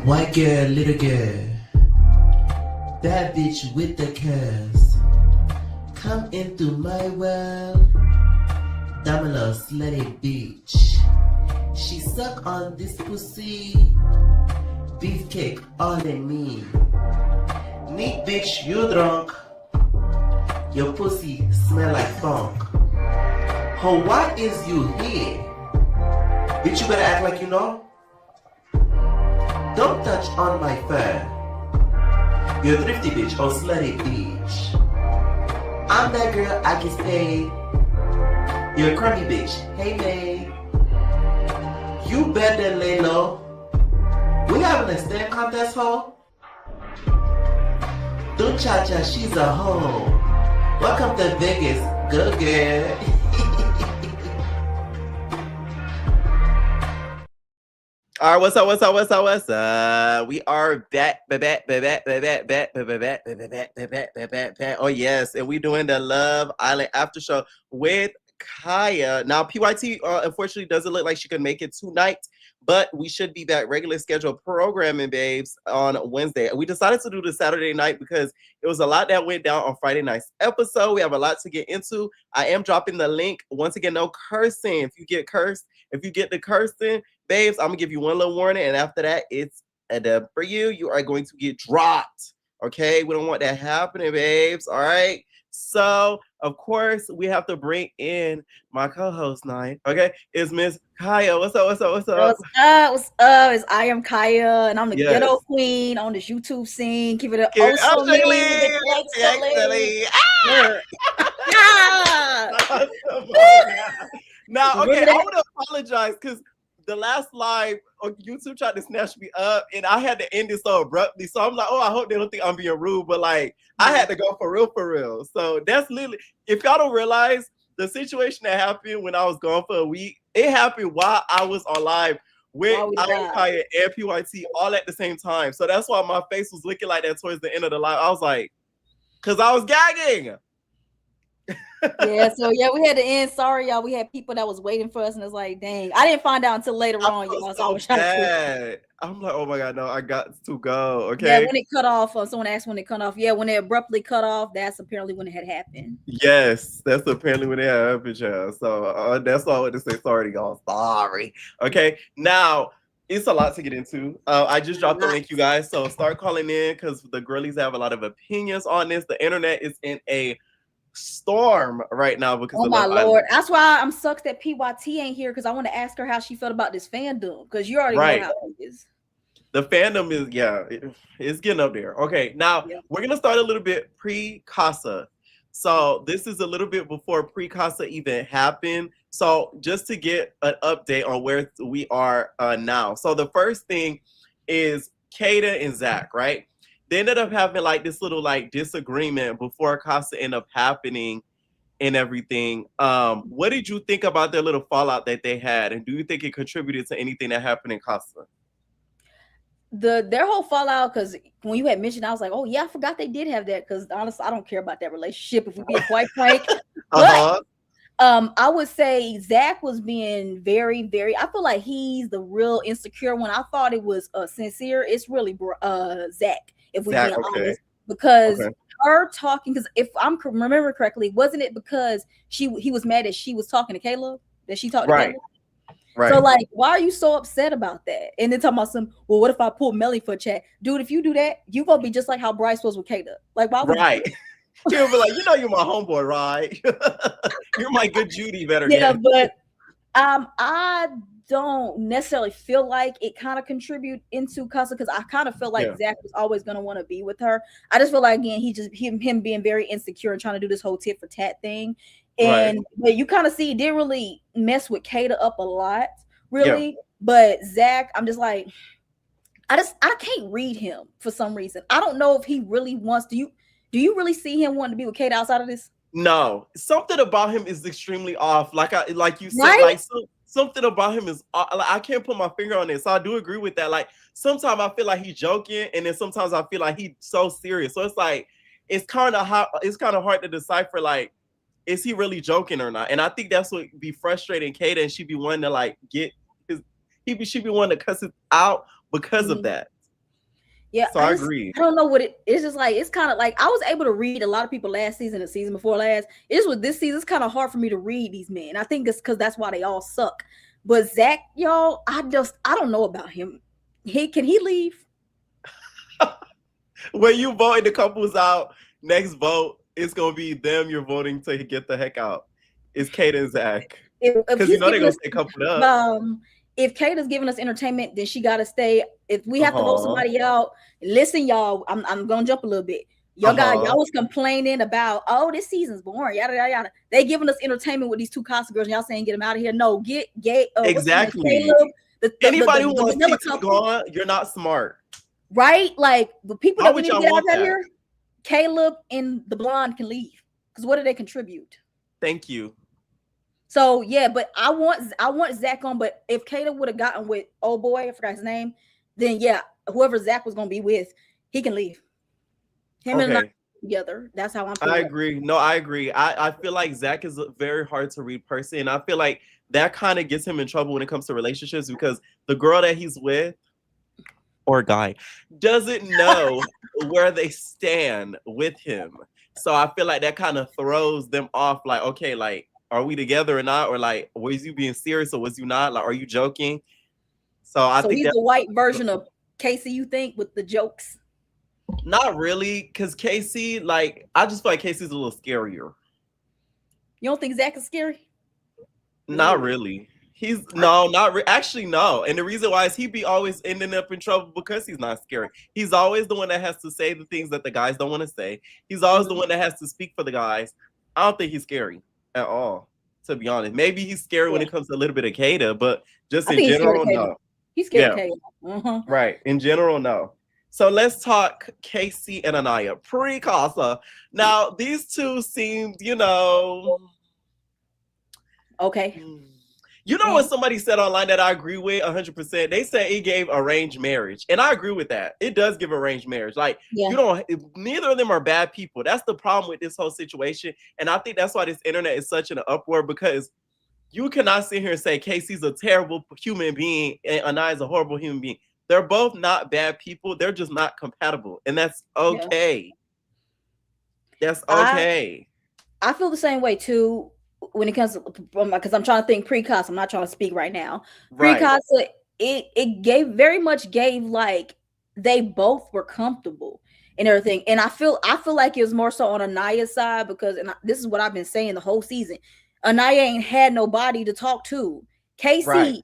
White girl, little girl, bad bitch with the curves. Come into my world, Damala slutty bitch. She suck on this pussy, beefcake all in me. Neat bitch, you drunk. Your pussy smell like funk. Ho, why is you here? Bitch, you better act like you know. Don't touch on my fur. You're a thrifty bitch or slutty bitch. I'm that girl, I get paid. You're a crummy bitch, hey babe. You better lay low. We having a stand contest, ho? Don't cha-cha, she's a hoe. Welcome to Vegas, go girl. All right, what's up? We are back. Oh, yes. And we doing the Love Island Aftershow with Kaya. Now, PYT unfortunately doesn't look like she could make it tonight, but we should be back regular scheduled programming, babes, on Wednesday. We decided to do the Saturday night because it was a lot that went down on Friday night's episode. We have a lot to get into. I am dropping the link. Once again, no cursing. If you get the cursing, babes, I'm gonna give you one little warning, and after that, it's a dub for you. You are going to get dropped. Okay, we don't want that happening, babes. All right. So, of course, we have to bring in my co-host night. Okay, it's Miss Kaya. What's up? What's up? It's I am Kaya, and I'm the ghetto queen on this YouTube scene. Keep it up. Now, okay, I want to apologize because the last live on YouTube tried to snatch me up, and I had to end it so abruptly. So I'm like, oh, I hope they don't think I'm being rude, but like, I had to go for real. So that's literally, if y'all don't realize, the situation that happened when I was gone for a week, it happened while I was on live with Kaya and PYT all at the same time. So that's why my face was looking like that towards the end of the live. I was like, because I was gagging. Yeah, we had to end. Sorry, y'all. We had people that was waiting for us, and it's like, dang, I didn't find out until later on, y'all. So I was trying to. I'm like, oh my god, no, I got to go. Okay. Yeah, when it cut off, someone asked when it cut off. Yeah, when it abruptly cut off, that's apparently when it had happened. Yes, that's apparently when it had happened, y'all. So that's all I want to say. Sorry, y'all. Sorry. Okay, now. It's a lot to get into. I just dropped the link, you guys. So start calling in because the girlies have a lot of opinions on this. The internet is in a storm right now because oh my lord, that's why I'm sucks that PYT ain't here because I want to ask her how she felt about this fandom because you already know how it is. The fandom is it's getting up there. Okay, now we're gonna start a little bit pre-Casa. So this is a little bit before pre-Casa even happened. So just to get an update on where we are now. So the first thing is Kada and Zach, right? They ended up having like this little like disagreement before Casa ended up happening and everything. What did you think about their little fallout that they had? And do you think it contributed to anything that happened in Casa? Their whole fallout, because when you had mentioned, I was like, oh yeah, I forgot they did have that. Because honestly, I don't care about that relationship, if we be quite frank. But I would say Zach was being very, very. I feel like he's the real insecure one. I thought it was sincere. It's really Zach, if we're being honest, because her talking. Because if I'm remembering correctly, wasn't it because he was mad that she was talking to Caleb, that she talked to Caleb? Right. So like, why are you so upset about that? And then talking about well, what if I pull Melly for a chat? Dude, if you do that, you gonna be just like how Bryce was with Kata. Like, why would You'll be like, you're my homeboy, right? You're my good Judy, better get. But I don't necessarily feel like it kind of contribute into Casa because I kind of feel like Zach was always gonna want to be with her. I just feel like again, him being very insecure and trying to do this whole tit for tat thing. And but you kind of see it didn't really mess with Kata up a lot, really. Yeah. But Zach, I'm just like, I can't read him for some reason. I don't know if he really wants. Do you really see him wanting to be with Kata outside of this? No, something about him is extremely off. Like you said, like something about him is. I can't put my finger on it. So I do agree with that. Like sometimes I feel like he's joking, and then sometimes I feel like he's so serious. So it's like it's kind of hard to decipher. Like, is he really joking or not? And I think that's what be frustrating Kata, and she be wanting to like get she'd be wanting to cuss it out because of that. Yeah, So I agree. I don't know what it's just like. It's kind of like I was able to read a lot of people last season and season before last. It's with this season, it's kind of hard for me to read these men. I think it's because that's why they all suck. But Zach, y'all, I don't know about him. Can he leave? When you vote and the couple's out, next vote, it's gonna be them you're voting to get the heck out. It's Kate and Zach. If Because he's they're giving gonna us, stay coupled up. if Kate is giving us entertainment, then she gotta stay. If we have to vote Uh-huh. somebody out, listen, y'all. I'm gonna jump a little bit. Y'all was complaining about, oh, this season's boring, yada yada yada. They giving us entertainment with these two Casa girls, and y'all saying get them out of here. No, get Exactly. Caleb, Anybody who wants vanilla TT couple, gone, you're not smart. right? Like the people Why that we would need to y'all get out want of that? here, Caleb and the blonde can leave because what do they contribute? Thank you. So yeah, but I want Zach on. But if Caleb would have gotten with old boy, I forgot his name, then yeah, whoever Zach was gonna be with, he can leave. Him and I together. That's how I'm feeling. I agree. No, I agree. I feel like Zach is a very hard to read person. And I feel like that kind of gets him in trouble when it comes to relationships because the girl that he's with or guy doesn't know where they stand with him. So I feel like that kind of throws them off. Like, okay, like, are we together or not? Or like, was you being serious or was you not? Like, are you joking? So I think he's the white version of Casey, you think, with the jokes? Not really, because Casey, like, I just feel like Casey's a little scarier. You don't think Zach is scary? Not really. He's actually no. And the reason why is he be always ending up in trouble because he's not scary. He's always the one that has to say the things that the guys don't want to say. He's always the one that has to speak for the guys. I don't think he's scary at all, to be honest. Maybe he's scary when it comes to a little bit of Kada, but just in general, no. He's scared of Kada. Right. In general, no. So let's talk Casey and Anaya pre-Casa. Now, these two seemed, okay. You know what somebody said online that I agree with 100%? They said it gave arranged marriage. And I agree with that. It does give arranged marriage. Like, neither of them are bad people. That's the problem with this whole situation. And I think that's why this internet is such an uproar because you cannot sit here and say Casey's a terrible human being and Anaya's a horrible human being. They're both not bad people. They're just not compatible. And that's okay. Yeah. That's okay. I feel the same way too. When it comes to, because I'm trying to think pre-Casa, I'm not trying to speak right now. Pre-Casa, it very much gave like they both were comfortable and everything. And I feel like it was more so on Anaya's side because, and this is what I've been saying the whole season, Anaya ain't had nobody to talk to. Casey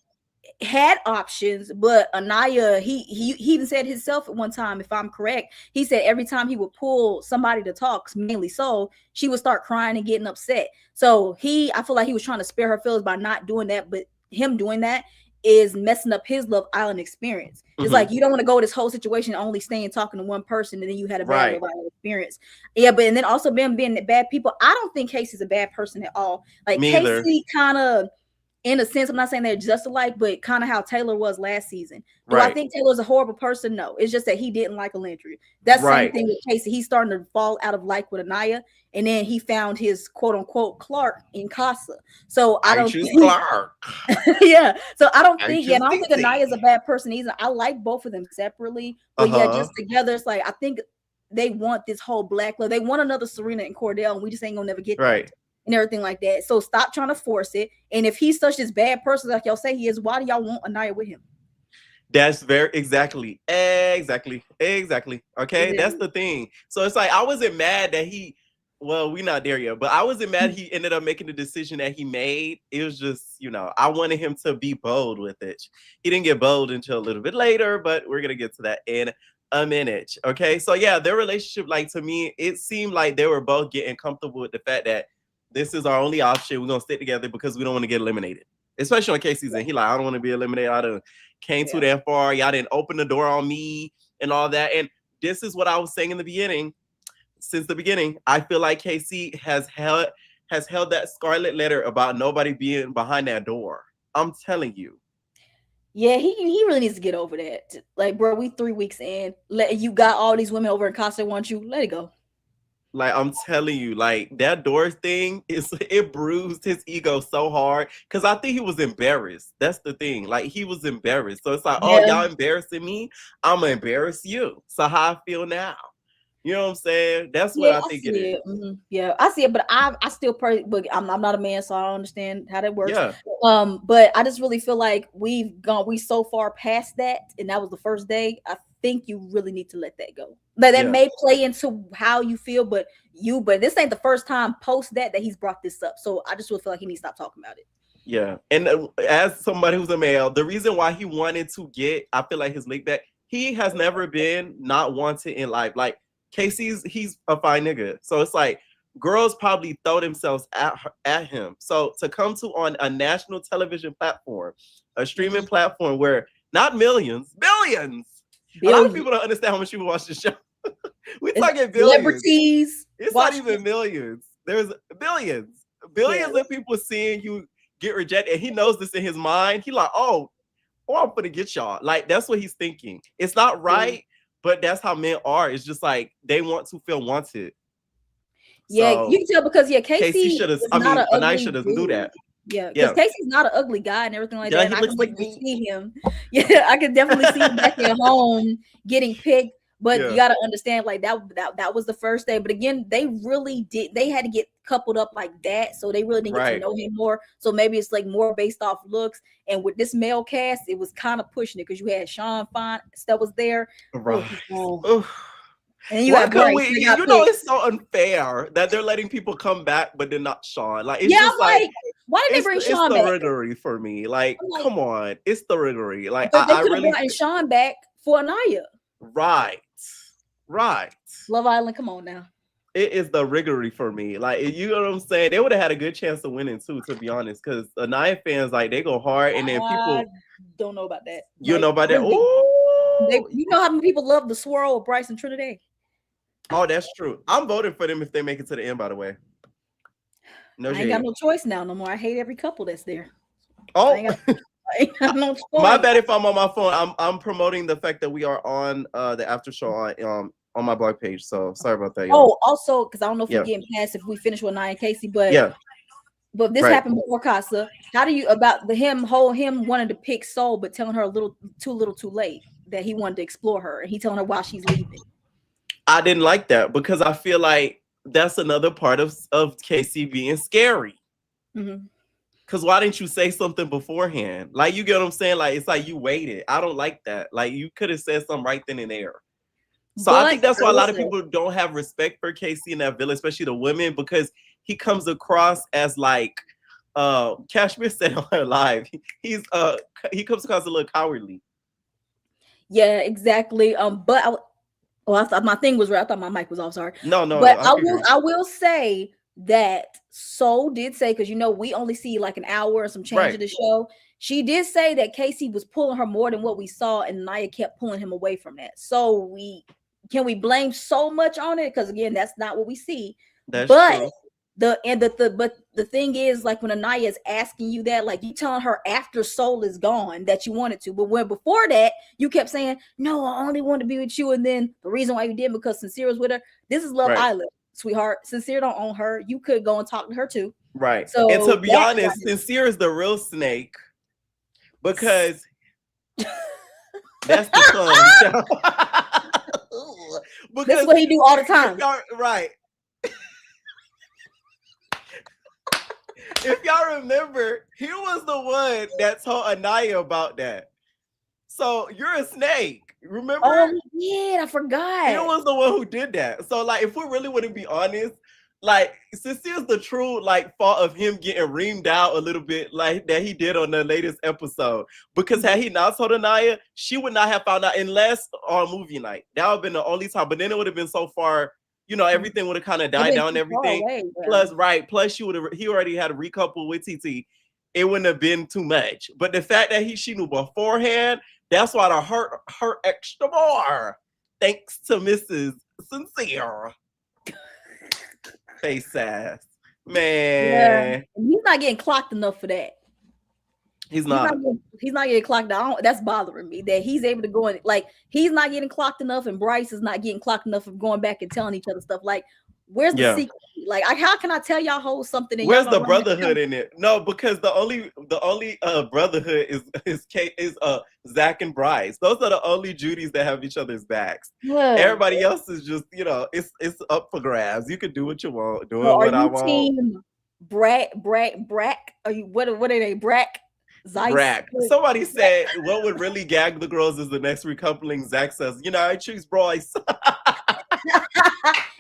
had options, but Anaya, he even said himself at one time, if I'm correct, he said every time he would pull somebody to talk, mainly so, she would start crying and getting upset. So I feel like he was trying to spare her feelings by not doing that, but him doing that is messing up his Love Island experience. It's like you don't want to go this whole situation only staying talking to one person and then you had a bad Love Island experience. Yeah, but and then also being bad people. I don't think Casey's a bad person at all. Like Casey kind of, in a sense, I'm not saying they're just alike, but kind of how Taylor was last season. Do I think Taylor's a horrible person? No. It's just that he didn't like Alindria. That's the same thing with Casey. He's starting to fall out of like with Anaya, and then he found his quote-unquote Clark in Casa. So I don't think Clark. Yeah. So I don't think, and I don't think Anaya's a bad person either. I like both of them separately. But just together, it's like I think they want this whole black love. They want another Serena and Cordell, and we just ain't gonna never get that. And everything like that. So stop trying to force it. And if he's such this bad person, like y'all say he is, why do y'all want Anaya with him? That's exactly. Okay, that's the thing. So it's like I wasn't mad that we're not there yet, but I wasn't mad he ended up making the decision that he made. It was just, I wanted him to be bold with it. He didn't get bold until a little bit later, but we're gonna get to that in a minute. Okay, so yeah, their relationship, like to me, it seemed like they were both getting comfortable with the fact that this is our only option. We're gonna stick together because we don't want to get eliminated. Especially on Casey's end. He like, I don't want to be eliminated. I done came too damn far. Y'all didn't open the door on me and all that. And this is what I was saying in the beginning. Since the beginning, I feel like Casey has held that scarlet letter about nobody being behind that door. I'm telling you. Yeah, he really needs to get over that. Like, bro, we 3 weeks in. You got all these women over in Casa want you. Let it go. Like, I'm telling you, like, that Doors thing, it bruised his ego so hard. Because I think he was embarrassed. That's the thing. Like, he was embarrassed. So it's like, oh, Yeah. y'all embarrassing me? I'm going to embarrass you. So how I feel now? You know what I'm saying? That's what I think it is. Mm-hmm. Yeah, I see it, but I still but I'm not a man, so I don't understand how that works. Yeah. But I just really feel like we so far past that, and that was the first day. I think you really need to let that go. But that may play into how you feel, but this ain't the first time post that he's brought this up. So I just really feel like he needs to stop talking about it. Yeah. And as somebody who's a male, the reason why he wanted to get, I feel like his league back, he has never been not wanted in life. Like, he's a fine nigga. So it's like girls probably throw themselves at him. So to come to on a national television platform, a streaming platform where not millions, billions. A lot of people don't understand how much people watch the show. We're talking billions. Celebrities. It's not even millions. There's billions. Billions of people seeing you get rejected. And he knows this in his mind. He like, oh, I'm gonna get y'all. Like, that's what he's thinking. It's not right. But that's how men are. It's just like they want to feel wanted. Yeah, so, you can tell because Casey should have. I mean, Anaya should have knew that. Yeah, because Casey's not an ugly guy and everything like that. And I can definitely see him. Yeah, I can definitely see him back at home getting picked. But you got to understand, like that was the first day. But again, they had to get coupled up like that, so they really didn't get to know him more. So maybe it's like more based off looks. And with this male cast, it was kind of pushing it because you had Sean Fine that was there. Right. And you know, it's so unfair that they're letting people come back, but they're not Sean. Like, it's just like why did they bring Sean back? It's the riggery for me. Like, come on, it's the riggery. Like, but they could have brought Sean back for Anaya. Right. Love Island, come on now. It is the riggery for me. Like, you know what I'm saying? They would have had a good chance of winning too, to be honest. Because Anaya fans, like, they go hard, and then people don't know about that. You know about that? Oh, you know how many people love the swirl of Bryce and Trinidad? Oh, that's true. I'm voting for them if they make it to the end. By the way, I ain't got no choice now no more. I hate every couple that's there. Oh. I ain't got no choice. My bad if I'm on my phone. I'm promoting the fact that we are on the after show on my blog page. So sorry about that. Y'all. Oh, also because I don't know if we're getting past if we finish with Nia and Casey, but But this happened before Casa. How do you about him wanting to pick Soul, but telling her a little too late that he wanted to explore her, and he telling her while she's leaving? I didn't like that because I feel like that's another part of Casey being scary. Mm-hmm. Because why didn't you say something beforehand? Like, you get what I'm saying? Like, it's like you waited. I don't like that. Like, you could have said something right then and there. So I think that's why a lot of people don't have respect for Casey in that villa, especially the women, because he comes across as like Kashmir said on her live. He comes across a little cowardly. Yeah, exactly. But I thought my thing was right. I thought my mic was off. Sorry. No. But I will say that Soul did say, because we only see like an hour and some change of the show. She did say that Casey was pulling her more than what we saw, and Nia kept pulling him away from that. So can we blame so much on it? Because again, that's not what we see. That's true. But the thing is, like, when Anaya is asking you that, like, you telling her after Soul is gone that you wanted to, but when before that you kept saying, no, I only want to be with you, and then the reason why you did because Sincere was with her. This is Love Island, sweetheart. Sincere don't own her. You could go and talk to her too. Right. So, and to be honest, Sincere is the real snake because that's the fun. Because that's what he do all the time. Right. If y'all remember, he was the one that told Anaya about that. So you're a snake. Remember? Oh, yeah, I forgot. He was the one who did that. So, like, if we really want to be honest, like, Sincere's the true, like, fault of him getting reamed out a little bit, like, that he did on the latest episode. Because had he not told Anaya, she would not have found out unless on movie night. That would have been the only time. But then it would have been so far, everything would have kind of died down and everything. Away, Plus he already had a recouple with TT. It wouldn't have been too much. But the fact that she knew beforehand, that's why it hurt extra more. Thanks to Mrs. Sincere. Face ass. Man. Yeah. He's not getting clocked enough for that. He's not getting clocked out. That's bothering me that he's able to go in. Like, he's not getting clocked enough, and Bryce is not getting clocked enough of going back and telling each other stuff. Like, Where's the secret? Like, how can I tell y'all hold something? And where's y'all the brotherhood in it? No, because the only brotherhood is Zach and Bryce. Those are the only Judys that have each other's backs. Everybody else is just, you know, it's up for grabs. You can do what you want, doing what I want. Team Brack? Are you what are they? Brack? Zeiss? Brack. Somebody said what would really gag the girls is the next recoupling. Zach says, you know, I choose Bryce.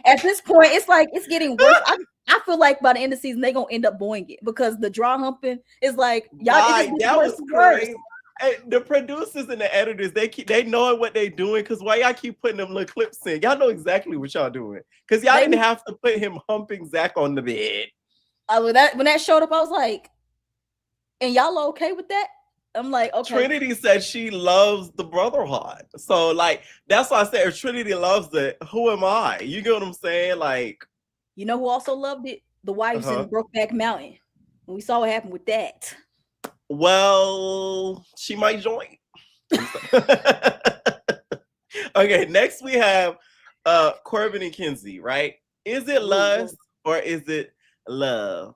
At this point, it's like it's getting worse. I feel like by the end of the season, they're gonna end up boing it because the draw humping is like y'all. That was crazy. Hey, the producers and the editors, they know what they're doing, because why y'all keep putting them little clips in? Y'all know exactly what y'all doing, because y'all didn't have to put him humping Zach on the bed. When that showed up, I was like, and y'all are okay with that? I'm like, okay. Trinity said she loves the brotherhood. So, like, that's why I said if Trinity loves it, who am I? You get what I'm saying? Like, you know who also loved it? The wives in Brokeback Mountain. When we saw what happened with that. Well, she might join. Okay, next we have Corbin and Kenzie, right? Is it lust or is it love?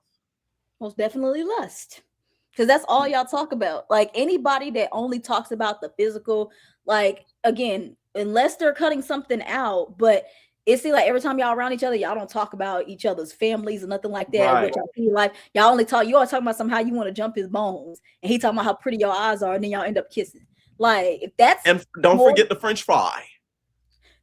Most definitely lust. Because that's all y'all talk about. Like, anybody that only talks about the physical, like, again, unless they're cutting something out, but it seems like every time y'all around each other, y'all don't talk about each other's families and nothing like that. Right. Which I feel like you always talking about somehow you want to jump his bones, and he talking about how pretty your eyes are, and then y'all end up kissing. Like, if that's and don't forget the French fry.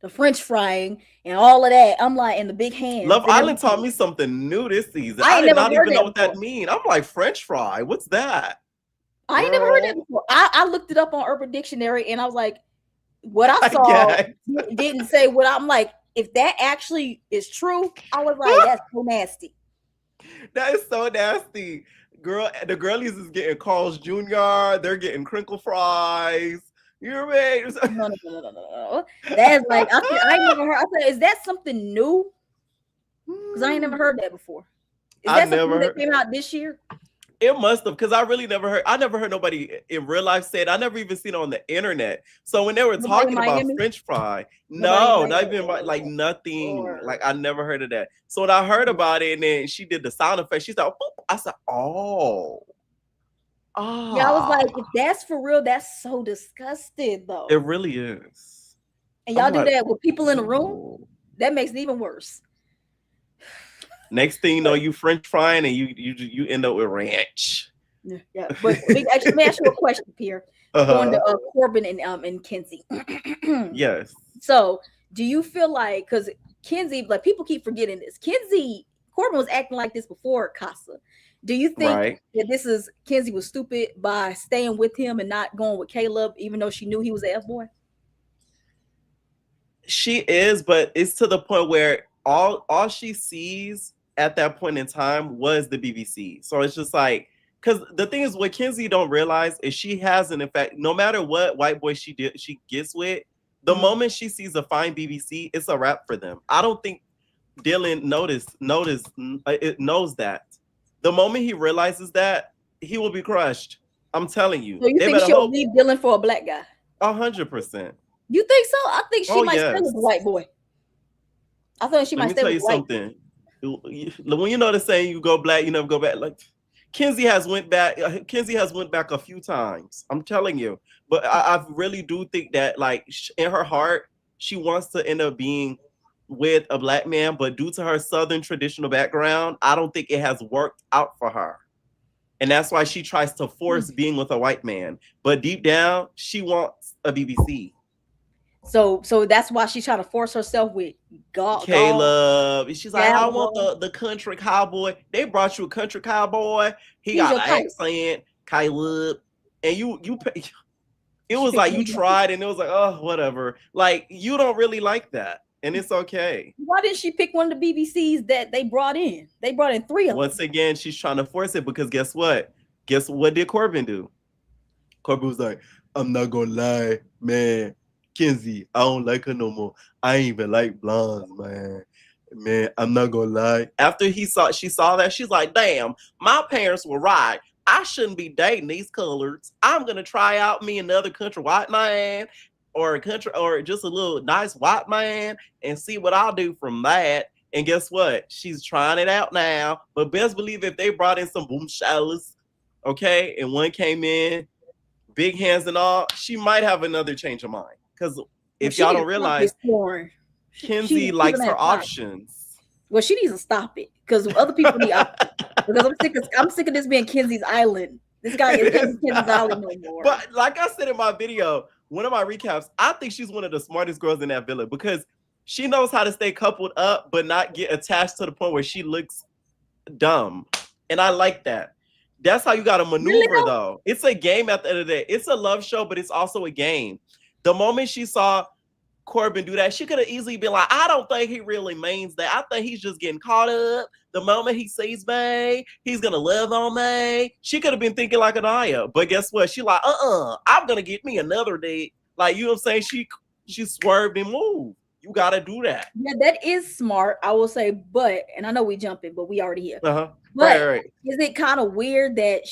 The French frying and all of that. I'm like, in the big hands. Love Island taught me something new this season. I did not even know what that mean. I'm like, French fry, what's that? I ain't never heard that before. I looked it up on Urban Dictionary, and I was like, what I saw didn't say what I'm like. If that actually is true, I was like, that's so nasty. That is so nasty. Girl, the girlies is getting Carl's Jr. They're getting crinkle fries. You're right. No. That's like, I never heard. I said, is that something new? Because I ain't never heard that before. Is that something that came out this year? It must have, because I never heard nobody in real life say it. I never even seen it on the internet. So when they were talking about French fry, not even like nothing. Like, I never heard of that. So when I heard about it, and then she did the sound effect, she said, boop, I said, oh. Yeah, I was like, if that's for real, that's so disgusting, though. It really is. And y'all do that with people in the room? That makes it even worse. Next thing you know, you French frying and you end up with ranch. Yeah, but actually, let me ask you a question, Pierre. Going to Corbin and Kenzie. Yes. So, do you feel like, because Kenzie, like, people keep forgetting this, Corbin was acting like this before Casa. Do you think that this is Kenzie was stupid by staying with him and not going with Caleb, even though she knew he was an F-boy? She is, but it's to the point where all she sees at that point in time was the BBC. So it's just like, because the thing is, what Kenzie don't realize is she has an effect. No matter what white boy she gets with, the moment she sees a fine BBC, it's a wrap for them. I don't think Dylan knows that. The moment he realizes that, he will be crushed. I'm telling you. So you think she'll leave Dylan for a black guy? 100%. You think so? I think she might stay with a white boy. I thought she might stay with a white boy. When you know the saying, you go black, you never go back. Like, Kenzie has went back a few times. I'm telling you. But I really do think that, like, in her heart, she wants to end up being with a black man, but due to her Southern traditional background, I don't think it has worked out for her. And that's why she tries to force being with a white man. But deep down, she wants a BBC. So that's why she's trying to force herself with Caleb. She's like, I want the country cowboy. They brought you a country cowboy. He's got an accent, Caleb. And it was like you tried and it was like, oh, whatever. Like, you don't really like that. And it's okay. Why didn't she pick one of the BBCs that they brought in? They brought in 3 of them. Once again, she's trying to force it because guess what? Guess what did Corbin do? Corbin was like, I'm not gonna lie, man. Kenzie, I don't like her no more. I ain't even like blondes, man. Man, I'm not gonna lie. After she saw that, she's like, damn, my parents were right. I shouldn't be dating these colors. I'm gonna try out me another country white man. Or just a little nice white man and see what I'll do from that. And guess what? She's trying it out now. But best believe if they brought in some boom showers, okay, and one came in, big hands and all, she might have another change of mind. Because if y'all don't realize, Kenzie likes her options. Well, she needs to stop it because other people need options. Because I'm sick of this being Kenzie's island. This guy is Kenzie's island no more. But like I said in my video, one of my recaps, I think she's one of the smartest girls in that villa because she knows how to stay coupled up but not get attached to the point where she looks dumb. And I like that. That's how you got to maneuver, though. It's a game at the end of the day. It's a love show, but it's also a game. The moment she saw Corbin do that, she could have easily been like, I don't think he really means that. I think he's just getting caught up. The moment he sees May, he's going to love on May. She could have been thinking like Anaya. But guess what? She like, I'm going to get me another date. Like, you know what I'm saying? She swerved and moved. You got to do that. Yeah, that is smart, I will say. But, and I know we jumping, but we already here. Uh-huh. But right. Is it kind of weird that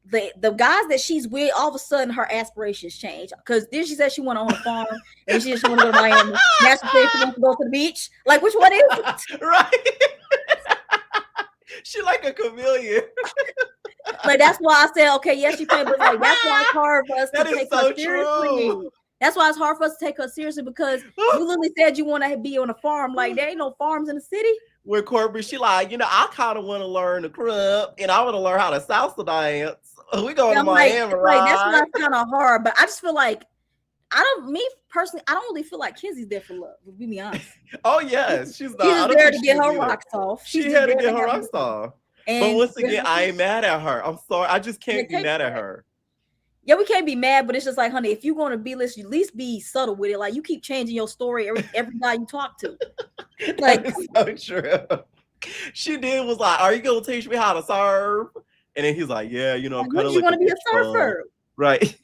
the guys that she's with, all of a sudden her aspirations change? Because then she said she went on a farm and she just want to go to Miami. Now she said she wants to go to the beach. Like, which one is it? Right. She like a chameleon. Like, that's why I said, okay, yes, she played, but like, that's why it's hard for us to take her seriously. That's why it's hard for us to take her seriously because you literally said you want to be on a farm. Like, there ain't no farms in the city. With Corbin, she like, I kind of want to learn the crib and I want to learn how to salsa dance. We going to Miami, right? Like, that's not kind of hard, but I just feel like me personally, I don't really feel like Kenzie's there for love. To be honest. Oh yes, she's not. She's just there to get her rocks off. She had to get her rocks off. But once again, I ain't mad at her. I'm sorry, I just can't be mad at her. Yeah, we can't be mad, but it's just like, honey, if you're going to be list, you at least be subtle with it. Like, you keep changing your story every guy you talk to. Like, that's so true. She was like, "Are you gonna teach me how to surf?" And then he's like, "Yeah, I'm like, when do you want to be a surfer?" Right.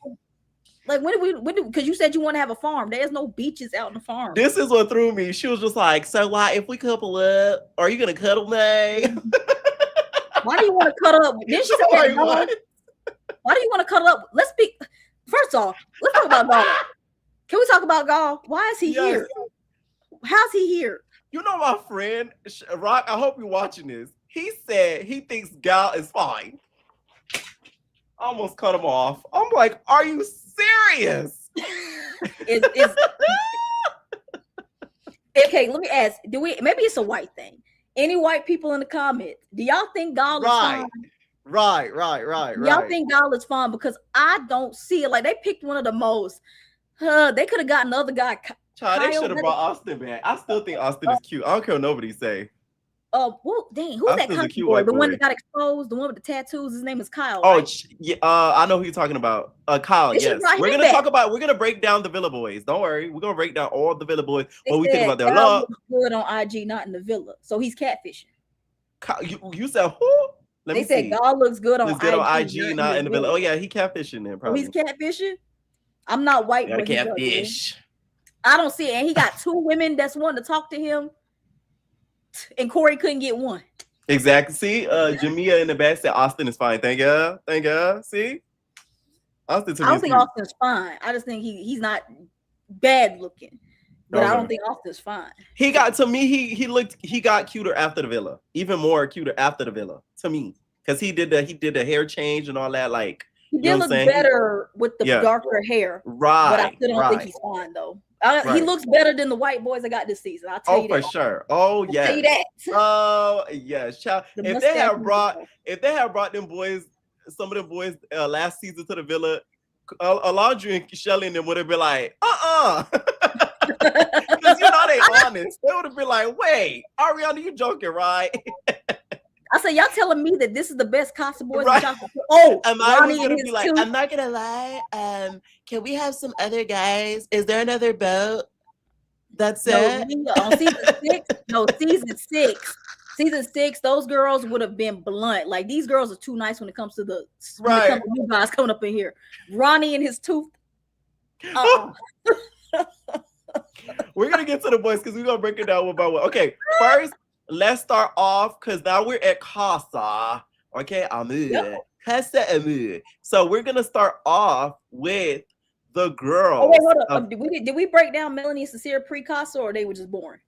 Like, because you said you want to have a farm. There's no beaches out in the farm. This is what threw me. She was just like, "So why, if we couple up, are you gonna cuddle me?" Why do you want to cuddle up? Then she said, why do you want to cuddle up? First off, let's talk about Gall. Can we talk about Gall? Why is he here? How's he here? You know my friend, Rock, I hope you're watching this. He said he thinks Gall is fine. I almost cut him off. I'm like, are you serious? Okay, let me ask. Maybe it's a white thing. Any white people in the comments, do y'all think Gall is fine? Right. Y'all think Gall is fun? Because I don't see it. Like, they picked one of the most. They could have gotten another guy. Child, they should have brought Austin back. I still think Austin is cute. I don't care what nobody say. Well, dang, who's that country boy? The one that got exposed, the one with the tattoos. His name is Kyle. Oh, right? Yeah, I know who you're talking about. Kyle. Yes, we're gonna break down the Villa Boys. Don't worry, we're gonna break down all the Villa Boys. What we think about their love. Good on IG, not in the Villa. So he's catfishing. Kyle, you said who? They said Gall looks good on IG, not in the Villa. Oh yeah, he catfishing then. Probably. Oh, he's catfishing. I'm not white. But catfish. I don't see it, and he got two women that's wanting to talk to him. And Corey couldn't get one. Exactly. See, Jamia in the back said Austin is fine. Thank you. See, Austin. I don't think Austin's fine. I just think he's not bad looking, but I don't think Austin's fine. He got he got cuter after the Villa, even more cuter after the Villa to me, because he did the hair change and all that. Like he did look better with the darker hair, right? But I still don't think he's fine though. He looks better than the white boys I got this season. I'll tell you that. For sure. Oh yeah. Tell you that. Oh yes, child. If they had brought them boys, some of them boys last season to the Villa, Alondra and Shelly and them would have been like, because they honest. They would have been like, wait, Ariana, you joking, right? I said, y'all telling me that this is the best Casa boys? Right. Am I gonna be like, I'm not gonna lie. Can we have some other guys? Is there another boat? That's it. On season six, those girls would have been blunt. Like, these girls are too nice when it comes to you guys coming up in here. Ronnie and his tooth. We're gonna get to the boys because we're gonna break it down one by one. Okay, first. Let's start off because now we're at Casa. Okay, Amor. Casa Amor. So we're gonna start off with the girls. Oh, wait, hold up. Did we break down Melanie and Cecilia pre-Casa, or they were just born?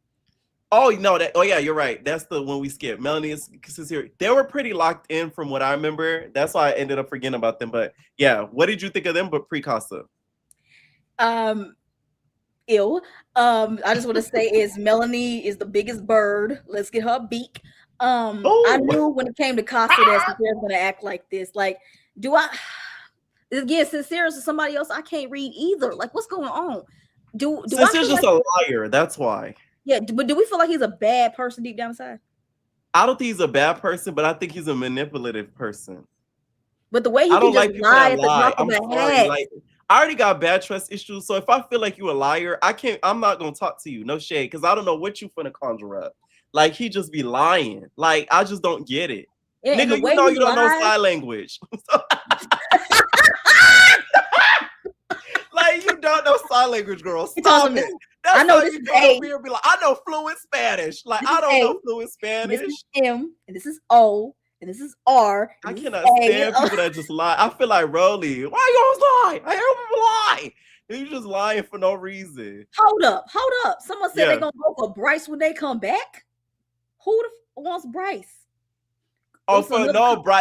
Oh no! Oh yeah, you're right. That's the one we skipped. Melanie is sincere. They were pretty locked in from what I remember. That's why I ended up forgetting about them. But yeah, what did you think of them? But pre-Casa. Ill. I just want to say is Melanie is the biggest bird. Let's get her a beak. I knew when it came to Casa that Sincere was gonna act like this. Like, do I again Sincere is somebody else? I can't read either. Like, what's going on? Do Sincere's just like a liar. That's why. Yeah, but do we feel like he's a bad person deep down inside? I don't think he's a bad person, but I think he's a manipulative person. But the way he I don't can like just people lie that at the lie. drop of I'm a sorry. hat. Like, I already got bad trust issues, so if I feel like you a liar, I'm not gonna talk to you. No shade, because I don't know what you finna conjure up. Like, he just be lying. Like, I just don't get it. And Nigga, you know you don't know sign language. Like, you don't know sign language, girl. Stop it. That's I know how this you is come A. over here and be like, I know fluent Spanish. Like, I don't know fluent Spanish. This is M, and this is O, and this is R. I cannot stand people that just lie. I feel like Rolly. Why you always lie? I hear people lie. You just lying for no reason. Hold up. Someone said they're gonna go for Bryce when they come back. Who wants Bryce? Oh,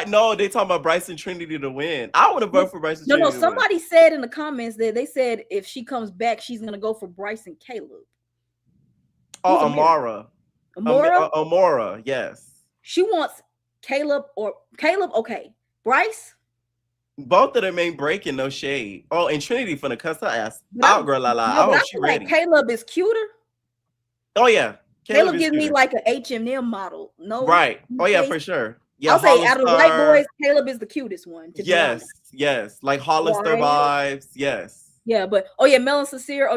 no, they talking about Bryce and Trinity to win. I want to vote for Bryce and Trinity. No, somebody said in the comments that they said if she comes back, she's gonna go for Bryce and Caleb. Oh, Amora. Amora, yes. She wants Caleb. Okay. Bryce? Both of them ain't breaking, no shade. Oh, and Trinity finna cuss her ass out, girl. I hope she ready. Like Caleb is cuter. Oh yeah. Caleb gives me like an H&M model. No. Right. Oh yeah, for sure. Yeah, I'll say out of the white boys, Caleb is the cutest one. Yes. Like Hollister vibes. Yes. Yeah, but Mel and Sincere.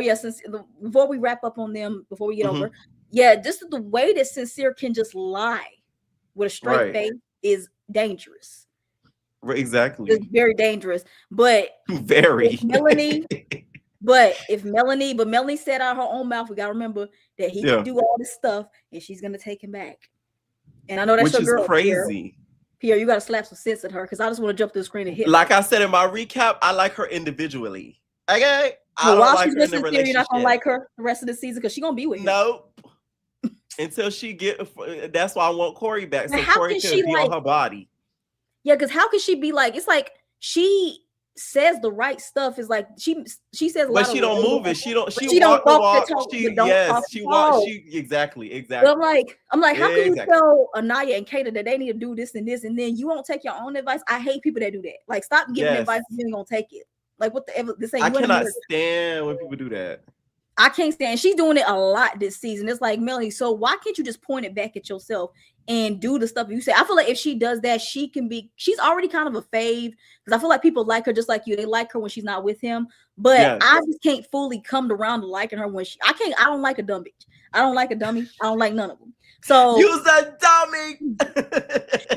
Before we wrap up on them, before we get over, just the way that Sincere can just lie with a straight face is dangerous. Exactly. It's very dangerous. But very Melanie. If Melanie said out her own mouth, we gotta remember that he can do all this stuff, and she's gonna take him back. And I know that's your girl. Which is crazy. Pierre, you gotta slap some sense at her because I just want to jump through the screen and hit. Like her. I said in my recap, I like her individually. Okay, while she's with Sincere, you're not gonna like her the rest of the season because she's gonna be with him. Nope. Until she that's why I want Corey back. So Corey can be on her body. Yeah, because how can she be like? It's like she says the right stuff. Is like she says a lot. But she don't move it. She don't walk the walk. She walks. Exactly. But I'm like, how can you tell Anaya and Kata that they need to do this and this, and then you won't take your own advice? I hate people that do that. Like, stop giving advice and you ain't gonna take it. Like, what the ever? I cannot stand when people do that. I can't stand. She's doing it a lot this season. It's like, Melanie, so why can't you just point it back at yourself and do the stuff you say? I feel like if she does that, she's already kind of a fave because I feel like people like her just like you. They like her when she's not with him, but I just can't fully come around to liking her when I don't like a dumb bitch. I don't like a dummy. I don't like none of them. So use a dummy.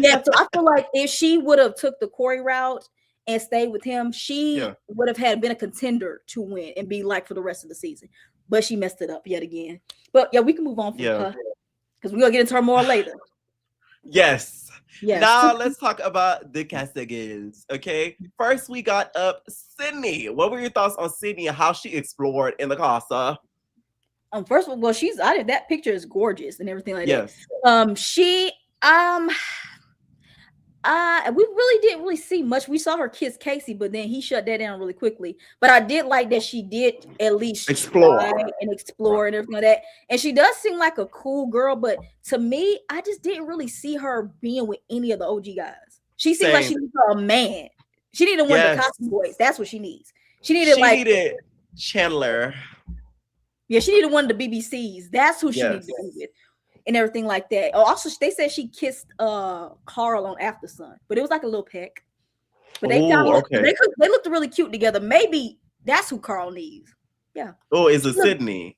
Yeah. So I feel like if she would have took the Corey route and stayed with him, she would have been a contender to win and be like for the rest of the season. But she messed it up yet again. But yeah, we can move on from her because we're gonna get into her more later. Yes. Now let's talk about the Casagas. Okay. First, we got up Sydney. What were your thoughts on Sydney and how she explored in the Casa? First of all, that picture is gorgeous and everything like that. We really didn't see much. We saw her kiss Casey, but then he shut that down really quickly. But I did like that she did at least explore and everything like that. And she does seem like a cool girl, but to me, I just didn't really see her being with any of the OG guys. She seemed like she needed a man. She needed one of the Cosby boys. That's what she needs. She needed Chandler. Yeah, she needed one of the BBCs. That's who she needed to be with. And everything like that. Oh, also, they said she kissed Carl on After Sun, but it was like a little peck. But they looked really cute together. Maybe that's who Carl needs. Yeah. Oh, is it Sydney?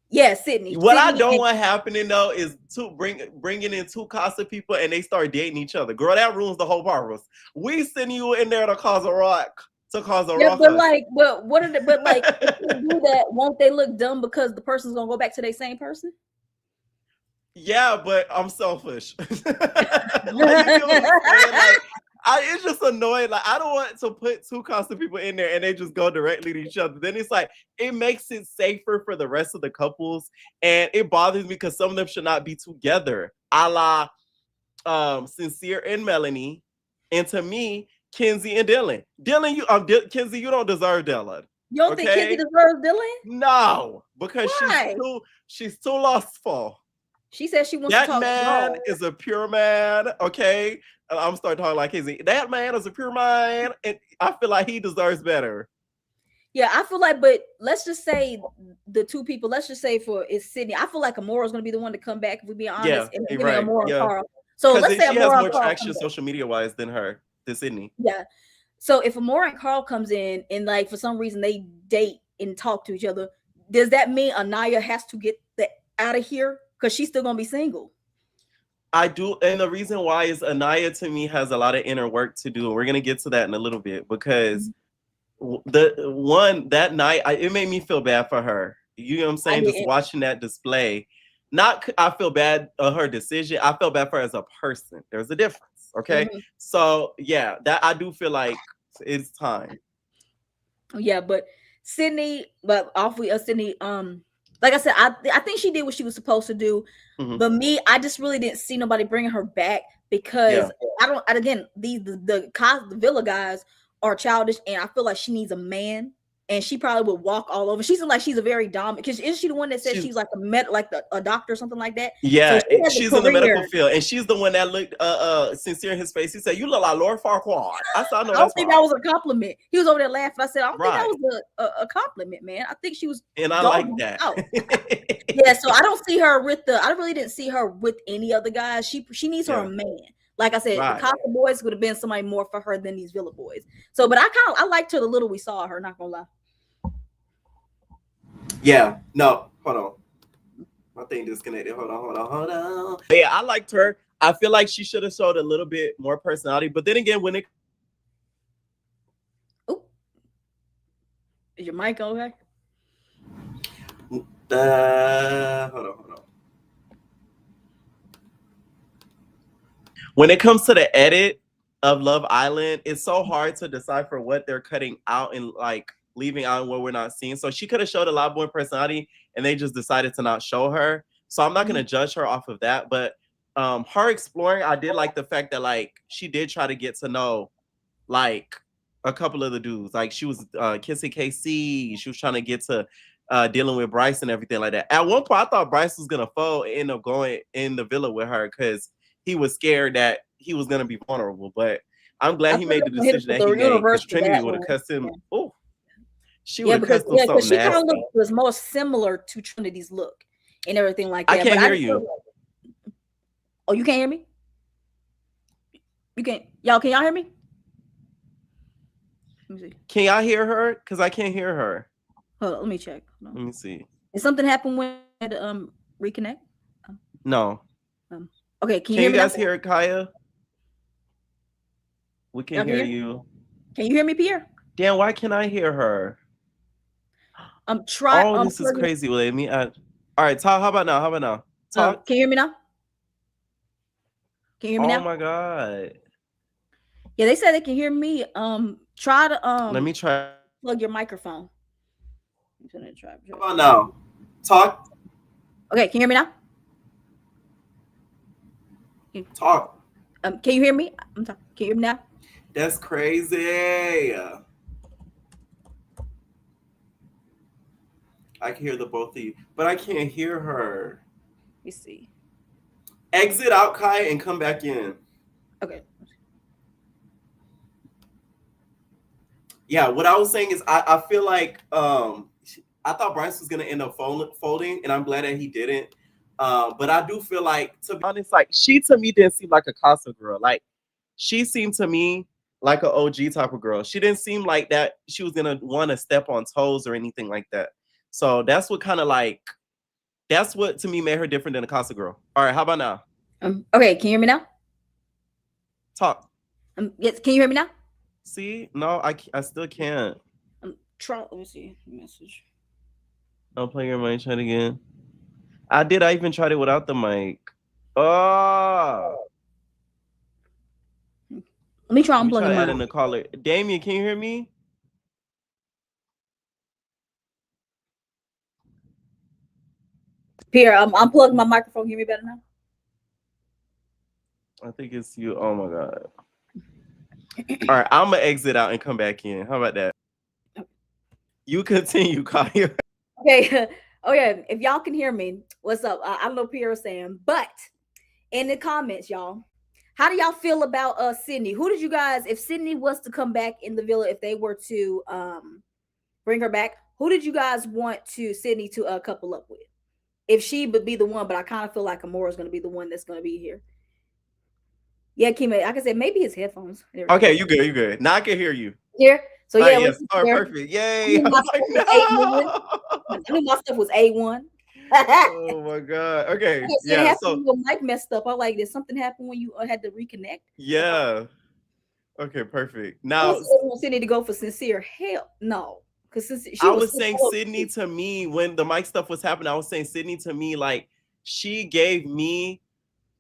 Yeah, Sydney. What I don't want happening though is bringing in two Casa people and they start dating each other. Girl, that ruins the whole purpose. We send you in there to cause a rock. But like, if they do that, won't they look dumb because the person's gonna go back to their same person? Yeah, but I'm selfish. It's just annoying. Like, I don't want to put two constant people in there and they just go directly to each other. Then it's like, it makes it safer for the rest of the couples. And it bothers me because some of them should not be together. A la Sincere and Melanie. And to me, Kenzie and Dylan. Kenzie, you don't deserve Dylan. You don't think Kenzie deserves Dylan? No, because Why? she's too lustful. She said she wants to talk. That man is a pure man, okay? I'm starting talking like Kenzie. That man is a pure man, and I feel like he deserves better. Yeah, I feel like, but let's just say the two people. Let's just say it's Sydney. I feel like Amor is going to be the one to come back. If we be honest, and give me Amor and Carl. So let's say she has more traction social media wise than Sydney. Yeah. So if Amor and Carl comes in and like for some reason they date and talk to each other, does that mean Anaya has to get out of here because she's still gonna be single? I do, and the reason why is Anaya to me has a lot of inner work to do, and we're gonna get to that in a little bit because that night it made me feel bad for her. You know what I'm saying? Just watching that display. Not I feel bad her decision. I feel bad for her as a person. There's a difference. Okay. So yeah, that I do feel like it's time. Yeah, but Sydney, like I said, I think she did what she was supposed to do. But me, I just really didn't see nobody bringing her back because the Villa guys are childish, and I feel like she needs a man. And she probably would walk all over. She's like she's a very dominant. Because isn't she the one that said she's like a doctor or something like that? Yeah, so she's in the medical field, and she's the one that looked sincere in his face. He said, "You look like Lord Farquaad." I said, "I don't think that was a compliment." He was over there laughing. I said, "I don't think that was a compliment, man. I think she was." And I like that. Yeah, so I don't see her with I really didn't see her with any other guys. She needs her a man. Like I said, the Casa boys would have been somebody more for her than these Villa boys. So, but I liked her the little we saw her. Not gonna lie. Yeah, no, hold on. My thing disconnected. Hold on. Yeah, I liked her. I feel like she should have showed a little bit more personality. But then again, when it... Ooh. Is your mic okay? Hold on. When it comes to the edit of Love Island, it's so hard to decipher what they're cutting out and like leaving out what we're not seeing. So she could have showed a lot more personality and they just decided to not show her. So I'm not going to judge her off of that. But her exploring, I did like the fact that like she did try to get to know like a couple of the dudes. Like she was kissing KC. She was trying to get to dealing with Bryce and everything like that. At one point, I thought Bryce was going to fold and end up going in the villa with her because he was scared that he was going to be vulnerable. But I'm glad he made the decision that he made because Trinity would have cussed him. Oh, she would have cussed him something she kind of was more similar to Trinity's look and everything like that. I can't hear you. Oh, you can't hear me? You can't. Y'all, can y'all hear me? Let me see. Can y'all hear her? Because I can't hear her. Hold on, let me check. Let me see. Did something happen when reconnect? No. Okay, can you guys hear Kaya? We can hear you. Can you hear me, Pierre? Damn, why can't I hear her? I'm trying. Oh, this is crazy. Let me add. All right, talk. How about now? Talk. Can you hear me now? Can you hear me now? Oh my god. Yeah, they said they can hear me. Try to Let me try. Plug your microphone. I'm gonna try. How about now? Talk. Okay, can you hear me now? Talk. Can you hear me? I'm talking. Can you hear me now? That's crazy. I can hear the both of you, but I can't hear her. Let me see. Exit out, Kai, and come back in. Okay. Yeah, what I was saying is I feel like I thought Bryce was gonna end up folding, and I'm glad that he didn't. But I do feel like, to be honest, like she to me didn't seem like a Casa girl. Like she seemed to me like an OG type of girl. She didn't seem like that she was gonna want to step on toes or anything like that. So that's what kind of like, that's what to me made her different than a Casa girl. All right, how about now? Okay, can you hear me now? Talk. Yes, can you hear me now? See, no, I still can't. Let me see message. I'll play your mic. Try it again. I even tried it without the mic. Oh. Let me try Let me try unplugging to add mine. in the caller. Damien, can you hear me? Pierre, I'm unplugging my microphone. Hear me better now? I think it's you. Oh my God. All right, I'm gonna exit out and come back in. How about that? You continue, Kaya. Okay. Okay. If y'all can hear me, what's up? I don't know what Pierre is saying, but in the comments, y'all, how do y'all feel about Sydney? Who did you guys, if Sydney was to come back in the villa, if they were to bring her back, who did you guys want to Sydney to couple up with? If she would be the one, but I kind of feel like Amor is going to be the one that's going to be here. Yeah, Kima, I can say maybe his headphones. Okay, you good, you good. Now I can hear you. Here. So yeah, yes. All right, perfect. Yay. I was like, I knew my stuff was A1. Oh my God. Okay. Yeah. So your mic messed up. I like, did something happen when you had to reconnect? Yeah. Okay, perfect. Now I Sydney to go for sincere. Hell no. Because I was saying Sydney to me when the mic stuff was happening. I was saying Sydney to me, like she gave me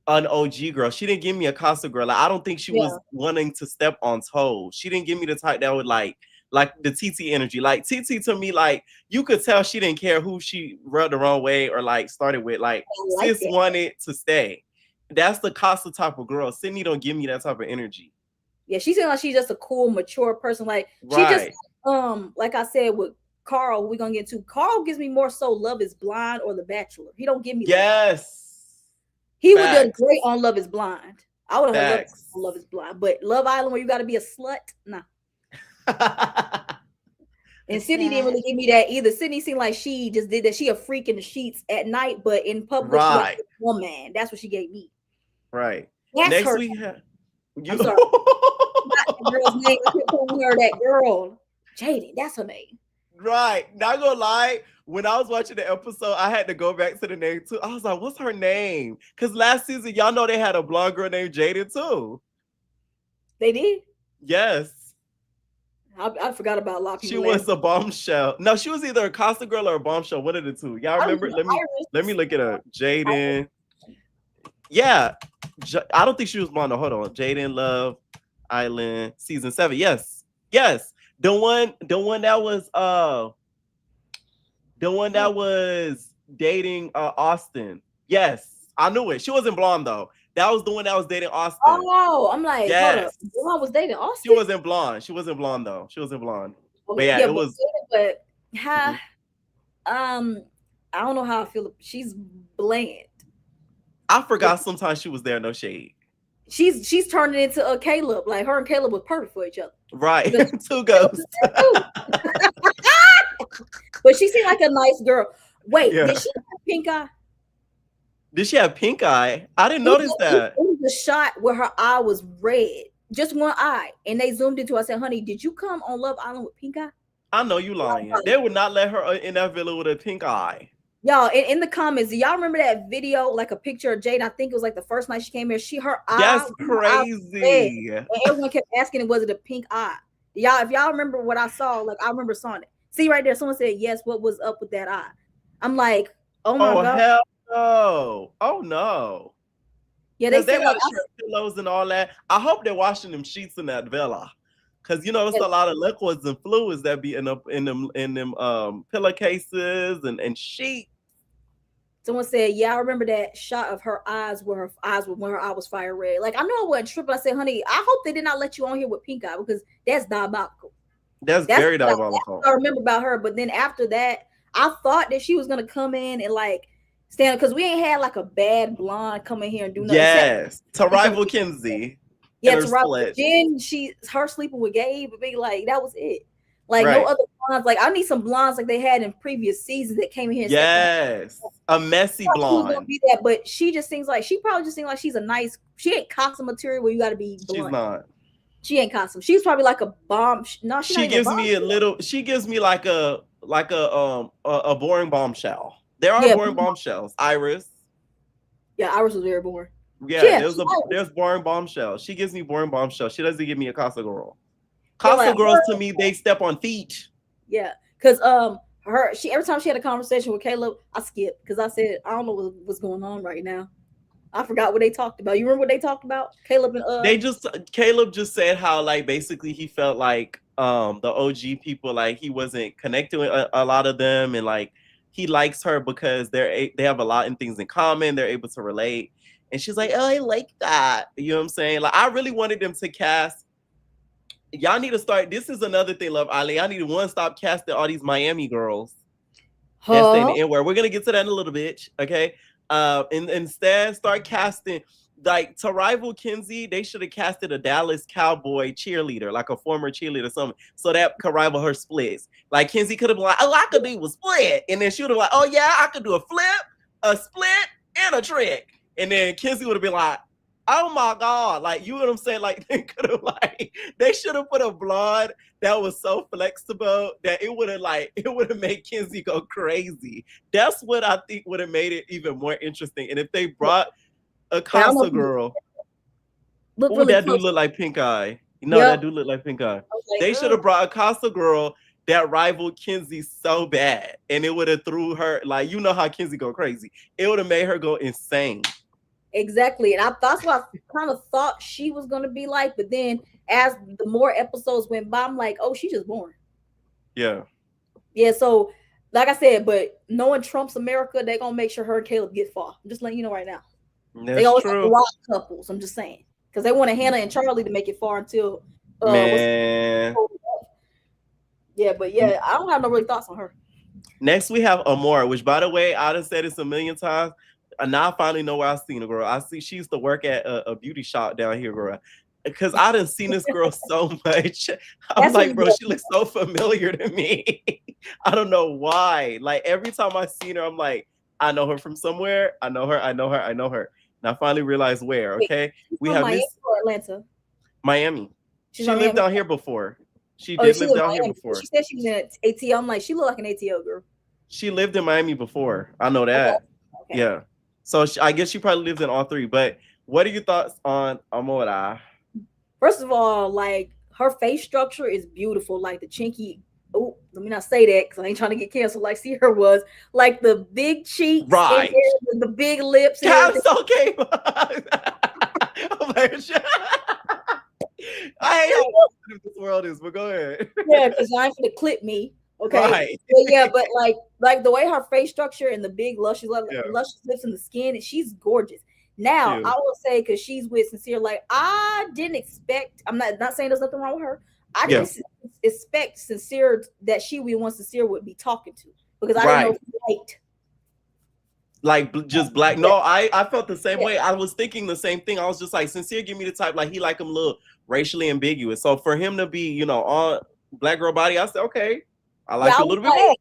an OG girl. She didn't give me a Casa girl. Like, I don't think she was wanting to step on toes. She didn't give me the type that would like the TT energy. Like TT to me, like you could tell she didn't care who she rubbed the wrong way or like started with. Like sis wanted to stay. That's the Casa type of girl. Sydney don't give me that type of energy. Yeah, she seems like she's just a cool, mature person. Like she just like I said with Carl, we're gonna get to. Carl gives me more so Love Is Blind or The Bachelor. He don't give me He would have done great on Love Is Blind. I would have loved Love Is Blind, but Love Island where you got to be a slut, nah. And Sydney didn't really give me that either. Sydney seemed like she just did that. She a freak in the sheets at night, but in public, she like a woman. That's what she gave me. Right. That's Next her. we have. I'm sorry. Not the girl's name. I keep calling her that girl. Jaden, that's her name. Right. Not gonna lie. When I was watching the episode, I had to go back to the name too. I was like, what's her name? Because last season, y'all know they had a blonde girl named Jaden too. They did? Yes. I forgot about a lot of people. She was a bombshell. No, she was either a Casa girl or a bombshell. One of the two. Y'all remember? Let me look it up. Jaden. Yeah. I don't think she was blonde. Hold on. Jaden Love Island season 7. Yes. Yes. The one that was dating Austin. Yes. I knew it. She wasn't blonde though. That was the one that was dating Austin. Oh, I'm like, hold up. The one was dating Austin. She wasn't blonde. She wasn't blonde though. She wasn't blonde. But yeah, it was. But I don't know how I feel. She's bland. I forgot sometimes she was there. No shade. She's turning into a Caleb. Like her and Caleb was perfect for each other. Right. Two ghosts. But she seemed like a nice girl. Wait, did she have pink eye? Did she have pink eye? I didn't notice that. It was a shot where her eye was red, just one eye, and they zoomed into. I said, "Honey, did you come on Love Island with pink eye?" I know you lying. They would not let her in that villa with a pink eye. Y'all, in the comments, do y'all remember that video, like a picture of Jade? I think it was like the first night she came here. Her eye. That's crazy. And everyone kept asking, was it a pink eye? Y'all, if y'all remember what I saw, like I remember seeing it. See right there, someone said yes. What was up with that eye? I'm like, oh my god. Hell no. Oh no. Yeah, they said like pillows and all that. I hope they're washing them sheets in that villa. Cause you know there's a lot of liquids and fluids that be in them pillowcases and sheets. Someone said, yeah, I remember that shot of her eyes where her eyes were when her eye was fire red. Like I know I wasn't tripping. I said, honey, I hope they did not let you on here with pink eye because that's diabolical. That's very diabolical. That's what I remember about her. But then after that, I thought that she was gonna come in and like stand because we ain't had like a bad blonde come in here and do nothing. Yes, to rival Kinsey. Yeah, to rival Jen. Her sleeping with Gabe, but like that was it. Like no other blondes. Like I need some blondes like they had in previous seasons that came in here. Yes, a messy blonde. Be that, but she probably just seems like she's a nice. She ain't costume material where you got to be blunt. She's not. She ain't costume. She's probably like a bomb. No, she gives me a little. She gives me like a boring bombshell. There are boring bombshells. Iris. Yeah, Iris was very boring. Yeah, there's boring bombshells. She gives me boring bombshells. She doesn't give me a Casa girl. Casa girls to me, they step on feet. Yeah, because every time she had a conversation with Caleb, I skipped because I said I don't know what's going on right now. I forgot what they talked about. You remember what they talked about? Caleb and Caleb just said how like basically he felt like the OG people, like he wasn't connected with a lot of them, and like he likes her because they have a lot in things in common. They're able to relate. And she's like, oh, I like that. You know what I'm saying? Like, I really wanted them to cast. Y'all need to start. This is another thing, Love Island. I need to stop casting all these Miami girls. And saying the N-word. We're gonna get to that in a little bit, okay? And instead start casting, like, to rival Kenzie, they should have casted a Dallas Cowboy cheerleader, like a former cheerleader or something, so that could rival her splits. Like, Kenzie could have been like, oh, I could do a split. And then she would have like, oh yeah, I could do a flip, a split, and a trick. And then Kenzie would have been like, oh my God, like, you know what I'm saying? Like, they should have put a blonde that was so flexible that it would have made Kenzie go crazy. That's what I think would have made it even more interesting. And if they brought a Casa girl, that dude look like Pink Eye. That dude look like Pink Eye. They should have brought a Casa girl that rivaled Kenzie so bad, and it would have threw her, like, you know how Kenzie go crazy. It would have made her go insane. Exactly. And that's what I kind of thought she was going to be like. But then as the more episodes went by, I'm like, oh, she's just born. Yeah. Yeah. So, like I said, but knowing Trump's America, they're going to make sure her and Caleb get far. I'm just letting you know right now. They always have a lot of couples. I'm just saying. Because they wanted Hannah and Charlie to make it far until. Man. Yeah. But yeah, I don't have no really thoughts on her. Next, we have Amor, which, by the way, I done said this a million times. And now I finally know where I seen her, girl. I see she used to work at a beauty shop down here, girl. Because I done seen this girl so much. I'm like, bro, she looks so familiar to me. I don't know why. Like, every time I seen her, I'm like, I know her from somewhere. I know her. And I finally realized where, okay? We have Miami or Atlanta? Miami. She lived down here before. She did live down here before. She said she was in ATL. I'm like, she looked like an ATL girl. She lived in Miami before. I know that. Okay. Yeah. So I guess she probably lives in all three. But what are your thoughts on Amor? First of all, like, her face structure is beautiful. Like the chinky. Oh, let me not say that because I ain't trying to get canceled. Like Sierra was, like the big cheeks, right? And the big lips. That's okay. I hate how this world is, but go ahead. Yeah, because I'm gonna clip me. Okay. Right. But like the way her face structure and the big luscious lips and the skin, and she's gorgeous. Now, I will say, because she's with Sincere, like, I didn't expect, I'm not saying there's nothing wrong with her. I didn't expect Sincere that she would be one Sincere would be talking to, because I didn't know if he liked. Like, just black. No, I felt the same way. I was thinking the same thing. I was just like, Sincere, give me the type, like, he like him a little racially ambiguous. So for him to be, on black girl body, I said, okay. I like it a little bit more.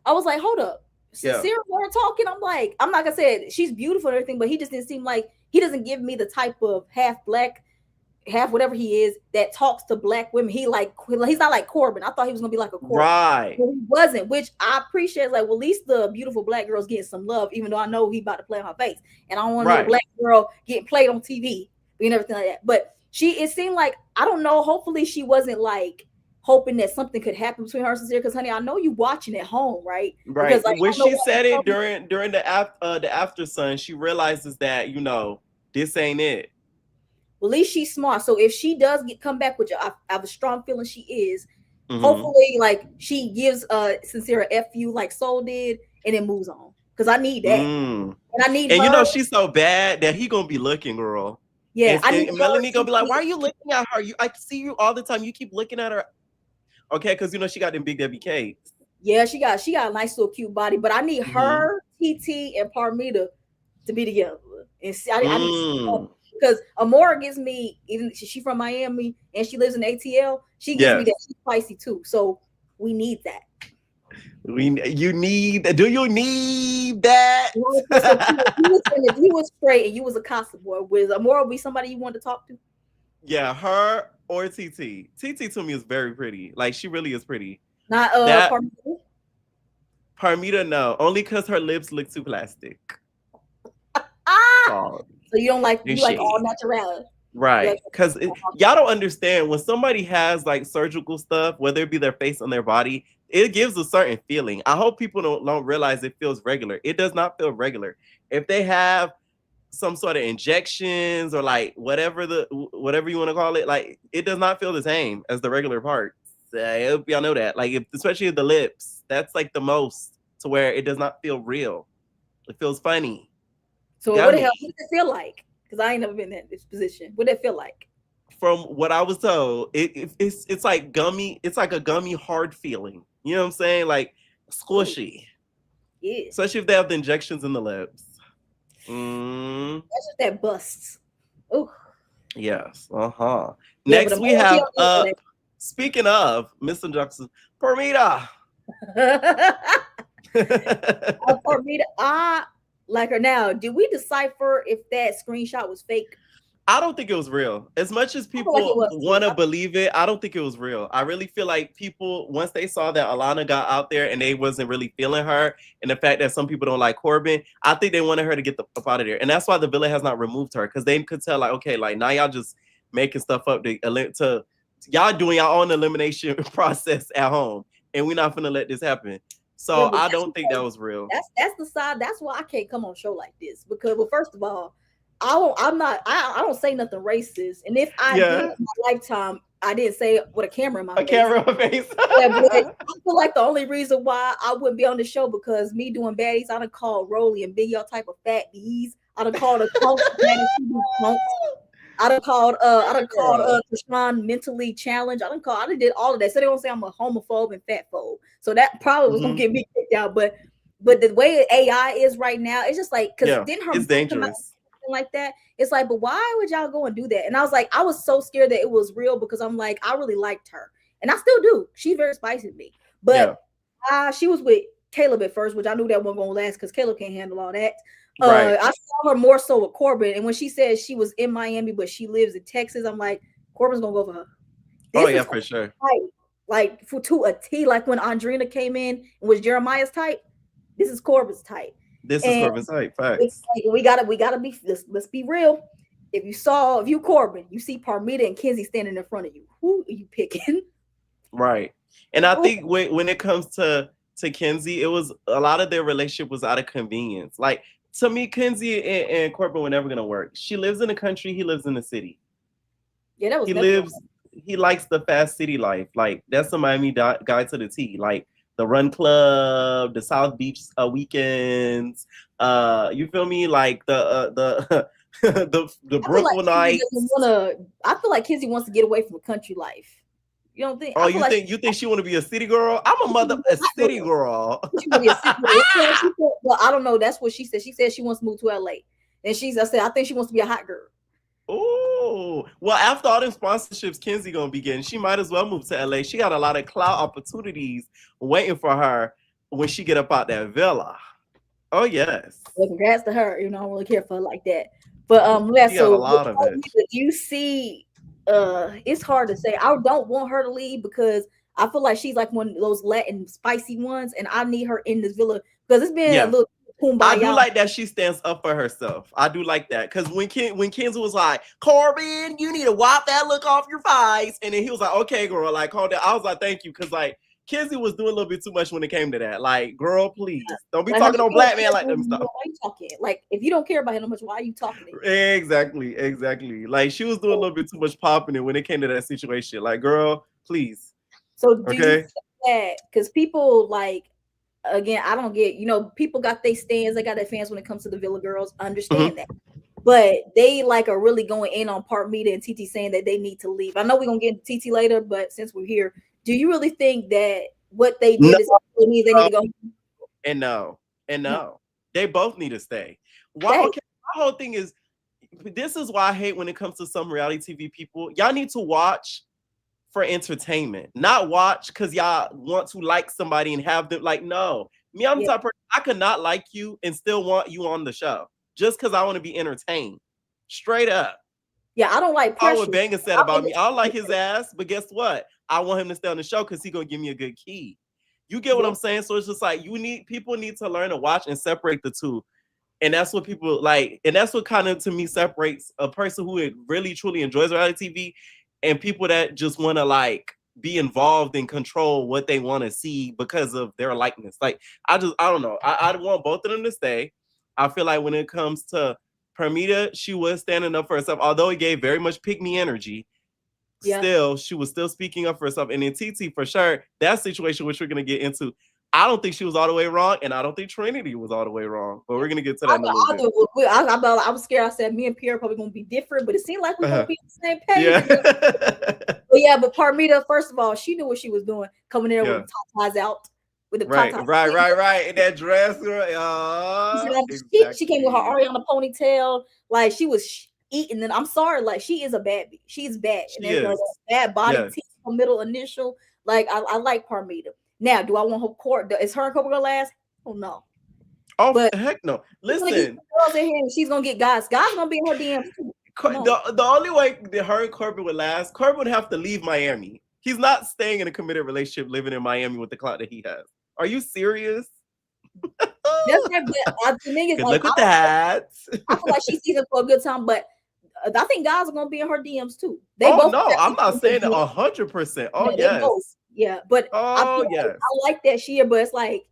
I was like, hold up. Sincere when we're talking, I'm like, I'm not gonna say it, she's beautiful and everything, but he just didn't seem like, he doesn't give me the type of half black, half whatever he is that talks to black women. He's not like Corbin. I thought he was gonna be like a Corbin. Right. But he wasn't, which I appreciate. Like, well, at least the beautiful black girl's getting some love, even though I know he about to play on her face. And I don't want a black girl getting played on TV and everything like that. But it seemed like, I don't know, hopefully she wasn't like hoping that something could happen between her and Sincere, because honey, I know you watching at home, right? Right. Because, like, when she said it during the after sun, she realizes that this ain't it. Well, at least she's smart. So if she does come back with you, I have a strong feeling she is. Mm-hmm. Hopefully, like, she gives Sincere a FU like Soul did, and then moves on, because I need that, and I need. And she's so bad that he gonna be looking, girl. Yeah, and Melanie gonna be like, "Why are you looking at her? I see you all the time. You keep looking at her." Okay, because she got them big WKs. Yeah, she got a nice little cute body, but I need her, TT, and Parmita to be together. And I need, because Amor gives me, even she's from Miami and she lives in ATL, she gives me that she's spicy too. So we need that. Do you need that? If you was straight and you was a Casa boy, would Amor be somebody you want to talk to? Yeah, her or TT. TT to me is very pretty. Like, she really is pretty. Not Parmita? Parmita, no. Only because her lips look too plastic. So you don't like, you like all natural. Right. Because y'all don't understand, when somebody has like surgical stuff, whether it be their face on their body, it gives a certain feeling. I hope people don't realize it feels regular. It does not feel regular. If they have some sort of injections or like whatever you want to call it. Like it does not feel the same as the regular parts. I hope y'all know that. Like especially the lips, that's like the most to where it does not feel real. It feels funny. So what does it feel like? Because I ain't never been in this position. What did it feel like? From what I was told, it's like gummy. It's like a gummy hard feeling. You know what I'm saying? Like squishy. Yeah. Especially if they have the injections in the lips. That's just that busts. Oh. Yes. Next we have speaking of Mr. Jackson, Permita. Permita, I like her now. Did we decipher if that screenshot was fake? I don't think it was real. As much as people want to believe it, I don't think it was real. I really feel like people, once they saw that Alana got out there and they wasn't really feeling her, and the fact that some people don't like Corbin, I think they wanted her to get the fuck out of there. And that's why the Villa has not removed her, because they could tell, like, okay, like now y'all just making stuff up to y'all doing your own elimination process at home, and we're not gonna let this happen. So I don't think that was real. That's the side. That's why I can't come on a show like this, because, well, first of all, I don't say nothing racist. And if I did in my lifetime, I didn't say it with a camera in my face. Camera in my face. I feel like the only reason why I wouldn't be on the show, because me doing baddies, I done called Rolly and Biggie all type of fat bees. I done called a punk. I done called Tashwan mentally challenged. I done did all of that. So they don't say I'm a homophobe and fatphobe. So that probably was gonna get me kicked out. But the way AI is right now, it's just like, because then her it's dangerous. Like that, it's like, but why would y'all go and do that? And I was like, I was so scared that it was real, because I'm like, I really liked her, and I still do. She's very spicy to me, but she was with Caleb at first, which I knew that wasn't gonna last because Caleb can't handle all that. Right. I saw her more so with Corbin, and when she said she was in Miami but she lives in Texas, I'm like, Corbin's gonna go for her. This for sure. Type. Like to a T, like when Andrina came in and was Jeremiah's type. This is Corbin's type. This is Corbin's type. Facts. Like, we gotta be. Let's be real. If you Corbin, you see Parmita and Kenzie standing in front of you. Who are you picking? Right. And I think when it comes to Kenzie, it was a lot of their relationship was out of convenience. Like, to me, Kenzie and Corbin were never gonna work. She lives in the country. He lives in the city. Yeah, that was. He likes the fast city life. Like, that's the Miami guy to the T. Like, the Run Club, the South Beach weekends. You feel me? Like the Brooklyn nights. I feel like Kenzie wants to get away from country life. You don't think? Oh, you think she want to be a city girl? I'm a city girl. Well, I don't know. That's what she said. She said she wants to move to LA, and I think she wants to be a hot girl. Oh, well, after all them sponsorships Kenzie gonna be getting, she might as well move to LA. She got a lot of clout opportunities waiting for her when she get up out that villa. Oh yes. Well, congrats to her. You know, I don't really care for her like that. But she got a lot of it. You see, it's hard to say. I don't want her to leave, because I feel like she's like one of those Latin spicy ones, and I need her in this villa, because it's been a little. I do like that she stands up for herself. I do like that, because when Kenzie was like, Corbin, you need to wipe that look off your face, and then he was like, okay, girl, like, calm down. I was like, thank you, because like Kenzie was doing a little bit too much when it came to that. Like, girl, please don't be talking on black man like them stuff. Why are you talking? Like, if you don't care about him much, why are you talking to him? Exactly. Like, she was doing a little bit too much popping it when it came to that situation. Like, girl, please. So do you think that, because people like, again, I don't get, people got their stands, they got their fans when it comes to the Villa girls. I understand that. But they like are really going in on Parmita and TT saying that they need to leave. I know we're gonna get into TT later, but since we're here, do you really think that what they did means they need to go? And no. They both need to stay. Why? Okay, my whole thing is, this is why I hate when it comes to some reality TV people. Y'all need to watch for entertainment, not watch because y'all want to like somebody and have them like, no. Me, I'm the type of person, I could not like you and still want you on the show just because I want to be entertained. Straight up. Yeah, I don't like pressure. I what Banger said about me. I don't like his ass, but guess what? I want him to stay on the show because he's gonna give me a good key. You get what I'm saying? So it's just like people need to learn to watch and separate the two. And that's what people like, and that's what kind of to me separates a person who really truly enjoys reality TV and people that just want to like be involved and control what they want to see because of their likeness. Like, I don't know. I want both of them to stay. I feel like when it comes to Parmita, she was standing up for herself, although it gave very much pick me energy. Yeah. Still, she was still speaking up for herself. And then TT, for sure, that situation, which we're going to get into, I don't think she was all the way wrong, and I don't think Trinity was all the way wrong. But we're going to get to that in a little bit. I was scared. I said, me and Pierre are probably going to be different, but it seemed like we're going to be on the same page. Yeah. But Parmita, first of all, she knew what she was doing, coming in with the top ties out. With the right. In that dress, she came with her Ariana ponytail, like she was eating. And I'm sorry, like she is a bad bitch. She's bad. And there's like a bad body, middle initial. Like I like Parmita. Now, do I want her court? Is her and Cobra gonna last? Oh no. Oh, but heck no. Listen, girls in here, she's gonna get guys. Guys gonna be in her DMs too. The only way that her and Corbin would last, Corbin would have to leave Miami. He's not staying in a committed relationship living in Miami with the clout that he has. Are you serious? That's the thing is, look at that. I feel like she's seasoned for a good time, but I think guys are gonna be in her DMs too. I'm not saying that 100%. Oh yes. Yeah, but I like that shit, but it's like,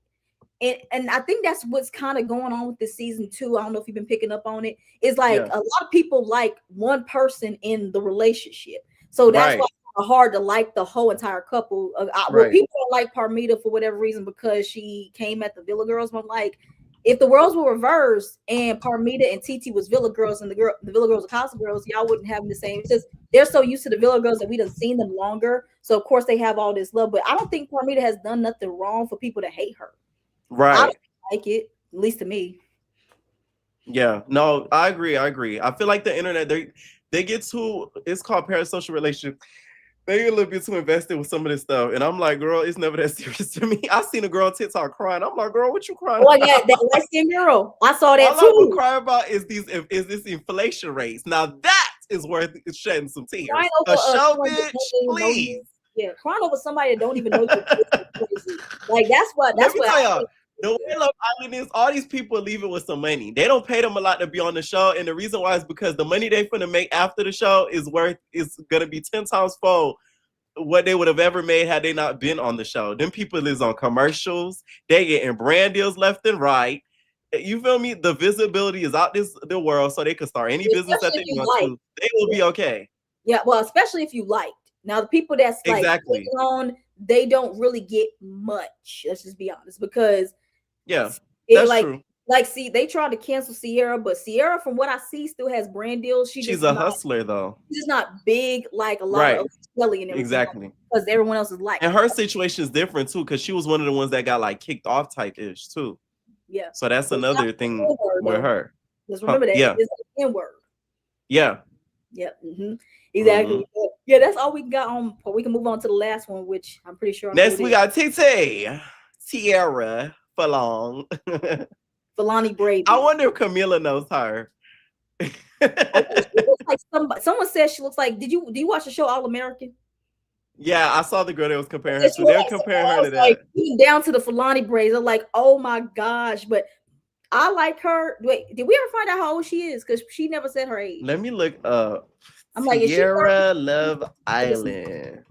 and I think that's what's kind of going on with this season too. I don't know if you've been picking up on it. It's like a lot of people like one person in the relationship, so that's why it's hard to like the whole entire couple. Well, people don't like Parmita for whatever reason because she came at the Villa Girls. But I'm like, if the roles were reversed and Parmita and TT was Villa Girls and the Villa Girls were Casa Girls, y'all wouldn't have the same. It's just they're so used to the Villa Girls that we done seen them longer. So of course they have all this love, but I don't think Parmita has done nothing wrong for people to hate her. Right. I don't like it, at least to me. Yeah. No, I agree. I feel like the internet, they get too, it's called parasocial relationship. They get a little bit too invested with some of this stuff. And I'm like, girl, it's never that serious to me. I seen a girl on TikTok crying. I'm like, girl, what you crying about? Yeah, that light-skinned girl. I saw that all too. All I'm crying about is this inflation rates. Now that is worth shedding some tears. A show, bitch, please. Yeah, crying over somebody that don't even know you. Crazy. Like that's what the way Love Island is, all these people leave it with some money. They don't pay them a lot to be on the show, and the reason why is because the money they finna make after the show is gonna be 10 times fold what they would have ever made had they not been on the show. Them people is on commercials. They getting brand deals left and right. You feel me? The visibility is out the world, so they can start any business that they want to. They will be okay. Yeah, well, especially if you liked. Now the people that's like on, they don't really get much. Let's just be honest, because that's true. Like, see, they tried to cancel Sierra, but Sierra, from what I see, still has brand deals. She's a hustler, though. She's not big like a lot of Kelly and everything. Exactly. Because everyone else is like. And her situation is different, too, because she was one of the ones that got, like, kicked off type-ish, too. Yeah. So that's another thing with her. Just remember that. Yeah. It's an N-word. Yeah. Yeah. Mm-hmm. Exactly. Mm-hmm. Yeah, that's all we got on. We can move on to the last one, which I'm pretty sure. Next, we got Tiara Falong. Falani Brady. I wonder if Camila knows her. She looks like someone said she looks like. Do you watch the show All American? Yeah, I saw the girl that was comparing her to. They're comparing her to that. Like, even down to the Falani braids. I'm like, oh my gosh! But I like her. Wait, did we ever find out how old she is? Because she never said her age. Let me look up. I'm like, Tiara Love Island.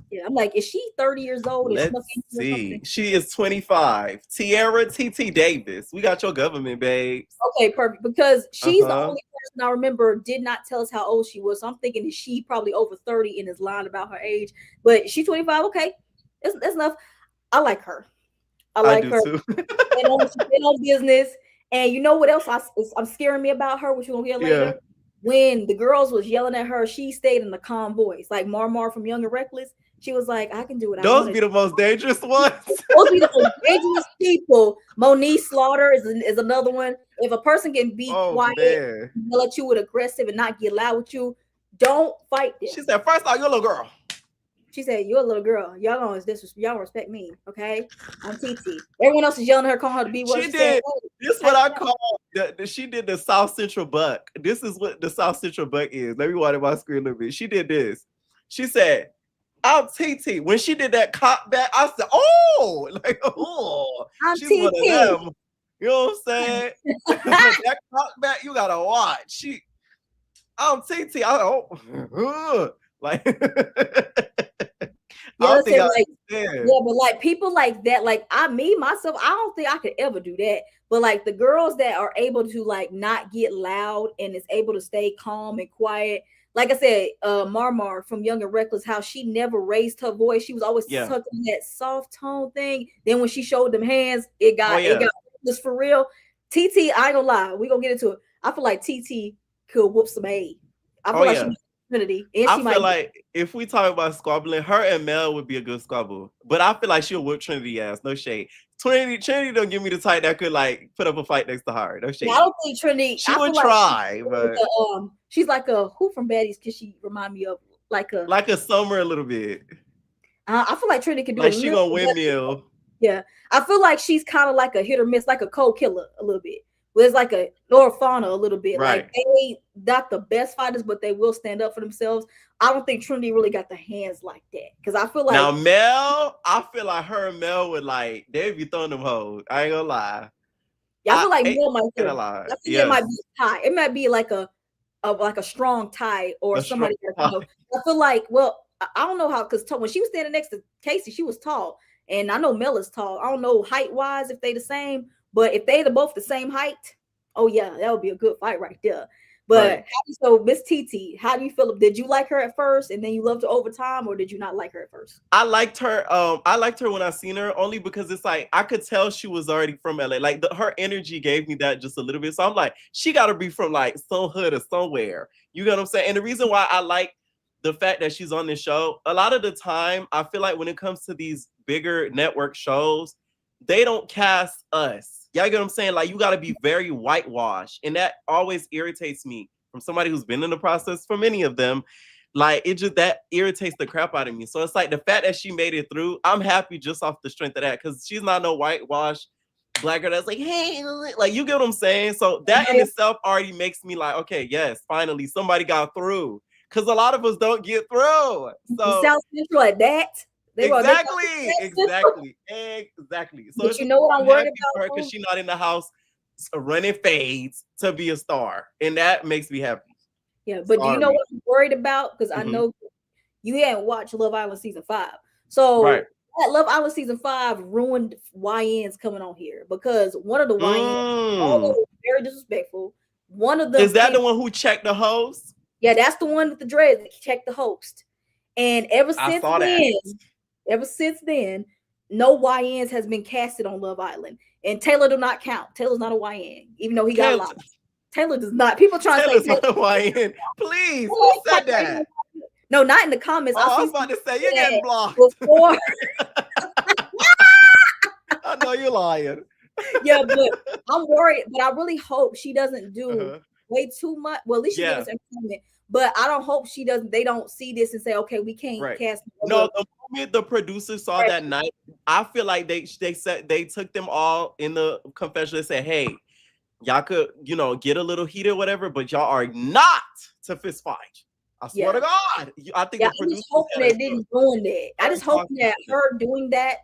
Yeah, I'm like, is she 30 years old? Let's see. She is 25. Tiara TT Davis. We got your government, babes. Okay, perfect. Because she's the only person I remember did not tell us how old she was. So I'm thinking that she probably over 30 and is lying about her age. But she's 25. Okay, that's enough. I like her. I like her. Too. She's been on business. And you know what else I'm scaring me about her, which you're going to hear later? Yeah. When the girls was yelling at her, she stayed in the calm voice. Like Mar from Young and Reckless. She was like, I can do it. Those be the most dangerous ones. Those be the most dangerous people. Monique Slaughter is another one. If a person can be quiet, yell at you with aggressive and not get loud with you, don't fight them. She said, first off, you're a little girl. She said, you're a little girl. Y'all don't respect me, okay? I'm TT. Everyone else is yelling at her, calling her to be what she did. This is what I call she did the South Central Buck. This is what the South Central Buck is. Let me water my screen a little bit. She did this. She said, I'm TT. When she did that cop back, I said, oh, like, oh, I'm she's TT. One of them. You know what I'm saying? That cop back, you gotta watch. I'm TT. Like Yeah, let's say like, understand. yeah, but like people like that, like myself, I don't think I could ever do that. But like the girls that are able to like not get loud and is able to stay calm and quiet. Like I said, Marmar from Young and Reckless, how she never raised her voice. She was always tucking that soft tone thing. Then when she showed them hands, it got just for real. TT, I ain't gonna lie, we gonna get into it. I feel like TT could whoop some A. I feel like she Trinity. And I feel like if we talk about squabbling, her and Mel would be a good squabble. But I feel like she'll whip Trinity ass. No shade. Trinity don't give me the type that could like put up a fight next to her. No shade. Yeah, I don't think Trinity. She would try, but she's like a who from Baddies? Cause she remind me of like a Summer a little bit. I feel like Trinity can do like she gonna windmill. Yeah, I feel like she's kind of like a hit or miss, like a cold killer a little bit. There's like a Laura Fauna a little bit. Right. Like they not the best fighters, but they will stand up for themselves. I don't think Trinity really got the hands like that. Because I feel like now Mel, I feel like her and Mel would like they'd be throwing them hoes. I ain't gonna lie. Yeah, I feel like Mel might be. I think it might be a tie. It might be like a strong tie or somebody. I feel like, well, I don't know how, because when she was standing next to Casey, she was tall. And I know Mel is tall. I don't know height-wise if they the same. But if they're both the same height, oh yeah, that would be a good fight right there. But so Miss TT, how do you feel? Did you like her at first and then you loved her over time, or did you not like her at first? I liked her. I liked her when I seen her, only because it's like I could tell she was already from LA. Like her energy gave me that just a little bit. So I'm like, she got to be from like some hood or somewhere. You get what I'm saying? And the reason why I like the fact that she's on this show, a lot of the time, I feel like when it comes to these bigger network shows, they don't cast us. Y'all get what I'm saying? Like, you got to be very whitewashed. And that always irritates me from somebody who's been in the process for many of them. Like, that irritates the crap out of me. So it's like the fact that she made it through, I'm happy just off the strength of that, because she's not no whitewash black girl that's like, hey, like, you get what I'm saying? So that in itself already makes me like, okay, yes, finally somebody got through. Because a lot of us don't get through. So South Central at that. Exactly. So but you know what I'm worried about? Because she's not in the house running fades to be a star, and that makes me happy. Yeah, but do you know what I'm worried about? Because I know you hadn't watched Love Island season 5, so that Love Island season 5 ruined YNs coming on here, because one of the YNs very disrespectful. One of them is that the one who checked the host? Yeah, that's the one with the dreads that checked the host, and ever since then, no YNs has been casted on Love Island. And Taylor do not count. Taylor's not a YN, even though he got a lot. Taylor does not. People trying to say Taylor's not a YN. Please, who said that? No, not in the comments. I was about to say, you're getting blocked. Before. I know you're lying. Yeah, but I'm worried. But I really hope she doesn't do way too much. Well, at least she gives us entertainment. But I don't hope she doesn't. They don't see this and say, "Okay, we can't cast." No, the moment the producers saw that night, I feel like they said they took them all in the confession and said, "Hey, y'all could get a little heated, or whatever, but y'all are not to fist fight." I swear to God, I think the producers hoping that didn't ruin that. I just hope that her doing that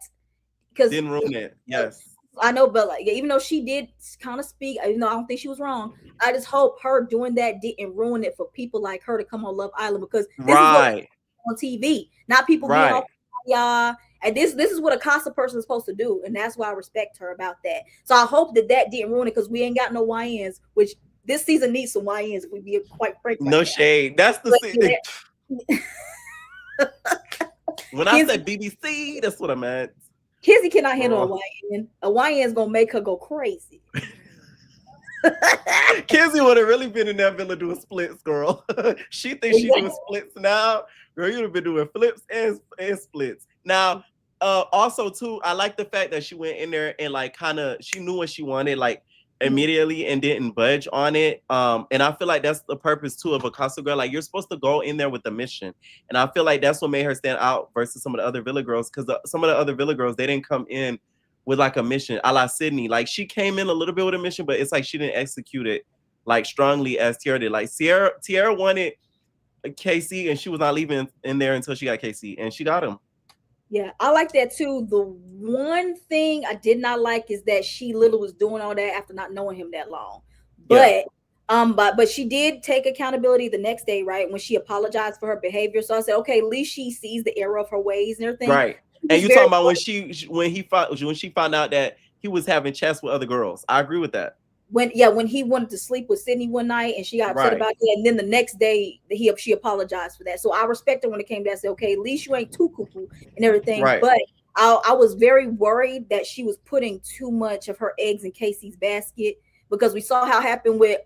didn't ruin it. Yes. I know, but like, even though she did kind of speak, I don't think she was wrong. I just hope her doing that didn't ruin it for people like her to come on Love Island, because this is what on TV, not people being all y'all. And this is what a Casa person is supposed to do, and that's why I respect her about that. So I hope that didn't ruin it, because we ain't got no YNs, which this season needs some YNs. If we be quite frank. No shade. That's the thing. When I said BBC, that's what I meant. Kizzy cannot handle a YN. A YN is gonna make her go crazy. Kizzy would have really been in that villa doing splits, girl. She thinks she's doing splits now. Girl, you'd have been doing flips and splits. Now, also too, I like the fact that she went in there and like she knew what she wanted like immediately and didn't budge on it. And I feel like that's the purpose too of a Casa girl. Like, you're supposed to go in there with a mission. And I feel like that's what made her stand out versus some of the other villa girls, because some of the other villa girls, they didn't come in with like a mission, a la Sydney. Like, she came in a little bit with a mission, but it's like she didn't execute it like strongly as Tiara did. Like, Tiara wanted KC, and she was not leaving in there until she got KC, and she got him. Yeah, I like that too. The one thing I did not like is that she literally was doing all that after not knowing him that long. But But she did take accountability the next day, right? When she apologized for her behavior. So I said, okay, at least she sees the error of her ways and everything. Right. And you talking about when she found out that he was having chats with other girls. I agree with that. When he wanted to sleep with Sydney one night and she got upset about it, and then the next day she apologized for that. So I respect her when it came to that. I said, okay, at least you ain't too cuckoo and everything. Right. But I was very worried that she was putting too much of her eggs in Casey's basket, because we saw how it happened with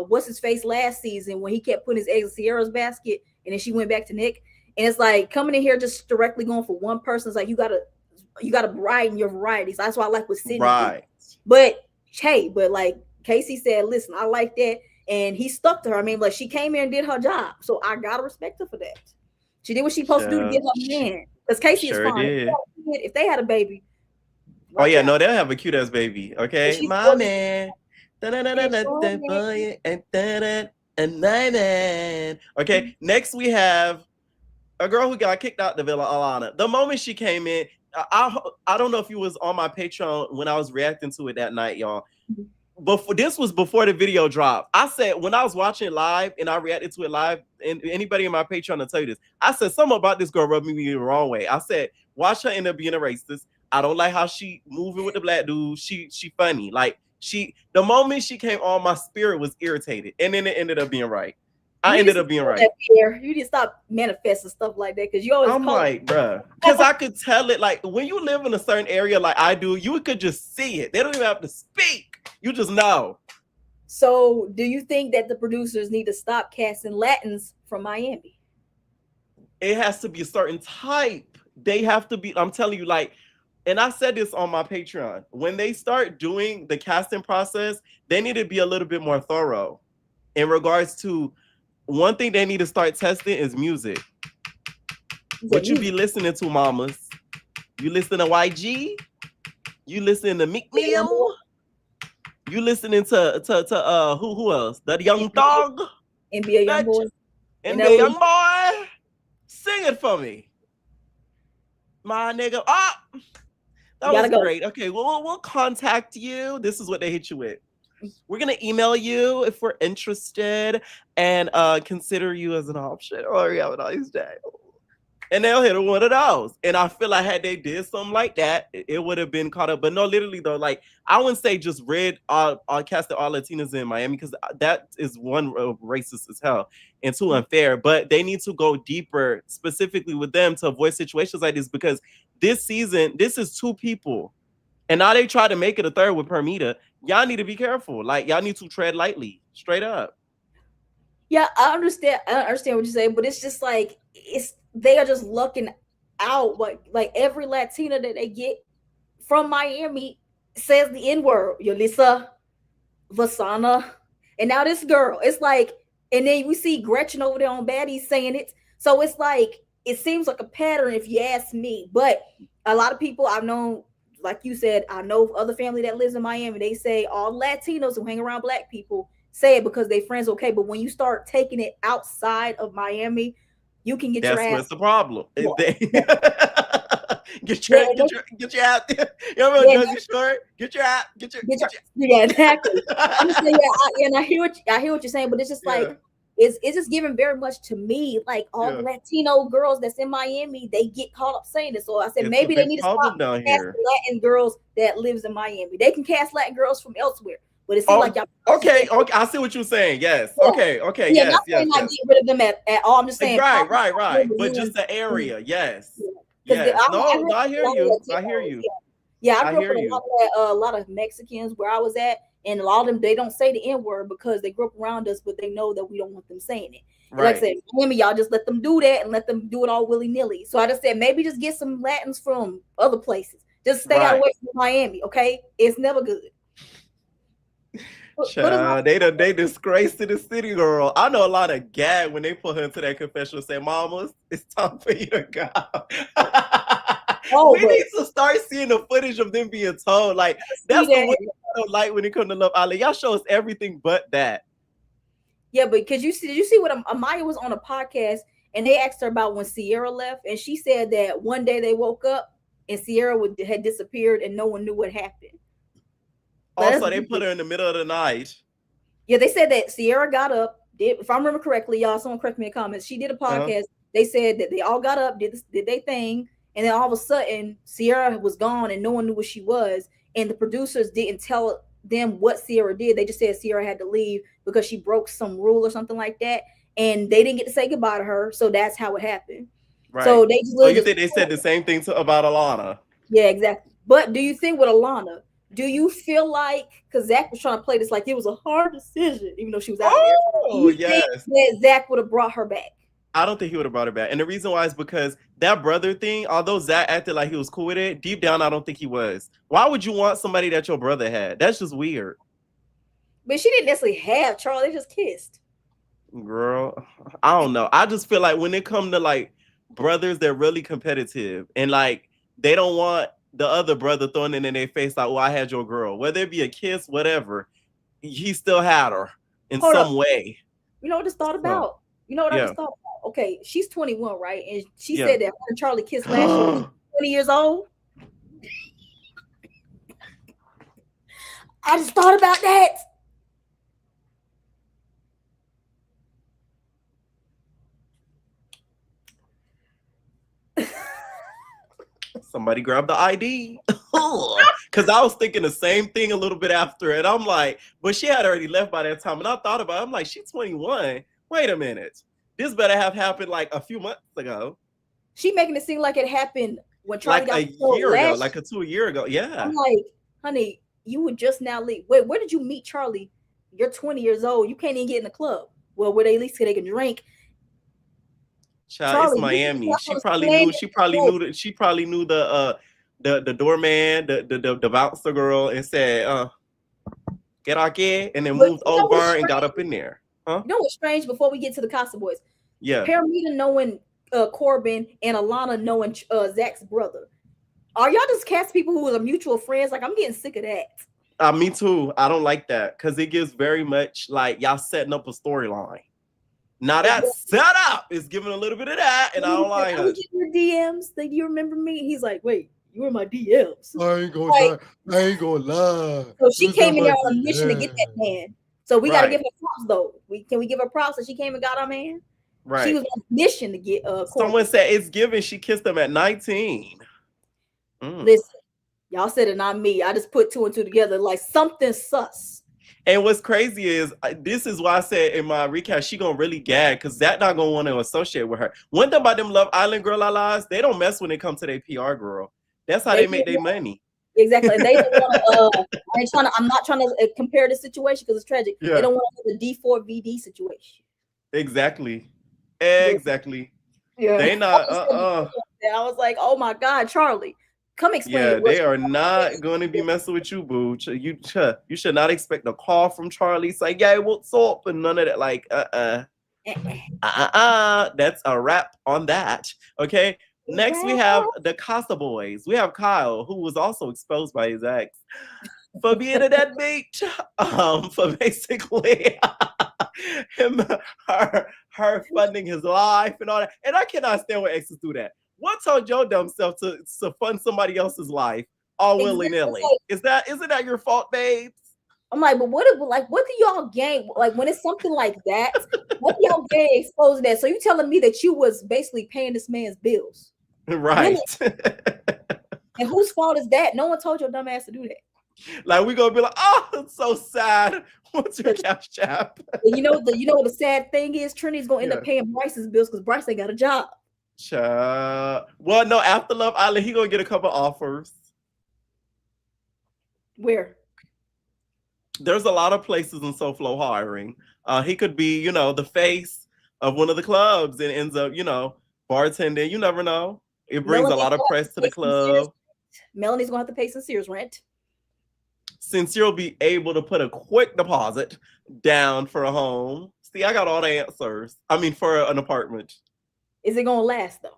what's his face last season when he kept putting his eggs in Sierra's basket and then she went back to Nick. And it's like coming in here just directly going for one person. It's like you gotta broaden your varieties. That's why I like what Sydney did. But hey, but like Casey said, listen, I like that, and he stuck to her. I mean, like she came in and did her job, so I gotta respect her for that. She did what she's supposed to do to get her man. Because Casey is fine. If they had a baby. Oh yeah, no, they'll have a cute ass baby. Okay, my man. And my man. Okay, next we have a girl who got kicked out the villa, Alana. The moment she came in, I don't know if you was on my Patreon when I was reacting to it that night, y'all. But this was before the video dropped. I said when I was watching it live and I reacted to it live, and anybody in my Patreon will tell you this, I said something about this girl rubbed me the wrong way. I said, watch her end up being a racist. I don't like how she moving with the black dude. She funny. Like the moment she came on, my spirit was irritated, and then it ended up being right. I ended up being right. You need to stop manifesting stuff like that, because you always. I'm like, bruh, because I could tell it. Like when you live in a certain area, like I do, you could just see it. They don't even have to speak. You just know. So, do you think that the producers need to stop casting Latins from Miami? It has to be a certain type. They have to be. I'm telling you, like, and I said this on my Patreon. When they start doing the casting process, they need to be a little bit more thorough in regards to. One thing they need to start testing is music. What you be listening to, mamas? You listen to YG? You listen to Meek Mill? You listening to who else? The Young Dog? NBA Young Boy. NBA Young Boy. Sing it for me, my nigga. That was great. Okay, we'll contact you. This is what they hit you with. We're gonna email you if we're interested and consider you as an option. Oh, you have a nice day. And they'll hit one of those. And I feel like had they did something like that, it would have been caught up. But no, literally though, like I wouldn't say just casted all Latinas in Miami, because that is one racist as hell and too unfair. But they need to go deeper specifically with them to avoid situations like this, because this season, this is two people. And now they try to make it a third with Permita. Y'all need to be careful. Like y'all need to tread lightly, straight up. Yeah, I understand what you're saying, but it's just like they are just lucking out. Like every Latina that they get from Miami says the N-word. Yulisa, Vasana, and now this girl. It's like, and then we see Gretchen over there on Baddies saying it. So it's like it seems like a pattern if you ask me. But a lot of people I've known, like you said, I know other family that lives in Miami. They say all Latinos who hang around black people say it because they friends. Okay, but when you start taking it outside of Miami, you can get your ass. That's what's the problem. Get your app. You know what Jersey Shore? Get your app. Yeah, exactly. I'm just saying, and I hear what you're saying, but it's just like it's just given very much to me. Like all the Latino girls that's in Miami, they get caught up saying it. So I said maybe they need to stop casting Latin girls that lives in Miami. They can cast Latin girls from elsewhere. But it seems like y'all. Okay, I see what you're saying. Yes. Yeah. Okay. Yeah, not saying not get rid of them at all. I'm just saying. Right. But just the area. Yes. Yes. I hear you. Yeah, I grew up with a lot of Mexicans where I was at, and a lot of them, they don't say the N-word because they grew up around us, but they know that we don't want them saying it. Right. Like I said, Miami, y'all just let them do that and let them do it all willy-nilly. So I just said maybe just get some Latins from other places. Just stay out away from Miami, okay? It's never good. Child, they disgrace to the city, girl. I know a lot of gag when they put her into that confessional and say, "Mamas, it's time for you to go." We need to start seeing the footage of them being told. Like that's the one I don't like when it comes to Love Island. Y'all show us everything but that. Yeah, but because did you see what Amaya was on a podcast and they asked her about when Sierra left, and she said that one day they woke up and Sierra had disappeared and no one knew what happened. Also, they put her in the middle of the night. Yeah, they said that Sierra got up, if I remember correctly, y'all, someone correct me in the comments. She did a podcast. They said that they all got up, did their thing, and then all of a sudden Sierra was gone and no one knew what she was. And the producers didn't tell them what Sierra did. They just said Sierra had to leave because she broke some rule or something like that. And they didn't get to say goodbye to her. So that's how it happened. Right. So they just you think they said the same thing about Alana? Yeah, exactly. But do you think with Alana, do you feel like, because Zach was trying to play this like it was a hard decision, even though she was out there. Oh, yes. That Zach would have brought her back? I don't think he would have brought her back. And the reason why is because that brother thing, although Zach acted like he was cool with it, deep down, I don't think he was. Why would you want somebody that your brother had? That's just weird. But she didn't necessarily have Charlie. They just kissed. Girl, I don't know. I just feel like when it comes to like brothers, they're really competitive. And like, they don't want the other brother throwing it in their face like, well, I had your girl. Whether it be a kiss, whatever, he still had her in some way. You know what I just thought about? You know what I just thought about? Okay, she's 21, right? And she said that when Charlie kissed last year, he was 20 years old. I just thought about that. Somebody grab the ID. Because I was thinking the same thing a little bit after it. I'm like, but she had already left by that time. And I thought about it. I'm like, she's 21. Wait a minute. This better have happened like a few months ago. She making it seem like it happened when Charlie got a year ago, like a year ago. Yeah. I'm like, honey, you would just now leave. Wait, where did you meet Charlie? You're 20 years old. You can't even get in the club. Well, where they at least they can drink. Child, Charlie, it's Miami. She probably knew the doorman, the bouncer girl, and said, get out here, and then moved over and got up in there. Huh? You know what's strange before we get to the Casa boys? Yeah. Paramita knowing Corbin and Alana knowing Zach's brother. Are y'all just cast people who are mutual friends? Like, I'm getting sick of that. Me too. I don't like that because it gives very much like y'all setting up a storyline. Now that setup is giving a little bit of that, and I don't like it. Your DMs. Do you remember me? He's like, wait, you were my DMs. I ain't gonna lie. So she came in there on a mission to get that man. So we gotta give her props though. Can we give her props that she came and got our man? Right. She was on a mission to get Someone said it's given she kissed him at 19. Listen, y'all said it, not me. I just put two and two together like something sus. And what's crazy is this is why I said in my recap she gonna really gag because Zach not gonna want to associate with her. One thing about them Love Island girl lies, they don't mess when it comes to their PR girl. That's how they make their money. Exactly. They don't want to. I'm not trying to compare the situation because it's tragic. Yeah. They don't want the D4 VD situation. Exactly. Yeah. They not. I was like, oh my God, Charlie. Come explain. Yeah, they are not going to be messing with you, boo. You should not expect a call from Charlie saying, "Yeah, what's up?" and none of that. Like, that's a wrap on that. Okay. Next, we have the Casa boys. We have Kyle, who was also exposed by his ex for being a deadbeat. For basically her funding his life and all that. And I cannot stand when exes do that. What told your dumb self to fund somebody else's life all willy-nilly? Isn't that your fault, babes? I'm like, but what do y'all gain? Like when it's something like that, what do y'all gain exposing that? So you telling me that you was basically paying this man's bills? Right. And whose fault is that? No one told your dumb ass to do that. Like we gonna be like, oh, it's so sad. What's your cash chap? You know what the sad thing is? Trinity's gonna end up paying Bryce's bills because Bryce ain't got a job. Well, no, after Love Island, he gonna get a couple offers. Where? There's a lot of places in SoFlo hiring. He could be, the face of one of the clubs and ends up, bartending. You never know. It brings a lot of press to the club. Melanie's gonna have to pay Sincere's rent. Sincere will be able to put a quick deposit down for a home. See, I got all the answers. I mean, for an apartment. Is it gonna last though?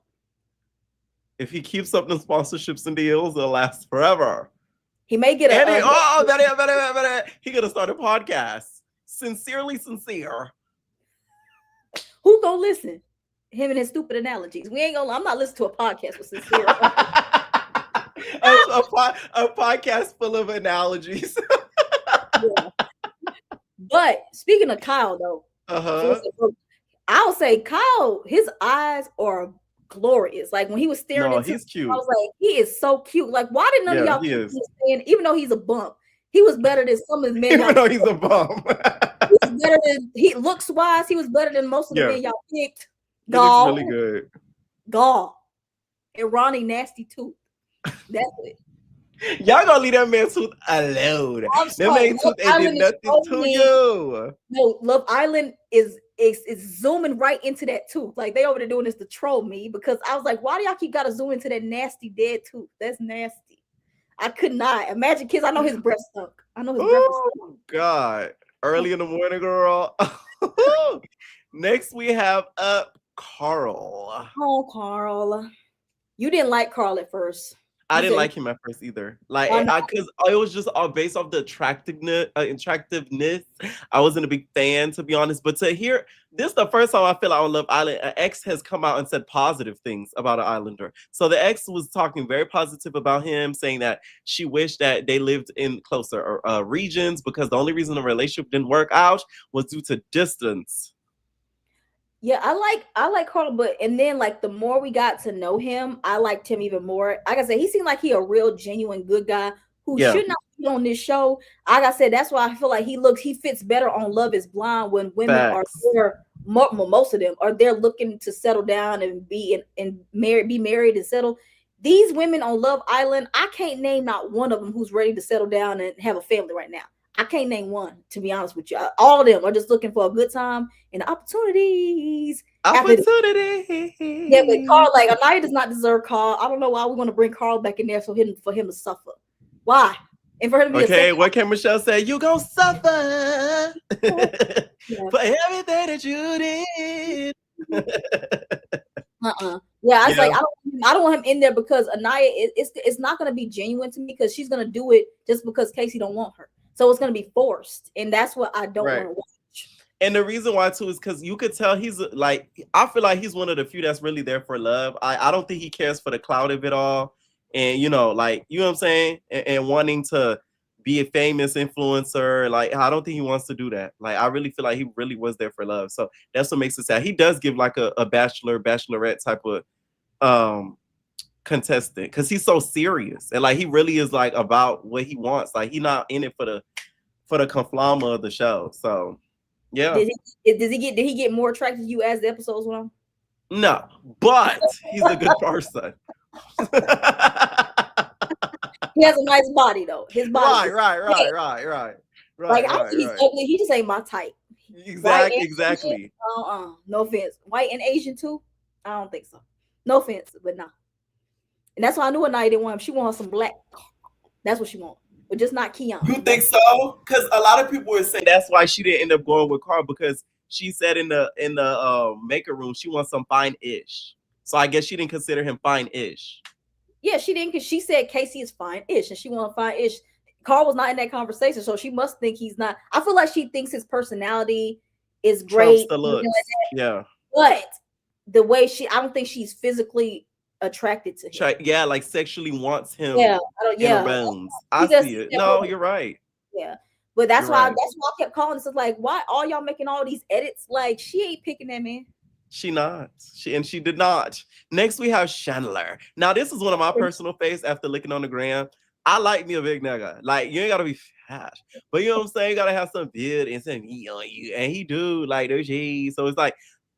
If he keeps up the sponsorships and deals, it'll last forever. He may get he gonna start a podcast. Sincerely sincere. Who's gonna listen? Him and his stupid analogies. I'm not listening to a podcast with Sincere. a podcast full of analogies. But speaking of Kyle, though, I'll say Kyle, his eyes are glorious. Like when he was staring into, he's cute. I was like, he is so cute. Like, why did none of y'all keep saying, even though he's a bump, he was better than some of the men. Even though he's a bump, he was better than looks wise. He was better than most of the men y'all picked. He looks really good. Gall and Ronnie Nasty Tooth. That's it. Y'all gonna leave that man tooth alone. That man tooth ain't did nothing to you. No, Love Island is zooming right into that tooth. Like they over there doing this to troll me because I was like, why do y'all keep gotta zoom into that nasty dead tooth? That's nasty. I could not imagine kids. I know his breath stunk. I know his breath was stunk. God, early in the morning, girl. Next we have Carl. Oh, Carl. You didn't like Carl at first. I didn't like him at first either. Like, because it was just all based off the attractiveness. I wasn't a big fan, to be honest. But to hear this, the first time I feel like on Love Island, an ex has come out and said positive things about an Islander. So the ex was talking very positive about him, saying that she wished that they lived in closer regions because the only reason the relationship didn't work out was due to distance. Yeah, I like Carl, but and then like the more we got to know him, I liked him even more. Like I said, he seemed like he a real genuine good guy who should not be on this show. Like I said, that's why I feel like he fits better on Love Is Blind when women are there. Most of them are there looking to settle down and be married and settle. These women on Love Island, I can't name not one of them who's ready to settle down and have a family right now. I can't name one, to be honest with you. All of them are just looking for a good time and opportunities. Yeah, but Carl, like Anaya does not deserve Carl. I don't know why we're going to bring Carl back in there for him to suffer. Why? And for him to be what can Michelle say? You gonna suffer for everything that you did. Yeah, I was like, I don't want him in there because Anaya, it's not going to be genuine to me because she's going to do it just because Casey don't want her. So it's going to be forced. And that's what I don't want to watch. And the reason why, too, is because you could tell he's like, I feel like he's one of the few that's really there for love. I don't think he cares for the clout of it all. And, you know what I'm saying? And wanting to be a famous influencer. Like, I don't think he wants to do that. Like, I really feel like he really was there for love. So that's what makes it sad. He does give like a bachelorette type of contestant because he's so serious and like he really is like about what he wants. Like he's not in it for the conflama of the show. So yeah. Did he get more attracted to you as the episodes went on? No, but he's a good person. He has a nice body though. His body. Right. Like I think he's ugly. He just ain't my type. Exactly. Asian, no offense. White and Asian too? I don't think so. No offense, but nah. And that's why I knew Anaya didn't want him. She wanted some black. That's what she wanted, but just not Keon. You think so? Because a lot of people were saying that's why she didn't end up going with Carl because she said in the maker room she wants some fine-ish. So I guess she didn't consider him fine-ish. Yeah, she didn't because she said Casey is fine-ish and she wanted fine-ish. Carl was not in that conversation, so she must think he's not. I feel like she thinks his personality is great. The looks. Yeah. But the way I don't think she's physically attracted to him. Yeah, like sexually wants him. Yeah, I see it. No, you're right. Yeah, but that's why I kept calling. It's like, why all y'all making all these edits? Like, she ain't picking that man. She not. She did not. Next we have Chandler. Now this is one of my personal faves after looking on the gram. I like me a big nigga. Like you ain't gotta be fat, but you know what I'm saying. You gotta have some build and some meat on you, and he do like those G's. So it's like.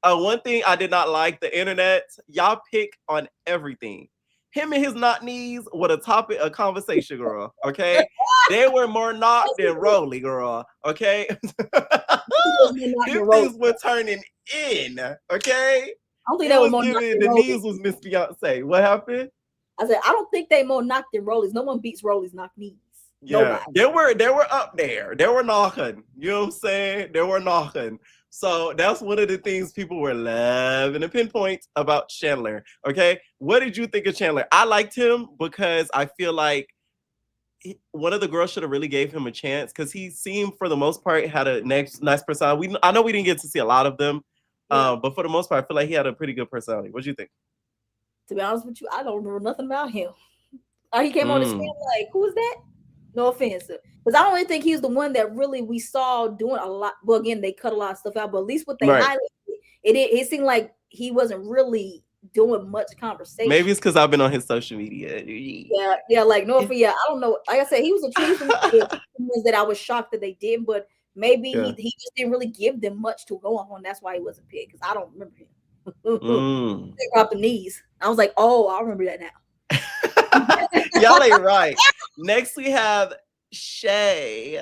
One thing I did not like, the internet, y'all pick on everything. Him and his knock knees were the topic of conversation, girl. Okay, they were more knocked than Rolly, girl. Okay, these things were turning in. Okay, I don't think they were more knocked than the knees was Miss Beyonce. What happened? I said I don't think they more knocked than Rollies. No one beats Rollies knock knees. Yeah, nobody. They were up there. They were knocking. You know what I'm saying? They were knocking. So that's one of the things people were loving to pinpoint about Chandler. Okay, what did you think of Chandler? I liked him because I feel like one of the girls should have really gave him a chance because he seemed, for the most part, had a nice personality. I know we didn't get to see a lot of them, but for the most part, I feel like he had a pretty good personality. What do you think? To be honest with you, I don't remember nothing about him. He came on the screen like, who's that? No offense, Because I don't even think he's the one that really we saw doing a lot. Well, again, they cut a lot of stuff out, but at least what they highlighted, it seemed like he wasn't really doing much conversation. Maybe it's because I've been on his social media. Yeah, like no, I don't know. Like I said, he was the ones that I was shocked that they did, but maybe he just didn't really give them much to go on. That's why he wasn't picked, because I don't remember him. They dropped the knees. I was like, oh, I remember that now. Y'all ain't right. Next we have Shay.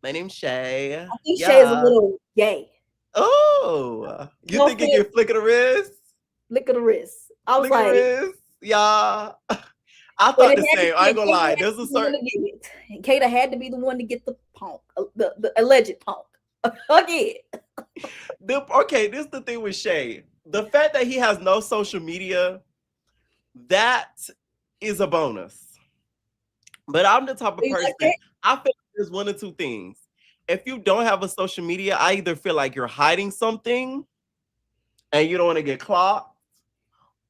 My name's Shay. I think Shay is a little gay. Oh, you think you can flick of the wrist? Flick of the wrist. I was like, yeah. I thought the same. I ain't gonna lie. There's a certain. Kata had to be the one to get the punk, the alleged punk. Again. Okay, this is the thing with Shay. The fact that he has no social media, that is a bonus. But I'm the type of person, I feel like there's one or two things. If you don't have a social media, I either feel like you're hiding something and you don't want to get clocked,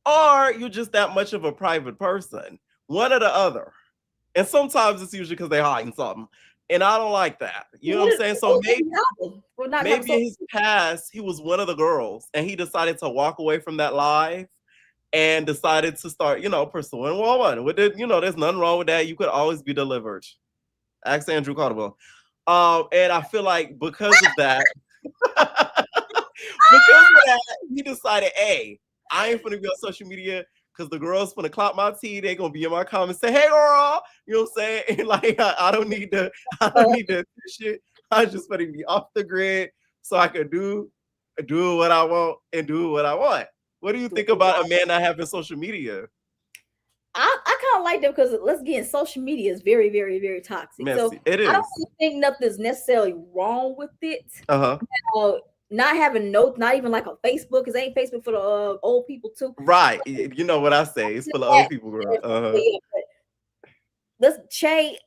or you're just that much of a private person. One or the other. And sometimes it's usually because they're hiding something. And I don't like that. You know what I'm saying? So maybe in his past, he was one of the girls and he decided to walk away from that live and decided to start, pursuing woman. There's nothing wrong with that. You could always be delivered. Ask Andrew Caldwell. And I feel like because of that, he decided, hey, I ain't gonna be on social media because the girls gonna clap my tea. They gonna be in my comments, say, hey girl, you know what I'm saying? And like I don't need to shit. I just gonna be off the grid so I can do what I want and do what I want. What do you think about a man not having social media? I kind of like them because let's get in, social media is very, very, very toxic. Messy. So it is. I don't think nothing's necessarily wrong with it. Not having notes, not even like a Facebook, because ain't Facebook for the old people too. Right. You know what I say. It's for the old people, girl. This Che,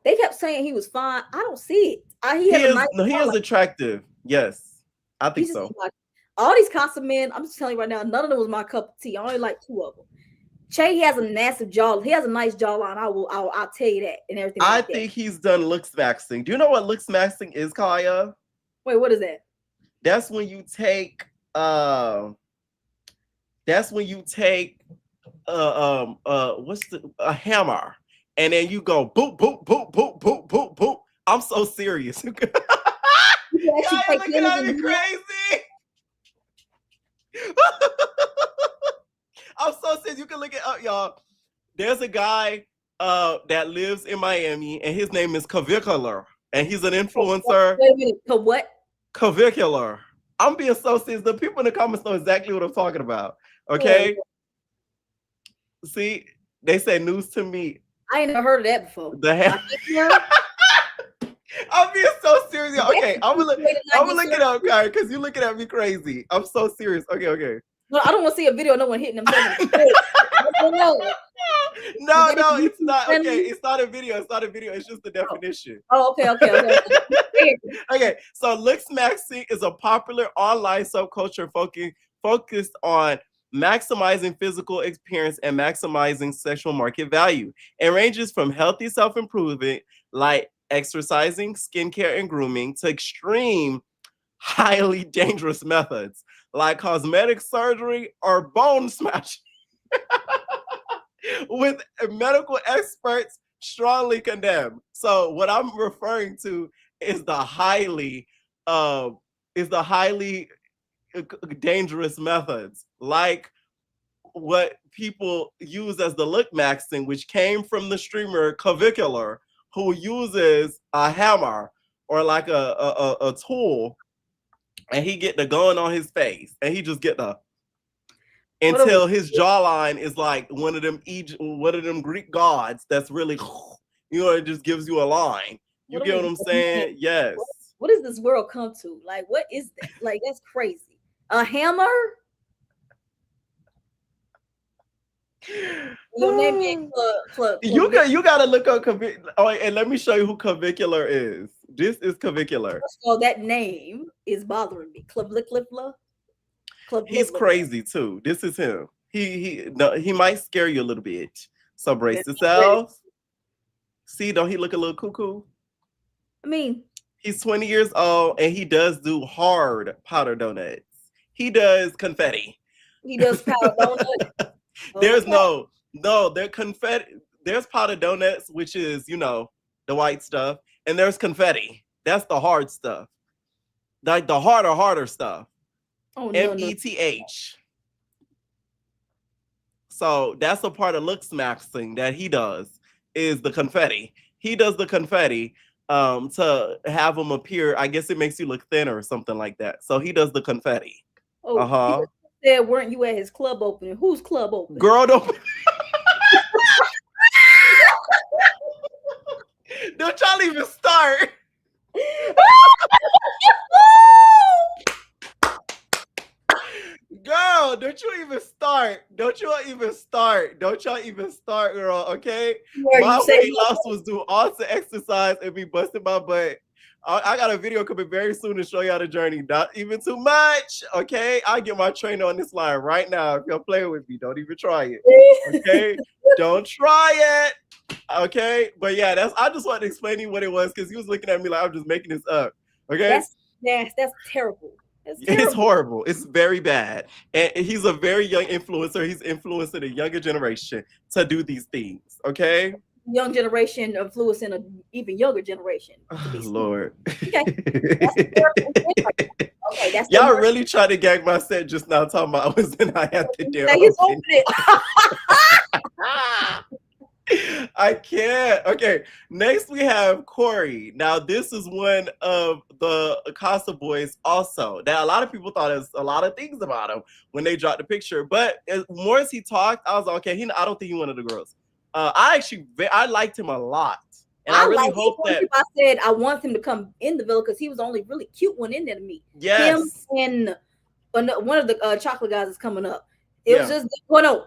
they kept saying he was fine. I don't see it. He is attractive. Yes. I think so. All these Casa men, I'm just telling you right now, none of them was my cup of tea. I only like two of them. Che, he has a massive jaw. He has a nice jawline. I'll tell you that and everything. I think he's done looks maxing. Do you know what looks maxing is, Kaya? Wait, what is that? That's when you take a hammer and then you go boop boop boop boop boop boop boop. I'm so serious. Y'all looking at me crazy. I'm so serious. You can look it up, y'all. There's a guy that lives in Miami and his name is Cavicular. And he's an influencer. Wait a minute. What? Cavicular. I'm being so serious. The people in the comments know exactly what I'm talking about. Okay. See, they say news to me. I ain't never heard of that before. I'm being so serious. Okay, I'm gonna look it up, guys, because you're looking at me crazy. I'm so serious. Okay. No, I don't want to see a video of no one hitting them. No, it's not. Okay, it's not a video. It's just the definition. Oh, okay. Okay, so looks maxing is a popular online subculture focused on maximizing physical appearance and maximizing sexual market value. It ranges from healthy self-improvement, like exercising, skincare, and grooming, to extreme, highly dangerous methods like cosmetic surgery or bone smashing, with medical experts strongly condemn. So what I'm referring to is the highly dangerous methods, like what people use as the look maxing, which came from the streamer Cavicular, who uses a hammer or like a tool, and he get the gun on his face, and he just get the until his jawline is like one of them Greek gods. That's really, it just gives you a line. You get what I'm saying? Yes. What does this world come to? Like, what is that? Like, that's crazy. A hammer? Your name you gotta look up and let me show you who Cavicular is. This is Cavicular. So that name is bothering me. He's crazy too. This is him. He might scare you a little bit. So brace yourself. See, don't he look a little cuckoo? I mean, he's 20 years old and he does do hard powder donuts. He does confetti. he does powder donuts. There's they're confetti. There's powder donuts, which is, the white stuff, and there's confetti. That's the hard stuff. Like the harder stuff. Oh, METH. So that's a part of look smashing that he does, is the confetti. He does the confetti to have them appear. I guess it makes you look thinner or something like that. So he does the confetti. Oh, said, weren't you at his club opening? Whose club opening? Girl, don't y'all even start. Girl, don't you even start. Don't y'all even start, girl, okay? My weight loss was do awesome exercise and be busting my butt. I got a video coming very soon to show y'all the journey. Not even too much, okay? I'll get my trainer on this line right now. If y'all playing with me, don't even try it, okay? Don't try it, okay? But yeah, I just wanted to explain to you what it was because he was looking at me like I'm just making this up, okay? That's terrible. It's horrible. It's very bad. And he's a very young influencer. He's influencing a younger generation to do these things, okay? Young generation influencing an even younger generation. Lord. Okay. That's y'all really try to gag my set just now talking about I was in I had to do it. I can't. Okay, next we have Corey. Now, this is one of the Casa boys also. Now, a lot of people thought there's a lot of things about him when they dropped the picture. But more as he talked, I was like, okay, I don't think he's one of the girls. I liked him a lot. And I really hope that... I said I want him to come in the villa because he was the only really cute one in there to me. Yes. Him and one of the chocolate guys is coming up. It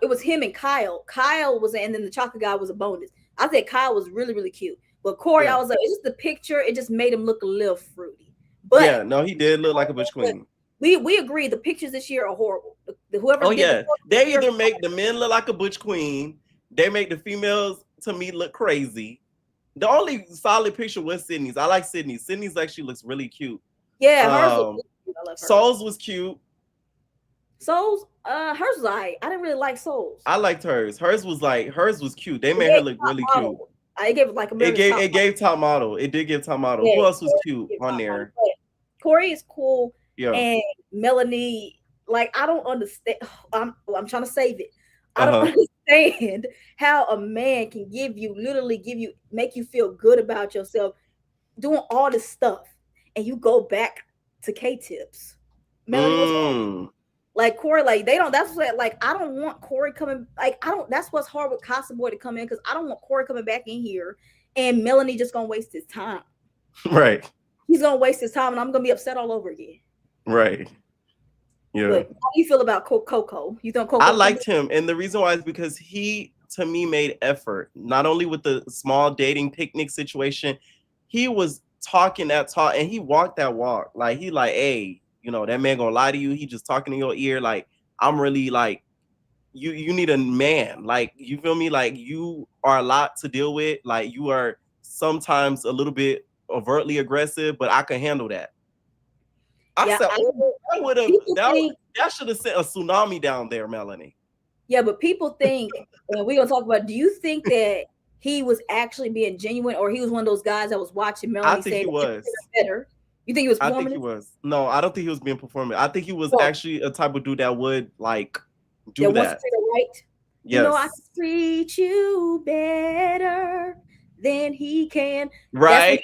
was him and Kyle. Kyle was, and then the chocolate guy was a bonus. I said Kyle was really, really cute. But Corey, I was like, it's just the picture. It just made him look a little fruity. But yeah, no, he did look like a butch queen. We agree the pictures this year are horrible. Whoever they either make the men look like a butch queen, they make the females to me look crazy. The only solid picture was Sydney's. I like Sydney's. Sydney's actually looks really cute. Yeah, hers was cute. I love her. Souls was cute. Souls, hers was I didn't really like Souls. I liked hers. Hers was cute. They made her look really cute. It gave like it gave top model. It did give top model. Who else was cute on there? Corey is cool. Yeah. And Melanie, like I don't understand. I'm trying to save it. I don't understand how a man can make you feel good about yourself, doing all this stuff, and you go back to K-tips. Melanie, like Corey, like they don't. That's what. Like I don't want Corey coming. Like I don't. That's what's hard with Casa Boy to come in because I don't want Corey coming back in here and Melanie just gonna waste his time. Right. He's gonna waste his time, and I'm gonna be upset all over again. Right. Yeah. But how do you feel about Coco? You think Coco? I liked him, and the reason why is because he, to me, made effort. Not only with the small dating picnic situation, he was talking that talk, and he walked that walk. Like he, like, hey, that man gonna lie to you. He just talking in your ear. Like I'm really like, you need a man. Like you feel me? Like you are a lot to deal with. Like you are sometimes a little bit overtly aggressive, but I can handle that. I said, I would have. That should have sent a tsunami down there, Melanie. Yeah, but people think, and we're gonna talk about. Do you think that he was actually being genuine, or he was one of those guys that was watching Melanie? I think he was better. You think he was? I think he was. No, I don't think he was being performant. I think he was actually a type of dude that would like do that. Wants to treat her right. Yes. I can treat you better than he can. Right.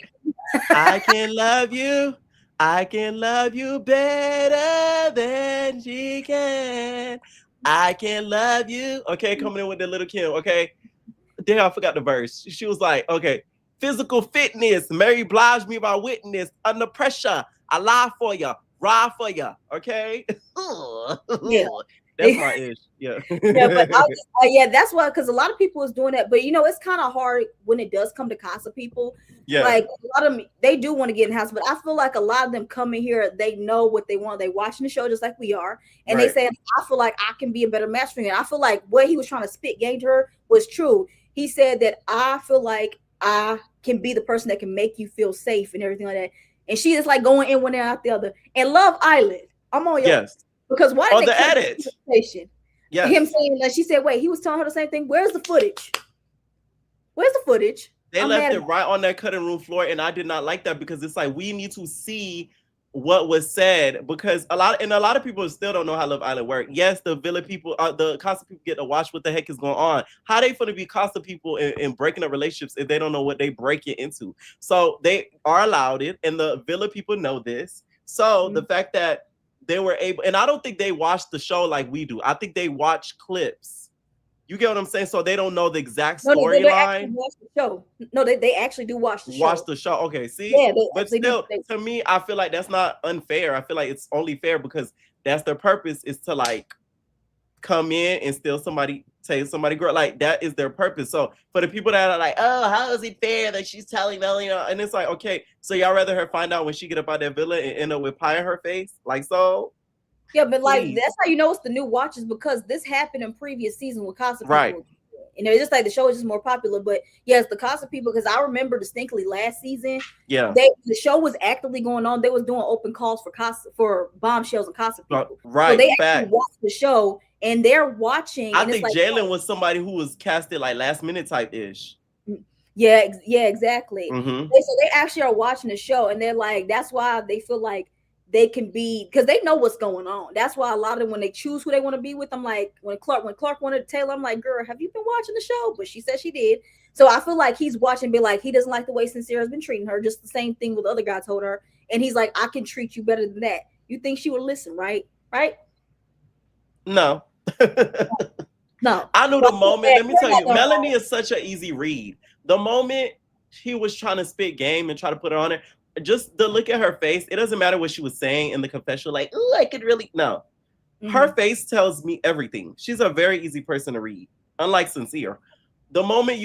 I can love you. I can love you better than she can. I can love you. Okay, coming in with the little Kim. Okay. Damn, I forgot the verse. She was like, okay, physical fitness. Mary Blige me my witness. Under pressure. I lie for you. Ride for you. Okay. Yeah. That's my ish. Yeah. Yeah, but that's why, because a lot of people is doing that. But it's kind of hard when it does come to Casa people. Yeah. Like a lot of them, they do want to get in the house, but I feel like a lot of them come in here, they know what they want. They watching the show just like we are, and they say, I feel like I can be a better match for you. And I feel like what he was trying to spit game to her was true. He said that I feel like I can be the person that can make you feel safe and everything like that. And she is like going in one ear out the other. And Love Island, I'm on your because why did they cut the conversation? Yes. Him saying that she said, wait, he was telling her the same thing. Where's the footage? Where's the footage? They left it right on that cutting room floor, and I did not like that because it's like we need to see what was said because a lot of people still don't know how Love Island works. Yes, the Villa people, the Casa people get to watch what the heck is going on. How they gonna be Casa people and breaking up relationships if they don't know what they break it into? So they are allowed it, and the Villa people know this. So the fact that they were able, and I don't think they watched the show like we do. I think they watch clips. You get what I'm saying? So they don't know the exact storyline. No, they actually do watch the show. Watch the show. Okay, see? Yeah, but still, to me, I feel like that's not unfair. I feel like it's only fair because that's their purpose is to like come in and steal somebody, tell somebody girl. Like that is their purpose. So for the people that are like, oh, how is it fair that she's telling them, you know? And it's like, okay, so y'all rather her find out when she get up out that villa and end up with pie in her face? Like so? Yeah, but like that's how you know it's the new watches because this happened in previous season with Casa people. Right. And it's just like the show is just more popular. But yes, the Casa people, because I remember distinctly last season, the show was actively going on. They was doing open calls for Casa for bombshells and Casa people. Right. So they actually watched the show and they're watching. I think like, Jalen was somebody who was casted like last minute type ish. Yeah, exactly. So they actually are watching the show and they're like, that's why they feel like they can be because they know what's going on. That's why a lot of them when they choose who they want to be with, I'm like when Clark wanted to Taylor, I'm like, girl, have you been watching the show? But she said she did. So I feel like he's watching, be like, he doesn't like the way Sincere has been treating her. Just the same thing with the other guy told her, and he's like, I can treat you better than that. You think she would listen, right? No. No. I knew the moment. Let me tell you, Melanie is such an easy read. The moment he was trying to spit game and try to put her on it. Just the look at her face, it doesn't matter what she was saying in the confession, like, oh, I could really no. Her face tells me everything. She's a very easy person to read, unlike Sincere. The moment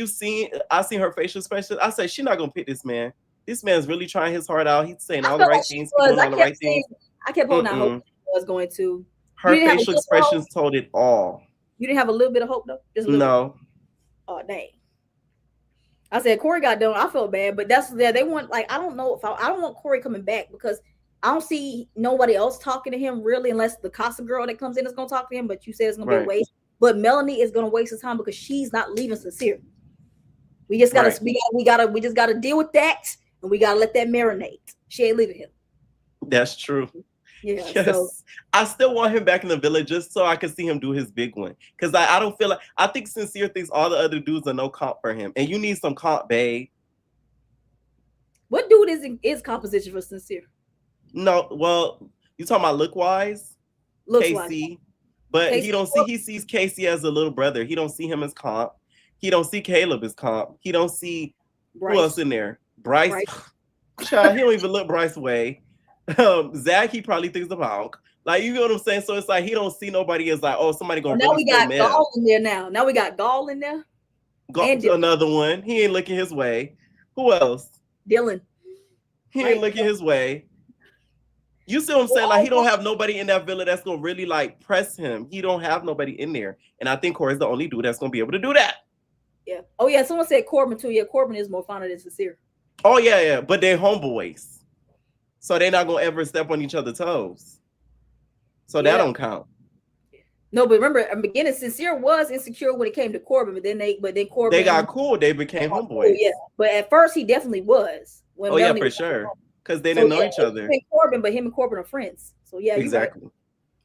I see her facial expression, I say, she's not gonna pick this man. This man's really trying his heart out. He's saying all the right things, doing all the right things. I kept holding out hope he was going to. Her facial expressions told it all. You didn't have a little bit of hope though? Just a little bit. Oh dang. I said Corey got done. I felt bad, but that's there. They want like I don't know if I don't want Corey coming back because I don't see nobody else talking to him really, unless the Casa girl that comes in is gonna talk to him. But you said it's gonna be a waste. But Melanie is gonna waste his time because she's not leaving Sincere. We just gotta we just gotta deal with that, and we gotta let that marinate. She ain't leaving him. That's true. Yeah, yes. So I still want him back in the village just so I can see him do his big one. Because I don't feel like I think Sincere thinks all the other dudes are no comp for him. And you need some comp, babe. What dude is composition for Sincere? No, well, you talking about look-wise? Casey. But Casey, he sees Casey as a little brother. He don't see him as comp. He don't see Caleb as comp. He don't see Bryce. Who else in there? Bryce. Child, he don't even look Bryce way. Zach, he probably thinks about like you know what I'm saying. So it's like he don't see nobody as like, oh, somebody gonna. Now we got Gall in there. Now we got Gall in there. Another one. He ain't looking his way. Who else? Dylan. He ain't looking his way. You see what I'm saying? Like he don't have nobody in that villa that's gonna really like press him. He don't have nobody in there, and I think Corey's the only dude that's gonna be able to do that. Yeah. Oh yeah. Someone said Corbin too. Yeah, Corbin is more finer than Sincere. Oh yeah. But they're homeboys. So they're not gonna ever step on each other's toes. So that don't count. No, but remember, in the beginning, Sincere was insecure when it came to Corbin, but then Corbin they got cool. They became homeboys. Yeah, but at first he definitely was. When Melanie for sure, because they didn't know each other. Corbin, but him and Corbin are friends. So yeah, exactly.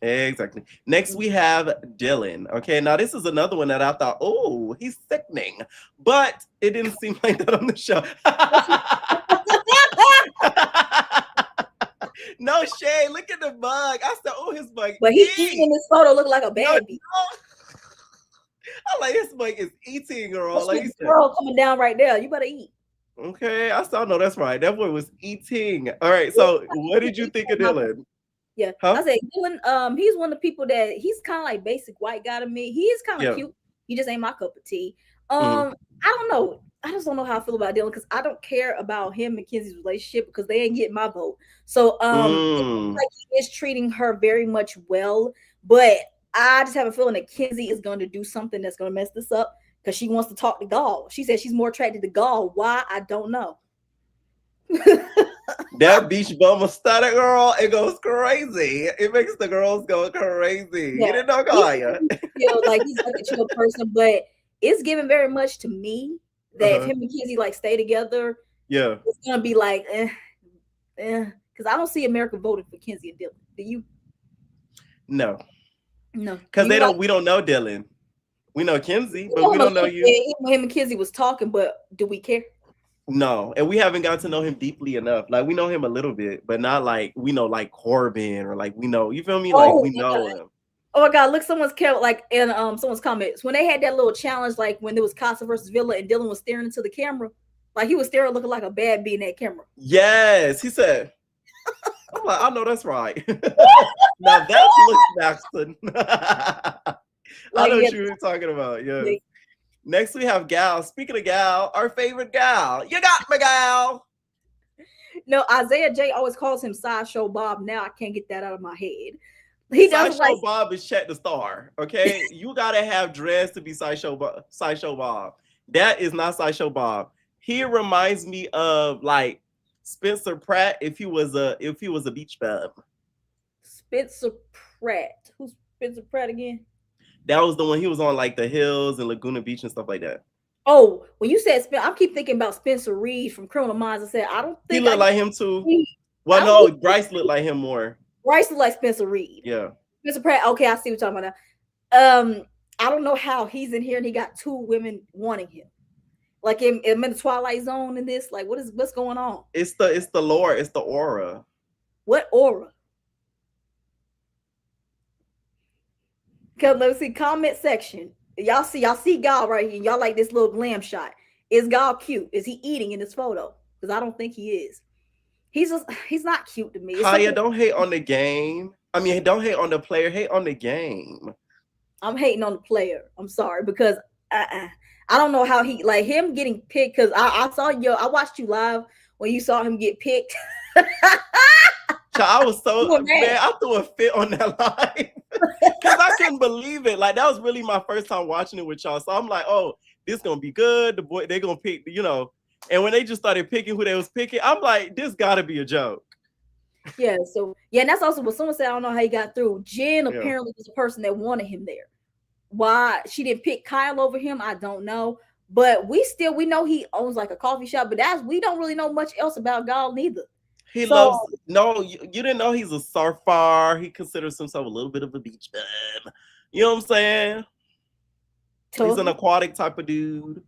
Exactly. Next we have Dylan. Okay, now this is another one that I thought, oh, he's sickening, but it didn't seem like that on the show. No shade. Look at the bug. I said, "Oh, his bug." But he in this photo look like a baby. I like this bug is eating, girl. Like girl coming down right there. You better eat. Okay, I still know that's right. That boy was eating. All right. So, what did you think of Dylan? Yeah, I said Dylan. He's one of the people that he's kind of like basic white guy to me. He is kind of cute. He just ain't my cup of tea. I don't know. I just don't know how I feel about Dylan because I don't care about him and Kenzie's relationship because they ain't getting my vote. So like he is treating her very much well, but I just have a feeling that Kenzie is going to do something that's going to mess this up because she wants to talk to Gall. She said she's more attracted to Gall. Why? I don't know. That beach bum stutter girl, it goes crazy. It makes the girls go crazy. Yeah. You didn't know Kaya. Like he's like a chill person, but it's given very much to me that if him and Kizzy like stay together, it's gonna be like because I don't see America voting for Kenzie and Dylan. Do you? No. No. Because we don't know Dylan. We know Kenzie, but we don't know you. Him and Kenzie was talking, but do we care? No, and we haven't gotten to know him deeply enough. Like we know him a little bit, but not like we know like Corbin or like we know. You feel me? Like we know him. Oh my God! Look, someone's like in someone's comments when they had that little challenge, like when there was Casa versus Villa and Dylan was staring into the camera, like he was staring, looking like a bad bee in that camera. Yes, he said. I'm like, I know that's right. Now that's looks Baxton. I know what you were talking about. Yeah. Next, we have Gal. Speaking of Gal, our favorite Gal. You got me, Gal. No, Isaiah J always calls him Sideshow Bob. Now I can't get that out of my head. He does Sideshow Bob is Chet the Star. Okay, you gotta have dreads to be Sideshow Bob. That is not Sideshow Bob. He reminds me of like Spencer Pratt if he was a beach bum. Spencer Pratt. Who's Spencer Pratt again? That was the one he was on like the hills and Laguna Beach and stuff like that. Oh, when you said I keep thinking about Spencer Reed from Criminal Minds. I said I don't think he looked like him too. Well, no, Bryce looked like him more. Bryce looked like Spencer Reed. Yeah. Spencer Pratt. Okay, I see what you're talking about. I don't know how he's in here and he got two women wanting him. Like in the Twilight Zone in this. Like what's going on? It's the lore. It's the aura. What aura? Cause let's see comment section. Y'all see Gal right here. Y'all like this little glam shot. Is Gal cute? Is he eating in this photo? Because I don't think he is. He's not cute to me. Kaya, don't hate on the game. I mean, don't hate on the player. Hate on the game. I'm hating on the player. I'm sorry because I don't know how he like him getting picked. Because I watched you live when you saw him get picked. I was so man, I threw a fit on that line because I couldn't believe it. Like that was really my first time watching it with y'all. So I'm like, oh, this gonna be good. The boy, they're gonna pick, you know. And when they just started picking who they was picking, I'm like, this gotta be a joke. Yeah. So yeah, and that's also what someone said. I don't know how he got through. Jen apparently was the person that wanted him there. Why she didn't pick Kyle over him, I don't know. But we know he owns like a coffee shop, but we don't really know much else about Gal neither. He loves you didn't know he's a surfer. He considers himself a little bit of a beach bum. You know what I'm saying? He's an aquatic type of dude.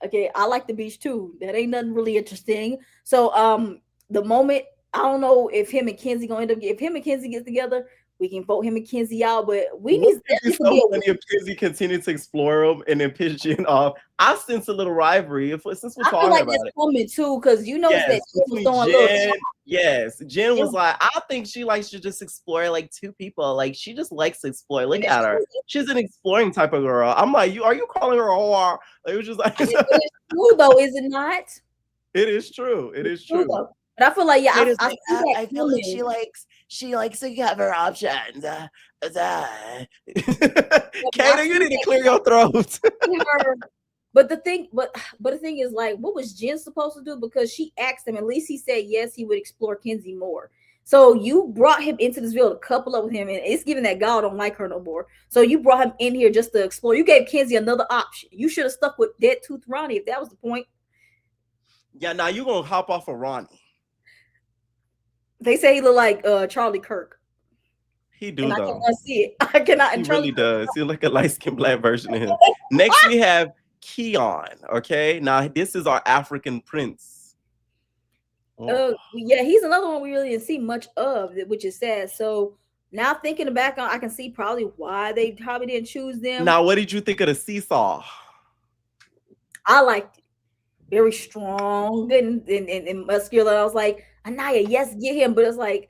Okay, I like the beach too. That ain't nothing really interesting. So the moment I don't know if him and Kenzie gonna end up if him and Kenzie get together, we can vote him and Kenzie out, but we need to so funny if Kenzie continue to explore him and then pitch Jen off. I sense a little rivalry since we're talking like about it. Coming too, because you know that Jen was throwing Jen was like, I think she likes to just explore like two people. Like she just likes to explore. Look at her. She's an exploring type of girl. I'm like, are you calling her a whore? It was just like it's true though, is it not? It is true. It is true. But I feel like I feel like she likes to have her options. Kato, you need to clear your throat. But the thing is, like, what was Jen supposed to do? Because she asked him, at least he said yes, he would explore Kenzie more. So you brought him into this field, a couple up with him, and it's given that God don't like her no more. So you brought him in here just to explore. You gave Kenzie another option. You should have stuck with Dead Tooth Ronnie if that was the point. Yeah, now you're gonna hop off of Ronnie. They say he look like Charlie Kirk. He do though. I cannot see it. I cannot. He really does. He like a light-skinned black version of him. Next we have Keon. Okay, now this is our African prince. Yeah, he's another one we really didn't see much of, which is sad. So now thinking back on, I can see probably why they probably didn't choose them. Now, what did you think of the seesaw? I liked it. Very strong and muscular. I was like, Anaya, yes, get him. But it's like,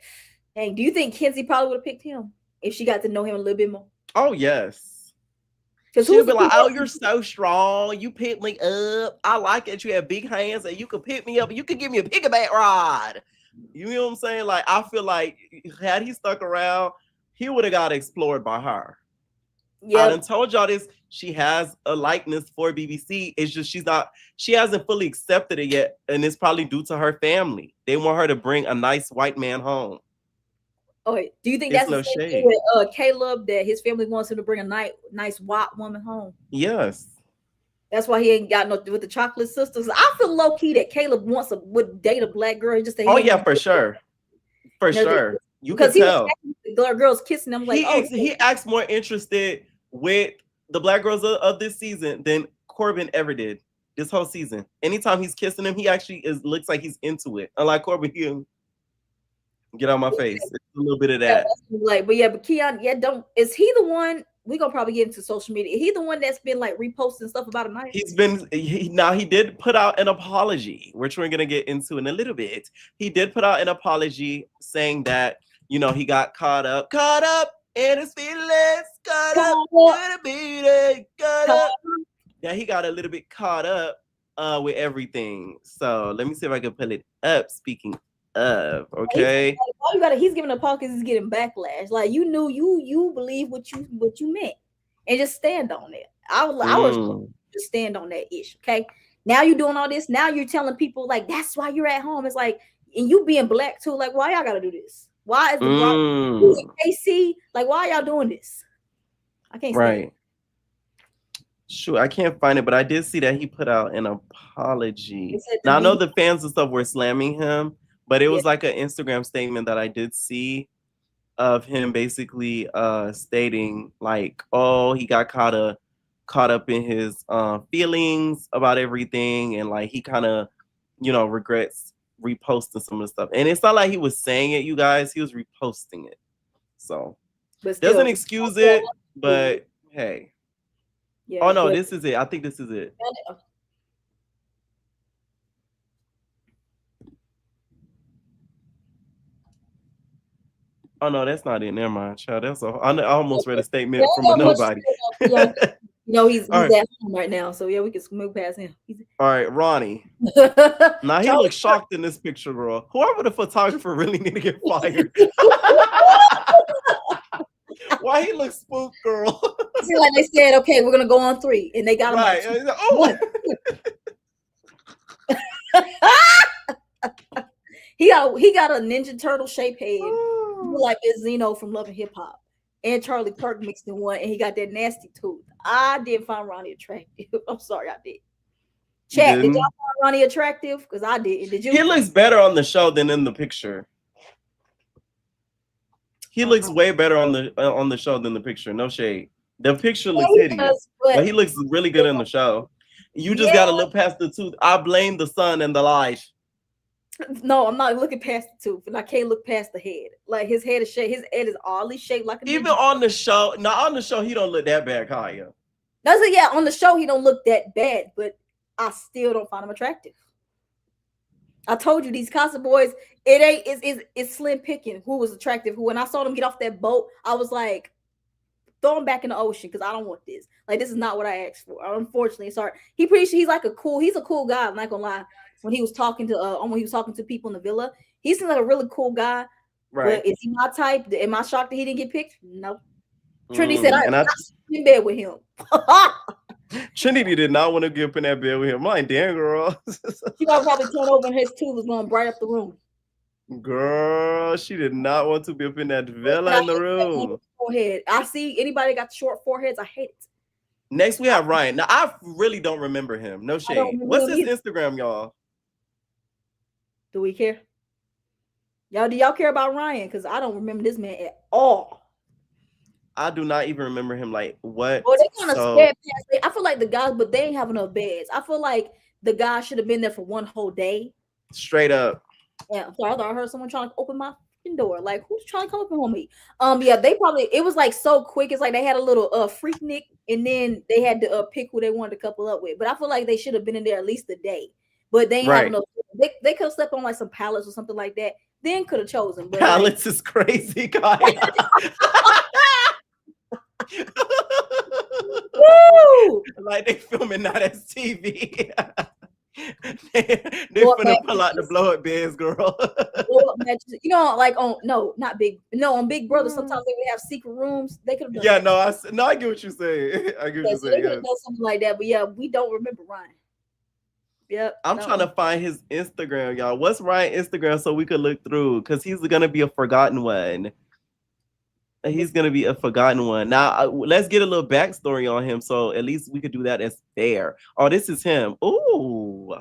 dang, do you think Kenzie probably would have picked him if she got to know him a little bit more? Oh, yes. Because she'd be like, oh, you're so strong. You pick me up. I like it. You have big hands and you can pick me up. You can give me a piggyback ride. You know what I'm saying? Like, I feel like had he stuck around, he would have got explored by her. I done told y'all this. She has a likeness for BBC. It's just she hasn't fully accepted it yet. And it's probably due to her family. They want her to bring a nice white man home. Oh, do you think It's that's no the same shade. thing with Caleb, that his family wants him to bring a nice white woman home? Yes. That's why he ain't got no with the chocolate sisters. I feel low key that Caleb would date a black girl just to. Oh yeah, for sure. For sure. You can tell. The girls kissing him like, he acts more interested with the black girls of this season than Corbin ever did this whole season. Anytime he's kissing them, he actually looks like he's into it. Unlike Corbin, he'll get out my face. It's a little bit of that. But Keon, is he the one? We gonna probably get into social media. Is he the one that's been like reposting stuff about a night? He did put out an apology, which we're gonna get into in a little bit. He did put out an apology saying that, you know, he got caught up in his feelings, caught up. Yeah, he got a little bit caught up with everything. So let me see if I can pull it up. Speaking of, okay. He's giving a apology because he's getting backlash. Like, you knew you believe what you meant, and just stand on it. I was just stand on that ish. Okay. Now you're doing all this. Now you're telling people like that's why you're at home. It's like, and you being black too. Like, why y'all gotta do this? Why is the KC like? Why y'all doing this? I can't stand it. Sure, I can't find it, but I did see that he put out an apology. Now I know the fans and stuff were slamming him, but it was like an Instagram statement that I did see of him basically stating like, oh, he got caught up in his feelings about everything, and like he kind of, you know, regrets reposting some of the stuff. And it's not like he was saying it, you guys, he was reposting it. So doesn't excuse it, but hey. Yeah, oh no, this is it. I think this is it. Oh no, that's not it. Never mind, child. I almost read a statement from a nobody. You know, he's at home right now, so yeah, we can move past him. All right, Ronnie. Now he looks shocked in this picture, girl. Whoever the photographer really need to get fired. Why he looks spooked, girl? See, like they said, okay, we're gonna go on 3, and they got him. Right. He got a Ninja Turtle shaped head, like it's Zeno from Love and Hip Hop, and Charlie Kirk mixed in one, and he got that nasty tooth. I didn't find Ronnie attractive. I'm sorry, I did. Chat, did y'all find Ronnie attractive? Because I did. Did you? He looks better on the show than in the picture. He looks way better on the show than the picture. No shade. The picture looks hideous, but he looks really good in the show. You just gotta look past the tooth. I blame the sun and the light. No, I'm not looking past the tooth, and I can't look past the head. Like his head is shaped. His head is oddly shaped like a. Even on the show, on the show, he don't look that bad, Kaya. That's it. Yeah, on the show, he don't look that bad, but I still don't find him attractive. I told you these Casa boys, it's slim picking who was attractive. Who, when I saw them get off that boat, I was like, throw him back in the ocean because I don't want this. Like, this is not what I asked for. Unfortunately, sorry. He's a cool guy. I'm not gonna lie. When he was talking to people in the villa, he seems like a really cool guy. Right? But is he my type? Am I shocked that he didn't get picked? No. Trinity said I'm in bed with him. Trinity did not want to get up in that bed with him. I'm like, damn, girl. She gonna probably turn over and his tooth was gonna bright up the room. Girl, she did not want to be up in that villa in the room. Forehead. I see anybody got short foreheads. I hate it. Next, we have Ryan. Now, I really don't remember him. No shade. What's his Instagram, y'all? Do we care? Do y'all care about Ryan? Because I don't remember this man at all. I do not even remember him. Like, what? Well, they kind of scared past. I feel like the guys, but they ain't have enough beds. I feel like the guy should have been there for one whole day. Straight up. Yeah, so I thought I heard someone trying to open my door. Like, who's trying to come up on me? Yeah, it was like so quick. It's like they had a little Freaknik, and then they had to pick who they wanted to couple up with. But I feel like they should have been in there at least a day. But they ain't have enough. They could have slept on like some pallets or something like that. Then could have chosen. But pallets is crazy, guys. Woo! Like they filming that as TV. they Blow up finna pull out the mattresses. blow up beds, girl. Blow up mattresses. You know, like on not big. No, on Big Brother. Sometimes they would have secret rooms. They could have done Yeah, that. no, I get what you're saying. I get what Yeah, you're so they saying. could have Yes. done something like that. But yeah, we don't remember Ryan. Yep. I'm trying to find his Instagram, y'all. What's Ryan's Instagram so we could look through? Because he's gonna be a forgotten one. He's gonna be a forgotten one. Now, let's get a little backstory on him, so at least we could do that as fair. Oh, this is him. Ooh,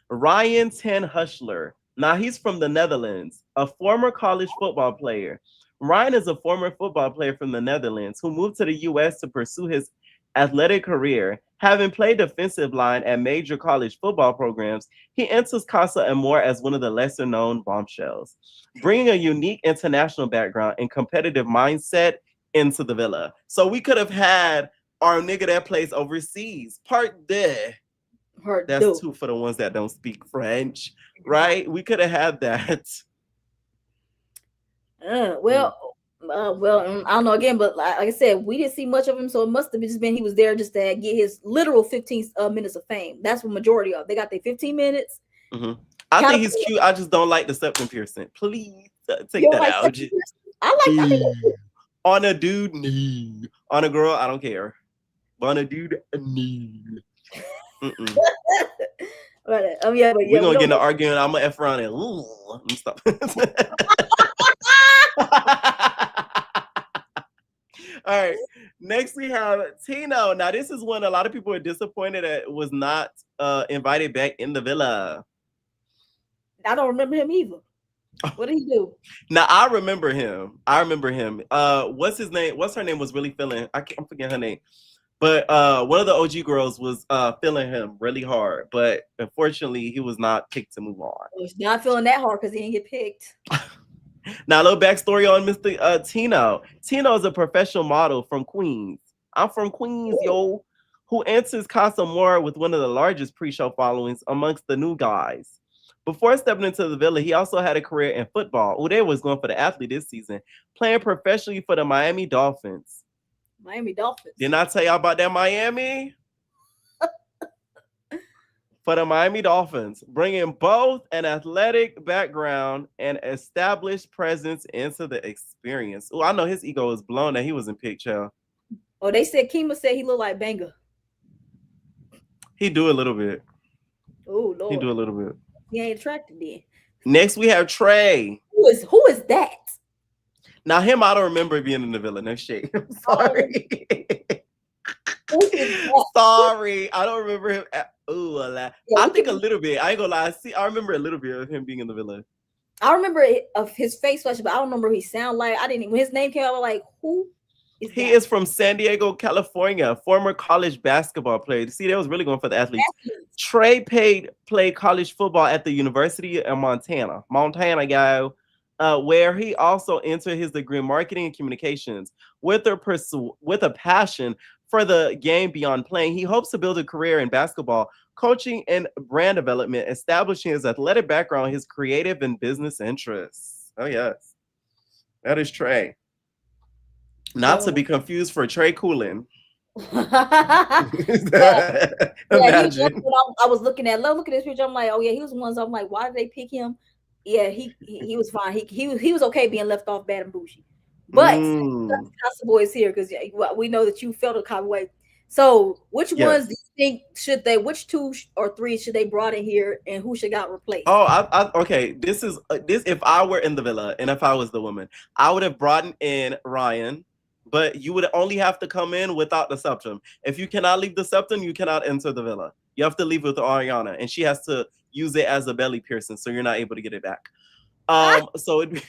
Ryan Ten Hushler. Now he's from the Netherlands, a former college football player. Ryan is a former football player from the Netherlands who moved to the U.S. to pursue his athletic career. Having played defensive line at major college football programs, he enters Casa Amor as one of the lesser-known bombshells, bringing a unique international background and competitive mindset into the villa. So we could have had our nigga that plays overseas. Part there. That's two for the ones that don't speak French, right? We could have had that. Well, I don't know again, but like I said, we didn't see much of him, so it must have just been he was there just to get his literal 15 minutes of fame. That's the majority of. They got their 15 minutes. Mm-hmm. I think he's cute. I just don't like the septum piercing. Please take that out. I think on a dude, no. On a girl, I don't care. But on a dude, no. Right. Yeah, but we're gonna get in an argument. I'm gonna F around and let me stop. All right. Next we have Tino. Now this is one a lot of people are disappointed that was not invited back in the villa. I don't remember him either. What did he do? Now I remember him. What's his name? What's her name? Was really feeling. I'm forgetting her name. But one of the OG girls was feeling him really hard. But unfortunately, he was not picked to move on. He's not feeling that hard because he didn't get picked. Now, a little backstory on Mr. Tino. Tino is a professional model from Queens. I'm from Queens, yo. Who enters Casa Amor with one of the largest pre-show followings amongst the new guys. Before stepping into the villa, he also had a career in football. Oh, they was going for the athlete this season, playing professionally for the Miami Dolphins. Miami Dolphins. Didn't I tell y'all about that Miami? For the Miami Dolphins, bringing both an athletic background and established presence into the experience. Oh, I know his ego is blown that he was in picture. Oh, they said Kima said he looked like Banga. He do a little bit. Oh, Lord. He do a little bit. He ain't attracted then. Next, we have Trey. Who is that? Now, him, I don't remember being in the villa. No shade. I'm sorry. Sorry. I don't remember him. I think a little bit. I ain't gonna lie. I remember a little bit of him being in the villa. I remember of his face flash, but I don't remember who he sound like. I didn't. When his name came out, I was like, who? He is from San Diego, California, former college basketball player. See, they was really going for the athletes. Trey played college football at the University of Montana, guy, where he also entered his degree in marketing and communications with a passion for the game beyond playing. He hopes to build a career in basketball, coaching, and brand development, establishing his athletic background, his creative and business interests. Oh, yes. That is Trey. Not to be confused for Trey Coolin. I was looking at this picture. I'm like, oh yeah, he was one. So I'm like, why did they pick him? Yeah, he was fine. He was okay being left off bad and bougie. But Casa Boy is here because we know that you felt a kind of way. So which ones do you think which 2 or 3 should they brought in here, and who should got replaced? Oh, okay. This is this. If I were in the villa and if I was the woman, I would have brought in Ryan. But you would only have to come in without the septum. If you cannot leave the septum, you cannot enter the villa. You have to leave with Ariana, and she has to use it as a belly piercing, so you're not able to get it back. So it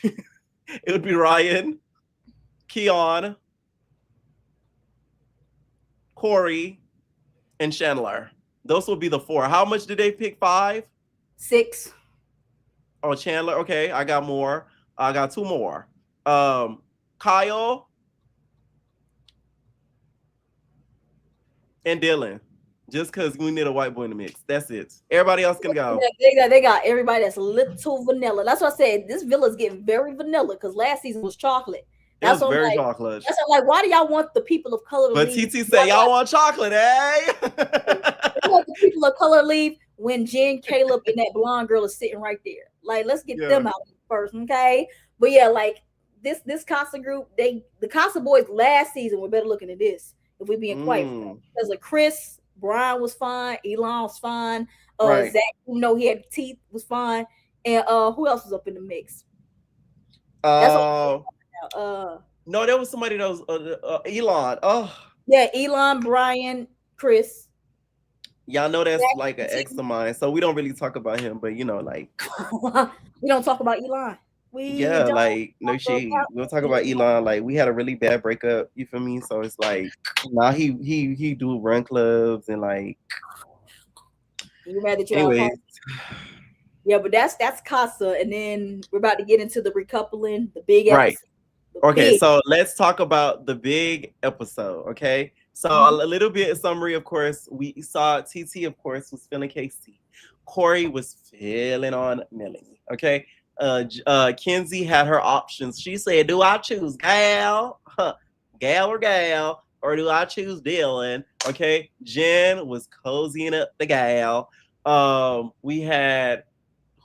would be Ryan, Keon, Corey, and Chandler. Those will be the 4. How much did they pick? 5? 6. Oh, Chandler. Okay, I got more. I got 2 more. Kyle and Dylan, just because we need a white boy in the mix. That's it. Everybody else can go. They got everybody that's little vanilla. That's what I said. This villa's getting very vanilla because last season was chocolate. It was what I'm very like. chocolate. That's what I'm like. Why do y'all want the people of color to But leave? TT said, y'all want chocolate, eh? You want the people of color leave when Jen, Caleb, and that blonde girl is sitting right there. Like, let's get them out first, okay? But yeah, like this Casa group, the Casa boys last season were better looking than this. If we being quite frank, because like Chris, Brian was fine, Elon was fine, Right. Zach, even though he had teeth, was fine, and who else was up in the mix? No, there was somebody that was Elon. Oh, yeah, Elon, Brian, Chris. Y'all know that's like an ex of mine, so we don't really talk about him. But you know, like we don't talk about Elon. Like no shade. We'll talk about Elon. Like we had a really bad breakup. You feel me? So it's like now he do run clubs and like. You mad that you anyways. Yeah, but that's Casa, and then we're about to get into the recoupling, the big right. episode. Okay, so let's talk about the big episode. Okay, so a little bit of summary. Of course, we saw TT. Of course, was feeling Casey. Corey was feeling on Melanie. Okay, Kenzie had her options. She said, "Do I choose gal, gal, or do I choose Dylan?" Okay, Jen was cozying up the gal. We had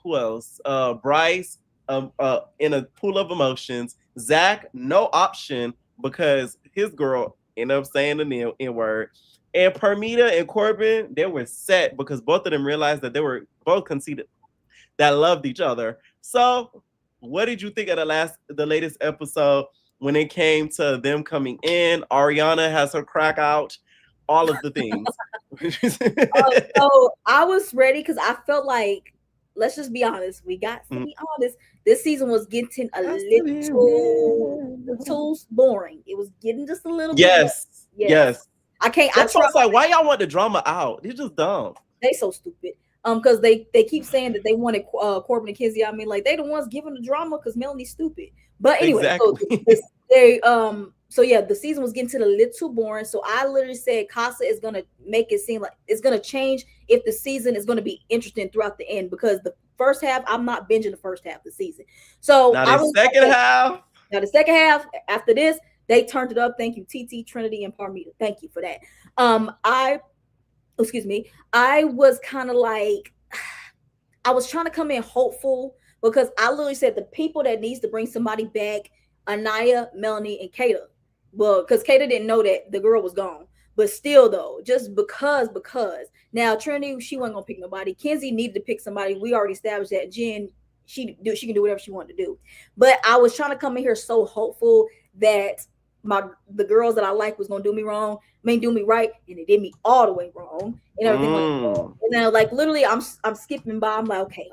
who else? Bryce in a pool of emotions. Zach, no option because his girl ended up saying the N-word. And Permita and Corbin, they were set because both of them realized that they were both conceited, that loved each other. So what did you think of the latest episode when it came to them coming in? Ariana has her crack out, all of the things. So I was ready because I felt like, let's just be honest. We got to be honest. This season was getting a little boring. It was getting just a little bit. Yes. I can't. That's why I was like, why y'all want the drama out? It's just dumb. They so stupid. Because they keep saying that they wanted Corbin and Kenzie. I mean, like they the ones giving the drama because Melanie's stupid. But anyway, so yeah, the season was getting to the little boring. So I literally said Casa is gonna make it seem like it's gonna change if the season is gonna be interesting throughout the end, because the first half, I'm not binging the first half of the season. So now the second half after this, they turned it up. Thank you, TT, Trinity, and Parmita. Thank you for that. I was kind of like, I was trying to come in hopeful because I literally said the people that needs to bring somebody back, Anaya, Melanie, and Kata. Well, because Kata didn't know that the girl was gone. But still, though, just because. Now, Trinity, she wasn't going to pick nobody. Kenzie needed to pick somebody. We already established that. Jen, she can do whatever she wanted to do. But I was trying to come in here so hopeful that the girls that I like was going to do me right, and it did me all the way wrong. And everything like that. And then, like, literally, I'm skipping by. I'm like, okay,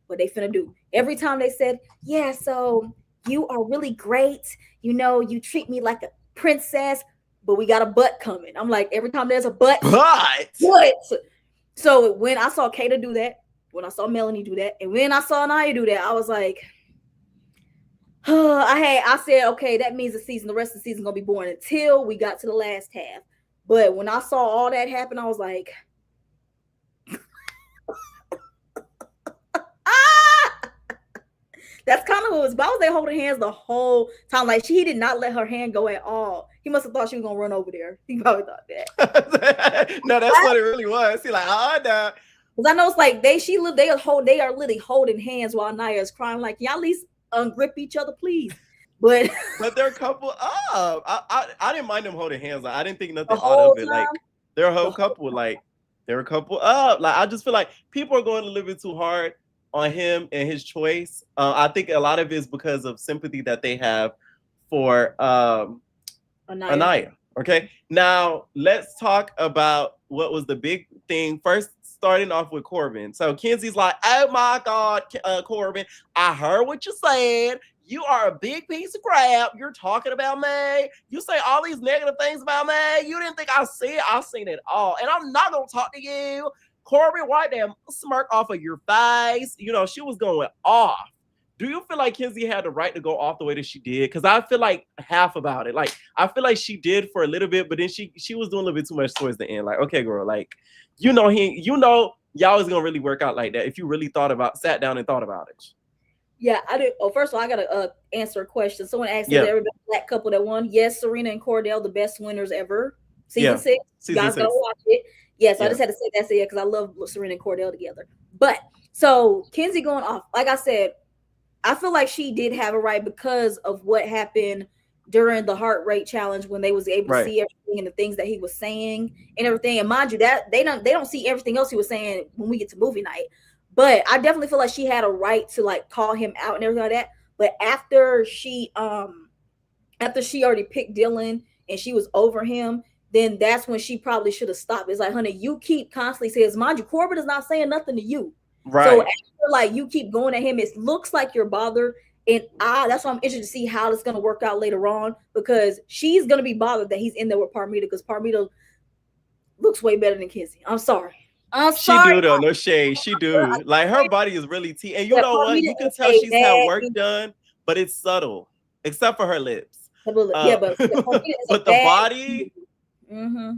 what they finna do? Every time they said, yeah, so you are really great. You know, you treat me like a princess, but we got a butt coming. I'm like, every time there's a butt. So when I saw Kata do that, when I saw Melanie do that, and when I saw Anaya do that, I was like, I said, okay, that means the rest of the season gonna be boring until we got to the last half. But when I saw all that happen, I was like, that's kind of what it was. But I was there holding hands the whole time. Like, he did not let her hand go at all. He must have thought she was gonna run over there. He probably thought that. No, that's what it really was. He like, no. Because I know it's like they are literally holding hands while Naya is crying. Like, y'all at least ungrip each other, please. But they're a couple up. I didn't mind them holding hands. Like, I didn't think nothing out of it. Like, they're a whole couple. Like, they're a couple up. Like, I just feel like people are going a little bit too hard on him and his choice. I think a lot of it is because of sympathy that they have for Anaya. Okay, now let's talk about what was the big thing. First, starting off with Corbin. So Kenzie's like, oh my God, Corbin, I heard what you said. You are a big piece of crap. You're talking about me. You say all these negative things about me. You didn't think I see it. I've seen it all. And I'm not going to talk to you. Corbin, wipe that smirk off of your face. You know, she was going off. Do you feel like Kenzie had the right to go off the way that she did? Because I feel like half about it. Like, I feel like she did for a little bit, but then she was doing a little bit too much towards the end. Like, okay, girl, like, y'all was gonna really work out like that if you really sat down and thought about it. Yeah, I do. Oh, first of all, I gotta answer a question. Someone asked, "Is Yeah, everybody black couple that won?" Yes, Serena and Cordell, the best winners ever. Season yeah. 6. You Season guys gotta 6. watch it. Yes, I Yeah. just had to say that because I love Serena and Cordell together. But so Kenzie going off, like I said, I feel like she did have a right because of what happened during the heart rate challenge when they was able to Right. see everything and the things that he was saying and everything. And mind you, that they don't see everything else he was saying when we get to movie night. But I definitely feel like she had a right to like call him out and everything like that. But after she already picked Dylan and she was over him, then that's when she probably should have stopped. It's like, honey, you keep constantly says, mind you, Corbin is not saying nothing to you. So Right. after like you keep going at him, it looks like you're bothered. And that's why I'm interested to see how it's gonna work out later on because she's gonna be bothered that he's in there with Parmita because Parmita looks way better than Kenzie. I'm sorry. I'm She sorry. do though, no shade. She do. Like her body is really T. And you Yeah, know what? Parmita You can is tell a she's had bad. work done, but it's subtle, except for her lips. Yeah, but Parmita is a But the bad. body, Mm-hmm.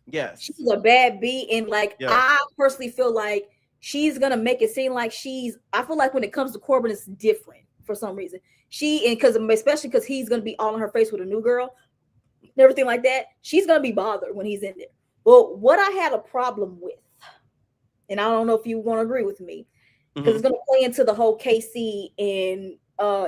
yes, She's a bad beat, and like yeah. I personally feel like she's gonna make it seem like I feel like when it comes to Corbin, it's different for some reason. And because especially because he's gonna be all in her face with a new girl and everything like that. She's gonna be bothered when he's in there. But what I had a problem with, and I don't know if you want to agree with me, because Hmm. it's gonna play into the whole Casey and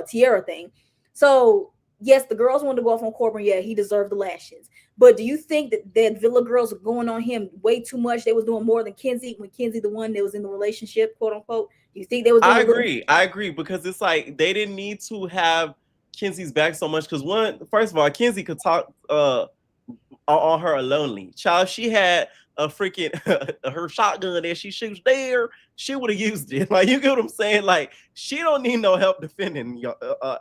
Tierra thing. So yes, the girls wanted to go off on Corbin. Yeah, he deserved the lashes. But do you think that Villa girls are going on him way too much? They was doing more than Kenzie when Kenzie the one that was in the relationship, quote unquote. Do you think they was doing I a little? agree. I agree because it's like they didn't need to have Kenzie's back so much because first of all, Kenzie could talk on her lonely. Child, she had a freaking her shotgun that she shoots there. She would have used it. Like you get what I'm saying? Like she don't need no help defending Yeah.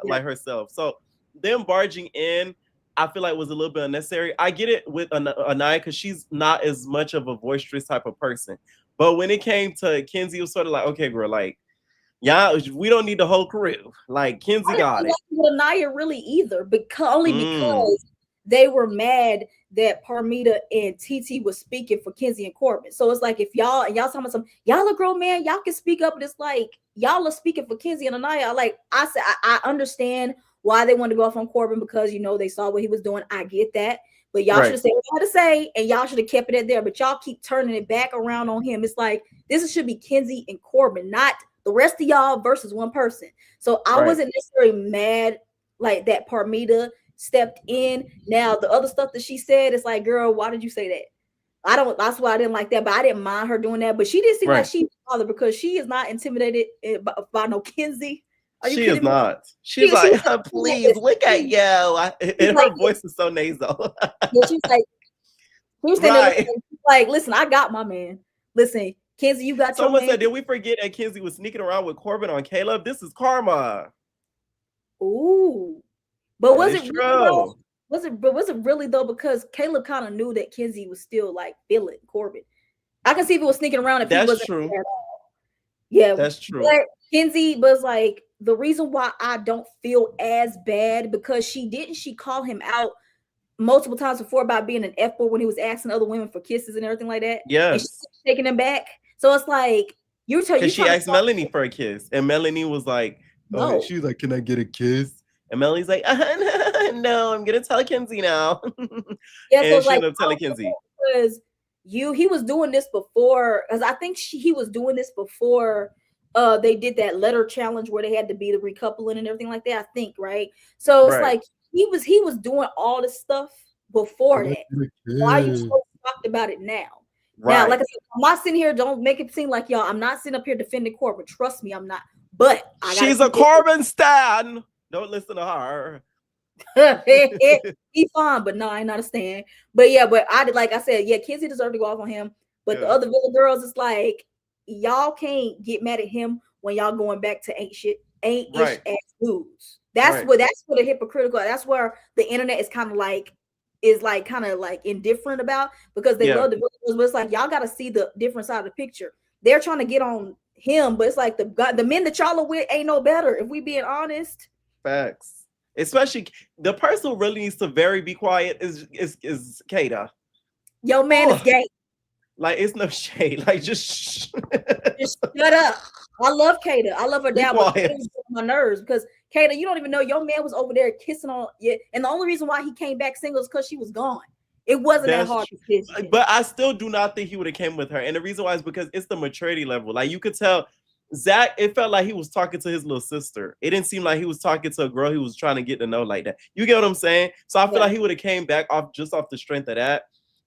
like herself. So them barging in, I feel like was a little bit unnecessary. I get it with Anaya because she's not as much of a boisterous type of person. But when it came to Kenzie, it was sort of like, okay, girl, like yeah, we don't need the whole crew. Like Kenzie I didn't got like it. with Anaya really either, only Mm, because they were mad that Parmita and TT was speaking for Kenzie and Corbin. So it's like if y'all talking about y'all a grown man, y'all can speak up, but it's like y'all are speaking for Kenzie and Anaya. Like I said, I understand why they wanted to go off on Corbin because they saw what he was doing. I get that. But y'all should right, have said what you had to say, and y'all should have kept it at there. But y'all keep turning it back around on him. It's like this should be Kenzie and Corbin, not the rest of y'all versus one person. So I right. wasn't necessarily mad like that Parmita stepped in. Now the other stuff that she said, it's like, girl, why did you say that? That's why I didn't like that, but I didn't mind her doing that. But she did seem like Right. she was bothered because she is not intimidated by no Kenzie. Are you She is kidding me? not. She's She like, was like, please look at you. she's And like, her voice is so nasal. she's like, she was standing there Right. like, listen, I got my man. Listen, Kenzie, you got your Someone man. said, did we forget that Kenzie was sneaking around with Corbin on Caleb? This is karma. Ooh, but That was is it really though? true. Was it really though? Because Caleb kind of knew that Kenzie was still like feeling Corbin. I can see if it was sneaking around if he That's wasn't true. there at all. Yeah, That's true. but Kenzie was like the reason why I don't feel as bad because she call him out multiple times before about being an F boy when he was asking other women for kisses and everything like that, and she Yes. kept taking him back. So it's like you Because she trying to asked Melanie for a kiss. And Melanie was like, no. She was like, "Can I get a kiss?" and Melanie's like, no, I'm going to tell Kenzie now. Yeah, so And it's she like ended up telling Kenzie. because he was doing this before because I think he was doing this before they did that letter challenge where they had to be the recoupling and everything like that. I think right. So it's Right. like he was doing all this stuff before Can I that. get a Why are you kiss? so shocked about it now? Now, Right. like I said, I'm not sitting here. Don't make it seem like y'all. I'm not sitting up here defending Corbin. Trust me, I'm not. But I gotta She's a keep Corbin stan. Don't listen to her. He's fine, but no, I ain't not a stan. But yeah, but I did like I said, yeah, Kenzie deserved to go off on him. But the Yeah. other Villa girls, it's like y'all can't get mad at him when y'all going back to ain't ish Right. ass dudes. That's Right. what the hypocritical. That's where the internet is kind of like kind of like indifferent about because they Yeah. love the Villa girls, but it's like y'all got to see the different side of the picture. They're trying to get on him, but it's like the men that y'all are with ain't no better. If we being honest. Facts. Especially the person who really needs to be quiet is Kata. Your man is gay. Like, it's no shade. Like, just shut up. I love Kata. I love her Be dad, but quiet. Kata was on my nerves because Kata, you don't even know your man was over there kissing on you. And the only reason why he came back single is because she was gone. It wasn't that That's hard true. to decision. But I still do not think he would have came with her. And the reason why is because it's the maturity level. Like, you could tell Zach, it felt like he was talking to his little sister. It didn't seem like he was talking to a girl he was trying to get to know like that. You get what I'm saying? So I feel like he would have came back off the strength of that.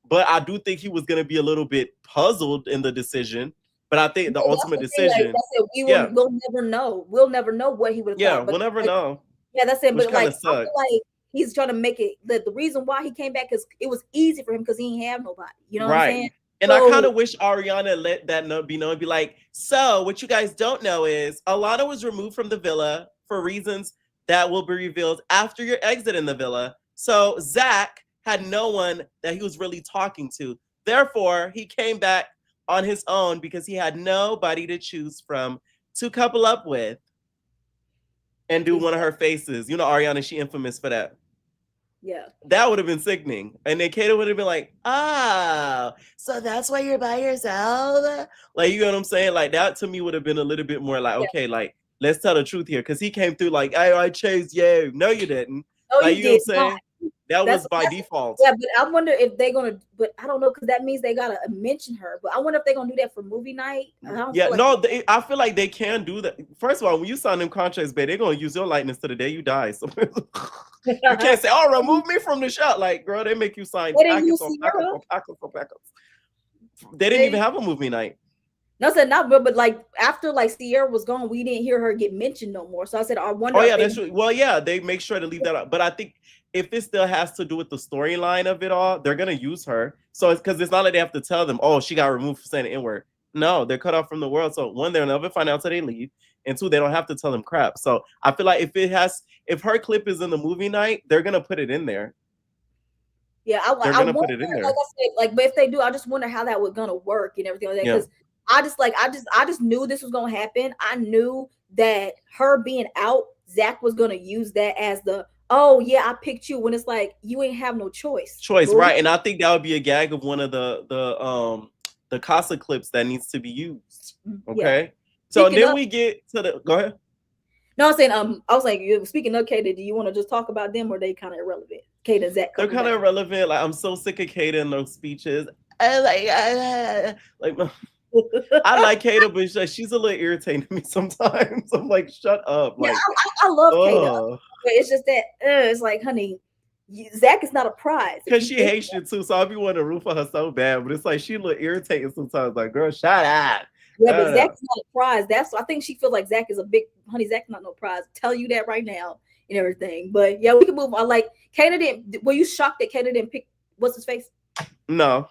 But I do think he was going to be a little bit puzzled in the decision. But I think the ultimate decision. We'll never know. We'll never know what he would have Yeah, thought. We'll never know. Yeah, that's it. Which But like, I sucks. feel like he's trying to make it the reason why he came back is it was easy for him because he didn't have nobody. You know what I'm saying? And I kind of wish Ariana let that be known and be like, so what you guys don't know is Alana was removed from the villa for reasons that will be revealed after your exit in the villa. So Zach had no one that he was really talking to. Therefore, he came back on his own because he had nobody to choose from to couple up with and do one of her faces. You know, Ariana, she infamous for that. Yeah. That would have been sickening. And then Kata would have been like, so that's why you're by yourself? Like, you know what I'm saying? Like, that to me would have been a little bit more like, okay, like, let's tell the truth here. Because he came through like, hey, I chased you. No, you didn't. No, like, you know what I'm saying? Not. That was by default. Yeah, but I wonder if they're gonna. But I don't know because that means they gotta mention her. But I wonder if they're gonna do that for movie night. I feel like they can do that. First of all, when you sign them contracts, babe, they're gonna use your likeness to the day you die. So you can't say, "Oh, remove me from the shot." Like, girl, they make you sign packets on packets. They didn't even have a movie night. No, I said not, but like after like Sierra was gone, we didn't hear her get mentioned no more. So I said, I wonder. Oh yeah, that's true. Well, yeah, they make sure to leave that out. But I think if it still has to do with the storyline of it all, they're gonna use her. So it's because it's not like they have to tell them, oh, she got removed for saying the N-word. No, they're cut off from the world. So one, they'll never find out till they leave, and two, they don't have to tell them crap. So I feel like if her clip is in the movie night, they're gonna put it in there. Yeah, they're gonna put it in there. Like I said, like, but if they do, I just wonder how that was gonna work and everything like that. Because I just knew this was gonna happen. I knew that her being out, Zach was gonna use that as the, oh yeah, I picked you, when it's like you ain't have no choice. Right? And I think that would be a gag of one of the Casa clips that needs to be used. Okay. Yeah. So then we get to the. Go ahead. No, I'm saying I was like, speaking of Kata, do you want to just talk about them, or are they kind of irrelevant? Kata and Zach. They're kind of irrelevant. Like, I'm so sick of Kata and those speeches. I like Kata, but she's a little irritating to me sometimes. I'm like, shut up. Like, I love Kata. But it's just that it's like, honey, Zach is not a prize. Because she hates you too, so I'll be wanting to root for her so bad. But it's like she a little irritating sometimes. Like, girl, shut up. Yeah, but Zach's not a prize. I think she feels like Zach is a big, honey, Zach's not no prize. Tell you that right now and everything. But yeah, we can move on. Like, Kata didn't, were you shocked that Kata didn't pick what's his face? No.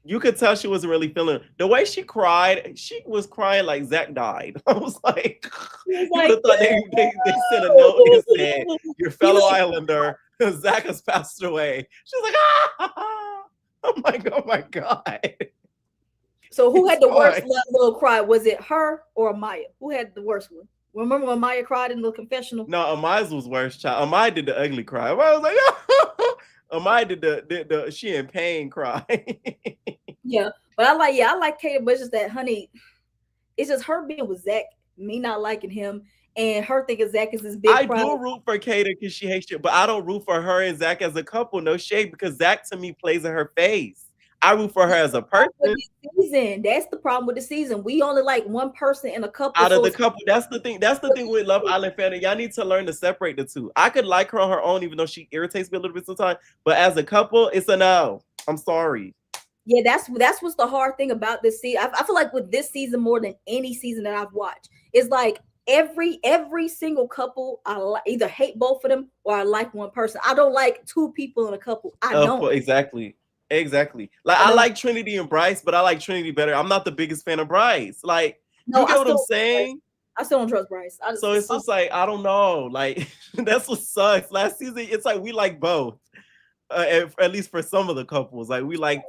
You could tell she wasn't really feeling the way she cried. She was crying like Zach died. I was like, you would have thought they sent a note and said, your fellow Islander, Zach has passed away. She's like, I'm like, oh my God. So who had the worst little cry? Was it her or Amaya? Who had the worst one? Remember when Amaya cried in the confessional? No, Amaya's was worse, child. Amaya did the ugly cry. I was like, Amaya did the she in pain cry. Yeah, but I like Kata, but it's just that, honey, it's just her being with Zach, me not liking him, and her thinking Zach is this big. I do root for Kata because she hates you, but I don't root for her and Zach as a couple. No shade, because Zach to me plays in her face. I root for her as a person. That's the problem with the season. We only like one person in a couple. Out of the couple, that's the thing. That's the thing with Love Island family. Y'all need to learn to separate the two. I could like her on her own, even though she irritates me a little bit sometimes. But as a couple, it's a no. I'm sorry. Yeah, that's what's the hard thing about this season. I feel like with this season more than any season that I've watched, it's like every single couple, I either hate both of them or I like one person. I don't like two people in a couple. I don't. Exactly. Like, I like Trinity and Bryce, but I like Trinity better. I'm not the biggest fan of Bryce. Like, you get what I'm saying? I still don't trust Bryce. So it's just like, I don't know. Like, that's what sucks. Last season, it's like we like both. At least for some of the couples, like we like,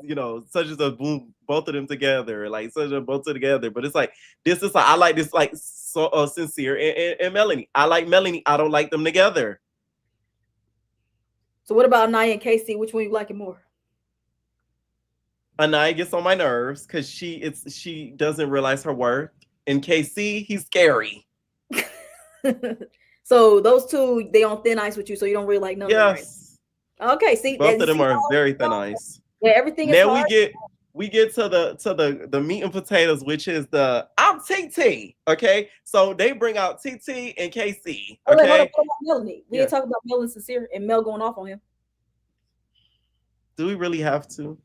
such as a boom, both of them together, like such a both together. But it's like this is like I like this like so Sincere and Melanie. I like Melanie. I don't like them together. So what about Nia and Casey? Which one you liking more? Anaya gets on my nerves because she doesn't realize her worth. And KC, he's scary. So those two, they on thin ice with you, so you don't really like none of them, right? Yes. Okay, see, Both of them are very thin ice. Yeah, everything is Now hard. we get to the meat and potatoes, which is I'm TT. Okay. So they bring out TT and KC. Oh, wait, hold Okay. up, what about Melanie? We didn't talk about Mel and Sincere and Mel going off on him. Do we really have to?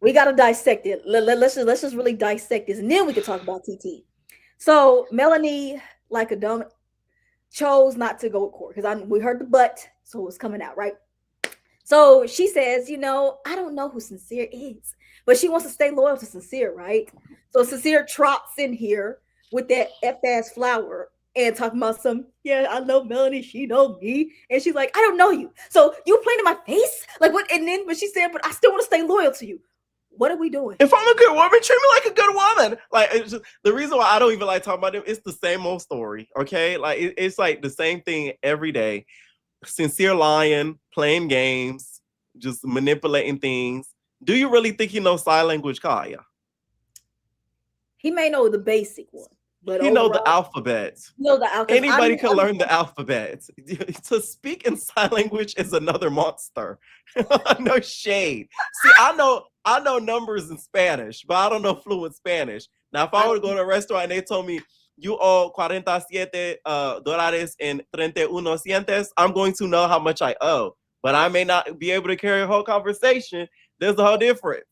We gotta dissect it. Let's just really dissect this, and then we can talk about TT. So Melanie, like a dumb, chose not to go with Corey because we heard the butt, so it's coming out, right? So she says, I don't know who Sincere is, but she wants to stay loyal to Sincere, right? So Sincere trots in here with that F-ass flower and talking about I know Melanie, she know me. And she's like, I don't know you. So you playing in my face? Like what? And then, but she said, but I still want to stay loyal to you. What are we doing? If I'm a good woman, treat me like a good woman. Like it's just, the reason why I don't even like talking about them, it's the same old story. Okay. Like it's like the same thing every day. Sincere lying, playing games, just manipulating things. Do you really think he knows sign language, Kaya? He may know the basic one, but he knows the alphabet. Anybody can learn the alphabet. To speak in sign language is another monster. No shade. See, I know numbers in Spanish, but I don't know fluent Spanish. Now, if I were to go to a restaurant and they told me you owe 47 dólares en 31 cientos, I'm going to know how much I owe, but I may not be able to carry a whole conversation. There's a whole difference.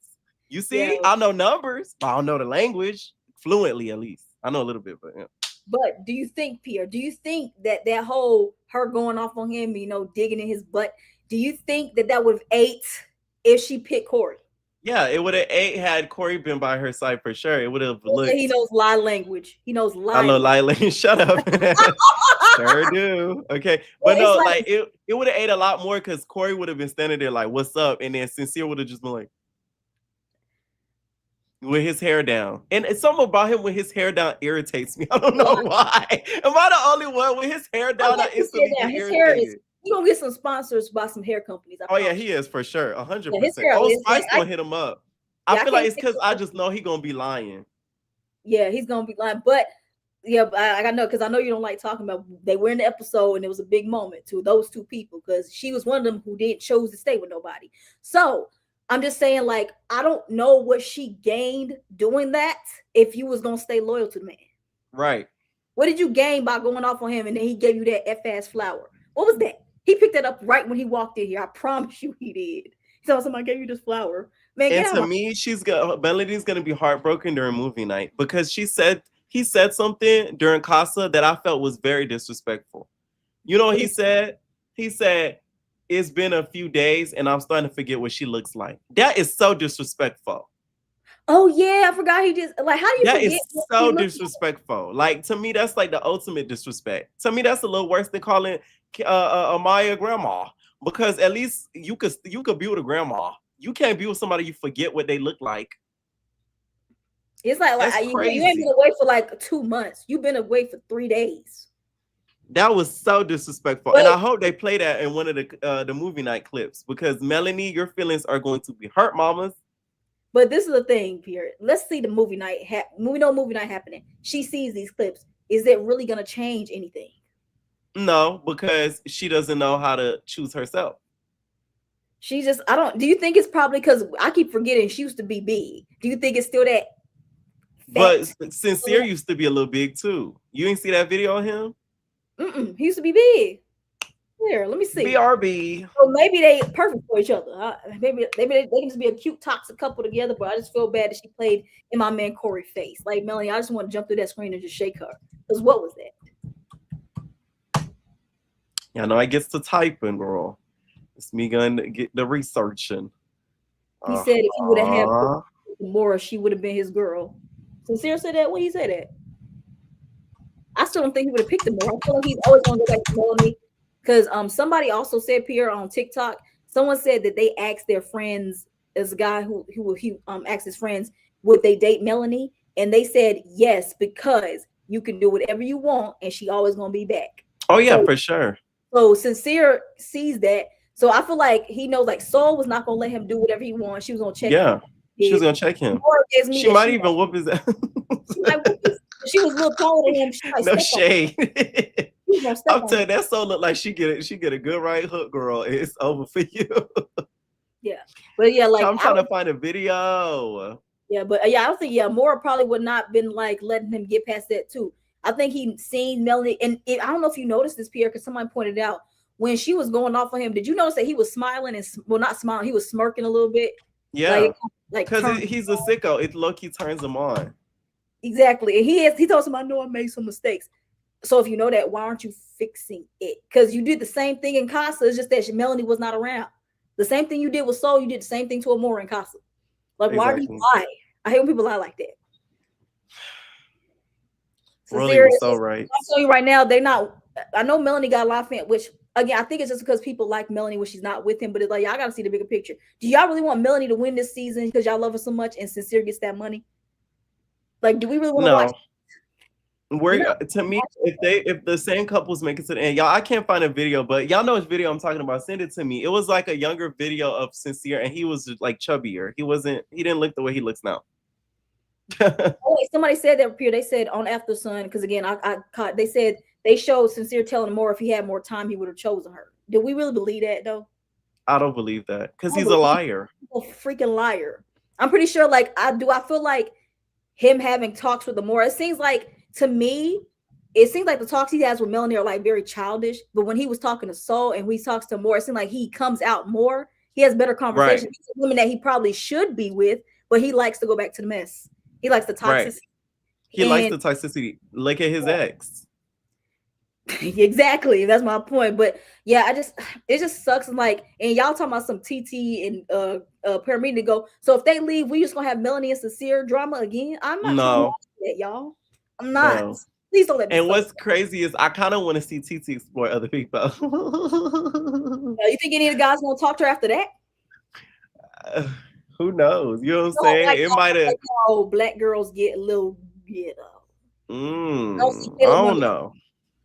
You see, I know numbers, but I don't know the language fluently, at least. I know a little bit, but yeah. But do you think, Pierre, that whole her going off on him, digging in his butt, do you think that would have ate if she picked Corey? Yeah, it would have ate had Corey been by her side for sure. It would have looked. He knows lie language. He knows lie. I know lie language. Shut up. Sure do. Okay, but no, like it would have ate a lot more because Corey would have been standing there like, "What's up?" And then Sincere would have just been like, with his hair down. And it's something about him with his hair down irritates me. I don't know why. Am I the only one with his hair down? I instantly get irritated. He's gonna get some sponsors by some hair companies. Yeah, he is for sure. 100%. Old Spice gonna hit him up. I feel like it's because I just know he's gonna be lying. Yeah, he's gonna be lying. But yeah, I know because I know you don't like talking about. They were in the episode and it was a big moment to those two people because she was one of them who didn't chose to stay with nobody. So I'm just saying, like, I don't know what she gained doing that if you was gonna stay loyal to the man. Right. What did you gain by going off on him and then he gave you that F-ass flower? What was that? He picked that up right when he walked in here. I promise you he did. He told somebody gave you this flower. Man, and to me, Melanie's gonna be heartbroken during movie night because he said something during Casa that I felt was very disrespectful. You know what he said? He said, "It's been a few days and I'm starting to forget what she looks like." That is so disrespectful. Oh yeah, I forgot he just like. How do you? That is so disrespectful. Like to me, that's like the ultimate disrespect. To me, that's a little worse than calling Amaya grandma, because at least you could be with a grandma. You can't be with somebody you forget what they look like. It's like you ain't been away for like 2 months. You've been away for 3 days. That was so disrespectful, and I hope they play that in one of the movie night clips because Melanie, your feelings are going to be hurt, mamas. But this is the thing, Pierre. Let's see the movie night. We know movie night happening. She sees these clips. Is it really gonna change anything? No, because she doesn't know how to choose herself. She just, do you think it's probably because I keep forgetting she used to be big? Do you think it's still that? But Sincere used to be a little big too. You didn't see that video of him? He used to be big. Here, let me see. BRB. So maybe they perfect for each other. Maybe they can just be a cute toxic couple together. But I just feel bad that she played in my man Corey's face. Like Melanie, I just want to jump through that screen and just shake her. Because what was that? Yeah, no, I gets to typing, girl. It's me going to get the researching. He said if he would have had Amor, she would have been his girl. Sincere said that? When he said that? I still don't think he would have picked Amor. I feel like he's always going to go back to Melanie. Because somebody also said, Pierre, on TikTok, someone said that they asked their friends, as a guy who asked his friends, would they date Melanie? And they said yes, because you can do whatever you want and she always going to be back. Oh, yeah, for sure. So Sincere sees that. So I feel like he knows like Soul was not going to let him do whatever he wants. She was going to check him. She was gonna check him. She might even whoop his ass. She was a little taller than him. No shade. I'm telling you, that soul look like she get a good right hook, girl. It's over for you. Yeah, but yeah, like I'm trying to find a video. Yeah, but I don't think Amor probably would not been like letting him get past that too. I think he seen Melanie, and I don't know if you noticed this, Pierre, because somebody pointed out when she was going off on him. Did you notice that he was smiling and not smiling? He was smirking a little bit. Yeah, like because he's a sicko. It low-key turns him on. Exactly, and he told him, "I know I made some mistakes." So if you know that, why aren't you fixing it? Because you did the same thing in Casa. It's just that Melanie was not around. The same thing you did with Soul, you did the same thing to Amor in Casa. Like, why do you lie? I hate when people lie like that. Really was so right. I'm telling you right now, they're not. I know Melanie got a lot of fans, which again, I think it's just because people like Melanie when she's not with him. But it's like, y'all got to see the bigger picture. Do y'all really want Melanie to win this season because y'all love her so much and Sincere gets that money? Like, do we really want to watch? To me, if the same couples make it to the end, y'all, I can't find a video, but y'all know which video I'm talking about. Send it to me. It was like a younger video of Sincere, and he was like chubbier. He didn't look the way he looks now. Somebody said that, Pierre. They said on After Sun, because again, I caught. They said they showed Sincere telling Amor if he had more time, he would have chosen her. Did we really believe that though? I don't believe that because he's a liar. A freaking liar. I'm pretty sure. Like I feel like him having talks with Amor. It seems like. To me, it seems like the talks he has with Melanie are like very childish. But when he was talking to Soul and we talks to Amor, it seems like he comes out more. He has better conversations. Right. These are women that he probably should be with, but he likes to go back to the mess. He likes the toxicity. Right. He likes the toxicity. Look at his ex. Exactly. That's my point. But yeah, it just sucks. And y'all talking about some TT and Paramedic to go. So if they leave, we just gonna have Melanie and Sincere drama again. I'm not trying to watch that, y'all. I'm not. No. Please don't let me. And what's crazy is I kind of want to see TT explore other people. You think any of the guys gonna talk to her after that? Who knows? You know what I'm saying? Like, it might have. Black girls get a little, I don't know.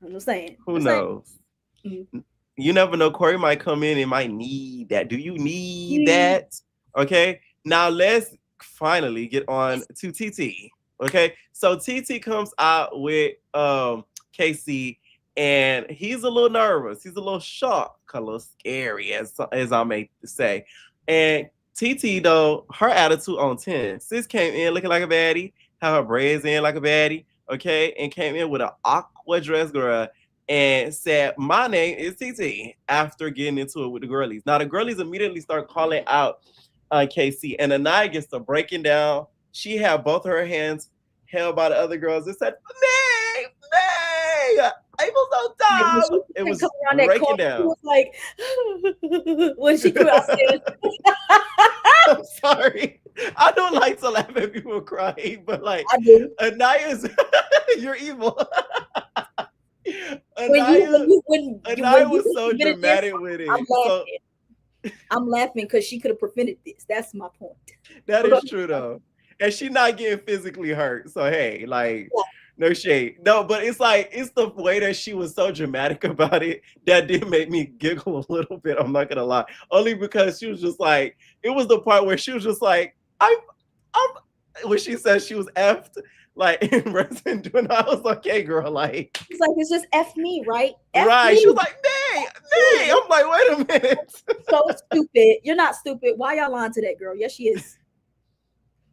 I'm just saying. Who knows? Mm-hmm. You never know. Corey might come in and might need that. Do you need that? Okay. Now let's finally get on to TT. Okay, so TT comes out with KC, and he's a little nervous. He's a little shocked, a little scary, as I may say. And TT, though, her attitude on 10. Sis came in looking like a baddie, had her braids in like a baddie, okay, and came in with an aqua dress, girl, and said, "My name is TT," after getting into it with the girlies. Now, the girlies immediately start calling out KC, and Anaya gets to breaking down. She had both her hands held by the other girls and said, "Nay, I was so dumb." It was breaking down. It was like when she came out. I'm sorry. I don't like to laugh at people crying, but like I do. Anaya's you're evil. Anaya was so dramatic with it. I'm laughing because she could have prevented this. That's my point. That is true though. And she's not getting physically hurt. So hey, like no shade. No, but it's like it's the way that she was so dramatic about it that did make me giggle a little bit. I'm not gonna lie. Only because she was just like, it was the part where she was just like, I'm when she said she was effed, like in resident doing, I was like, hey girl, like it's like it's just F me, right? Right. Me. She was like, nay. I'm like, wait a minute. So stupid. You're not stupid. Why y'all lying to that girl? Yes, she is.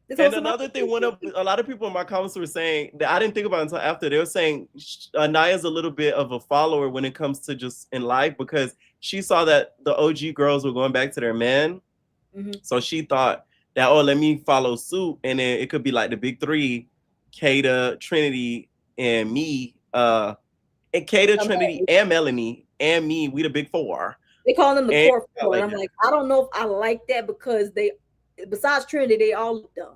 And another thing, a lot of people in my comments were saying that I didn't think about it until after. They were saying Naya's a little bit of a follower when it comes to just in life because she saw that the OG girls were going back to their men. Mm-hmm. So she thought that, let me follow suit. And then it could be like the big three, Kata, Trinity, and me. And Kata, Trinity, and Melanie, and me, we the big four. They call them the core four. And I'm like, I don't know if I like that because besides Trinity, they all look dumb.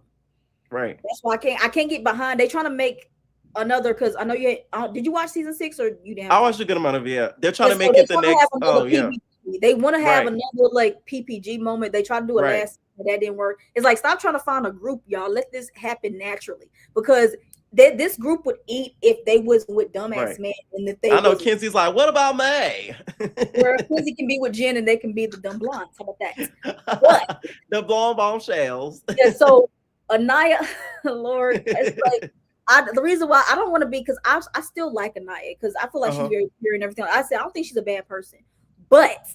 Right. That's why I can't get behind. They trying to make another because I know you did you watch season 6 or you didn't? I watched a good amount of it. They're trying to make it the next. PPG. They want to have another like PPG moment. They tried to do it last, but that didn't work. It's like stop trying to find a group, y'all. Let this happen naturally because this group would eat if they wasn't with dumbass Right. man, and if they I know wasn't. Kenzie's like, what about May? Where Quincy can be with Jen and they can be the dumb blondes. How about that? But The blonde bombshells. yeah, so Anaya, Lord, it's like the reason why I don't want to be, because I still like Anaya because I feel like she's very pure and everything. I said I don't think she's a bad person, but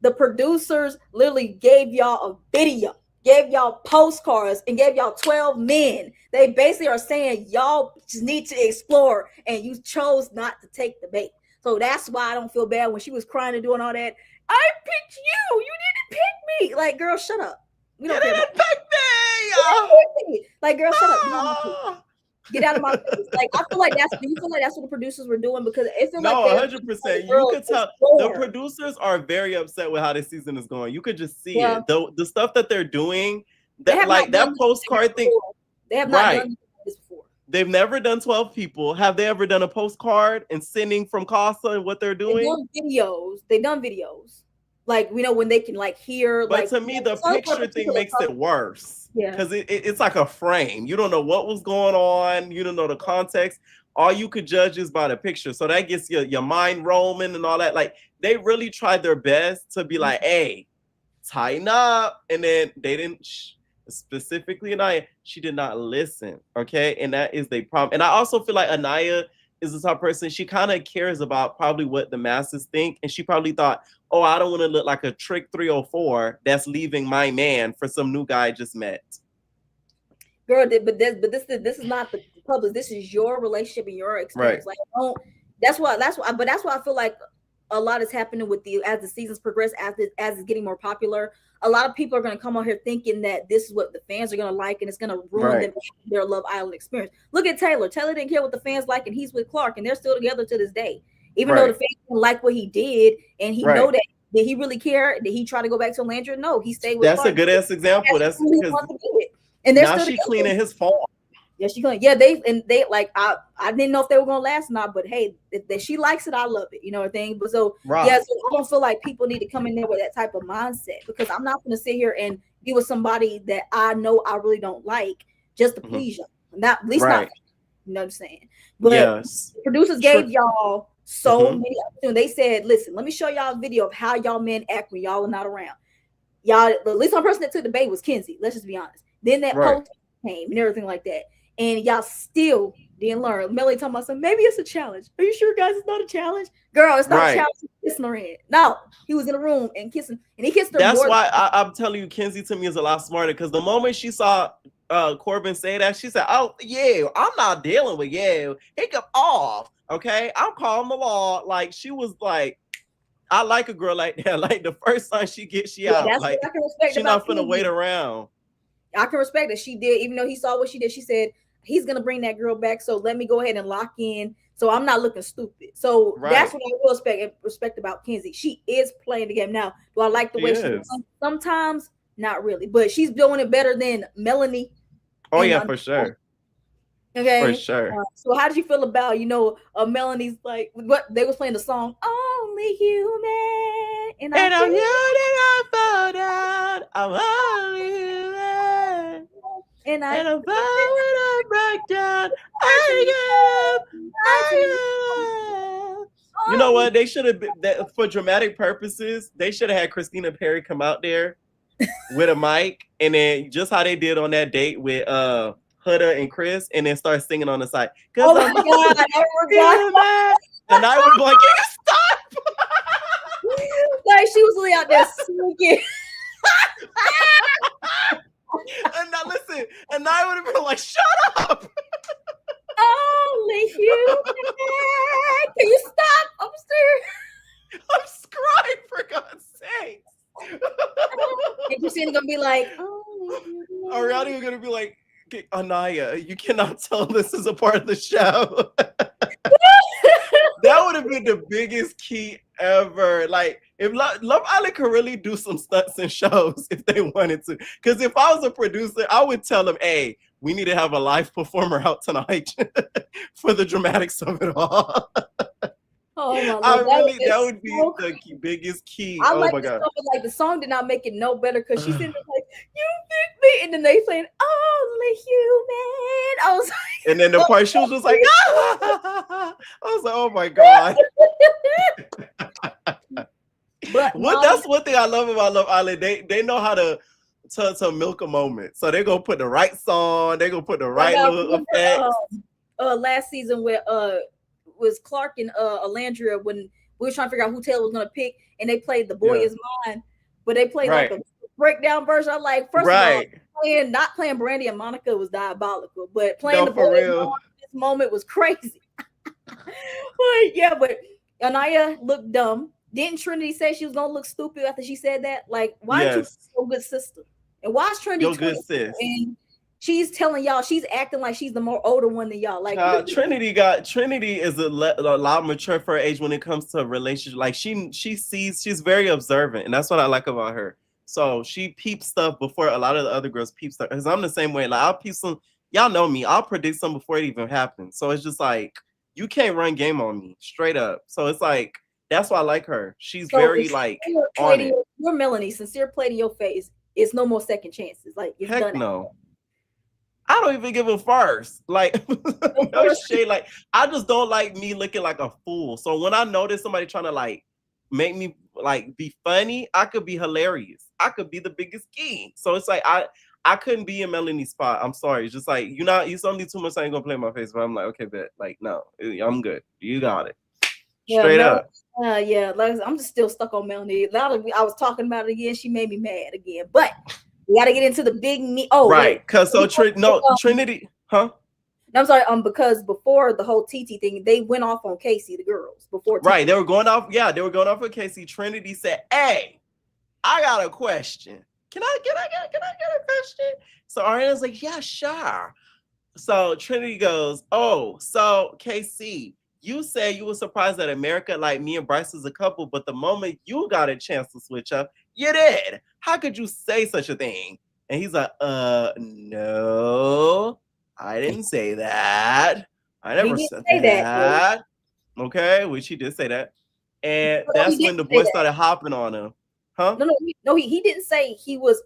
the producers literally gave y'all a video, gave y'all postcards, and gave y'all 12 men. They basically are saying y'all just need to explore, and you chose not to take the bait. So that's why I don't feel bad when she was crying and doing all that. I picked you. You didn't pick me. Like, girl, shut up. We don't care about pick me. Like, girl, shut up. Get out of my face. Like, I feel like do you feel like that's what the producers were doing? Because it feels no, like 100%. You could tell the producers are very upset with how this season is going. You could just see it. The stuff that they're doing, that like that postcard thing. They have not done this before. They've never done 12 people. Have they ever done a postcard and sending from Casa and what they're doing? They've done videos. Like, we know when they can like hear. But like, to me, the picture thing makes it worse. Yeah. Because it's like a frame. You don't know what was going on. You don't know the context. All you could judge is by the picture. So that gets your mind roaming and all that. Like, they really tried their best to be like, hey, tighten up. And then they didn't. Specifically Anaya, she did not listen. Okay. And that is the problem. And I also feel like Anaya is the type of person, she kind of cares about probably what the masses think. And she probably thought, oh, I don't want to look like a trick 304 that's leaving my man for some new guy I just met. Girl, but this is not the public. This is your relationship and your experience. Right. Like, that's why I feel like a lot is happening with as the seasons progress, as it's getting more popular. A lot of people are going to come on here thinking that this is what the fans are going to like, and it's going to ruin their Love Island experience. Look at Taylor. Taylor didn't care what the fans like, and he's with Clark, and they're still together to this day. Even though the fans didn't like what he did, and he know that. Did he really care? Did he try to go back to Landry? No, he stayed with Clark. That's a good ass example. That's because and they're now still she cleaning his phone. Yeah, she clean. Yeah, they like I didn't know if they were gonna last or not, but hey, if she likes it, I love it. You know what I mean? But so so I don't feel like people need to come in there with that type of mindset, because I'm not gonna sit here and be with somebody that I know I really don't like just to please you. Not at least not. You know what I'm saying? But the producers gave y'all so many opportunities. They said, listen, let me show y'all a video of how y'all men act when y'all are not around. Y'all, the least one person that took the bait was Kenzie. Let's just be honest. Then that post came and everything like that. And y'all still didn't learn. Melly talking about something. Maybe it's a challenge. Are you sure, guys? It's not a challenge, girl. It's not a challenge. Kissing her in. No, he was in a room and kissing, and he kissed her. That's why I'm telling you, Kenzie to me is a lot smarter. Because the moment she saw Corbin say that, she said, "Oh yeah, I'm not dealing with you. He come off. Okay, I'm calling the law." Like, she was like, I like a girl like that. Like, the first time she gets, she out. That's like, what I can respect. She's not finna wait around. I can respect that she did, even though he saw what she did. She said, he's gonna bring that girl back, so let me go ahead and lock in, so I'm not looking stupid. So that's what I will respect about Kenzie. She is playing the game. Now, do I like the way she does? Sometimes not really, but she's doing it better than Melanie. Oh yeah, for sure. Okay, for sure. So how did you feel about Melanie's, like, what they was playing the song "Only Human" and I'm you that I fall down. I'm only human. And I'm when I break down, I am. You know what? They should have been, for dramatic purposes, they should have had Christina Perri come out there with a mic, and then just how they did on that date with Huda and Chris, and then start singing on the side. Oh my God, I forgot. And I was like, "Can you stop?" Like, she was really out there singing. And now listen, and I would have been like, "Shut up!" Only human. Can you stop? I'm scared. I'm crying, for God's sake. And Christina gonna be like, Ariana is gonna be like, "Anaya, you cannot tell this is a part of the show." That would have been the biggest key ever. Like, if Love Island could really do some stunts and shows if they wanted to. Because if I was a producer, I would tell them, "Hey, we need to have a live performer out tonight for the dramatics of it all." Oh my God. That would be the biggest key. I oh like my God. Song, but like, the song did not make it no better, because she's in there like, You picked me, and then they playing Only Human. I was like, And then the part she was just like, ah! I was like, oh my God. but That's one thing I love about Love Island. They know how to milk a moment. So they're gonna put the right song, they're gonna put the right little effects. Last season where was Clark and Alandria when we were trying to figure out who Taylor was gonna pick, and they played The Boy Is Mine, but they played like a breakdown version. I'm like, first of all, not playing Brandy and Monica was diabolical, but playing The Boy Is Mine in this moment was crazy. but Anaya looked dumb. Didn't Trinity say she was gonna look stupid after she said that? Like, why aren't you so good sister? And why is Trinity good sis? And she's telling y'all, she's acting like she's the more older one than y'all. Like Trinity is a lot mature for her age when it comes to relationship. Like she sees, she's very observant, and that's what I like about her. So she peeps stuff before a lot of the other girls peep stuff. Because I'm the same way. Like I'll peep some. Y'all know me. I'll predict something before it even happens. So it's just like you can't run game on me straight up. So it's like. That's why I like her. She's very like on it. You're Melanie, sincere play to your face. It's no more second chances. Like it's heck done. No. I don't even give a first. Like no shade. Like I just don't like me looking like a fool. So when I notice somebody trying to like make me like be funny, I could be hilarious. I could be the biggest king. So it's like I couldn't be in Melanie's spot. I'm sorry. It's just like you don't need too much. I ain't gonna play my face. But I'm like, okay, bet. Like no, I'm good. You got it. Straight up. Like I'm just still stuck on Melanie. I was talking about it again. She made me mad again. But we got to get into the big meat. Oh, right. Because Trinity, huh? No, I'm sorry. Because before the whole TT thing, they went off on Casey, the girls. Before right, they were going off. Yeah, they were going off with Casey. Trinity said, "Hey, I got a question. Can I get a question?" So Ariana's like, "Yeah, sure." So Trinity goes, "Oh, so Casey." You said you were surprised that America, like me and Bryce, is a couple, but the moment you got a chance to switch up, you did. How could you say such a thing? And he's like, no, I didn't say that. I never said that. Okay, which he did say that. And that's when the boys started hopping on him. Huh? No, he didn't say he was,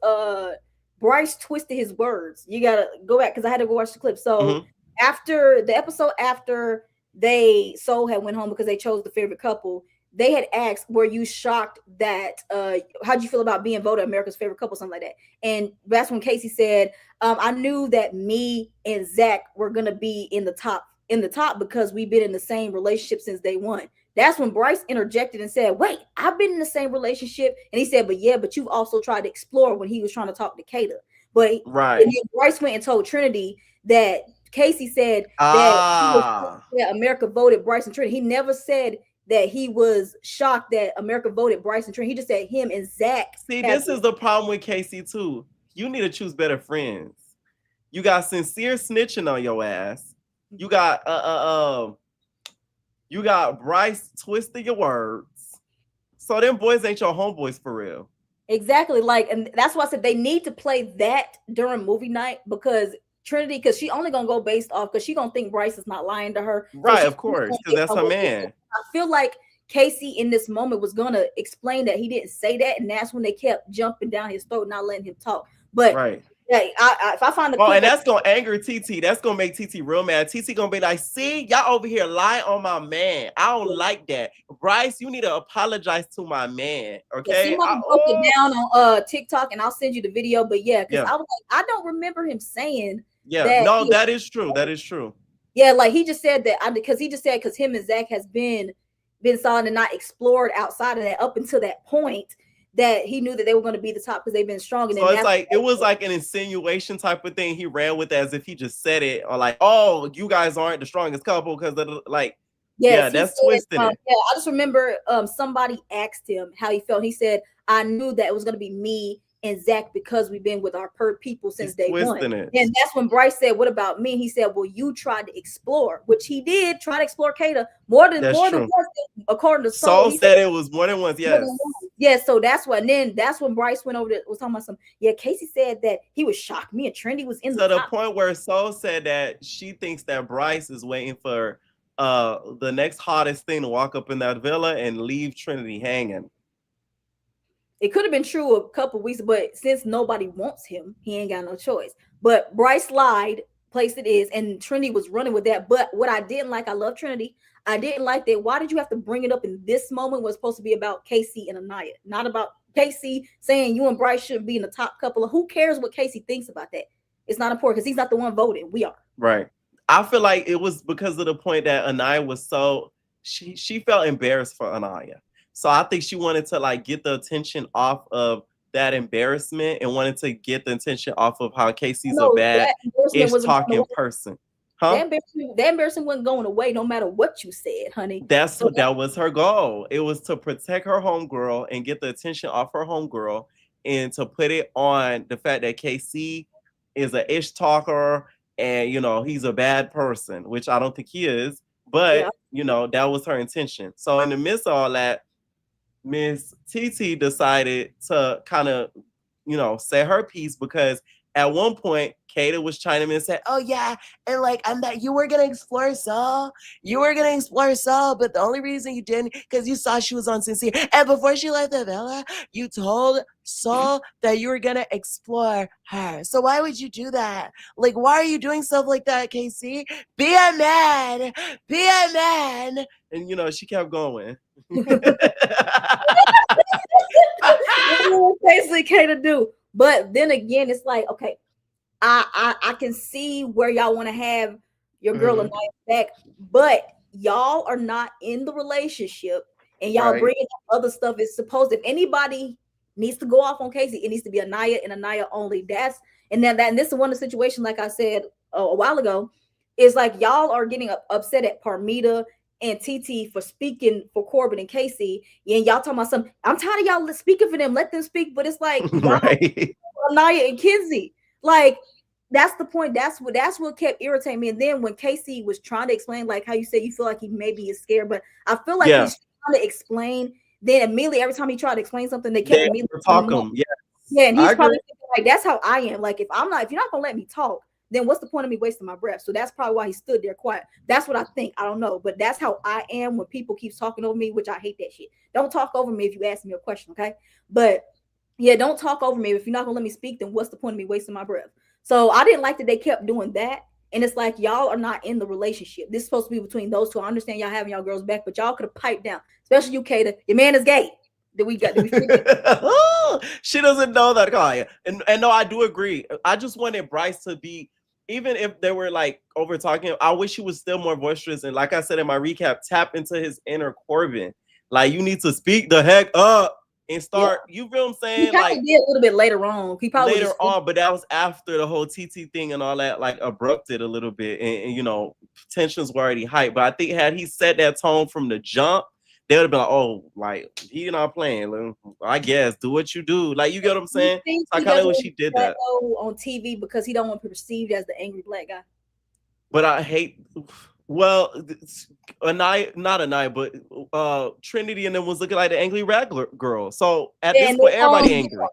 Bryce twisted his words. You gotta go back, because I had to go watch the clip. So after the episode, after Soul had went home because they chose the favorite couple, they had asked, were you shocked that how'd you feel about being voted America's favorite couple, something like that? And that's when Casey said, I knew that me and Zach were gonna be in the top because we've been in the same relationship since day one. That's when Bryce interjected and said, wait, I've been in the same relationship. And he said, but you've also tried to explore, when he was trying to talk to Kata. But and then Bryce went and told Trinity that Casey said that America voted Bryce and Trinity. He never said that he was shocked that America voted Bryce and Trinity. He just said him and Zach. See, this is the problem with Casey too. You need to choose better friends. You got sincere snitching on your ass. You got Bryce twisting your words. So them boys ain't your homeboys for real. Exactly. Like, and that's why I said they need to play that during movie night, because Trinity, because she only gonna go based off, because she gonna think Bryce is not lying to her. Right, of course, because that's her man. I feel like Casey in this moment was gonna explain that he didn't say that, and that's when they kept jumping down his throat, not letting him talk. But if I find the and that's gonna anger TT. That's gonna make TT real mad. TT gonna be like, "See, y'all over here lying on my man. I don't like that. Bryce, you need to apologize to my man." Okay, I broke it down on TikTok, and I'll send you the video. But because I was like, I don't remember him saying. That is true. That is true. Yeah, like he just said that because him and Zach has been solid and not explored outside of that up until that point, that he knew that they were going to be the top because they've been strong. And so it's like it was like an insinuation type of thing. He ran with it as if he just said it, or like, "Oh, you guys aren't the strongest couple," because like. That's twisted. I just remember somebody asked him how he felt. He said, "I knew that it was going to be me and Zach because we've been with our people since day one." And that's when Bryce said, "What about me?" He said, "Well, you tried to explore," which he did try to explore Kata more than once, according to Soul. Said it was more than once. Yes. So that's what. And then that's when Bryce went over to was talking about some. Yeah, Casey said that he was shocked. Me and Trendy was in the point where Soul said that she thinks that Bryce is waiting for the next hottest thing to walk up in that villa and leave Trinity hanging. It could have been true a couple weeks, but since nobody wants him, he ain't got no choice. But Bryce lied, place it is, and Trinity was running with that. But what I didn't like, I love Trinity. I didn't like that. Why did you have to bring it up in this moment? Was supposed to be about Casey and Anaya, not about Casey saying you and Bryce shouldn't be in the top couple. Who cares what Casey thinks about that? It's not important because he's not the one voting. We are. Right. I feel like it was because of the point that Anaya was so she felt embarrassed for Anaya. So I think she wanted to like get the attention off of that embarrassment and wanted to get the attention off of how Casey's a bad ish talking person. Huh? That embarrassment wasn't going away no matter what you said, honey. That was her goal. It was to protect her homegirl and get the attention off her homegirl and to put it on the fact that Casey is an ish talker and, you know, he's a bad person, which I don't think he is. But, you know, that was her intention. So in the midst of all that, Miss TT decided to kind of, you know, say her piece because at one point, Kata was chiming in and said, oh yeah, and like I'm that you were gonna explore Saul. You were gonna explore Saul, but the only reason you didn't because you saw she was on Sincere. And before she left the villa, you told Saul that you were gonna explore her. So why would you do that? Like, why are you doing stuff like that, Casey? Be a man. Be a man. And you know, she kept going. Basically Kata do. But then again, it's like, okay, I can see where y'all want to have your girl Anaya back, but y'all are not in the relationship, and y'all bringing up other stuff. It's supposed if anybody needs to go off on Casey, it needs to be Anaya and Anaya only. And this is one of the situations, like I said a while ago, is like y'all are getting upset at Parmita and TT for speaking for Corbin and Casey, and y'all talking about something. I'm tired of y'all speaking for them. Let them speak, but it's like Anaya and Kinsey. Like, that's the point. That's what kept irritating me. And then when Casey was trying to explain, like how you said you feel like he maybe is scared, but I feel like he's trying to explain. Then immediately, every time he tried to explain something, they kept immediately talking. Yeah, and he's probably thinking, like, that's how I am. Like, if you're not gonna let me talk, then what's the point of me wasting my breath? So that's probably why he stood there quiet. That's what I think. I don't know, but that's how I am when people keep talking over me, which I hate that shit. Don't talk over me if you ask me a question, okay? But yeah, don't talk over me. If you're not gonna let me speak, then what's the point of me wasting my breath? So I didn't like that they kept doing that. And it's like y'all are not in the relationship. This is supposed to be between those two. I understand y'all having y'all girls back, but y'all could have piped down, especially you, Kata. Your man is gay. She doesn't know that, Kaya. And no, I do agree. I just wanted Bryce to be, even if they were like over talking, I wish he was still more boisterous. And like I said in my recap, tap into his inner Corbin. Like, you need to speak the heck up. And start, you feel what I'm saying? He probably did a little bit later on. He probably later on, but that was after the whole TT thing and all that, like, abrupted a little bit, and you know, tensions were already hyped. But I think had he set that tone from the jump, they would have been like, oh, like, he not playing. I guess do what you do. Like, you get what I'm saying? I kind of wish he did that on TV because he don't want to be perceived as the angry black guy. But I hate. Well, not Anaya, but Trinity and them was looking like the angry rag girl. So at this point, everybody angry.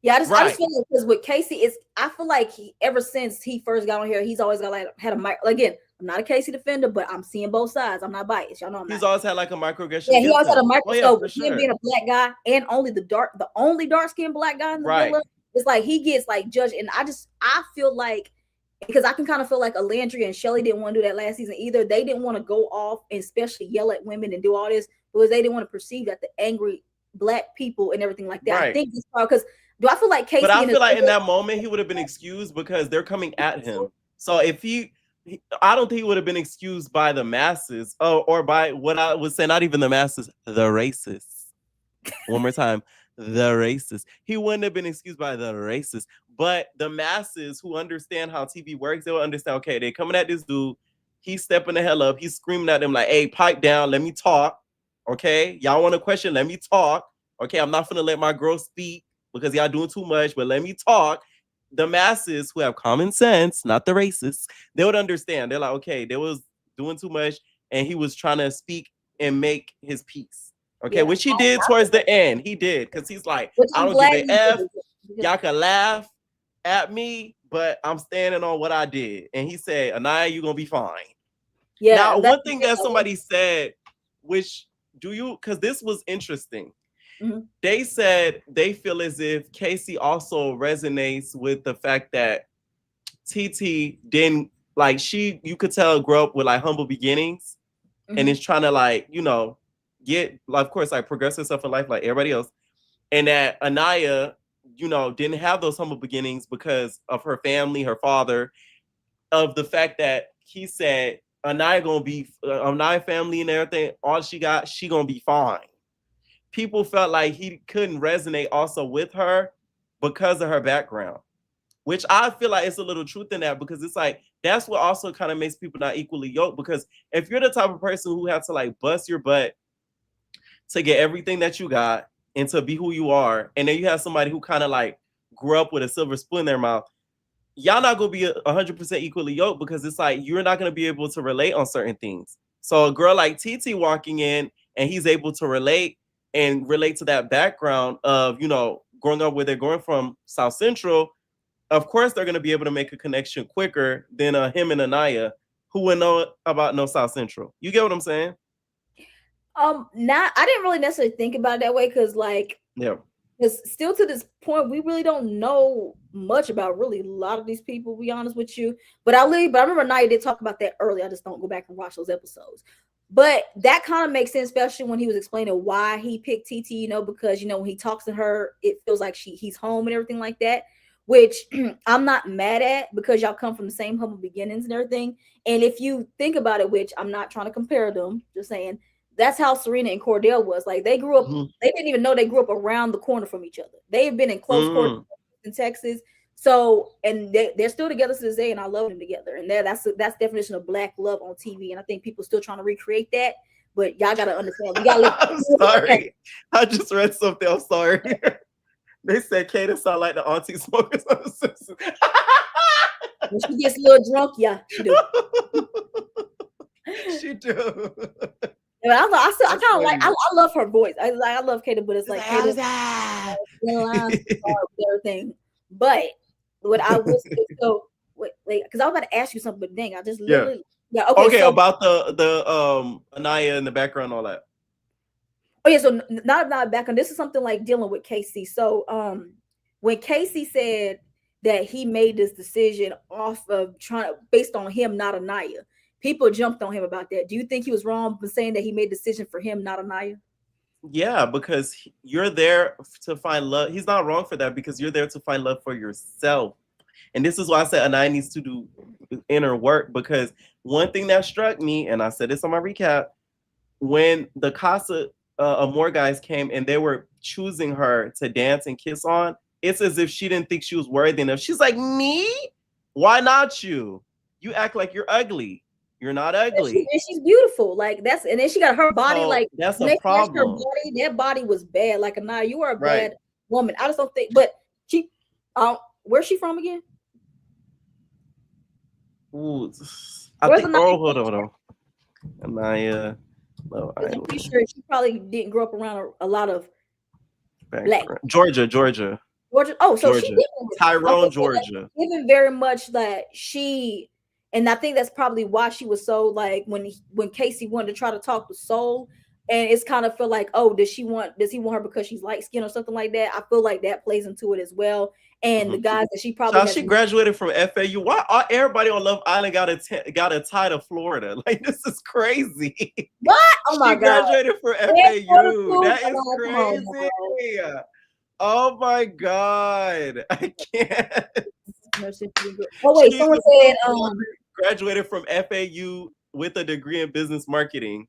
Yeah, I just feel like because with Casey, I feel like ever since he first got on here, he's always got had a mic. Again, I'm not a Casey defender, but I'm seeing both sides. I'm not biased. Y'all know he's always had like a microaggression. Yeah, he always had a microscope. Him being a black guy and the only dark skinned black guy in the villa, it's like he gets like judged. And I feel like, because I can kind of feel like Alandria and Shelly didn't want to do that last season either. They didn't want to go off and especially yell at women and do all this because they didn't want to perceive that the angry black people and everything like that. I think this part because do I feel like Casey? But I feel like in that moment he would have been excused because they're coming at him. So if I don't think he would have been excused by the masses or by what I would say, not even the masses, the racists. One more time. The racists. He wouldn't have been excused by the racists, but the masses who understand how TV works, they will understand, okay, they're coming at this dude. He's stepping the hell up. He's screaming at them like, hey, pipe down. Let me talk. Okay. Y'all want a question? Let me talk. Okay. I'm not going to let my girl speak because y'all doing too much, but let me talk. The masses who have common sense, not the racists, they would understand. They're like, okay, they was doing too much and he was trying to speak and make his peace. Okay, which he did towards the end. He did, because he's like, I don't give a F. Y'all can laugh at me, but I'm standing on what I did. And he said, Anaya, you're going to be fine. Yeah. Now, one thing that somebody said, because this was interesting. They said they feel as if Casey also resonates with the fact that TT didn't like you could tell grew up with like humble beginnings and is trying to like, get like, of course, like progress herself in life like everybody else. And that Anaya, didn't have those humble beginnings because of her family, her father, of the fact that he said Anaya gonna be Anaya family and everything, all she got, she gonna be fine. People felt like he couldn't resonate also with her because of her background, which I feel like it's a little truth in that, because it's like that's what also kind of makes people not equally yoked. Because if you're the type of person who has to like bust your butt to get everything that you got and to be who you are, and then you have somebody who kind of like grew up with a silver spoon in their mouth, y'all not gonna be 100% equally yoked, because it's like you're not gonna be able to relate on certain things. So a girl like TT walking in and he's able to relate to that background of growing up where they're going from South Central. Of course, they're gonna be able to make a connection quicker than him and Anaya, who would know about no South Central. You get what I'm saying? Not I didn't really necessarily think about it that way, because because still to this point, we really don't know much about really a lot of these people, to be honest with you. But I remember Naya did talk about that earlier. I just don't go back and watch those episodes. But that kind of makes sense, especially when he was explaining why he picked TT, because when he talks to her, it feels like he's home and everything like that, which I'm not mad at, because y'all come from the same humble beginnings and everything. And if you think about it, which I'm not trying to compare them, just saying, that's how Serena and Cordell was. Like, they grew up, they didn't even know they grew up around the corner from each other. They've been in close quarters in Texas. So, and they're still together to this day, and I love them together. And that's definition of black love on TV. And I think people still trying to recreate that. But y'all gotta understand. We gotta I'm sorry. I just read something. I'm sorry. They said Kata sound like the auntie smokers on The Simpsons. When she gets a little drunk, yeah, she do. She do. And I kind of like. I love her voice. I love Kata, but it's like Kata's everything. But what I will say, so wait, because I was about to ask you something, but dang, I just literally Okay, so, about the Anaya in the background, all that. Oh yeah, so not background. This is something like dealing with Casey. So when Casey said that he made this decision off of based on him, not Anaya, people jumped on him about that. Do you think he was wrong for saying that he made a decision for him, not Anaya? Yeah, because you're there to find love. He's not wrong for that, because you're there to find love for yourself. And this is why I said Anaya needs to do inner work, because one thing that struck me, and I said this on my recap, when the Casa Amor guys came and they were choosing her to dance and kiss on, it's as if she didn't think she was worthy enough. She's like, me? Why not you? You act like you're ugly. You're not ugly. And she's beautiful. Like, and then she got her body, like, that's a problem. Her body, that body was bad. Like, Anaya, you are a bad woman. I just don't think, but she, where's she from again? Ooh, I think, hold on. Anaya. No, I'm pretty sure she probably didn't grow up around a lot of black. Georgia. Oh, so Georgia. she did Tyrone, Georgia. Given very much that she, and I think that's probably why she was so like when Casey wanted to try to talk to Soul, and it's kind of feel like, oh, does he want her because she's light skinned or something like that? I feel like that plays into it as well. And the guys that she probably she graduated from FAU. Why everybody on Love Island got a tie to Florida? Like, this is crazy. What? Oh my God! She graduated from FAU. That is crazy. Oh my God! I can't. Oh wait, someone said graduated from FAU with a degree in business marketing.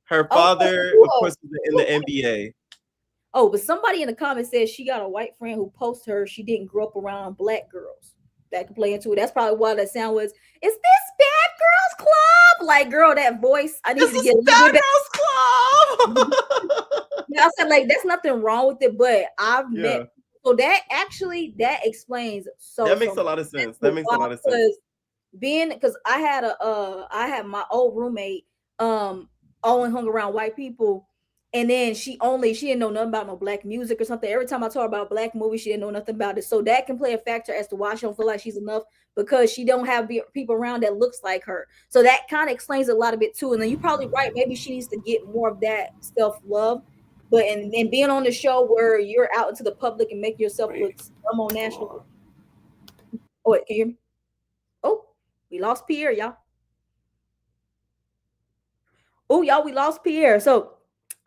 Her father, of course, was in the NBA. Oh, but somebody in the comments says she got a white friend who posts her. She didn't grow up around black girls. That could play into it. That's probably why that sound was. Is this Bad Girls Club? Like, girl, that voice. I need to get Bad Girls Club. Yeah, I said, like, there's nothing wrong with it, but I've met. So that explains. That makes a lot of sense. That makes a lot of sense. Because I had my old roommate only hung around white people. And then she didn't know nothing about no black music or something. Every time I told her about black movies, she didn't know nothing about it. So that can play a factor as to why she don't feel like she's enough, because she don't have people around that looks like her. So that kind of explains a lot of it too. And then you're probably right. Maybe she needs to get more of that self-love. But and being on the show where you're out into the public and make yourself look dumb on national. Oh, wait, can you hear me? Oh, we lost Pierre, y'all. Oh, y'all, we lost Pierre. So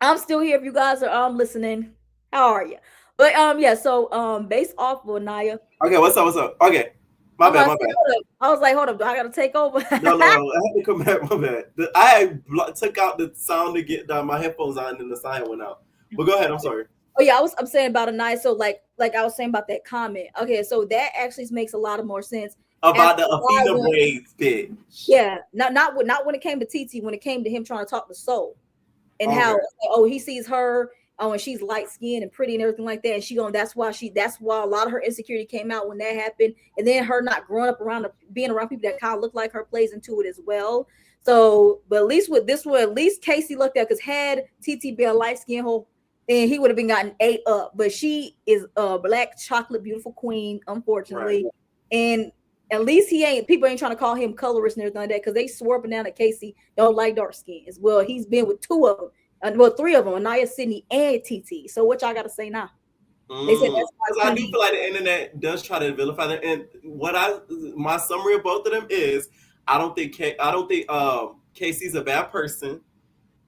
I'm still here if you guys are listening. How are you? But yeah, so based off of Naya. Okay, what's up? Okay. My bad. I was like, hold up, do I gotta take over? No, I had to come back. My bad. I took out the sound to get my headphones on, and the sound went out. But go ahead. I'm sorry. Oh yeah, I'm saying about Anaya. So like I was saying about that comment. Okay, so that actually makes a lot of more sense about the Athena braids bit. Yeah, not when it came to TT. When it came to him trying to talk to Soul, and how he sees her. Oh, and she's light skinned and pretty and everything like that. And that's why a lot of her insecurity came out when that happened. And then her not growing up being around people that kind of look like her plays into it as well. So, but at least with this one, at least Casey looked at, because had TT been a light skinned hoe, then he would have been gotten ate up. But she is a black chocolate beautiful queen, unfortunately. Right. And at least people ain't trying to call him colorist and everything like that, because they swore up and down that Casey don't like dark skin as well. He's been with two of them. Well, three of them, Anaya, Sydney, and TT. So what y'all got to say now? They said that's why I do feel like the internet does try to vilify them. And my summary of both of them is, I don't think Casey's a bad person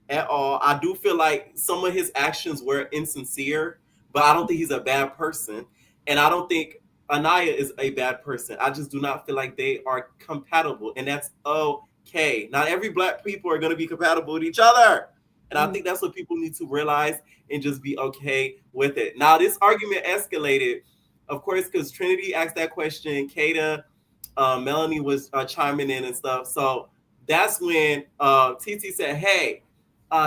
at all. I do feel like some of his actions were insincere, but I don't think he's a bad person. And I don't think Anaya is a bad person. I just do not feel like they are compatible, and that's okay. Not every black people are going to be compatible with each other. And I think that's what people need to realize and just be okay with it. Now, this argument escalated, of course, because Trinity asked that question. Kata, Melanie was chiming in and stuff. So that's when TT said, hey,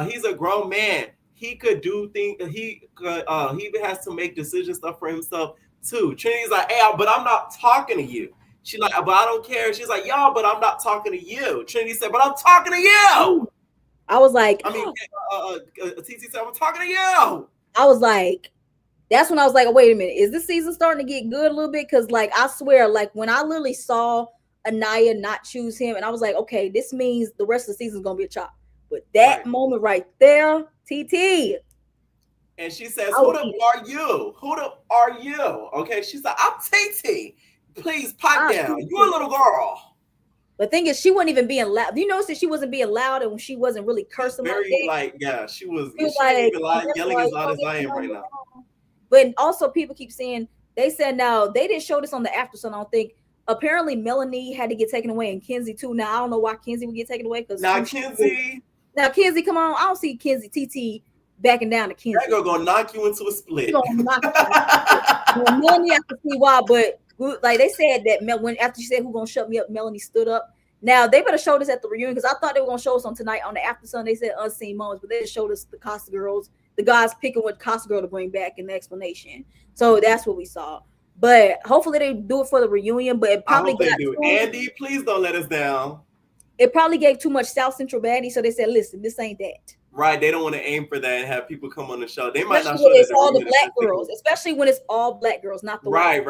he's a grown man. He could do things. He has to make decisions, stuff for himself, too. Trinity's like, hey, but I'm not talking to you. She's like, but I don't care. She's like, y'all, but I'm not talking to you. Trinity said, but I'm talking to you. I was like, TT said, I'm talking to you. I was like, that's when I was like, oh, wait a minute. Is this season starting to get good a little bit? Because, like, I swear, like, when I literally saw Anaya not choose him, and I was like, okay, this means the rest of the season is going to be a chop. But that moment right there, TT. And she says, who the are you? Who the are you? Okay, she's like, I'm TT. Please pipe down. You're a little girl. The thing is, she wasn't even being loud. You notice that she wasn't being loud, and when she wasn't really cursing. She was like, yelling as loud as I am right now. But also, people keep saying, they said now, they didn't show this on the Aftershow, I don't think. Apparently, Melanie had to get taken away, and Kenzie too. Now, I don't know why Kenzie would get taken away. Now, Kenzie, come on. I don't see Kenzie, TT backing down to Kenzie. That girl gonna knock you into a split. Melanie, I can see why, but like they said that after she said who gonna shut me up, Melanie stood up. Now they better show this at the reunion, because I thought they were gonna show us on tonight on the Aftershow. They said unseen moments, but they just showed us the Casa girls, the guys picking what Casa girl to bring back in the explanation. So that's what we saw. But hopefully they do it for the reunion. But it probably Andy, please don't let us down. It probably gave too much South Central baddie, so they said, listen, this ain't that. Right, they don't want to aim for that and have people come on the show. They might not show it's all the black girls, especially when it's all black girls, not the right.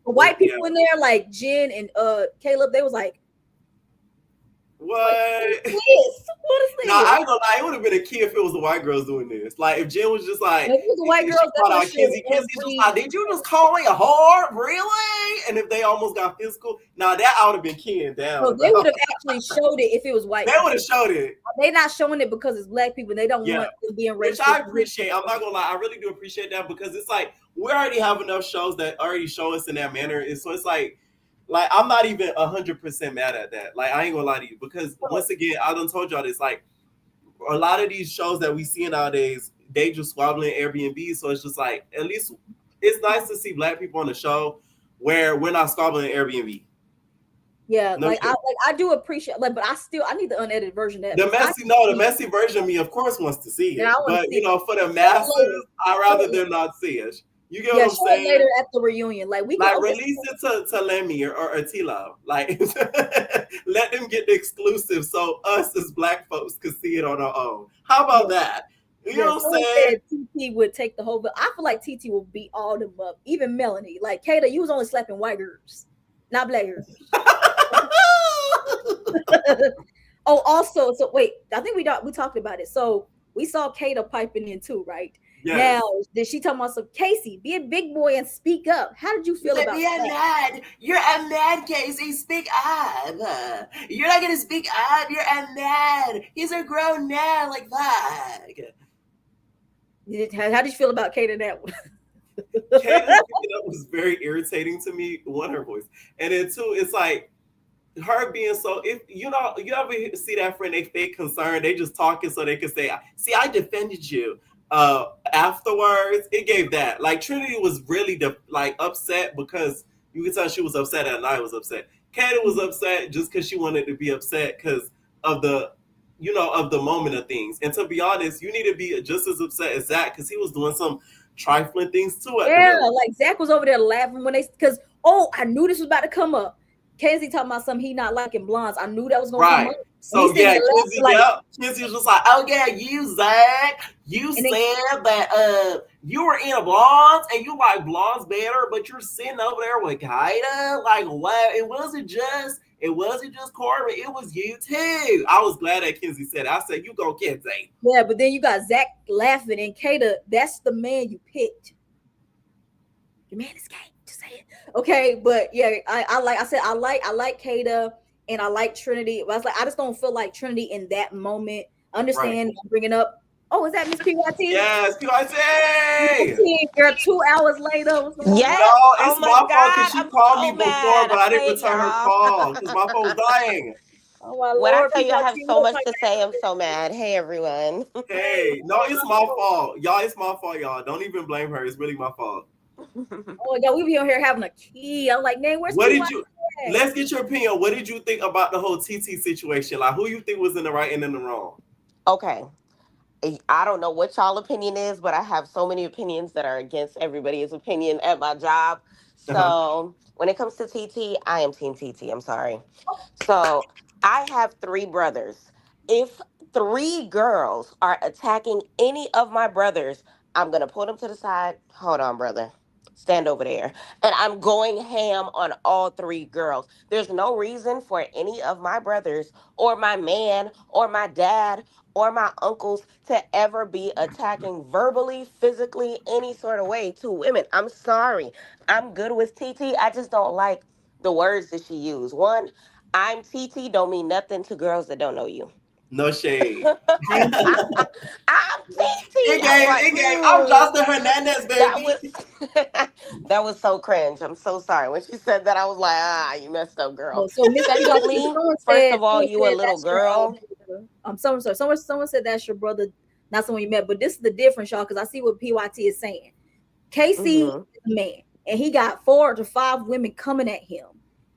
White people in there, like Jen and Caleb, they was like, what? What is this? No, I ain't gonna lie, it would have been a key if it was the white girls doing this. Like if Jen was just like, if it was the white girls, Kenzie just like, did you just call me a whore? Really? And if they almost got physical, that I would have been keying down. So they would have actually showed it if it was white. They would have showed it. They're not showing it because it's black people. They don't want them being racist. Which I appreciate. I'm not gonna lie, I really do appreciate that, because it's like we already have enough shows that already show us in that manner. And so it's like I'm not even 100% mad at that. Like I ain't gonna lie to you, because once again, I done told y'all this. Like a lot of these shows that we see nowadays, they just squabbling Airbnb. So it's just like, at least it's nice to see black people on the show where we're not squabbling Airbnb. Yeah, I do appreciate, but I need the unedited version of that. The messy version of me, of course, wants to see it. But for the masses, I'd rather them not see it. You get what I'm saying? Later at the reunion, we can release it to Lemmy or T-Love. Let them get the exclusive, so us as black folks could see it on our own. How about that? You know what I'm saying? TT would take the whole, but I feel like TT will beat all them up. Even Melanie, like Kata, you was only slapping white girls, not black girls. Oh, also, so wait, I think we talked about it. So we saw Kata piping in too, right? Yes. Now, did she tell myself, Casey, be a big boy and speak up? How did you feel Let about me a that? man. You're a man, Casey. Speak up. You're not gonna speak up. You're a man. He's a grown man like that. How did you feel about Kata that one? Kata's speaking up was very irritating to me. One, her voice, and then two, it's like her being so. If you know, you ever see that friend, they fake concern, they just talking so they can say, "See, I defended you." Afterwards, it gave that. Like Trinity was really like upset because you could tell she was upset and I was upset. Kata was upset just because she wanted to be upset because of the, of the moment of things. And to be honest, you need to be just as upset as Zach because he was doing some trifling things too at the Yeah, moment. like Zach was over there laughing when because I knew this was about to come up. Casey talking about something he not liking blondes. I knew that was gonna come Right. up. So yeah, Kinsey, Kinsey was just like, oh yeah, you Zach, you And then- said that you were in blondes and you like blondes better, but you're sitting over there with Kaida. Like, wow, it wasn't just Corbin, it was you too. I was glad that Kinsey said it. I said, you go Kinsey. Yeah, but then you got Zach laughing and Kata, that's the man you picked. Your man is gay. Just say it. Okay, but yeah, I like Kata and I like Trinity. But I was like, I just don't feel like Trinity in that moment. Understand bringing up. Oh, is that Miss PYT? Yes, PYT. Girl, 2 hours later. What's going on? Yes. No, it's Oh my my fault God, because she I'm called so me before, mad. but I didn't Hey, return her y'all. call because my phone was dying. Oh my When I Lord, tell you I have PYT, so look much like to say, I'm so mad. Hey, everyone. Hey, no, it's my fault. Y'all, it's my fault, y'all. Don't even blame her. It's really my fault. Oh my God, we be on here having a key. I'm like, man, where's What PYT did you at? let's get your opinion. What did you think about the whole TT situation? Like who you think was in the right and in the wrong? Okay. I don't know what y'all opinion is, but I have so many opinions that are against everybody's opinion at my job. Uh-huh. So when it comes to TT, I am Team TT. I'm sorry. So I have three brothers. If three girls are attacking any of my brothers, I'm going to pull them to the side. Hold on, brother. Stand over there. And I'm going ham on all three girls. There's no reason for any of my brothers or my man or my dad or my uncles to ever be attacking verbally, physically, any sort of way to women. I'm sorry. I'm good with TT. I just don't like the words that she used. One, I'm TT don't mean nothing to girls that don't know you. No shade. I'm TT. It gave. I'm Justin Hernandez, That baby. was that was so cringe. I'm so sorry. When she said that, I was like, you messed up, girl. Oh, so Miss Secondly, someone first said, of all, you a little that's your, girl. someone said that's your brother, not someone you met. But this is the difference, y'all, because I see what PYT is saying. Casey is a man, and he got 4 to 5 women coming at him.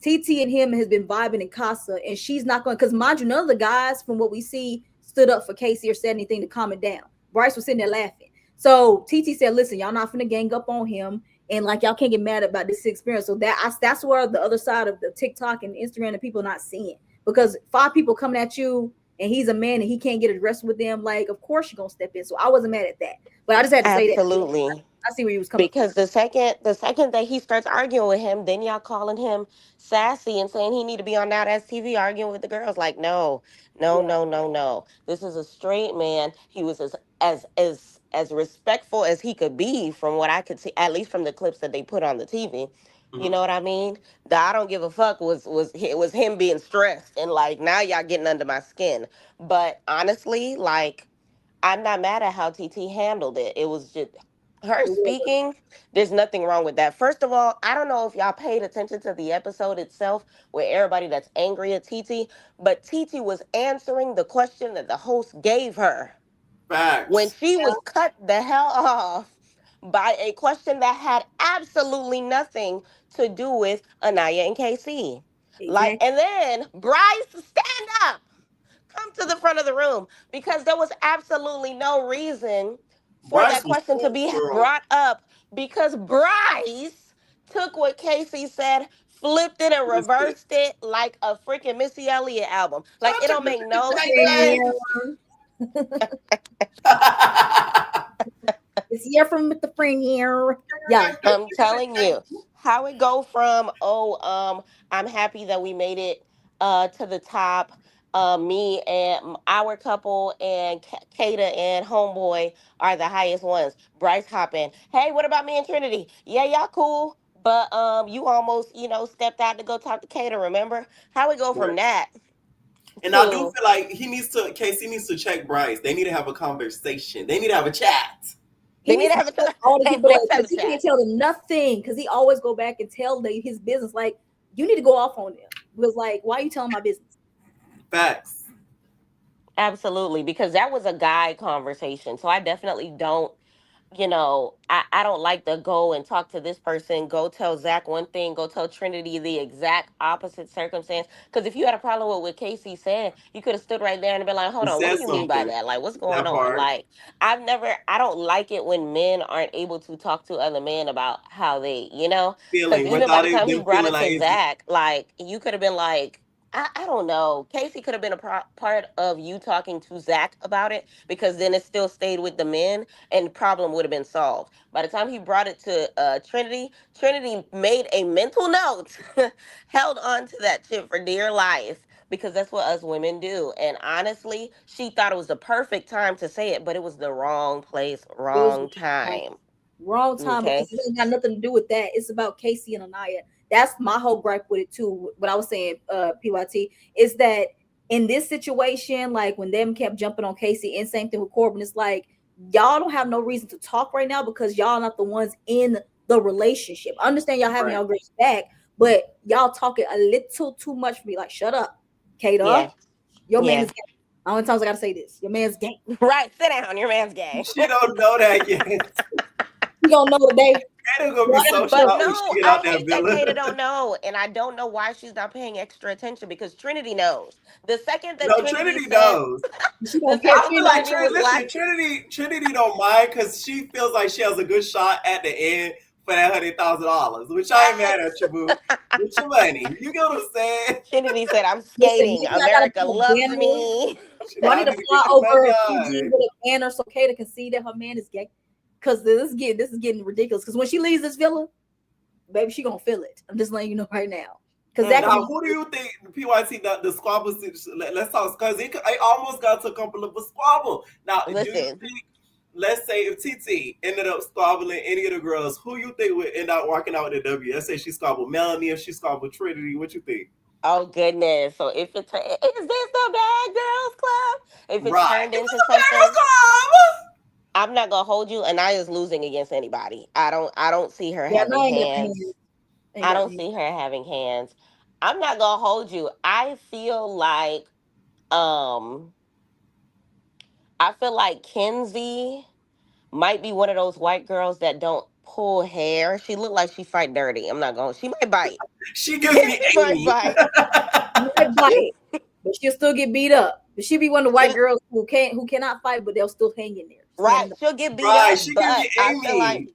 TT and him has been vibing in Casa, and she's not going, because mind you, none of the guys from what we see stood up for Casey or said anything to calm it down. Bryce was sitting there laughing. So TT said, listen, y'all not finna gang up on him, and like y'all can't get mad about this experience. So that's where the other side of the TikTok and Instagram and people not seeing, because 5 people coming at you and he's a man and he can't get arrested with them, like of course you're gonna step in. So I wasn't mad at that, but I just had to say that. Absolutely. I see where he was coming Because the second that he starts arguing with him, then y'all calling him sassy and saying he need to be on Now That's TV arguing with the girls. Like, no, no, no, no, no. This is a straight man. He was as respectful as he could be from what I could see, at least from the clips that they put on the TV. You know what I mean? The I don't give a fuck was him being stressed and like now y'all getting under my skin. But honestly, like I'm not mad at how TT handled it. It was just her speaking. There's nothing wrong with that. First of all, I don't know if y'all paid attention to the episode itself with everybody that's angry at TT, but TT was answering the question that the host gave her. Facts. When she was cut the hell off by a question that had absolutely nothing to do with Anaya and KC. Like, and then Bryce, stand up, come to the front of the room, because there was absolutely no reason for Bryce that was question to cool, be girl. brought up, because Bryce took what Casey said, flipped it and reversed it like a freaking Missy Elliott album. Like it don't make no sense. It's here from the friend here. Yeah. I'm telling you how it go from I'm happy that we made it to the top. me and our couple and Kata and Homeboy are the highest ones. Bryce hopping. Hey, what about me and Trinity? Yeah, y'all cool. But you almost, stepped out to go talk to Kata, remember? How we go from Right. that And I do to feel like Casey needs to check Bryce. They need to have a conversation. They need to have a chat. He they need needs to to have a tell all the hey, people that let's have a because he chat. can't tell them nothing because he always go back and tell his business. Like you need to go off on them. It was like, why are you telling my business? Facts. Absolutely, because that was a guy conversation. So I definitely don't, I don't like to go and talk to this person, go tell Zach one thing, go tell Trinity the exact opposite circumstance. Because if you had a problem with what Casey said, you could have stood right there and been like, hold You on, what said do you mean by something. that? Like, what's going That on? part. Like, I don't like it when men aren't able to talk to other men about how because Feeling even by without the time he them brought feeling it like to it's Zach, like, you could have been like, I don't know. Casey could have been a part of you talking to Zach about it because then it still stayed with the men and the problem would have been solved. By the time he brought it to Trinity, Trinity made a mental note, held on to that shit for dear life because that's what us women do. And honestly, she thought it was the perfect time to say it, but it was the wrong place, It was wrong time. wrong time Okay. because it ain't got nothing to do with that. It's about Casey and Anaya. That's my whole gripe with it too. What I was saying, PYT, is that in this situation, like when them kept jumping on Casey, and same thing with Corbin, it's like y'all don't have no reason to talk right now because y'all not the ones in the relationship. I understand y'all having right. y'all girls back, but y'all talking a little too much for me. Like, shut up, Yeah. Kata. Your man Yeah. is gay. How many times I gotta say this? Your man's gay. Right. Sit down. Your man's gay. She don't know that yet. You gonna know today. Kata gonna be so But shocked when she no, get I out that hate that villa. Kata don't know, and I don't know why she's not paying extra attention because Trinity knows. The second that No, Trinity Trinity said, knows. She the don't care. I second feel that like Trinity was like, Trinity don't mind because she feels like she has a good shot at the end for that $100,000, which I ain't mad at you, boo. With your money, you get what I'm saying? Trinity said, I'm Listen, skating. maybe I gotta America put a loves banner. me. Shit, Do I I need to need to fly get your money over Fiji on. with a banner so Kata can see that her man is gay? Because this is getting ridiculous. Because when she leaves this villa, baby, she gonna feel it. I'm just letting you know right now. Because that can Now, be who do you think PYT the squabble? Let's talk because it almost got to a couple of a squabble. Now, do you Listen, think? Let's say if TT ended up squabbling any of the girls, who you think would end up walking out with the W? Let's say she squabbled Melanie, if she squabbled Trinity, what you think? oh goodness. So if it's, is this the Bad Girls Club? If it's Right. turned If it's into a Paris something, Club. I'm not gonna hold you. Anaya's losing against anybody. I don't see her yeah, no, having I ain't got no hands. hands. Ain't I got no don't hands. see her having hands. I'm not gonna hold you. Um I feel like Kenzie might be one of those white girls that don't pull hair. She look like she fight dirty. I'm not going. She might bite. She gives me Kenzie might Amy. bite. She might She, bite, but she'll still get beat up. But she be one of the white she girls who cannot fight, but they'll still hang in there, right. standing up. She'll get beat Right. up, She gives but me I feel like Amy.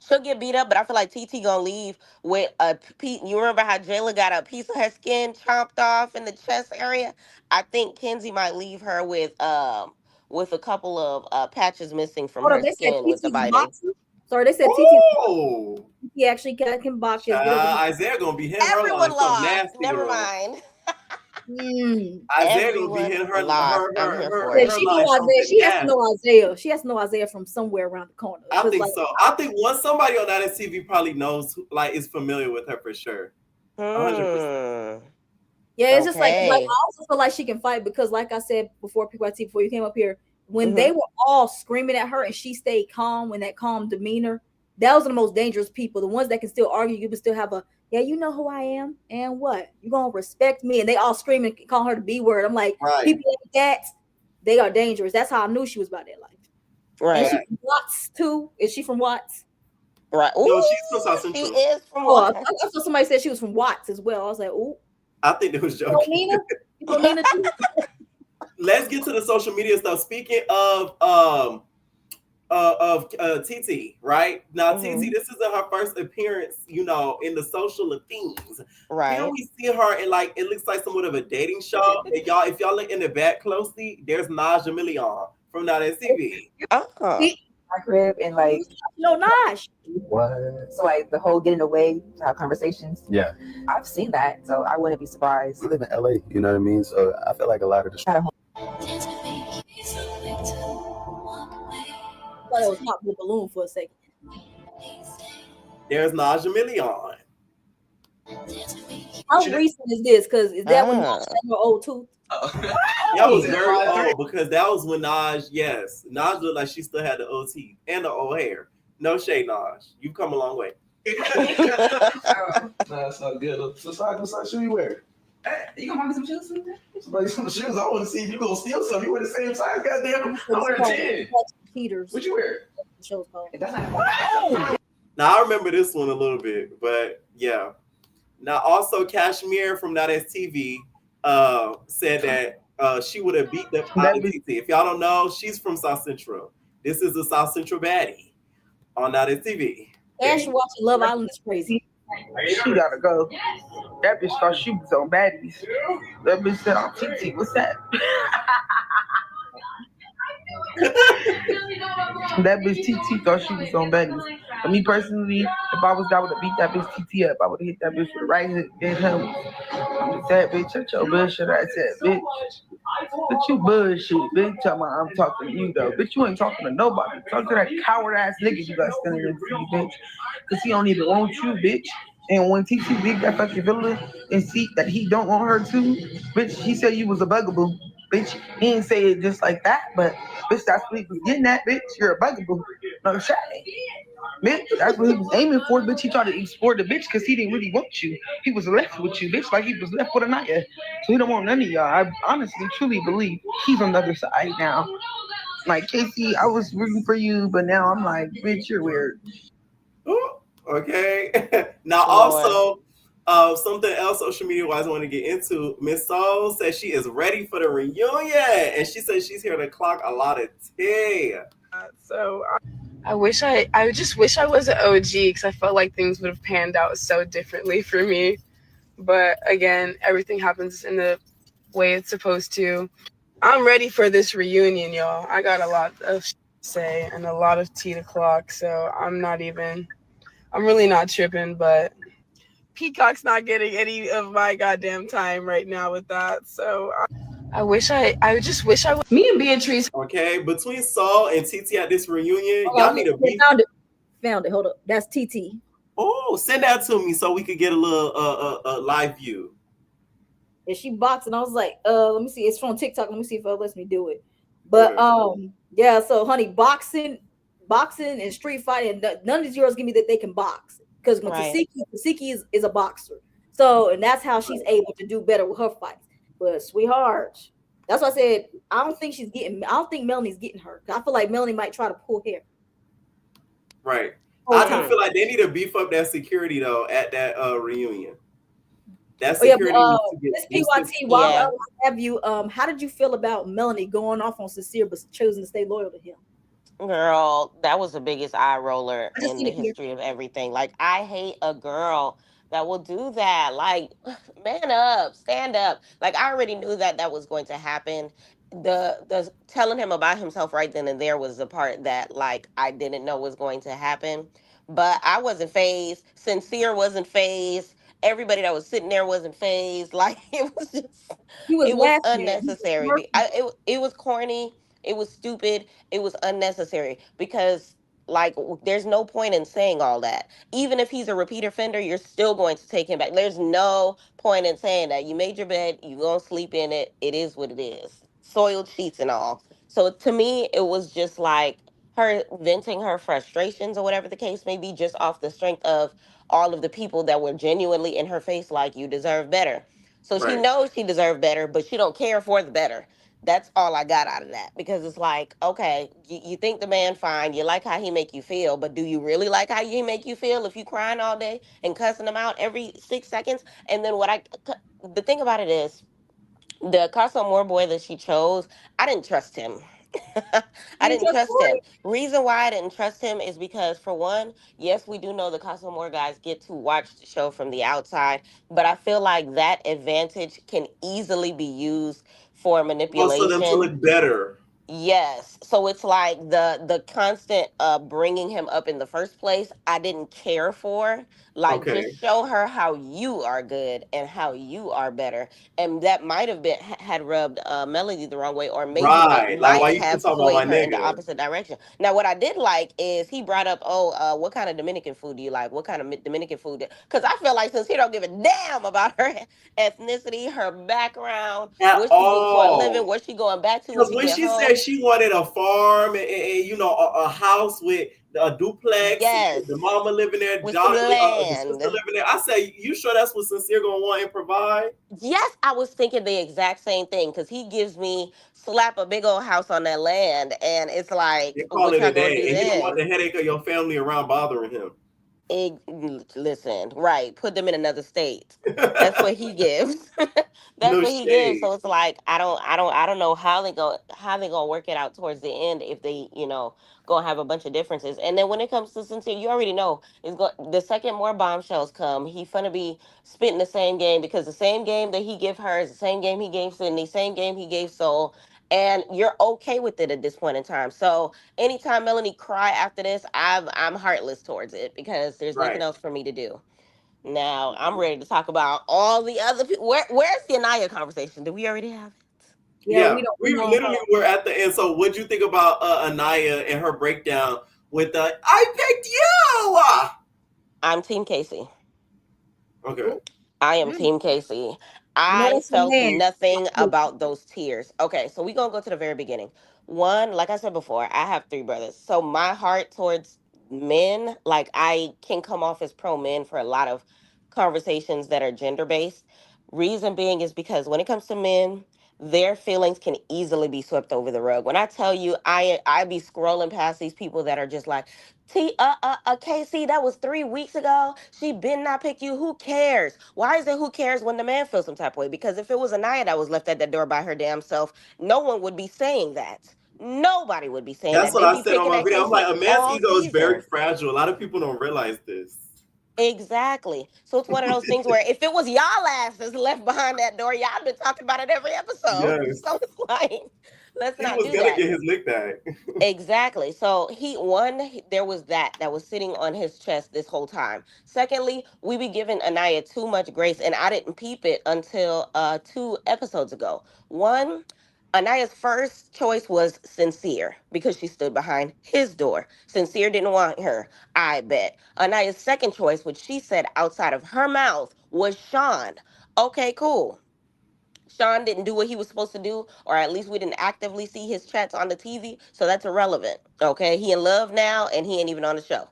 she'll get beat up. But I feel like TT gonna leave with a piece. You remember how Jayla got a piece of her skin chopped off in the chest area? I think Kenzie might leave her with a couple of patches missing from Hold on, her they said skin with the TT's biting. boxer. Sorry, they said Oh. TT actually can box. She has good Child, ability. Isaiah gonna be hitting her Everyone line something lost. nasty, Never girl. mind. Isaiah gonna be Everyone hitting lost. I'm here for Yeah, it. her she know line Isaiah. something She has to nasty. know Isaiah. She has to know Isaiah from somewhere around the corner. I Cause think like, so. I think once somebody on that TV probably knows, like, is familiar with her for sure. 100%. yeah, it's just like Okay. I also feel like she can fight because, like I said before, PYT, before you came up here, when Hmm. they were all screaming at her and she stayed calm, when that calm demeanor, those are the most dangerous people. The ones that can still argue, you can still have a yeah, you know who I am, and what you gonna respect me, and they all screaming, calling her the B word. I'm like, Right. people like that, they are dangerous. That's how I knew she was about that life. And Right. she from Watts too. Is she from Watts? Right. No, Ooh, she's from South she Central. is from Oh, what? I saw somebody said she was from Watts as well. I was like, oh, I think they was you know joking. Nina? You know Nina too? Let's get to the social media stuff. Speaking of TT, right? Now TT, Hmm. this isn't her first appearance, in the social things. Here Right. we see her in, like, it looks like somewhat of a dating show. And y'all, if y'all look in the back closely, there's Naja Million from Now That's TV. Uh-huh. See, my crib and like No, Naj. What? so like the whole getting away to have conversations. Yeah. I've seen that, so I wouldn't be surprised. I live in LA, you know what I mean? So I feel like a lot of the Had a home- I thought it was Pop the Balloon for a second. There's Naja Million. How recent is this? Because is that when Naj had her old tooth? That was very old because that was when Naj, yes. Naj looked like she still had the old teeth and the old hair. No shade, Naj. You've come a long way. That's not good. What size shoe you wear? Hey, you gonna buy me some shoes? Somebody some shoes. I want to see if you gonna steal some. You wear the same size, goddamn. I wear 10. Peters. What you wear? The show's called. That's not Now, I remember this one a little bit, but yeah. Now, also, Kashmir from Now That's TV said that she would have beat the out of TT. If y'all don't know, she's from South Central. This is the South Central baddie on Now That's TV. Ash watching Love Island is crazy. She gotta go. That bitch thought she was on baddies. That bitch said, "I'm TT. What's that?" That bitch TT thought she was on baddies. But me personally, if I was there, I would have beat that bitch TT up. I would have hit that bitch with the right hook, dead him. I said, bitch, shut your bullshit. I said, bitch, you bullshit, bitch. I'm talking to you, though. Bitch, you ain't talking to nobody. Talk to that coward ass nigga you got standing next to you, bitch. Because he don't even want you, bitch. And when TT leave that fucking villa and see that he don't want her to, bitch, he said you was a bugaboo. Bitch, he didn't say it just like that, but bitch, that's what he was getting at, bitch. You're a bugaboo. No shade. Bitch, that's what he was aiming for, bitch. He tried to explore the bitch because he didn't really want you. He was left with you, bitch, like he was left with Anaya. So he don't want none of y'all. I honestly, truly believe he's on the other side now. Like, Casey, I was rooting for you, but now I'm like, bitch, you're weird. Ooh, okay. Now, also, something else social media wise I want to get into. Miss Soul says she is ready for the reunion, and she says she's here to clock a lot of tea. So I just wish I was an OG because I felt like things would have panned out so differently for me. But again, everything happens in the way it's supposed to. I'm ready for this reunion, y'all. I got a lot of to say and a lot of tea to clock, so I'm really not tripping, but Peacock's not getting any of my goddamn time right now with that. So I just wish I was. Me and Beatrice. Okay, between Saul and TT at this reunion, y'all need to be. Found it. Hold up. That's TT. Oh, send that to me so we could get a little live view. And she boxed, and I was like, let me see. It's from TikTok. Let me see if it lets me do it. But yeah. So, honey, boxing, and street fighting. None of these girls give me that they can box because when Tasiki is a boxer. So, and that's how she's able to do better with her fights. But sweetheart, that's why I said I don't think Melanie's getting her. I feel like Melanie might try to pull hair. Right. I do feel like they need to beef up that security though at that reunion. That security Miss PYT, while I have you, how did you feel about Melanie going off on Sincere but choosing to stay loyal to him? Girl, that was the biggest eye roller in the history of everything. Like, I hate a girl that will do that. Like, man up, stand up. Like, I already knew that was going to happen. The telling him about himself right then and there was the part that like I didn't know was going to happen. But I wasn't phased. Sincere wasn't phased. Everybody that was sitting there wasn't phased. Like, it was just, it was unnecessary. It was corny. It was stupid. It was unnecessary because like there's no point in saying all that. Even if he's a repeat offender, you're still going to take him back. There's no point in saying that. You made your bed, you gonna sleep in it. It is what it is. Soiled sheets and all. So to me, it was just like her venting her frustrations or whatever the case may be, just off the strength of all of the people that were genuinely in her face like you deserve better. So she knows she deserved better, but she don't care for the better. That's all I got out of that, because it's like, okay, you think the man fine, you like how he make you feel, but do you really like how he make you feel if you crying all day and cussing him out every 6 seconds? And then the thing about it is, the Casa Amor boy that she chose, I didn't trust him. I didn't trust him. Reason why I didn't trust him is because, for one, yes, we do know the Casa Amor guys get to watch the show from the outside, but I feel like that advantage can easily be used for manipulation. Also, them to look better. Yes. So it's like the constant bringing him up in the first place, I didn't care for. Like Okay. just show her how you are good and how you are better. And that might have been had rubbed Melody the wrong way, or maybe it Right. Like, why might you keep have talking about my swayed her in the nigga? opposite direction. Now what I did like is he brought up, oh, what kind of Dominican food do you like? What kind of Dominican food? Because I feel like since he don't give a damn about her ethnicity, her background, At what she do for a living, all. what she going back to when Because she when get she home. said she wanted a farm and you know a house with a duplex, and Yes, the mama living there, with some the sister land. living there, I said, you sure that's what Sincere gonna want and provide? Yes, I was thinking the exact same thing because he gives me slap a big old house on that land, and it's like, And call what it y'all a gonna day, do and he don't want then? the headache of your family around bothering him. Listen, right, put them in another state. That's what he gives. That's No what he gives. shade. So it's like I don't know how they gonna work it out towards the end if they gonna have a bunch of differences. And then when it comes to Sincere, you already know it's going the second more bombshells come, he finna be spitting the same game, because the same game that he give her is the same game he gave Sydney, same game he gave Soul, and you're okay with it at this point in time. So anytime Melanie cry after this, I'm heartless towards it because there's nothing Right. else for me to do. Now I'm ready to talk about all the other people. Where's the Anaya conversation? Did we already have it? Yeah, Yeah, we don't. we literally were at the end. So, what'd you think about Anaya and her breakdown with the "I picked you"? I'm Team Casey. Okay. I am Team Casey. No, I that's the felt man. nothing about those tears. Okay, so we're gonna go to the very beginning. One, like I said before, I have three brothers. So my heart towards men, like I can come off as pro men for a lot of conversations that are gender based. Reason being is because when it comes to men, their feelings can easily be swept over the rug. When I tell you, I be scrolling past these people that are just like, Casey, that was 3 weeks ago. She been not pick you. Who cares? Why is it who cares when the man feels some type of way? Because if it was Anaya that was left at that door by her damn self, no one would be saying that. Nobody would be saying That's that. what They'd I be said on picking my at video. I'm Casey like, a man's all ego is very season. fragile. A lot of people don't realize this. Exactly. So it's one of those things where if it was y'all asses left behind that door, y'all been talking about it every episode. Yes. So it's like, let's He not was do gonna that. get his lick back. Exactly. So there was that was sitting on his chest this whole time. Secondly, we be giving Anaya too much grace, and I didn't peep it until 2 episodes ago. One, Anaya's first choice was Sincere because she stood behind his door. Sincere didn't want her, I bet. Anaya's second choice, which she said outside of her mouth, was Sean. Okay, cool. Sean didn't do what he was supposed to do, or at least we didn't actively see his chats on the TV, so that's irrelevant. Okay, he in love now, and he ain't even on the show.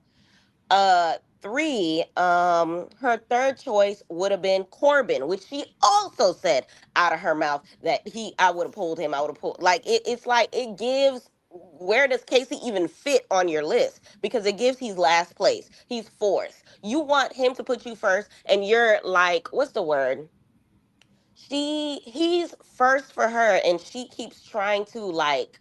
Three, her third choice would have been Corbin, which she also said out of her mouth that I would have pulled him. I would have pulled it's like it gives. Where does Casey even fit on your list? Because it gives he's last place. He's fourth. You want him to put you first, and you're like, what's the word? He's first for her, and she keeps trying to like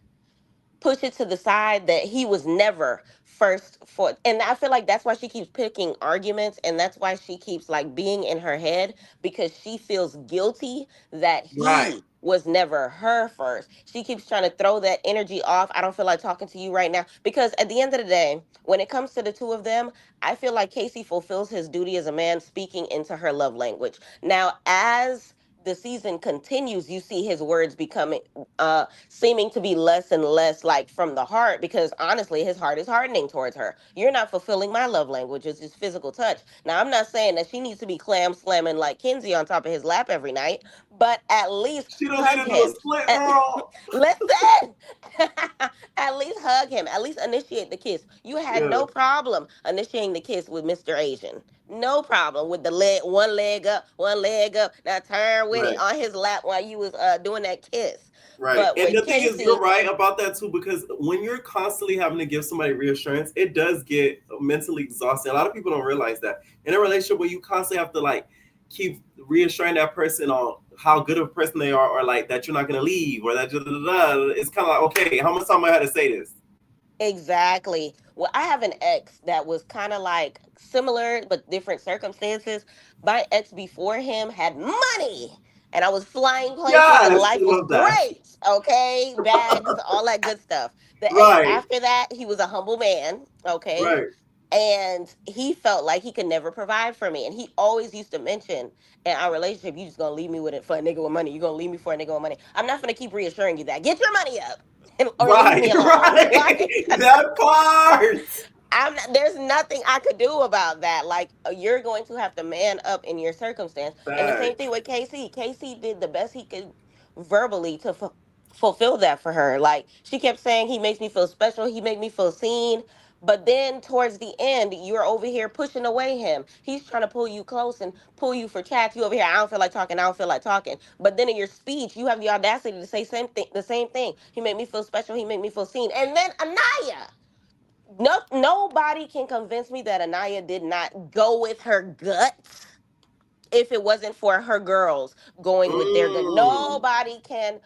push it to the side that he was never first for. And I feel like that's why she keeps picking arguments, and that's why she keeps like being in her head, because she feels guilty that Right. he was never her first. She keeps trying to throw that energy off. I don't feel like talking to you right now, because at the end of the day, when it comes to the two of them, I feel like Casey fulfills his duty as a man, speaking into her love language. Now, as the season continues, you see his words becoming seeming to be less and less like from the heart, because honestly his heart is hardening towards her. You're not fulfilling my love language, which is physical touch. Now I'm not saying that she needs to be clam slamming like Kinsey on top of his lap every night, but at least She don't need hug to do a him. split roll. Listen. At least hug him, at least initiate the kiss. You had Yeah. no problem initiating the kiss with Mr. Asian. No problem with the leg, one leg up, now turn with it Right. on his lap while you was doing that kiss. Right. But And with the thing is, you're Casey, right about that too, because when you're constantly having to give somebody reassurance, it does get mentally exhausting. A lot of people don't realize that. In a relationship where you constantly have to like keep reassuring that person on how good of a person they are, or like that you're not gonna leave, or that it's kind of like, okay, how much time I had to say this? exactly. Well, I have an ex that was kind of like similar but different circumstances. My ex before him had money. and I was flying places, and Yes, life I was love that. great. Okay, bags, all that good stuff. Right, After that, he was a humble man. Okay, right. and he felt like he could never provide for me, and he always used to mention in our relationship, "You just gonna leave me with it for a nigga with money? You gonna leave me for a nigga with money? I'm not gonna keep reassuring you that. Get your money up, or leave me Right, alone." right. That part. There's nothing I could do about that. Like, you're going to have to man up in your circumstance. And the same thing Facts. with Casey. Casey did the best he could verbally to fulfill that for her. Like, she kept saying, "He makes me feel special. He make me feel seen." But then towards the end, you're over here pushing away him. He's trying to pull you close and pull you for chats. You over here, "I don't feel like talking. I don't feel like talking." But then in your speech, you have the audacity to say the same thing. "He made me feel special. He made me feel seen." And then Anaya. No, nobody can convince me that Anaya did not go with her guts if it wasn't for her girls going with their gut. Mm. Nobody can.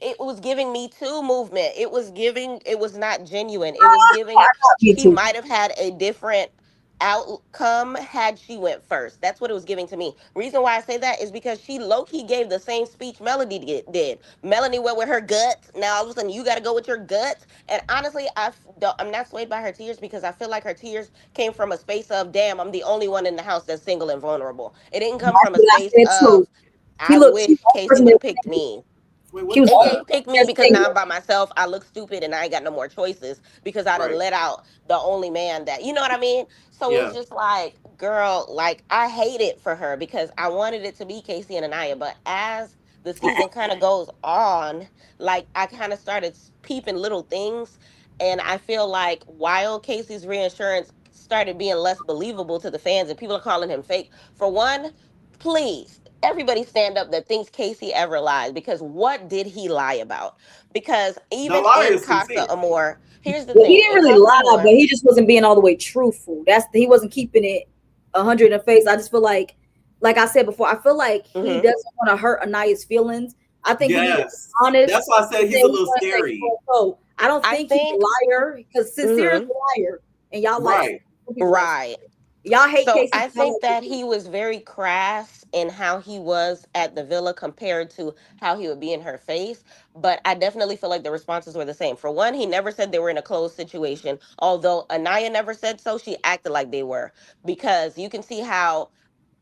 It was giving Me Too movement. It was giving, it was not genuine. It was giving, Me she too. might have had a different outcome had she went first. That's what it was giving to me. Reason why I say that is because she low-key gave the same speech Melody did. Melanie went with her guts. Now all of a sudden you got to go with your guts. And honestly, I'm not swayed by her tears, because I feel like her tears came from a space of, "Damn, I'm the only one in the house that's single and vulnerable." It didn't come That's from a what I space said too. of, She "I looked. She's wish the only Casey person would that have picked me." Wait, what she was is the It only that? gave Pick Me person because that now stayed. I'm by myself. I look stupid and I ain't got no more choices because I done Right. let out the only man that, you know what I mean? So it was Yeah. just like, girl, like, I hate it for her because I wanted it to be Casey and Anaya. But as the season kind of goes on, like, I kind of started peeping little things. And I feel like while Casey's reinsurance started being less believable to the fans and people are calling him fake, for one, please, everybody stand up that thinks Casey ever lied, because what did he lie about? Because The even lie in is Casa sincere. Amor, here's the Well, he thing. didn't In really Casa lie, but Amor, he just wasn't being all the way truthful. He wasn't keeping it 100 in face. I just feel like I said before, I feel like he mhm, doesn't want to hurt Anaya's feelings. I think he needs to be Yes. honest That's why I and said say he's a what he little want to say. scary. So I don't I think he's think, a liar, because Sincere is mhm, a liar, and y'all like Right. people like right. y'all hate So Casey. I Y'all think like that Sincere. he was very crass in how he was at the villa compared to how he would be in her face. But I definitely feel like the responses were the same. For one, he never said they were in a closed situation. Although Anaya never said so, she acted like they were. Because you can see how,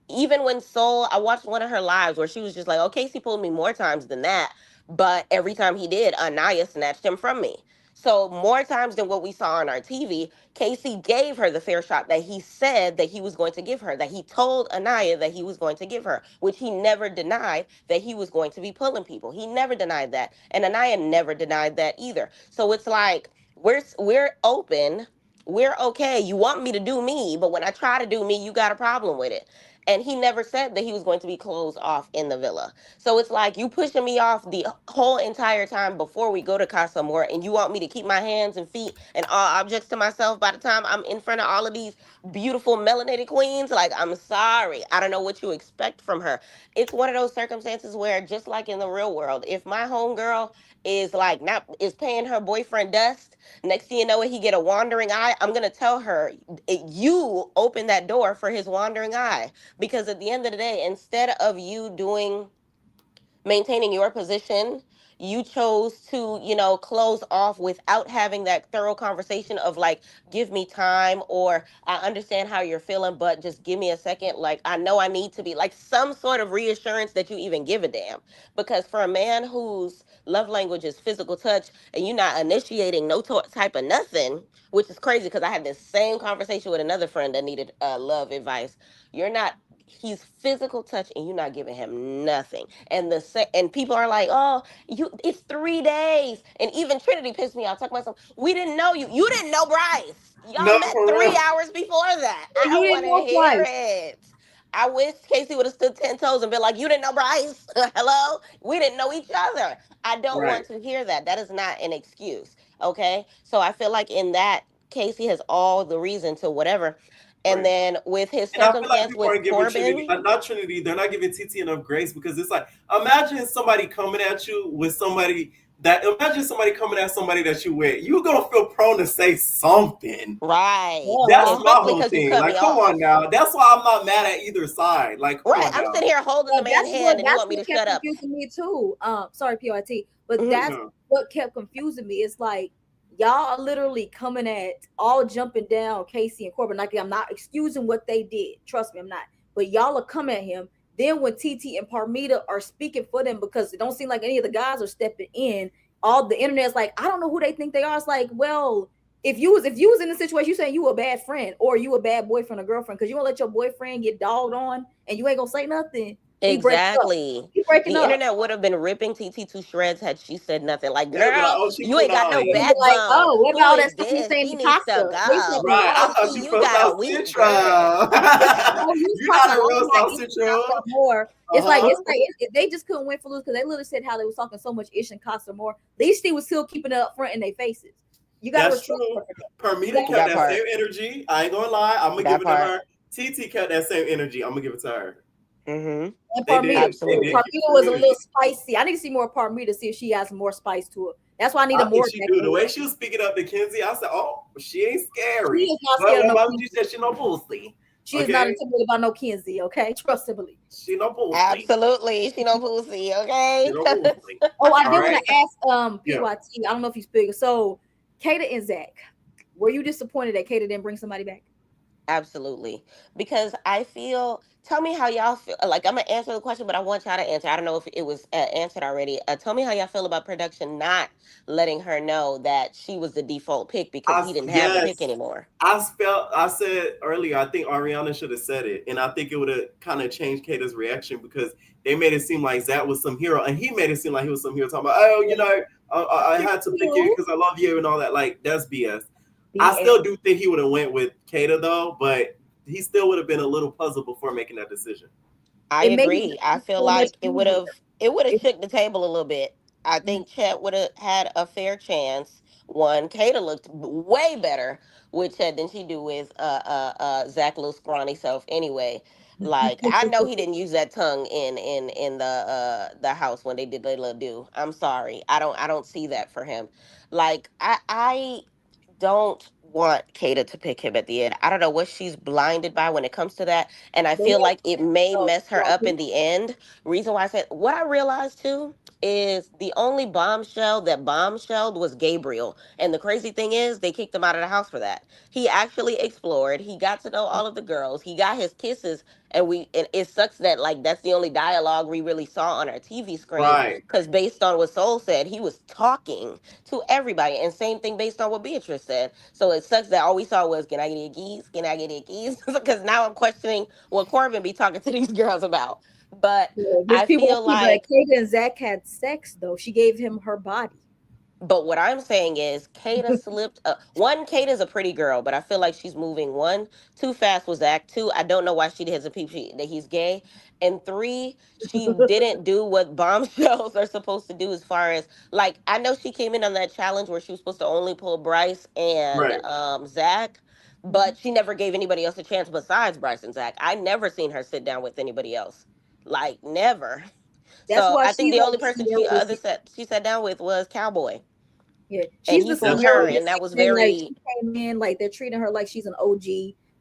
even when Soul, I watched one of her lives where she was just like, "Oh, Casey pulled me more times than that, but every time he did, Anaya snatched him from me." So more times than what we saw on our TV, Casey gave her the fair shot that he said that he was going to give her, that he told Anaya that he was going to give her, which he never denied, that he was going to be pulling people. He never denied that, and Anaya never denied that either. So it's like, we're open. We're okay. You want me to do me, but when I try to do me, you got a problem with it. And he never said that he was going to be closed off in the villa. So it's like, you pushing me off the whole entire time before we go to Casa More, and you want me to keep my hands and feet and all objects to myself by the time I'm in front of all of these beautiful melanated queens. Like, I'm sorry. I don't know what you expect from her. It's one of those circumstances where, just like in the real world, if my homegirl is like not is paying her boyfriend dust, next thing you know it, he get a wandering eye, I'm gonna tell her, You open that door for his wandering eye, because at the end of the day, instead of you maintaining your position, you chose to, close off without having that thorough conversation of like, "Give me time," or, "I understand how you're feeling, but just give me a second. Like, I know I need to be," like, some sort of reassurance that you even give a damn. Because for a man whose love language is physical touch, and you're not initiating no type of nothing, which is crazy, because I had this same conversation with another friend that needed love advice. You're not, he's physical touch and you're not giving him nothing. And and people are like, "Oh, it's 3 days." And even Trinity pissed me off. Talking about myself, "We didn't know you. You didn't know Bryce. Y'all No, met for real. 3 hours before that." I You don't didn't want to know hear twice. it. I wish Casey would have stood 10 toes and been like, "You didn't know Bryce. Hello? We didn't know each other." I don't Right. want to hear that. That is not an excuse. Okay. So I feel like in that, Casey has all the reason to whatever. And Right. then with his And I feel like circumstance people with aren't giving Trinity, Corbin, not Trinity, they're not giving TT enough grace, because it's like, imagine somebody coming at you with somebody that imagine somebody coming at somebody that you with, you're gonna feel prone to say something. Right. That's my Especially whole because you thing. cut Like, me come off. on now. That's why I'm not mad at either side. Like, come Right. on I'm now. sitting here holding the man's hand and you want me to kept shut up. confusing me too. Sorry, PYT, but Mhm. that's what kept confusing me. It's like y'all are literally coming at all jumping down Casey and Corbin. Like, I'm not excusing what they did. Trust me, I'm not. But y'all are coming at him. Then when TT and Parmita are speaking for them because it don't seem like any of the guys are stepping in, all the internet's like, I don't know who they think they are. It's like, well, if you was in the situation, you saying you a bad friend or you a bad boyfriend or girlfriend because you gonna let your boyfriend get dogged on and you ain't gonna say nothing. Exactly. He breaking The up. internet would have been ripping TT to shreds had she said nothing. Like, They'd be like, girl, oh, she you ain't got no punani. Like, backbone. oh, what Who about all that is stuff you this? saying He to needs Casa? some They God. said Right. I thought See, you you from got a South weak Central. girl. You're not a real South Central. More. It's like Uh-huh. they just couldn't win for lose because they literally said how they was talking so much ish and Casa more. At least they was still keeping it up front in their faces. You got to That's respect true. her. Permita kept That that part. same energy. I ain't gonna lie. I'm gonna That give it to part. her. TT kept that same energy. I'm gonna give it to her. Mm-hmm. And They Parmita, did. Absolutely. They keep Parmita the was a energy. little spicy. I need to see more Parmita to see if she has more spice to her. That's why I need a I more. think she do. The way she was speaking up to Kenzie, I said, "Oh, she ain't She scary." is not But scared of no why would you Kenzie. say she no pussy? She is not intimidated by no Kenzie. Okay, trust and believe. She no pussy. Absolutely. She no pussy, okay? She no pussy. Oh, I All did want right. to ask Yeah. PYT. I don't know if you speak. So, Kata and Zach, were you disappointed that Kata didn't bring somebody back? Absolutely. Because I feel, tell me how y'all feel. Like, I'm going to answer the question, but I want y'all to answer. I don't know if it was answered already. Tell me how y'all feel about production not letting her know that she was the default pick because he didn't have a pick Yes. anymore. I said earlier, I think Ariana should have said it. And I think it would have kind of changed Kata's reaction because they made it seem like Zach was some hero. And he made it seem like he was some hero talking about, oh, you know, I had to pick you because I love you and all that. Like, that's BS. I still do think he would have went with Kata though, but he still would have been a little puzzled before making that decision. I agree. I feel like it would have shook the table a little bit. I think Chet would have had a fair chance. One, Kata looked way better with Chet than she do with Zach little scrawny self anyway. Like, I know he didn't use that tongue in the house when they did their little do. I'm sorry. I don't see that for him. Like, I don't want Kata to pick him at the end. I don't know what she's blinded by when it comes to that. And I feel like it may mess her up in the end. Reason why I said what I realized too is the only bombshell that bombshelled was Gabriel. And the crazy thing is they kicked him out of the house for that. He actually explored. He got to know all of the girls. He got his kisses. And it sucks that like that's the only dialogue we really saw on our TV screen. Right. Because based on what Soul said, he was talking to everybody. And same thing based on what Beatrice said. So it sucks that all we saw was, can I get your keys? Can I get your keys? Because now I'm questioning what Corbin be talking to these girls about. But Which I people feel see that like, Kata and Zach had sex though. She gave him her body. but what I'm saying is Kata slipped up. One, Kata's a pretty girl, but I feel like she's moving one too fast with Zach. Two, I don't know why she hasn't peeped that he's gay. And three, she didn't do what bombshells are supposed to do as far as like I know she came in on that challenge where she was supposed to only pull Bryce and Right. Zach, but she never gave anybody else a chance besides Bryce and Zach. I never seen her sit down with anybody else. Like never. That's So why I think she the like only person Sierra with she sat down with was Cowboy. Yeah, And she's he the fooled Sierra her, with and that was and like very she came in like they're treating her like she's an OG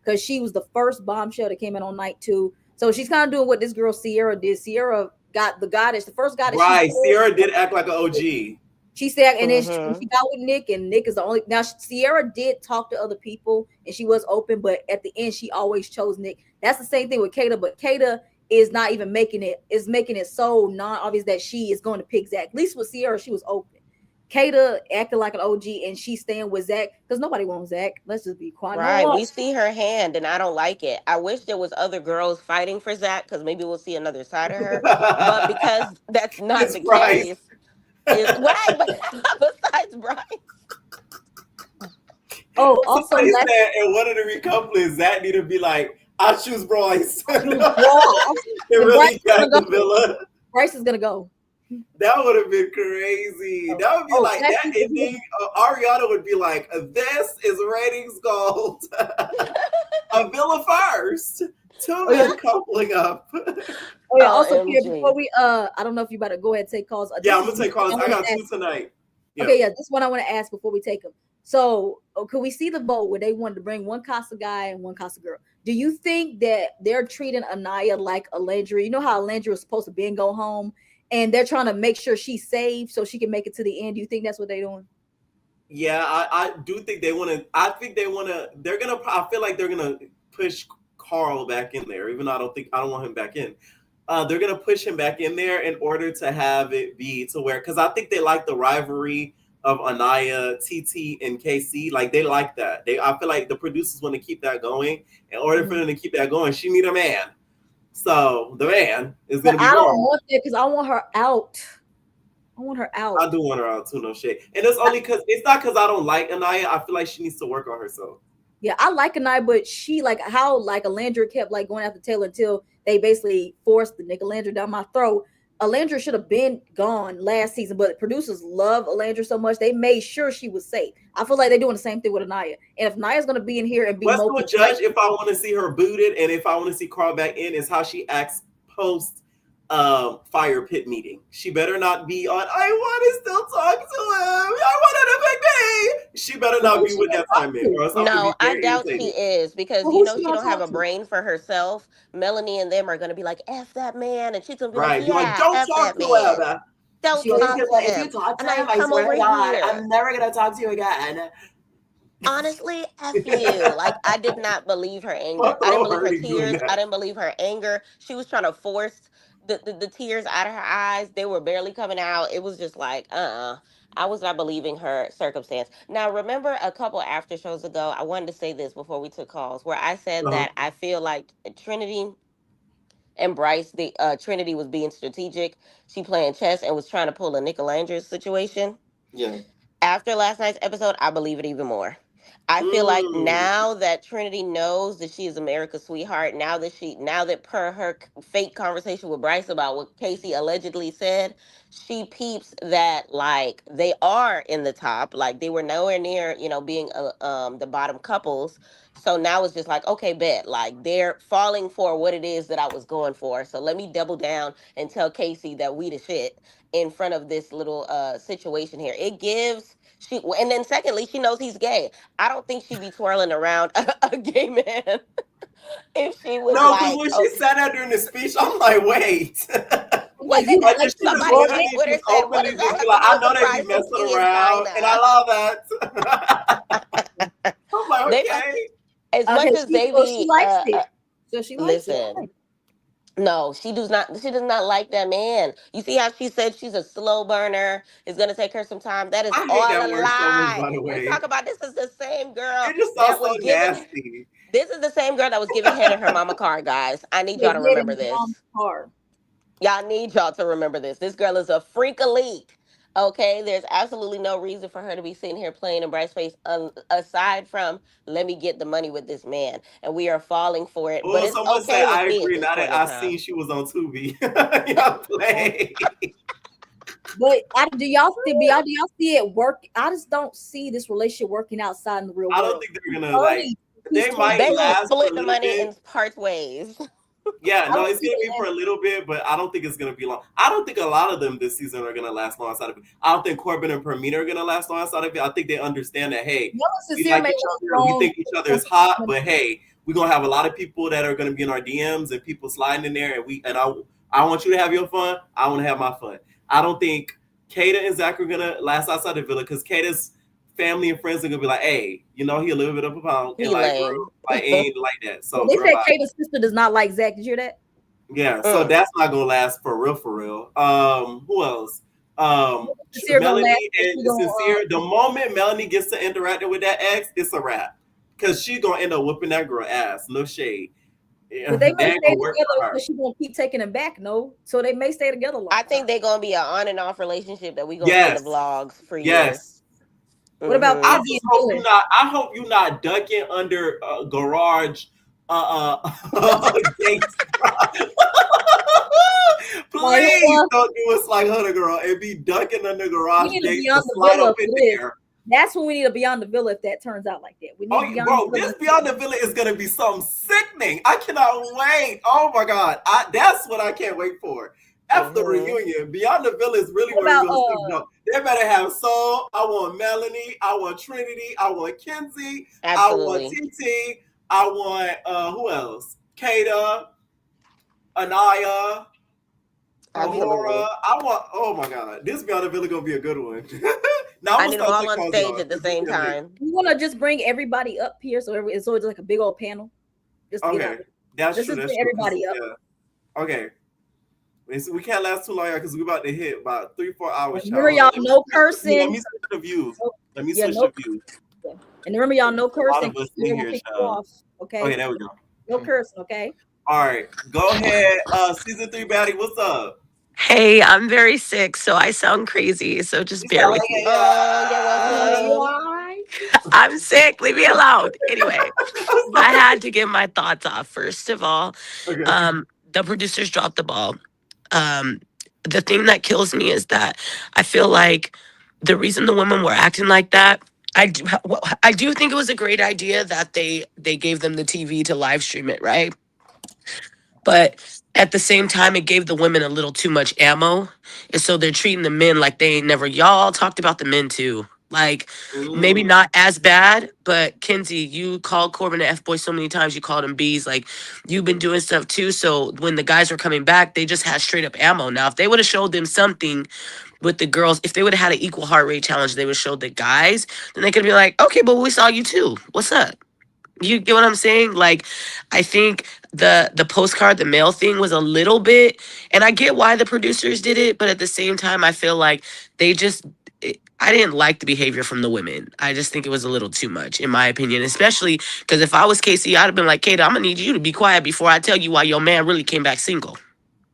because she was the first bombshell that came in on night 2. So she's kind of doing what this girl Sierra did. Sierra got the goddess, the first goddess. Right. Sierra did act like an OG. She said, and then Mhm. she got with Nick, and Nick is the only. Now Sierra did talk to other people, and she was open, but at the end, she always chose Nick. That's the same thing with Kata, but Kata is not even making it. Is making it so non-obvious that she is going to pick Zach. At least with Sierra, she was open. Kata acting like an OG, and she's staying with Zach because nobody wants Zach. Let's just be quiet. No right. one We see her hand, and I don't like it. I wish there was other girls fighting for Zach because maybe we'll see another side of her. But because that's not It's the Bryce. case, is right. But besides Bryce, Oh, also Somebody last said in one of the recouplings, Zach need to be like, I choose Bryce. It And really Bryce is got gonna the go. villa. Bryce is gonna go. That would have been crazy. That would be like Zach that ending. Ariana would be like, "This is ratings gold." A villa first, two men coupling up. Oh yeah. Also, Pierre, OMG. before we I don't know if you better go ahead and take calls. Yeah, I'm gonna take calls. I got 2 tonight. Yeah. Okay, yeah, this one I want to ask before we take them. So, could we see the vote where they wanted to bring one Casa guy and one Casa girl? Do you think that they're treating Anaya like a Landry? You know how Landry was supposed to be and go home, and they're trying to make sure she's safe so she can make it to the end. Do you think that's what they're doing? Yeah, I do think they want to. I think they want to. They're gonna. I feel like they're gonna push Carl back in there, even though I don't want him back in. They're gonna push him back in there in order to have it be to where, because I think they like the rivalry of Anaya, TT, and KC. Like they like that. I feel like the producers want to keep that going. In order for them to keep that going, she need a man. So the man is gonna be. I don't want that because I want her out. I want her out. I do want her out too, no shade. And it's only because it's not because I don't like Anaya. I feel like she needs to work on herself. Yeah, I like Anaya, but she like how like Alandra kept like going after Taylor until they basically forced the nigga Alandra down my throat. Alandra should have been gone last season, but producers love Alandra so much they made sure she was safe. I feel like they're doing the same thing with Anaya. And if Anaya's gonna be in here and be what's gonna judge if I want to see her booted and if I want to see Carl back in is how she acts post fire pit meeting. She better not be on I want to still talk to him. I want her to pick me. She better not be with that time in. No, I doubt she is because you know she don't have a brain for herself. Melanie and them are gonna be like, F that man, and she's gonna be like, yeah, like, don't F talk that to man. her. Don't She was talk just to like, him. if you talk to And him, I I come swear over to God, here. I'm never gonna talk to you again. Honestly, F you. Like, I did not believe her anger. I didn't believe her tears. I didn't believe her anger. She was trying to force the tears out of her eyes. They were barely coming out. It was just like, I was not believing her circumstance. Now, remember a couple after shows ago, I wanted to say this before we took calls, where I said that I feel like Trinity and Bryce, the Trinity was being strategic. She playing chess and was trying to pull a Nicolandra situation. Yeah. After last night's episode, I believe it even more. I feel like now that Trinity knows that she is America's sweetheart, now that per her fake conversation with Bryce about what Casey allegedly said, she peeps that like they are in the top, like they were nowhere near, being the bottom couples. So now it's just like, okay, bet, like they're falling for what it is that I was going for. So let me double down and tell Casey that we the shit in front of this little situation here. It gives and then secondly, she knows he's gay. I don't think she'd be twirling around a gay man if she was because when she said that during the speech, I'm like, wait. Like somebody on Twitter said, what is that? Like, I know they be messing around, and I love that. I'm like, okay. As much as they be, she likes it. So she likes listen. it. No, she does not. She does not like that man. You see how she said she's a slow burner. It's gonna take her some time. That is all a lie. So much, by the way. We talk about this is the same girl. It just sounds so nasty. This is the same girl that was giving head in her mama car, guys. I need y'all to remember this. Y'all need y'all to remember this. This girl is a freak elite. Okay, there's absolutely no reason for her to be sitting here playing in Bryce's face aside from let me get the money with this man, and we are falling for it. Well, but it's someone okay say with I me agree. at Now this that point I in seen she was on Tubi, y'all play. But do y'all see it work? I just don't see this relationship working outside in the real world. I don't think they're gonna like. They might split the money in part ways. Yeah, no, it's gonna be for a little bit, but I don't think it's gonna be long. I don't think a lot of them this season are gonna last long outside of it. I don't think Corbin and Permina are gonna last long outside of it. I think they understand that hey, we like each other, we think each other is hot, but hey, we're gonna have a lot of people that are gonna be in our DMs and people sliding in there, and I want you to have your fun. I want to have my fun. I don't think Kata and Zach are gonna last outside the villa because Kata's family and friends are gonna be like, hey, he a little bit of a pound, and like, girl, like ain't like that. So they said Kata's sister does not like Zach. Did you hear that? Yeah, so that's not gonna last for real. Who else? Melanie and Sincere. The moment Melanie gets to interacting with that ex, it's a wrap. Cause she's gonna end up whooping that girl ass. No shade. But they may stay together because she's gonna keep taking him back, no? So they may stay together long. I think they're gonna be an on and off relationship that we gonna see in the vlogs for years. What about I hope you're not ducking under garage gates. Please don't do us like Hunter Girl and be ducking under garage gates to slide up in there. That's when we need a Beyond the Villa if that turns out like that. We need Beyond bro, the Villa. this Beyond the Villa is gonna be something sickening. I cannot wait. Oh my god, that's what I can't wait for. After the reunion, Beyond the Villa is really where we're gonna see. They better have Soul. I want Melanie. I want Trinity. I want Kenzie. Absolutely. I want TT. I want who else? Kata, Anaya, Aurora. I want. Oh my god, this Beyond the Villa gonna be a good one. Now I need them all on stage at the same time. You want to just bring everybody up here, so it's like a big old panel. Just okay, that's true. That's everybody true. up. Yeah. Okay. We can't last too long because we're about to hit about 3-4 hours. Remember, y'all, no cursing. Let me switch the views. Let me switch the views. And remember, y'all, no cursing. A lot of us in here, child. Okay. Okay, there we go. No cursing, okay? All right. Go ahead. Season 3 baddie, what's up? Hey, I'm very sick, so I sound crazy. So just bear with me. I'm sick. Leave me alone. Anyway, I had to get my thoughts off. First of all, the producers dropped the ball. The thing that kills me is that I feel like the reason the women were acting like that, I do think it was a great idea that they gave them the TV to live stream it, right? But at the same time, it gave the women a little too much ammo. And so they're treating the men like they ain't never. Y'all talked about the men too. Like, maybe not as bad, but Kenzie, you called Corbin an F-boy so many times. You called him B's. Like, you've been doing stuff too. So when the guys were coming back, they just had straight up ammo. Now, if they would have showed them something with the girls, if they would have had an equal heart rate challenge, they would have showed the guys, then they could be like, okay, but we saw you too. What's up? You get what I'm saying? Like, I think the postcard, the mail thing was a little bit, and I get why the producers did it, but at the same time, I feel like I didn't like the behavior from the women. I just think it was a little too much, in my opinion, especially because if I was Casey, I'd have been like, Kata, I'm gonna need you to be quiet before I tell you why your man really came back single.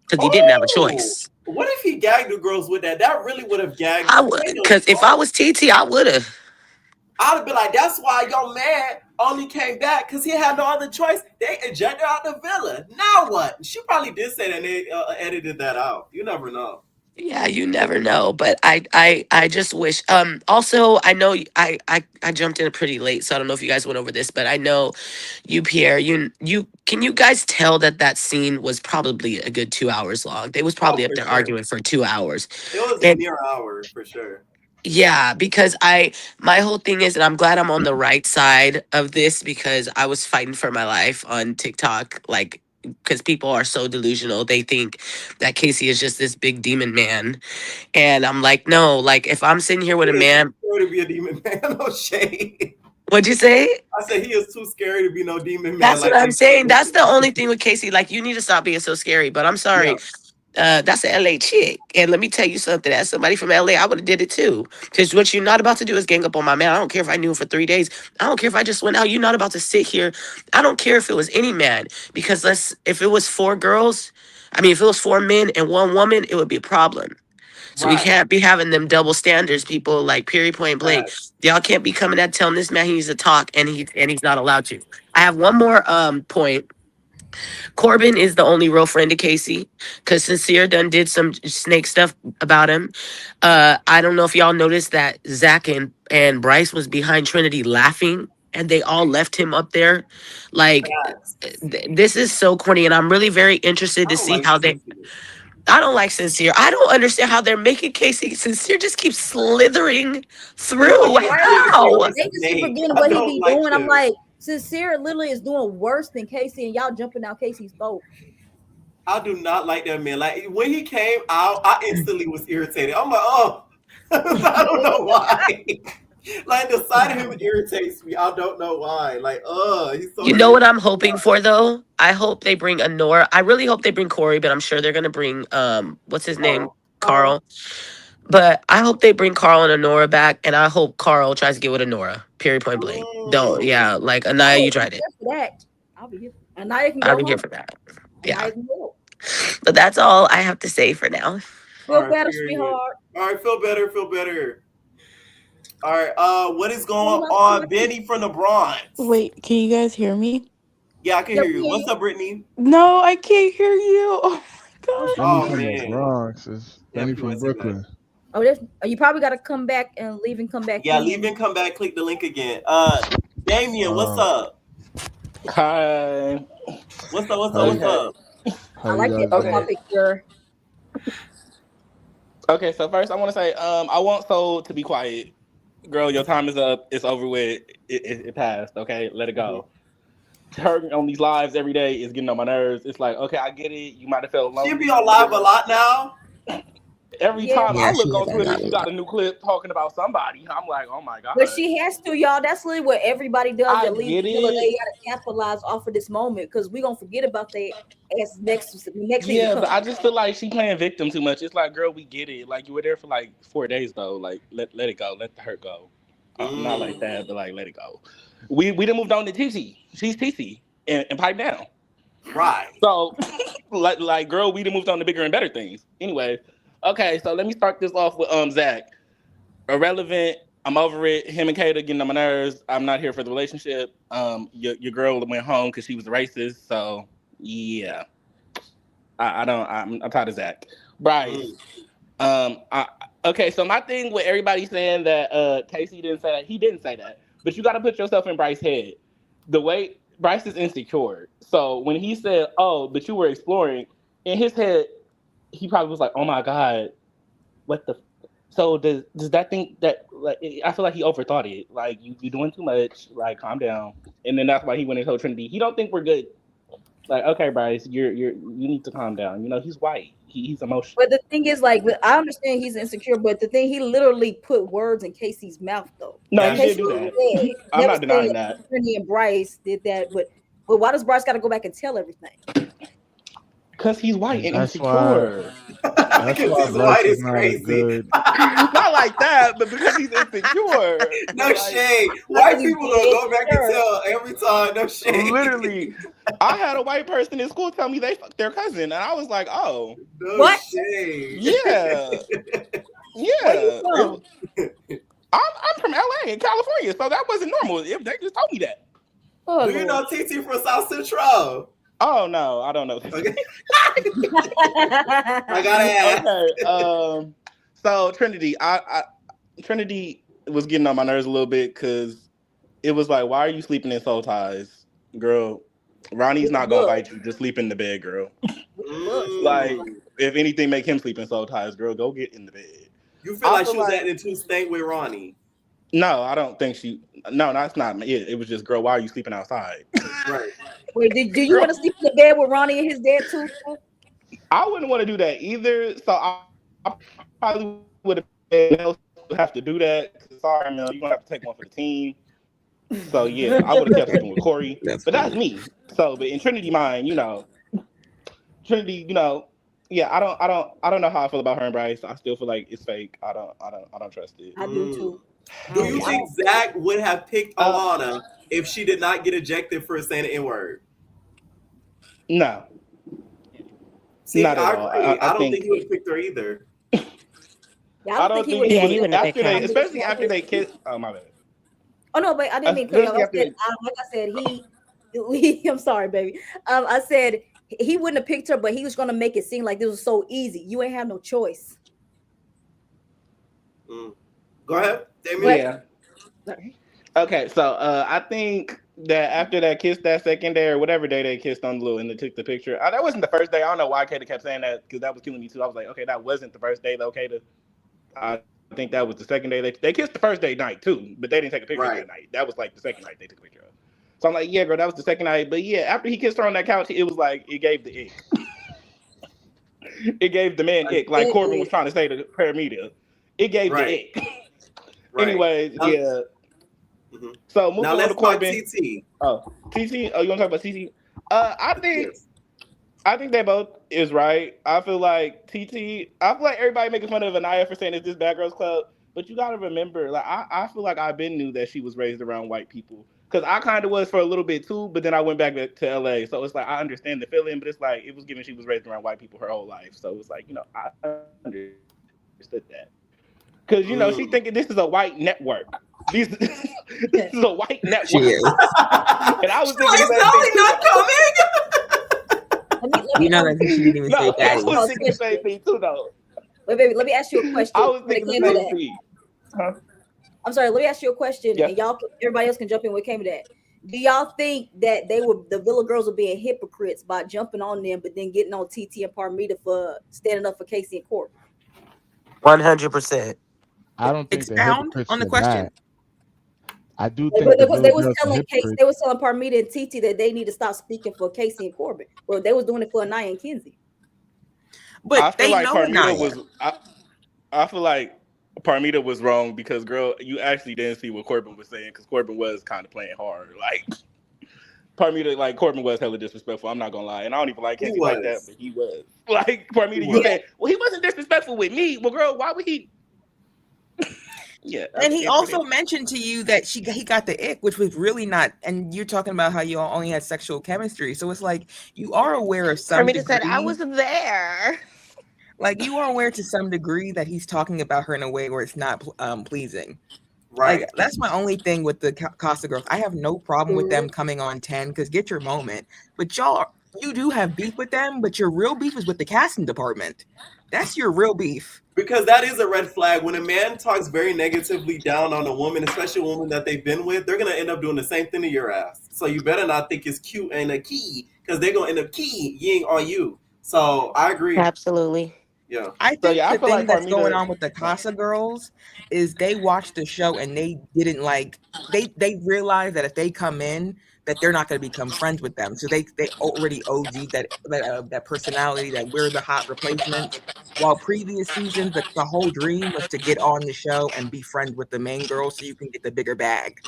Because he didn't have a choice. What if he gagged the girls with that? That really would have gagged. I would, because if I was TT, I would have. I'd have been like, that's why your man only came back because he had no other choice. They ejected out the villa. Now what? She probably did say that and they edited that out. You never know. Yeah, you never know. But I just wish. Also, I know I jumped in pretty late, so I don't know if you guys went over this, but I know you, Pierre. You can you guys tell that scene was probably a good 2 hours long? They was probably up there arguing for 2 hours. It was near an hour for sure. Yeah, because my whole thing is, and I'm glad I'm on the right side of this because I was fighting for my life on TikTok, like, because people are so delusional. They think that Casey is just this big demon man. And I'm like, no, like, if I'm sitting here with a man. To be a demon man, no shade. What'd you say? I said he is too scary to be no demon man. That's what I'm saying. That's the only thing with Casey. Like, you need to stop being so scary. But I'm sorry. Yeah. That's an LA chick. And let me tell you something. As somebody from LA, I would have did it too. Because what you're not about to do is gang up on my man. I don't care if I knew him for 3 days. I don't care if I just went out. You're not about to sit here. I don't care if it was any man. Because if it was 4 girls, if it was 4 men and 1 woman, it would be a problem. So we can't be having them double standards, people, like period point blank. Y'all can't be coming at telling this man he needs to talk and he's not allowed to. I have one more point. Corbin is the only real friend to Casey because Sincere done did some snake stuff about him. I don't know if y'all noticed that Zach and Bryce was behind Trinity laughing and they all left him up there. Like, this is so corny and I'm really very interested to see how they... I don't like Sincere. I don't understand how they're making Casey. Sincere just keeps slithering through. How? They just keep forgetting what he be doing. I'm like, Sincere literally is doing worse than Casey, and y'all jumping out Casey's boat. I do not like that man. Like, when he came out, I instantly was irritated. I'm like, oh, I don't know why. Like, the sight of him irritates me. I don't know why. Like, he's so... You know what I'm hoping for, though? I hope they bring Honora. I really hope they bring Corey, but I'm sure they're going to bring, what's his name? Carl. But I hope they bring Carl and Honora back, and I hope Carl tries to get with Honora. Period, point blank. Don't, yeah. Like, Anaya, you tried it. I'll be here. Anaya can go I'll be here for that. Yeah. But that's all I have to say for now. Feel better, sweetheart. All right, feel better. All right, what is going on? Benny from the Bronx. Wait, can you guys hear me? Yeah, I can hear you. What's up, Brittany? No, I can't hear you. Oh my gosh. Benny from the Bronx is Benny from Brooklyn. Oh, you probably got to come back and leave and come back. Yeah, in. leave and come back. Click the link again. Damien, what's Um, up? Hi. What's up? What's How up? you, What's up? how I you like guys that doing? profile picture. Okay, so first I want to say, I want Soul to be quiet. Girl, your time is up. It's over with. It passed. Okay, let it go. Her on these lives every day is getting on my nerves. It's like, okay, I get it. You might have felt She lonely. be on live a lot now. Every Yeah, time I Yeah, she look is on on Twitter, live a she lot. got a new clip talking about somebody. I'm like, oh my god. but she has to, y'all. That's literally what everybody does. I That leaves get the pillar. They it. got to capitalize off of this moment because we gonna forget about that as next season Yeah, but comes. I just feel like she playing victim too much. It's like, girl, we get it. Like you were there for like 4 days though. Like let it go. Let the hurt go. Not like that, but like let it go. We done moved on to TT. She's TT and pipe down. Right. So like girl, we done moved on to bigger and better things. Anyway, okay, so let me start this off with Zach. Irrelevant. I'm over it. Him and Kata getting on my nerves. I'm not here for the relationship. Your girl went home because she was racist. So yeah. I'm tired of Zach. Bryce. Okay, so my thing with everybody saying that Casey didn't say that, he didn't say that. But you gotta put yourself in Bryce's head. The way Bryce is insecure. So when he said, oh, but you were exploring, in his head, he probably was like, oh my God, what the so does that think that like I feel like he overthought it. Like you doing too much, like calm down. And then that's why he went and told Trinity, he don't think we're good. Like, okay, Bryce, you need to calm down. You know, he's white. He's emotional. But the thing is, like, I understand he's insecure, but the thing, he literally put words in Casey's mouth, though. No, That's he did Casey do true. that. I'm never not said denying that. Trinity and Bryce did that, but why does Bryce got to go back and tell everything? Because he's white and That's why. insecure. That's Because why his Bryce white is is not a crazy. good. Not like that, but because he's insecure. No Like, shade. Not White 'cause he's people gonna go back and insecure. tell every time. No shade. literally, I had a white person in school tell me they fucked their cousin, and I was like, oh, No What? shade. yeah, Where you yeah. from? I'm from LA in California, so that wasn't normal. If they just told me that. Oh, Do you Lord. know TT from South Central? Oh no, I don't know. Okay. I gotta ask. Okay. So Trinity, Trinity was getting on my nerves a little bit because it was like, why are you sleeping in soul ties, girl? Ronnie's With the not gonna bug. fight you. Just sleep in the bed, girl. With the bug. Like, if anything, make him sleep in soul ties, girl. Go get in the bed. You feel I like feel she was like- acting too stank with Ronnie. No, I don't think she. No, that's not it. It was just, girl, why are you sleeping outside? Right. Wait, do you want to sleep in the bed with Ronnie and his dad too? I wouldn't want to do that either. So I probably would have to do that. Sorry, man, you're gonna have to take one for the team. So yeah, I would have kept sleeping with Corey. But that's me. So, but in Trinity mind, Trinity, yeah, I don't know how I feel about her and Bryce. I still feel like it's fake. I don't trust it. I do too. Do you think Zach would have picked Alana if she did not get ejected for saying the N-word? No. See, Not at I all. agree. I don't think he would he have picked her either. Yeah, I don't think Yeah, he wouldn't have picked her. especially after they kiss. Oh my bad. Oh no, but I didn't mean to cut you off. I Especially said, like I said, he I'm sorry, baby. I said he wouldn't have picked her, but he was gonna make it seem like this was so easy. You ain't have no choice. Go ahead, Damien. Yeah. Okay, so I think that after that kiss, that second day or whatever day they kissed on Blue and they took the picture, that wasn't the first day. I don't know why Kata kept saying that because that was killing me too. I was like, okay, that wasn't the first day though, Kata. I think that was the second day. They kissed the first day night too, but they didn't take a picture that night. That was like the second night they took a picture of. So I'm like, yeah, girl, that was the second night. But yeah, after he kissed her on that couch, it was like it gave the ick. It gave the man ick, like Corbin was trying to say to Paramedia. It gave the ick. Anyways, yeah. So moving now on let's to Corbin. talk TT. Oh, TT. Oh, you want to talk about TT? I think they both is right. I feel like TT. I feel like everybody making fun of Anaya for saying it's this bad girls club, but you got to remember, like I feel like I've been knew that she was raised around white people because I kind of was for a little bit too, but then I went back to LA, so it's like I understand the feeling, but it's like it was given she was raised around white people her whole life, so it's like I understood that because she thinking this is a white network. This is a white network. She is. And I was thinking You know that she didn't even say I daddy. was thinking the same thing too, though. Wait, baby, let me ask you a question. I was thinking the same thing. Huh? I'm sorry. Let me ask you a question, Yeah. and everybody else can jump in. What came to that? Do y'all think that the Villa girls were being hypocrites by jumping on them, but then getting on TT and Parmita for standing up for Casey and Court? 100%. I don't think they're Expound hypocrites on the for question. that. I do think the Because they Villa was girls are telling hypocrites. they was telling Parmita and TT that they need to stop speaking for Casey and Corbin. Well, they was doing it for Anaya and Kinsey. But I feel they like know Parmita Anaya. was. I feel like Parmita was wrong because, girl, you actually didn't see what Corbin was saying because Corbin was kind of playing hard. Like Parmita, like Corbin was hella disrespectful. I'm not gonna lie, and I don't even like Kenzie like that, but he was. Like Parmita, you said, well, he wasn't disrespectful with me. Well, girl, why would he? Yeah, And he also mentioned to you that he got the ick, which was really not. And you're talking about how you all only had sexual chemistry, so it's like you are aware of some Parmita degree. said, I was there. Like you are aware to some degree that he's talking about her in a way where it's not pleasing. Right. Like that's my only thing with the Casa girls. I have no problem with them coming on 10 because get your moment. But you do have beef with them, but your real beef is with the casting department. That's your real beef. Because that is a red flag. When a man talks very negatively down on a woman, especially a woman that they've been with, they're going to end up doing the same thing to your ass. So you better not think it's cute and a key because they're going to end up keying on you. So I agree. Absolutely. Yeah. I think I the feel thing like that's Parmita- going on with the Casa girls is they watched the show and they didn't like they realized that if they come in that they're not going to become friends with them. So they already OG that personality that we're the hot replacements. While previous seasons the whole dream was to get on the show and be friends with the main girl so you can get the bigger bag.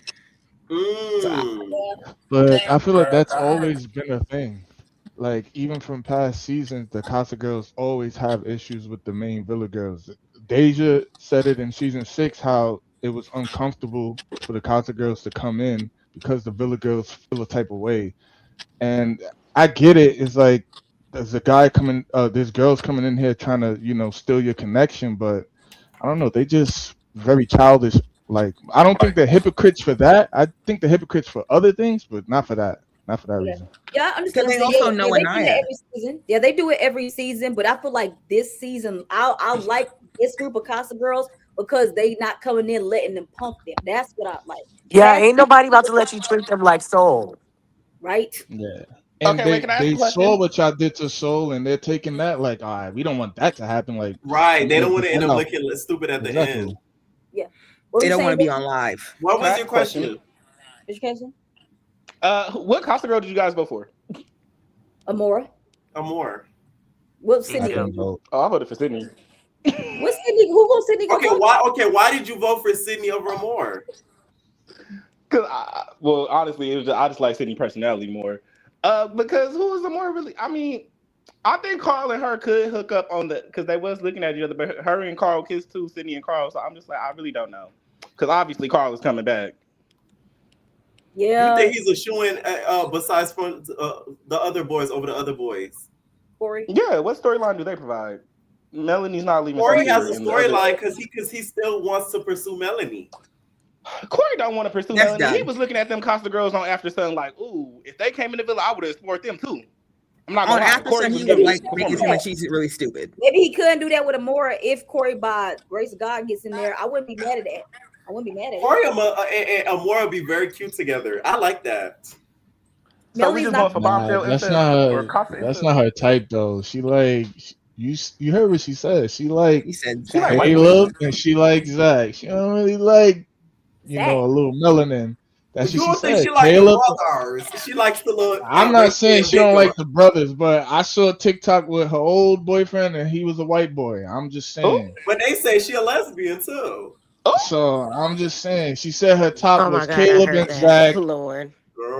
But I feel like that's always been a thing. Like even from past seasons, the Casa girls always have issues with the main Villa girls. Deja said it in season 6 how it was uncomfortable for the Casa girls to come in because the Villa girls feel a type of way. And I get it. It's like there's a guy coming, there's girls coming in here trying to, steal your connection, but I don't know. They just very childish. Like I don't think they're hypocrites for that. I think they're hypocrites for other things, but not for that. Not for that reason. Yeah, I understand. Because they also know they do Anaya. it every season. Yeah, they do it every season, but I feel like this season, I like this group of Casa girls because they not coming in letting them pump them. That's what I like. Yeah, ain't nobody about to let you treat them like soul. Right? Yeah. And Okay, wait, can I ask a they question? saw what y'all did to Soul, and they're taking that like, all right, we don't want that to happen. Like, Right. They don't want to end up no. looking stupid at the Exactly. end. Yeah. They don't want to be on live. What Can I was ask your a question? question? Education? What Casa girl did you guys vote for? Amor. Amor. What's Sydney? Oh, I voted for Sydney. What's Sydney? Who goes Sydney? Why did you vote for Sydney over Amor? Because honestly, I just like Sydney personality more. Because who is Amor really? I mean, I think Carl and her could hook up because they was looking at each other, but her and Carl kissed too, Sydney and Carl. So I'm just like, I really don't know. Because obviously Carl is coming back. Yeah. You think he's a shoo-in besides from the other boys over the other boys? Corey? Yeah, what storyline do they provide? Melanie's not leaving. Corey has a Frontier, and the other- storyline because he still wants to pursue Melanie. Corey don't want to pursue That's Melanie. done. He was looking at them Costa girls on Aftershow like, ooh, if they came in the villa, I would have explored them too. I'm not On gonna lie. Corey Aftershow, was he giving would me like making performance. him and she's really stupid. Maybe he couldn't do that with Amora if Corey by grace of God gets in there. I wouldn't be mad at that. I wouldn't be mad at Corey it. and Amora would be very cute together. I like that. So we just going for bombshell That's instead not or her. Casa That's instead? not her type though. She like you heard what she said. She like He said She like white Caleb and she like Zach. She don't really like Zach. a little melanin. That's You what don't she think said. she like Caleb. the brothers? She likes the little. I'm not saying she don't like the brothers, but I saw a TikTok with her old boyfriend and he was a white boy. I'm just saying. But they say she a lesbian too. So I'm just saying. She said her top Oh my was God, I Caleb heard and that. Zach. Lord.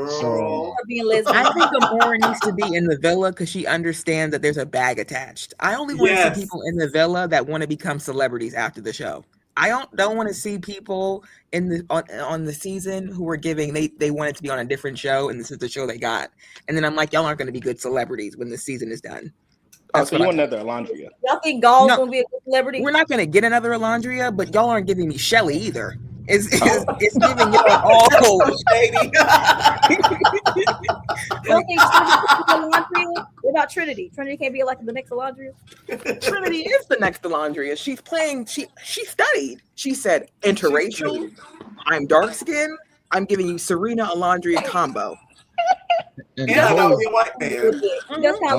So Her being lesbian. I think Amora needs to be in the villa because she understands that there's a bag attached. I only want to Yes. see people in the villa that want to become celebrities after the show. I don't want to see people in the on the season who are giving they wanted to be on a different show and this is the show they got. And then I'm like, y'all aren't going to be good celebrities when the season is done. Oh, so you want another Alondria? Y'all think Gall's No. gonna be a good celebrity? We're not going to get another Alondria, but y'all aren't giving me Shelly either. It's giving y'all all shady. You don't think Shelly could be Alondria? about Trinity? Trinity can't be like the next Alondria. Trinity is the next Alondria. She's playing. She studied. She said interracial. I'm dark skinned. I'm giving you Serena Alondria combo. And And I gotta be a white man. That's how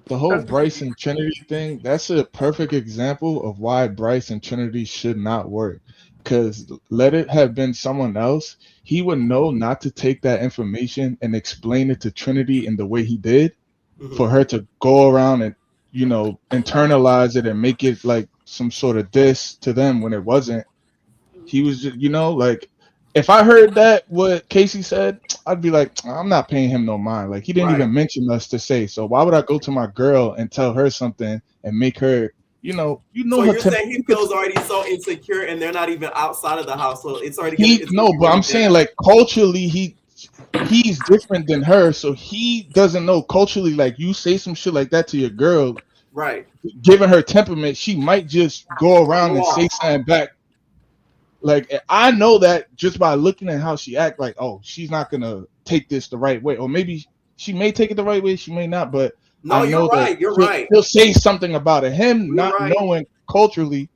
the whole Bryce and Trinity thing, that's a perfect example of why Bryce and Trinity should not work. Because let it have been someone else, he would know not to take that information and explain it to Trinity in the way he did, for her to go around and, you know, internalize it and make it like some sort of diss to them when it wasn't. He was just, you know, like, if I heard that what Casey said, I'd be like, I'm not paying him no mind. Like, he didn't even mention us to say. So why would I go to my girl and tell her something and make her, So her you're saying he feels already so insecure, and they're not even outside of the house, so it's already. But I'm saying, like, culturally, he's different than her, so he doesn't know culturally. Like, you say some shit like that to your girl, right? Given her temperament, she might just go around and say something back. Like, I know that just by looking at how she act, like, oh, she's not gonna take this the right way, or maybe she may take it the right way, she may not. But No, I know you're that right. he'll say something about it. Him You're not right. knowing culturally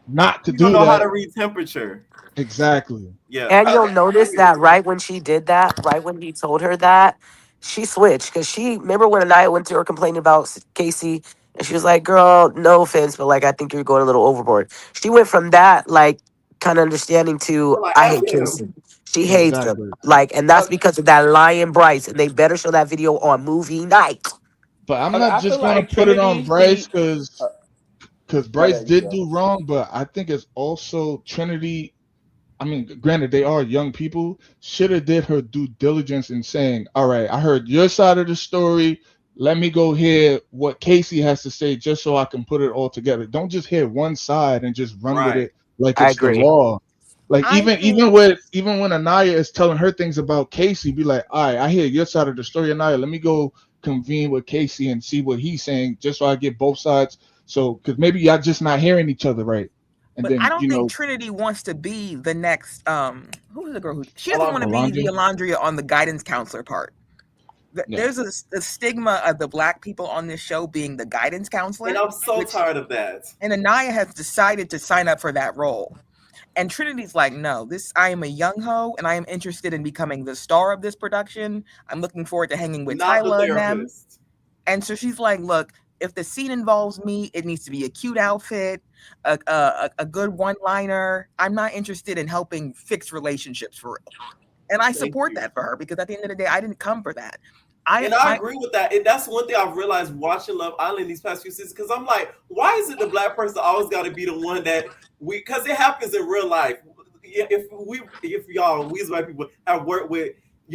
not to You do don't know that. how to read temperature. Exactly. Yeah. And you'll notice that right when she did that, right when he told her that, she switched. Because she, remember when Anaya went to her complaining about Casey, and she was like, girl, no offense, but like, I think you're going a little overboard. She went from that, like, kind of understanding to, Like, I F hate him. Casey. She hates him. Exactly. Like, and that's because of that lying Bryce. And they better show that video on movie night. But I'm Okay, not I feel just gonna like put it on Trinity, Bryce because my Bryce bad, you did go. do wrong, but I think it's also Trinity. I mean, granted, they are young people. Should have did her due diligence in saying, all right, I heard your side of the story. Let me go hear what Casey has to say just so I can put it all together. Don't just hear one side and just run with it like I it's the agree. law. Like, I even when Anaya is telling her things about Casey, be like, all right, I hear your side of the story, Anaya. Let me go convene with Casey and see what he's saying, just so I get both sides. So, because maybe y'all just not hearing each other right. And But then, I don't think Trinity wants to be the next. Who's the girl who she doesn't want to be the Alondria on the guidance counselor part. There's a stigma of the black people on this show being the guidance counselor, And I'm so tired of that. And Anaya has decided to sign up for that role. And Trinity's like, no, I am a young ho, and I am interested in becoming the star of this production. I'm looking forward to hanging with Not the Tyla and them. therapist. And so she's like, look, if the scene involves me, it needs to be a cute outfit, a good one-liner. I'm not interested in helping fix relationships for real. And I support that for her, because at the end of the day, I didn't come for that. I agree with that. And that's one thing I've realized watching Love Island these past few seasons, because I'm like, why is it the black person always got to be the one that because it happens in real life. If y'all, we as white people have worked with,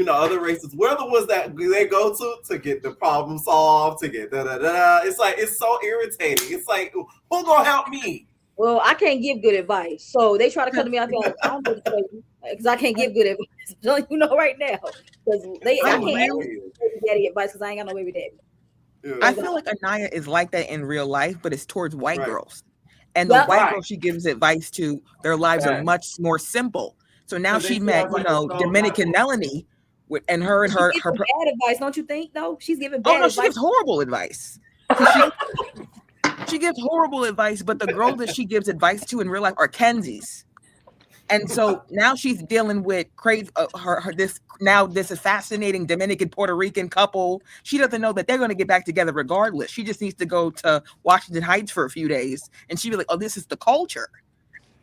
other races, we're the ones that they go to get the problem solved, to get da-da-da-da. It's like, it's so irritating. It's like, who gonna help me? Well, I can't give good advice. So they try to come to me, I don't know because I can't give good advice. So you know right now. Because I can't give daddy advice because I ain't got no baby daddy. Yeah. I feel like Anaya is like that in real life, but it's towards white girls. And the white girls she gives advice to, their lives are much more simple. So now she met, Dominican Melanie, and her bad advice, don't you think? Though she's giving bad advice. She gives horrible advice. She gives horrible advice, but the girls that she gives advice to in real life are Kenzie's. And so now she's dealing with crazy this fascinating Dominican Puerto Rican couple. She doesn't know that they're going to get back together regardless. She just needs to go to Washington Heights for a few days, and she'd be like, "Oh, this is the culture.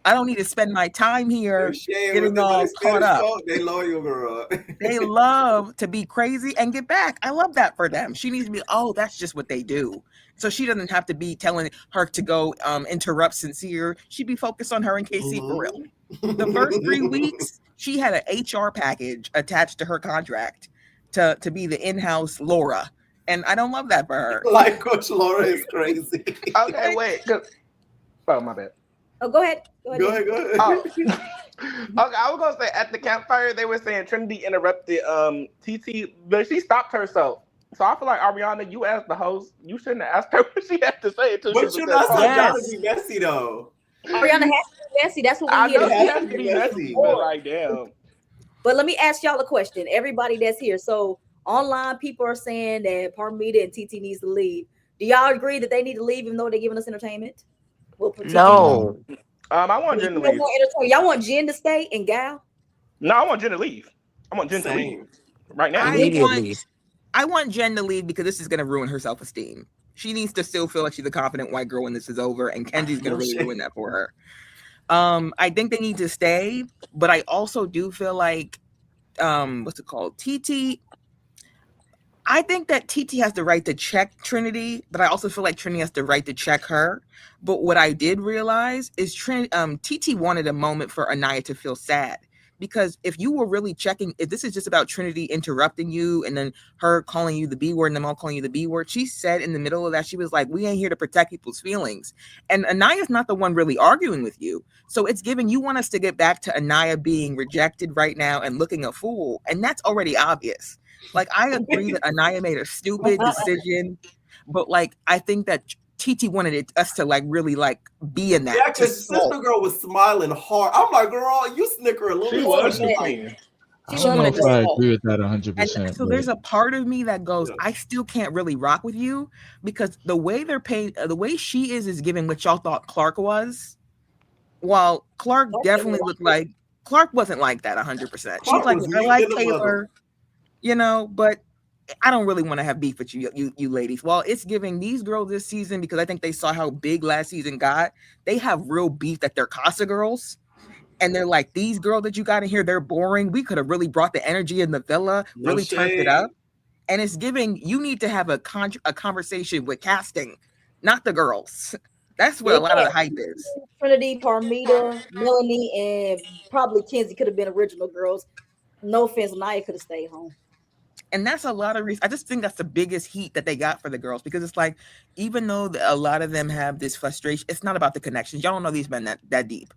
I don't need to spend my time here getting all caught up." They loyal, girl. They love to be crazy and get back. I love that for them. She needs to be, oh, that's just what they do. So she doesn't have to be telling her to go interrupt Sincere. She'd be focused on her and Casey for real. The first 3 weeks, she had an HR package attached to her contract to be the in-house Laura. And I don't love that for her. Like Coach Laura is crazy. Okay, wait. Oh, my bad. Oh, go ahead. Go ahead. Oh. Okay, I was gonna say at the campfire they were saying Trinity interrupted TT, but she stopped herself. So I feel like Ariana, you as the host, you shouldn't have asked her what she had to say. But you're not so down to be messy though. Ariana has to be messy. That's what we I hear. know she has to be messy, but like damn. But let me ask y'all a question. Everybody that's here. So online people are saying that Parmita and TT needs to leave. Do y'all agree that they need to leave even though they're giving us entertainment? Well, TT No. I want Jen to leave. Y'all want Jen to stay and Gal? No, I want Jen to leave. I want Jen to leave right now. Immediately. I want Jen to leave because this is going to ruin her self-esteem. She needs to still feel like she's a confident white girl when this is over, and Kenzie's going to really ruin that for her. I think they need to stay, but I also do feel like, what's it called? TT. I think that TT has the right to check Trinity, but I also feel like Trinity has the right to check her. But what I did realize is TT wanted a moment for Anaya to feel sad. Because if you were really checking, if this is just about Trinity interrupting you and then her calling you the B word and them all calling you the B word, she said in the middle of that, she was like, we ain't here to protect people's feelings. And Anaya's not the one really arguing with you. So it's giving, you want us to get back to Anaya being rejected right now and looking a fool. And that's already obvious. Like, I agree that Anaya made a stupid decision, but like, I think that TT wanted us to like really like be in that. Yeah, because Sister Girl was smiling hard. I'm like, girl, you snicker a little bit. I don't know if I agree with that 100%. And so there's a part of me that goes, I still can't really rock with you because the way they're paid, the way she is giving what y'all thought Clark was. While Clark definitely looked like Clark wasn't like that 100%. She's like, I like Taylor, you know, but I don't really want to have beef with you ladies. Well, it's giving these girls this season because I think they saw how big last season got. They have real beef that they're Casa girls. And they're like, these girls that you got in here, they're boring. We could have really brought the energy in the villa, really turned it up. And it's giving, you need to have a conversation with casting, not the girls. That's where a lot of the hype is. Trinity, Parmita, Melanie, and probably Kenzie could have been original girls. No offense, Naya could have stayed home. And that's a lot of reason. I just think that's the biggest heat that they got for the girls because it's like, even though a lot of them have this frustration, it's not about the connections. Y'all don't know these men that deep.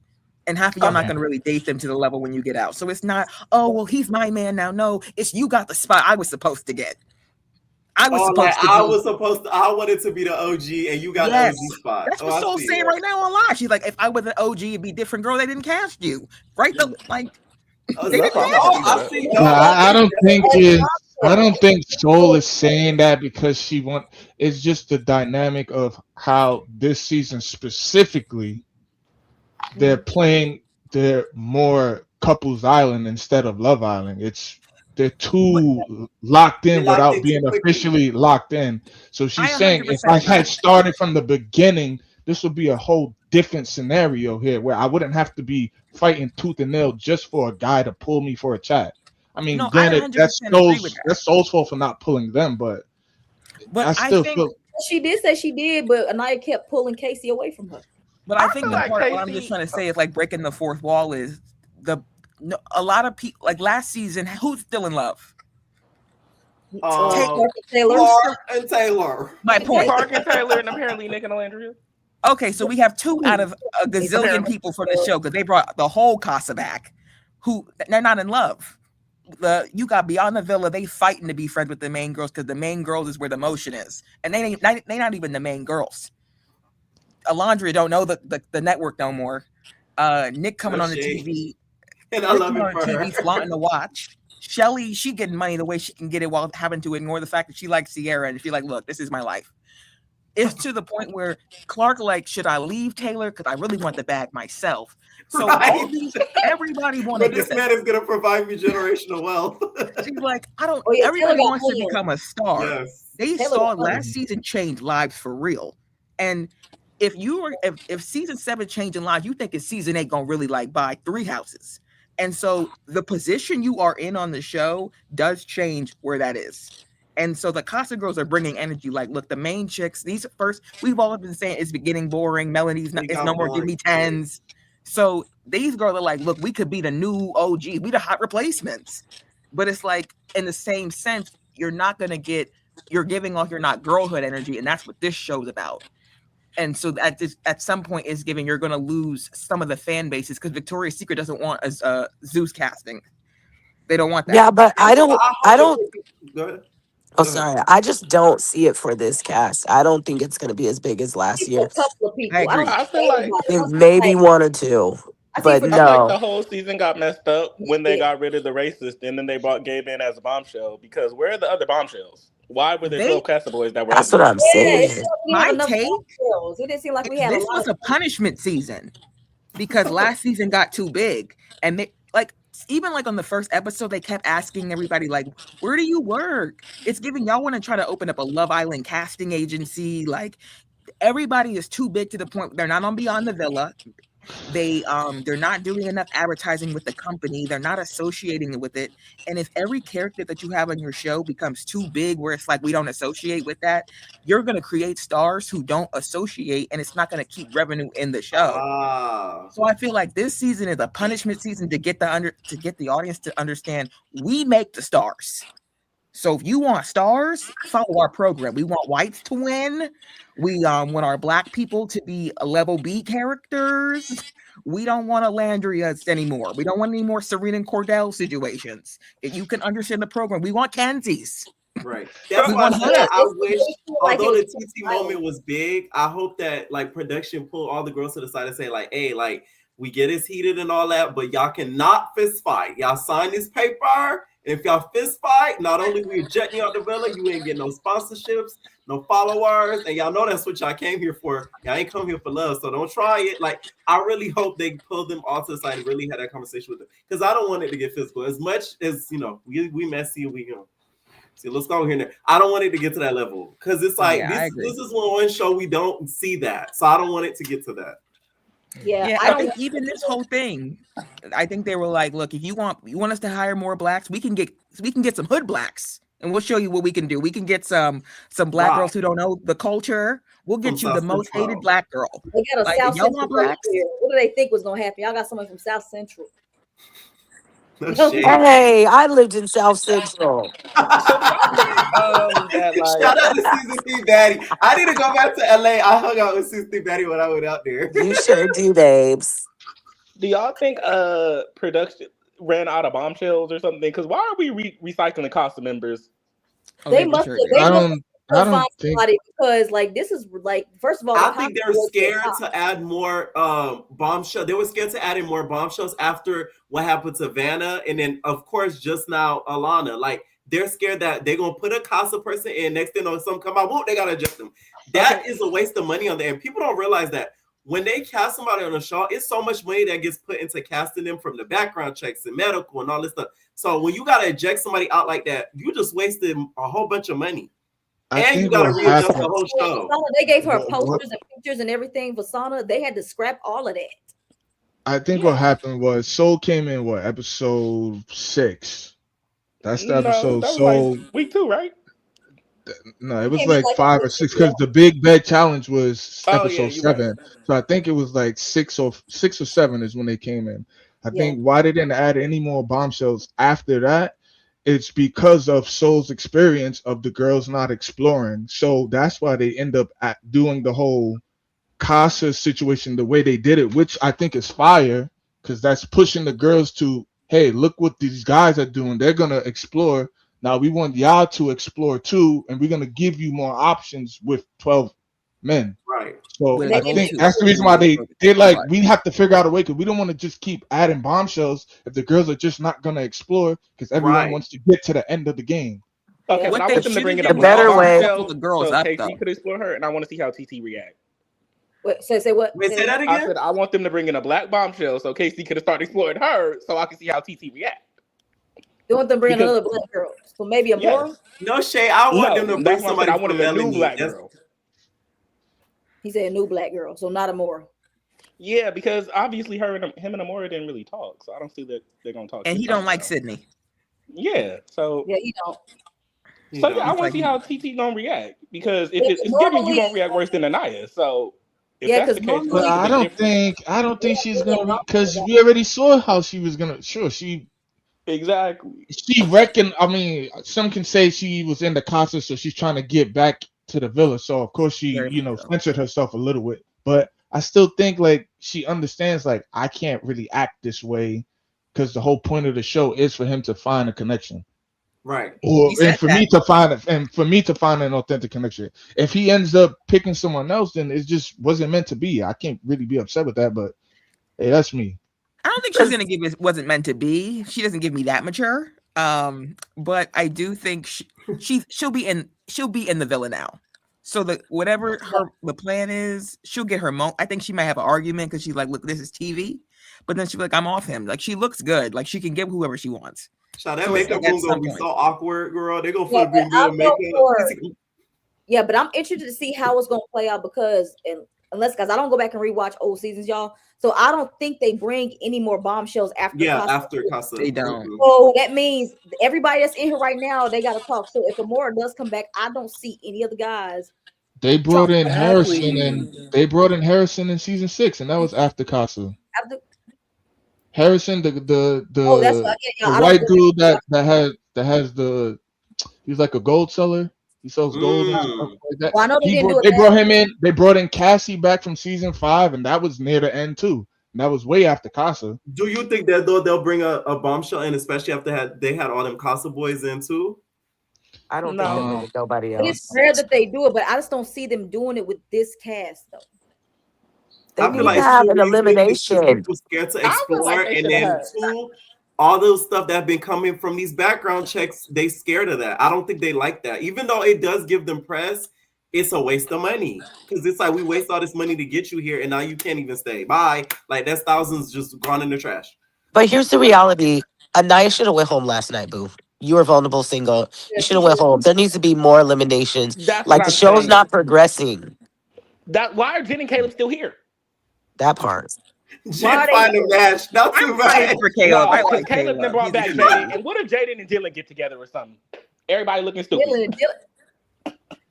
And half of y'all not going to really date them to the level when you get out. So it's not, oh, well, he's my man now. No, it's you got the spot I was supposed to get. I wanted to be the OG and you got the OG spot. That's what Soul's saying right now online. She's like, if I was an OG, it'd be different girl. They didn't cast you. Right? Like, I don't think Soul is saying that because she it's just the dynamic of how this season specifically they're playing their more Couples Island instead of Love Island. They're too locked in without being officially locked in. So she's saying if I had started from the beginning, this would be a whole different scenario here where I wouldn't have to be fighting tooth and nail just for a guy to pull me for a chat. I mean, granted, that's Soul's fault for not pulling them, but I still feel she did say she did, but Anaya kept pulling Casey away from her. But I think the part what I'm just trying to say is like breaking the fourth wall is a lot of people like last season. Who's still in love? Clark and Taylor. My point. Clark and Taylor, and apparently Nick and Alandria. Okay, so we have 2 out of a gazillion people from the show because they brought the whole Casa back. Who they're not in love. You got Beyond the Villa. They fighting to be friends with the main girls because the main girls is where the motion is, and they not even the main girls. Alondria don't know the network no more. Nick coming on the TV. And I love it for TV, flaunting the watch. Shelly, she getting money the way she can get it while having to ignore the fact that she likes Sierra and she's like, look, this is my life. It's to the point where Clark like, should I leave Taylor? Because I really want the bag myself. So everybody wanted. But this man is gonna provide me generational wealth. She's like, I don't. Everybody wants to become a star. Yes. They saw last season change lives for real, and if season 7 changing lives, you think it's season 8 gonna really like buy 3 houses. And so the position you are in on the show does change where that is. And so the Casa girls are bringing energy. Like, look, the main chicks, we've all been saying it's getting boring. Melanie's it's no more give me 10s. So these girls are like, look, we could be the new OG. We the hot replacements. But it's like, in the same sense, you're giving off your not girlhood energy. And that's what this show's about. And so at some point is giving you're going to lose some of the fan bases because Victoria's Secret doesn't want a Zeus casting. They don't want that. Yeah, but I don't. Go ahead. Oh, sorry. I just don't see it for this cast. I don't think it's going to be as big as last year. A couple of people. I agree. I feel like I think maybe 1 or 2. but I feel like the no. whole season got messed up when they got rid of the racist and then they brought Gabe in as a bombshell. Because where are the other bombshells? Why were there 12 Casa boys that were That's what ugly? I'm Yeah, it saying. felt we have My enough take cocktails. It didn't seem like we had a this lot was of. a punishment season because last season got too big, and they like even like on the first episode they kept asking everybody like, where do you work? It's giving y'all want to try to open up a Love Island casting agency. Like everybody is too big to the point they're not on Beyond the Villa. They're not doing enough advertising with the company. They're not associating with it. And if every character that you have on your show becomes too big where it's like we don't associate with that, you're going to create stars who don't associate, and it's not going to keep revenue in the show. So I feel like this season is a punishment season to get the audience to understand we make the stars. So if you want stars, follow our program. We want whites to win. We want our black people to be level B characters. We don't want Alandrias anymore. We don't want any more Serena and Cordell situations. If you can understand the program, we want Kenzies. Right. That's We why I want said her. I wish, although the TT moment was big, I hope that like production pull all the girls to the side and say like, hey, like we get it's heated and all that, but y'all cannot fist fight. Y'all sign this paper. And if y'all fist fight, not only we eject you out the villa, you ain't getting no sponsorships, no followers, and y'all know that's what y'all came here for. Y'all ain't come here for love, so don't try it. Like I really hope they pull them all to the side and really had that conversation with them, because I don't want it to get physical. As much as we messy, see, let's go here. I don't want it to get to that level because it's like this is one show we don't see that, so I don't want it to get to that. Yeah, I think even this whole thing, I think they were like, look, if you want us to hire more blacks, we can get some hood blacks, and we'll show you what we can do. We can get some black girls who don't know the culture. We'll get you the most hated black girl. They got a like, South y'all Central want blacks? here. What do they think was gonna happen? Y'all got someone from South Central. Hey, I lived in South Central. So do y'all think that like shout out to Season 3 Baddie? I need to go back to LA. I hung out with Season 3 Baddie when I went out there. You sure do, babes. Do y'all think production ran out of bombshells or something? Because why are we recycling Casa members? They must. I don't find think. somebody because like this is like first of all, I think they're scared to add more bombshells. They were scared to add in more bombshells after what happened to Vanna, and then of course just now Alana. Like they're scared that they're gonna put a Casa person in. Next thing you know, some come out, whoop, they gotta adjust them. That is a waste of money on there, and people don't realize that when they cast somebody on a show, it's so much money that gets put into casting them from the background checks and medical and all this stuff. So when you gotta eject somebody out like that, you just wasted a whole bunch of money. And you gotta readjust the whole show. They gave her posters and pictures and everything for Sana. They had to scrap all of that. I think what happened was Soul came in episode 6. That's the episode. That was Soul like week 2, right? No, it was like 5 or 6 because the Big Bed Challenge was episode 7. Right. So I think it was like 6 or 7 is when they came in. I think why they didn't add any more bombshells after that, it's because of Soul's experience of the girls not exploring. So that's why they end up doing the whole Casa situation the way they did it, which I think is fire because that's pushing the girls to, hey, look what these guys are doing. They're going to explore. Now we want y'all to explore too, and we're going to give you more options with 12 men. Right. So I think that's the reason why they're like, we have to figure out a way because we don't want to just keep adding bombshells if the girls are just not going to explore because everyone wants to get to the end of the game. Okay, but I want them to bring it a better way. The girls so up, KC could explore her, and I want to see how TT react. Wait, say what? Wait, say that again? I said I want them to bring in a black bombshell so KC could start exploring her so I can see how TT react. You want them to bring in another black girl. So maybe Amor? Yes. No, Shay, I want them to bring somebody I wanted from a new Melanie. black girl. He said a new black girl, so not Amor. Yeah, because obviously him and Amora didn't really talk, so I don't see that they're gonna talk. And he don't like Sydney. Yeah, so yeah, he don't. So yeah, I want to see how TT gonna react because if it's giving, you gonna react worse than Anaya. So if that's the case, but I don't think she's gonna because we already saw how she was gonna. Sure, she exactly. She reckoned. I mean, some can say she was in the Casa, so she's trying to get back to the villa. So of course she, censored herself a little bit. But I still think like she understands like I can't really act this way because the whole point of the show is for him to find a connection. Right. And for me to find an authentic connection. If he ends up picking someone else, then it just wasn't meant to be. I can't really be upset with that, but hey, that's me. I don't think she's gonna give it wasn't meant to be. She doesn't give me that mature. But I do think she'll be in the villa now. So whatever the plan is, she'll get her I think she might have an argument because she's like, look, this is TV. But then she'll be like, I'm off him. Like she looks good. Like she can get whoever she wants. Child, that makeup room gonna be so awkward, girl. They're gonna put good makeup. Yeah, but I'm interested to see how it's gonna play out because unless guys, I don't go back and rewatch old seasons, y'all. So I don't think they bring any more bombshells after Casa. After Casa. They don't. So that means everybody that's in here right now, they gotta talk. So if Amor does come back, I don't see any of the guys. They brought in Harrison in season 6, and that was after Casa. Harrison, the white dude that has the he's like a gold seller. He sells gold and stuff like that. Well, I know they brought him in. They brought in Cassie back from season 5, and that was near the end too. And that was way after Casa. Do you think that they'll bring a bombshell in, especially after they had all them Casa boys in too? I don't think nobody else. It's rare that they do it, but I just don't see them doing it with this cast though. They need to have an elimination. People scared to explore, and then two, all those stuff that have been coming from these background checks, they scared of that. I don't think they like that. Even though it does give them press, it's a waste of money because it's like we waste all this money to get you here, and now you can't even stay. Bye. Like that's thousands just gone in the trash. But here's the reality: Anaya should have went home last night, boo. You were vulnerable, single. You should have went home. There needs to be more eliminations. Like the show's not progressing. Why are Jen and Caleb still here? That part. Jen find a match. Not too bad. For Caleb. I like Caleb then brought back Jaden. And what if Jaden and Dylan get together or something? Everybody looking stupid.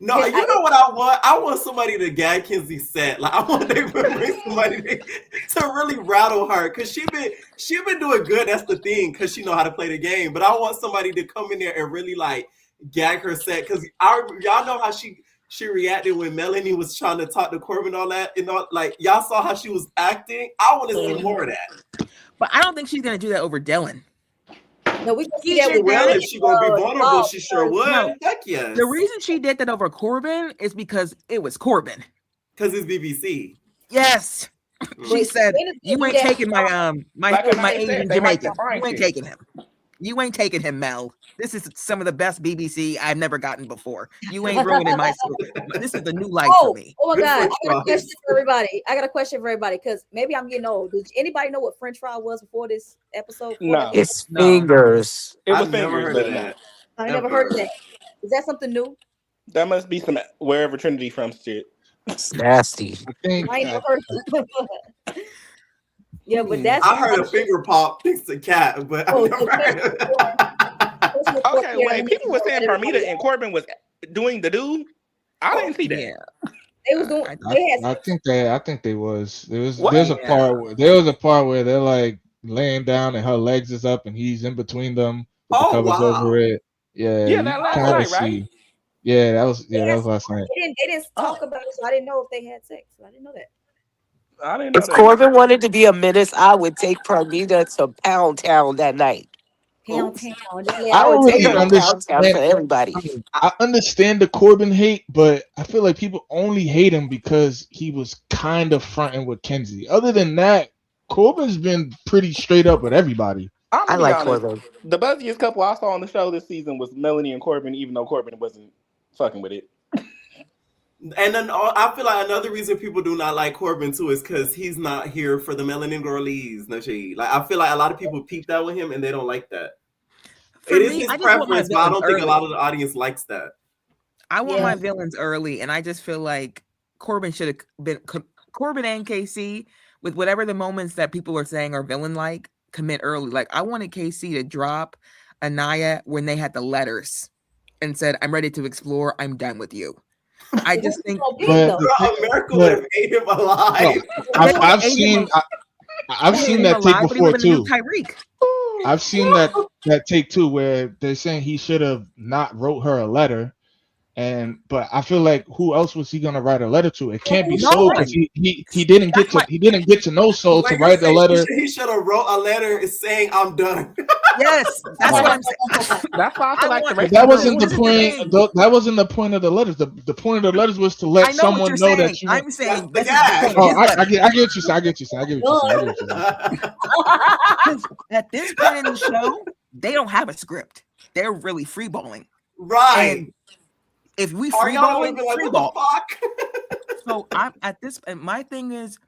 No, you know what I want? I want somebody to gag Kenzie's set. Like I want them to bring somebody to really rattle her because she been doing good. That's the thing because she know how to play the game. But I want somebody to come in there and really like gag her set because y'all know how she reacted when Melanie was trying to talk to Corbin, all that, and all, like y'all saw how she was acting. I want to see more of that. But I don't think she's gonna do that over Dylan. No, we can see that. Well, if she gonna be vulnerable, she sure would. No. Heck yes. The reason she did that over Corbin is because it was Corbin. Because it's BBC. Yes. She said, "You ain't taking my Asian Jamaican. You ain't taking him. You ain't taking him, Mel. This is some of the best BBC I've never gotten before. You ain't ruining my story. This is the new life for me." Oh my God! I got a question for everybody. Because maybe I'm getting old. Does anybody know what French fry was before this episode? No, it's fingers. It was I've never fingers, heard of but that. I never heard of that. Is that something new? That must be some wherever Trinity from shit. It's nasty. I ain't never heard of that. Yeah, but that's I heard a finger pop. It's a cat, but I've never heard of that. Okay, wait. People were saying Parmita and Corbin was doing the dude. I didn't see that. Yeah. They was doing. I think they was. There's a part where they're like laying down and her legs is up and he's in between them with the covers over it. Yeah, that last night, right? Yeah, that was last night. They didn't talk about it, so I didn't know if they had sex. So I didn't know that. I didn't know If that. Corbin wanted to be a menace, I would take Parmita to Pound Town that night. Pound Town. I would take her to Pound Town for everybody. I understand the Corbin hate, but I feel like people only hate him because he was kind of fronting with Kenzie. Other than that, Corbin's been pretty straight up with everybody. I like Corbin. The buzziest couple I saw on the show this season was Melanie and Corbin, even though Corbin wasn't fucking with it. And then I feel like another reason people do not like Corbin too is because he's not here for the melanin girlies. No shade. Like I feel like a lot of people peep that with him and they don't like that. It is his preference, but I don't think a lot of the audience likes that. I want my villains early, and I just feel like Corbin should have been Corbin and KC with whatever the moments that people are saying are villain like commit early. Like I wanted KC to drop Anaya when they had the letters and said, "I'm ready to explore. I'm done with you." I just think America would have made him alive. I've seen that take before too. I've seen that take too, where they're saying he should have not wrote her a letter, But I feel like who else was he gonna write a letter to? It can't be No Soul one. because he didn't get to know Soul to Like you're write a saying, letter. he should have wrote a letter saying I'm done. Yes, that's what I'm saying. That's why I feel like the But rest that of the wasn't girls. the point. That wasn't the point of the letters. The point of the letters was to let I know what someone you're know saying. that you. I'm saying That's this the is the gag. point of Oh, his I letter. get what you're saying. I get what you're saying. Because at this point in the show, they don't have a script. They're really freeballing. Right. And if we Ariana would freeballing, have been like, free what ball. the fuck? So I'm at this, and my thing is,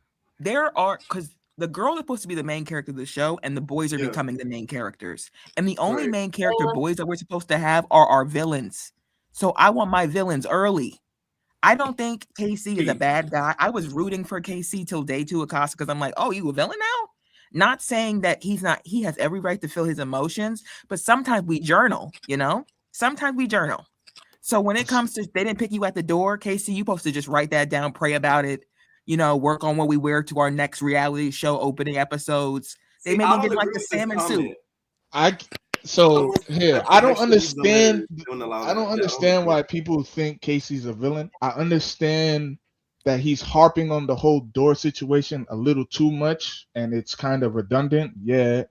there are, because the girls are supposed to be the main character of the show, and the boys are becoming the main characters. And the only main character boys that we're supposed to have are our villains. So I want my villains early. I don't think KC is a bad guy. I was rooting for KC till day 2 of Casa because I'm like, oh, you a villain now? Not saying that he's not, he has every right to feel his emotions, but sometimes we journal, you know? Sometimes we journal. So when it comes to they didn't pick you at the door, Casey, you supposed to just write that down, pray about it, you know, work on what we wear to our next reality show opening episodes. They maybe didn't like the salmon suit. I don't understand. I don't understand why people think Casey's a villain. I understand that he's harping on the whole door situation a little too much, and it's kind of redundant. Yeah.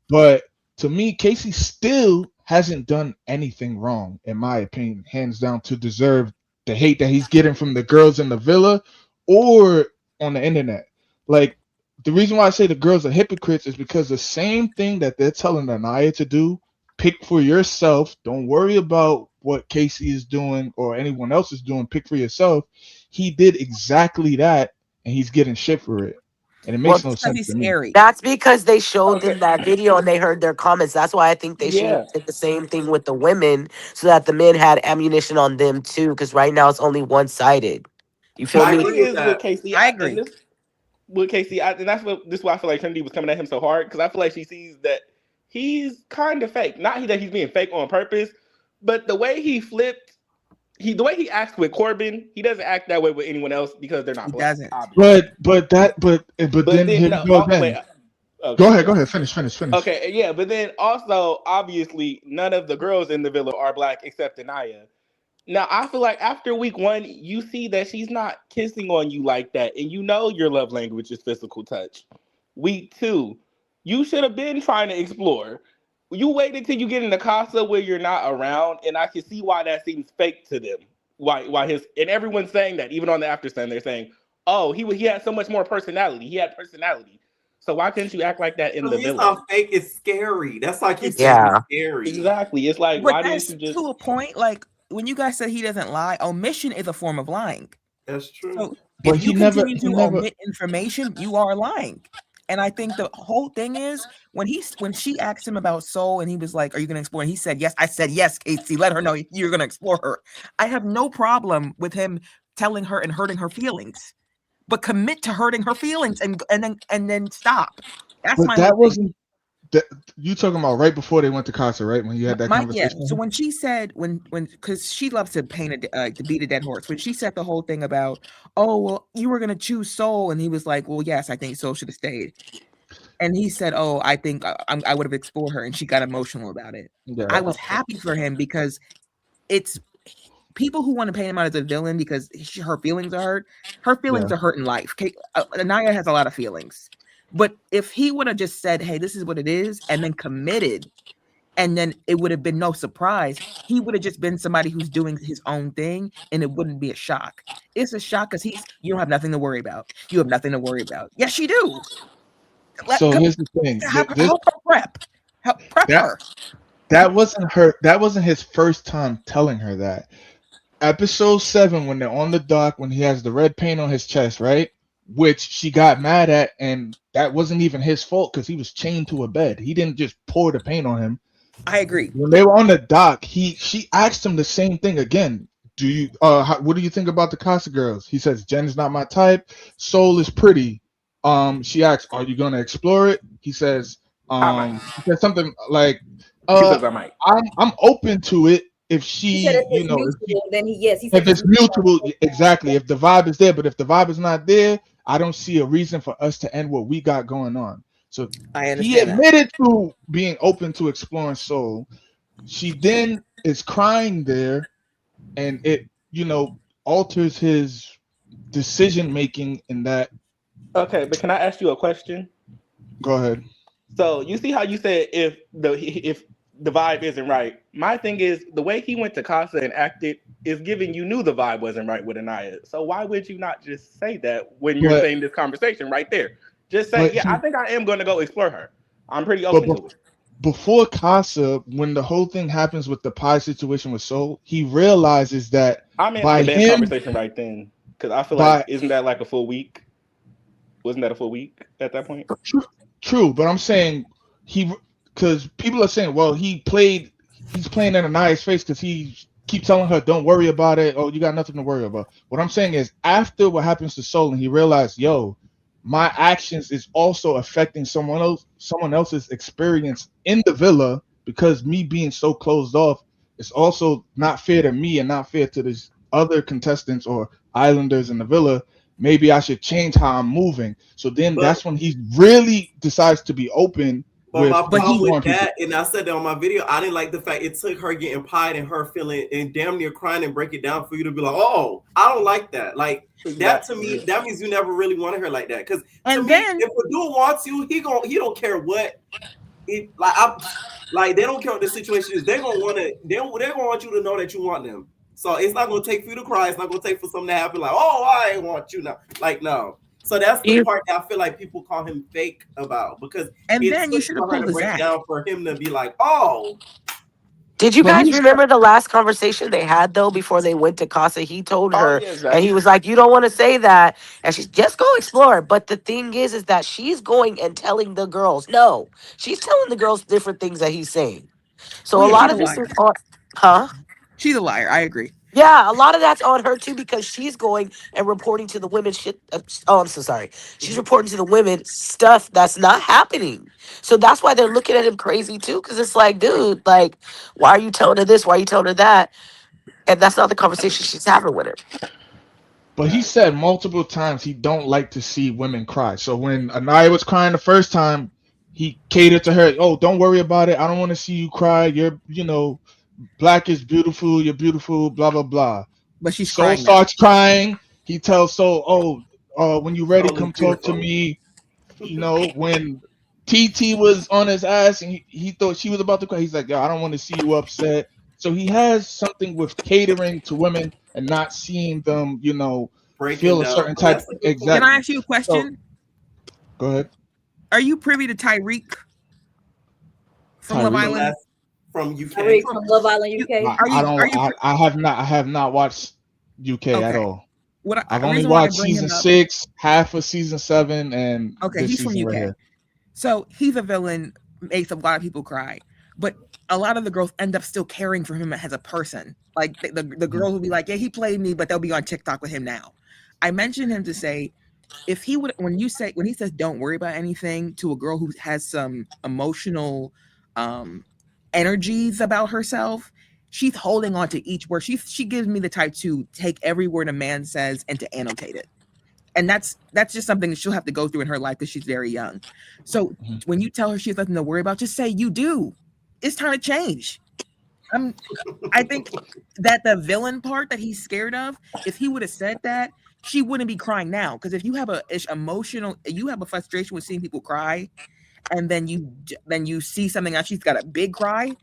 But to me, Casey still hasn't done anything wrong, in my opinion, hands down, to deserve the hate that he's getting from the girls in the villa or on the internet. Like, the reason why I say the girls are hypocrites is because the same thing that they're telling Anaya to do, pick for yourself. Don't worry about what Casey is doing or anyone else is doing. Pick for yourself. He did exactly that, and he's getting shit for it. And it makes no sense to me. That's because they showed them that video and they heard their comments. That's why I think they should have did the same thing with the women so that the men had ammunition on them too. Because right now it's only one sided. You feel My me? thing is with Casey, I agree. With Casey, and that's what this is why I feel like Trinity was coming at him so hard because I feel like she sees that he's kind of fake. Not that he's being fake on purpose, but the way he flipped, the way he acts with Corbin, he doesn't act that way with anyone else because they're not black. Doesn't. But then here no, we go again. wait, Go ahead, finish. Okay, yeah, but then also obviously none of the girls in the villa are black except Anaya. Now I feel like after week 1, you see that she's not kissing on you like that, and you know your love language is physical touch. Week 2, you should have been trying to explore. You waited till you get in the Casa where you're not around, and I can see why that seems fake to them. Why his and everyone's saying that, even on the Aftershow, they're saying, "Oh, he had so much more personality. He had personality. So why couldn't you act like that in the It's villa?" not fake. It's scary. That's like he's scary. Exactly. It's like, But why that's didn't you just to a point, like when you guys said he doesn't lie, omission is a form of lying. That's true. So But if you he never- continue he to never- omit information, you are lying. And I think the whole thing is when she asked him about Soul and he was like, "Are you gonna explore?" And he said, "Yes." I said, "Yes, Casey, let her know you're gonna explore her." I have no problem with him telling her and hurting her feelings, but commit to hurting her feelings and then stop. That's But my that whole thing. wasn't. You talking about right before they went to Casa, right? When you had that conversation. So when she said when because she loves to paint to beat a dead horse. When she said the whole thing about, "Oh well, you were gonna choose Soul," and he was like, "Well, yes, I think Soul should have stayed." And he said, "Oh, I think I would have explored her," and she got emotional about it. Yeah. I was happy for him because it's people who want to paint him out as a villain because her feelings are hurt. Her feelings are hurt in life. Anaya has a lot of feelings. But if he would have just said, "Hey, this is what it is," and then committed, and then it would have been no surprise, he would have just been somebody who's doing his own thing, and it wouldn't be a shock. It's a shock because you don't have nothing to worry about. You have nothing to worry about. Yes, you do. So here's the thing. Help her prep. Help prep her. That wasn't his first time telling her that. Episode 7, when they're on the dock, when he has the red paint on his chest, right? Which she got mad at, and that wasn't even his fault because he was chained to a bed. He didn't just pour the paint on him. I agree. When they were on the dock, she asked him the same thing again. What do you think about the Casa girls? He says, "Jen's not my type. Soul is pretty." She asks, "Are you gonna explore it?" He says, he said something like, He says, "I might. I'm open to it if He said if it's mutual, then he said if it's mutual, exactly. If the vibe is there, but if the vibe is not there, I don't see a reason for us to end what we got going on." So he admitted to being open to exploring Soul. She then is crying there, and it, alters his decision making in that. Okay, but can I ask you a question? Go ahead. So you see how you said if the vibe isn't right. My thing is the way he went to Casa and acted is giving you knew the vibe wasn't right with Anaya. So why would you not just say that when you're But saying this conversation right there? Just say, but yeah, I think I am going to go explore her. I'm pretty but open to it. before Casa, when the whole thing happens with the pie situation with Soul, he realizes that I meant by the bed him, conversation right then, because I feel like by isn't that like a full week? Wasn't that a full week at that point? true, but I'm saying because people are saying, well, he's playing in Anaya's face because he keep telling her, don't worry about it. Oh, you got nothing to worry about. What I'm saying is, after what happens to Soul, and he realized, yo, my actions is also affecting someone else's experience in the villa, because me being so closed off is also not fair to me and not fair to these other contestants or islanders in the villa. Maybe I should change how I'm moving. So then But that's when he really decides to be open But my with problem with exploring people. that, and I said that on my video, I didn't like the fact it took her getting pied and her feeling and damn near crying and break it down for you to be like, oh, I don't like that. Like that to me, that means you never really wanted her like that. Because to me, if a dude wants you, he don't care what. Like they don't care what the situation is. They're gonna want you to know that you want them. So it's not gonna take for you to cry. It's not gonna take for something to happen. Like, oh, I want you now. Like no. So that's the part that I feel like people call him fake about, because And it then you took should have for her pulled to the break Zach. down for him to be like, oh. Did you guys remember the last conversation they had though before they went to Casa? He told Oh her, yeah, and exactly. he was like, "You don't want to say that," and she's just go explore. But the thing is that she's going and telling the girls. No, she's telling the girls different things that he's saying. So Oh a yeah, lot she's a of this liar. is on, huh? She's a liar. I agree. Yeah, a lot of that's on her too because she's going and reporting to the women shit. Oh, I'm so sorry. She's reporting to the women stuff that's not happening. So that's why they're looking at him crazy too. Because it's like, dude, like, why are you telling her this? Why are you telling her that? And that's not the conversation she's having with him. But he said multiple times he don't like to see women cry. So when Anaya was crying the first time, he catered to her. Oh, don't worry about it. I don't want to see you cry. Black is beautiful. You're beautiful. Blah blah blah. But she's Soul crying now. starts crying. He tells Soul, when you're ready, Soul is come talk to beautiful. me. When TT was on his ass and he thought she was about to cry, he's like, yo, I don't want to see you upset. So he has something with catering to women and not seeing them, Breaking feel a down. certain Oh, type. that's a good Can point. I Exactly. ask you a So question? go ahead. Are you privy to Tyreek from Love Tyreek. Island? From UK. Tyreek from Love Island, UK. Are you? Are you? I have not watched UK at Okay. all. What I've the only reason why I watched bring season him up? 6, half of season 7, and Okay, this he's from season right UK. here. So he's a villain, makes a lot of people cry. But a lot of the girls end up still caring for him as a person. Like the girls will be like, yeah, he played me, but they'll be on TikTok with him now. I mentioned him to say, if he would, when he says don't worry about anything to a girl who has some emotional energies about herself, she's holding on to each word. She gives me the type to take every word a man says and to annotate it. And that's just something that she'll have to go through in her life because she's very young. So when you tell her she has nothing to worry about, just say you do. It's time to change. I think that the villain part that he's scared of, if he would have said that, she wouldn't be crying now. Because if you have you have a frustration with seeing people cry, and then you see something else, she's got a big cry.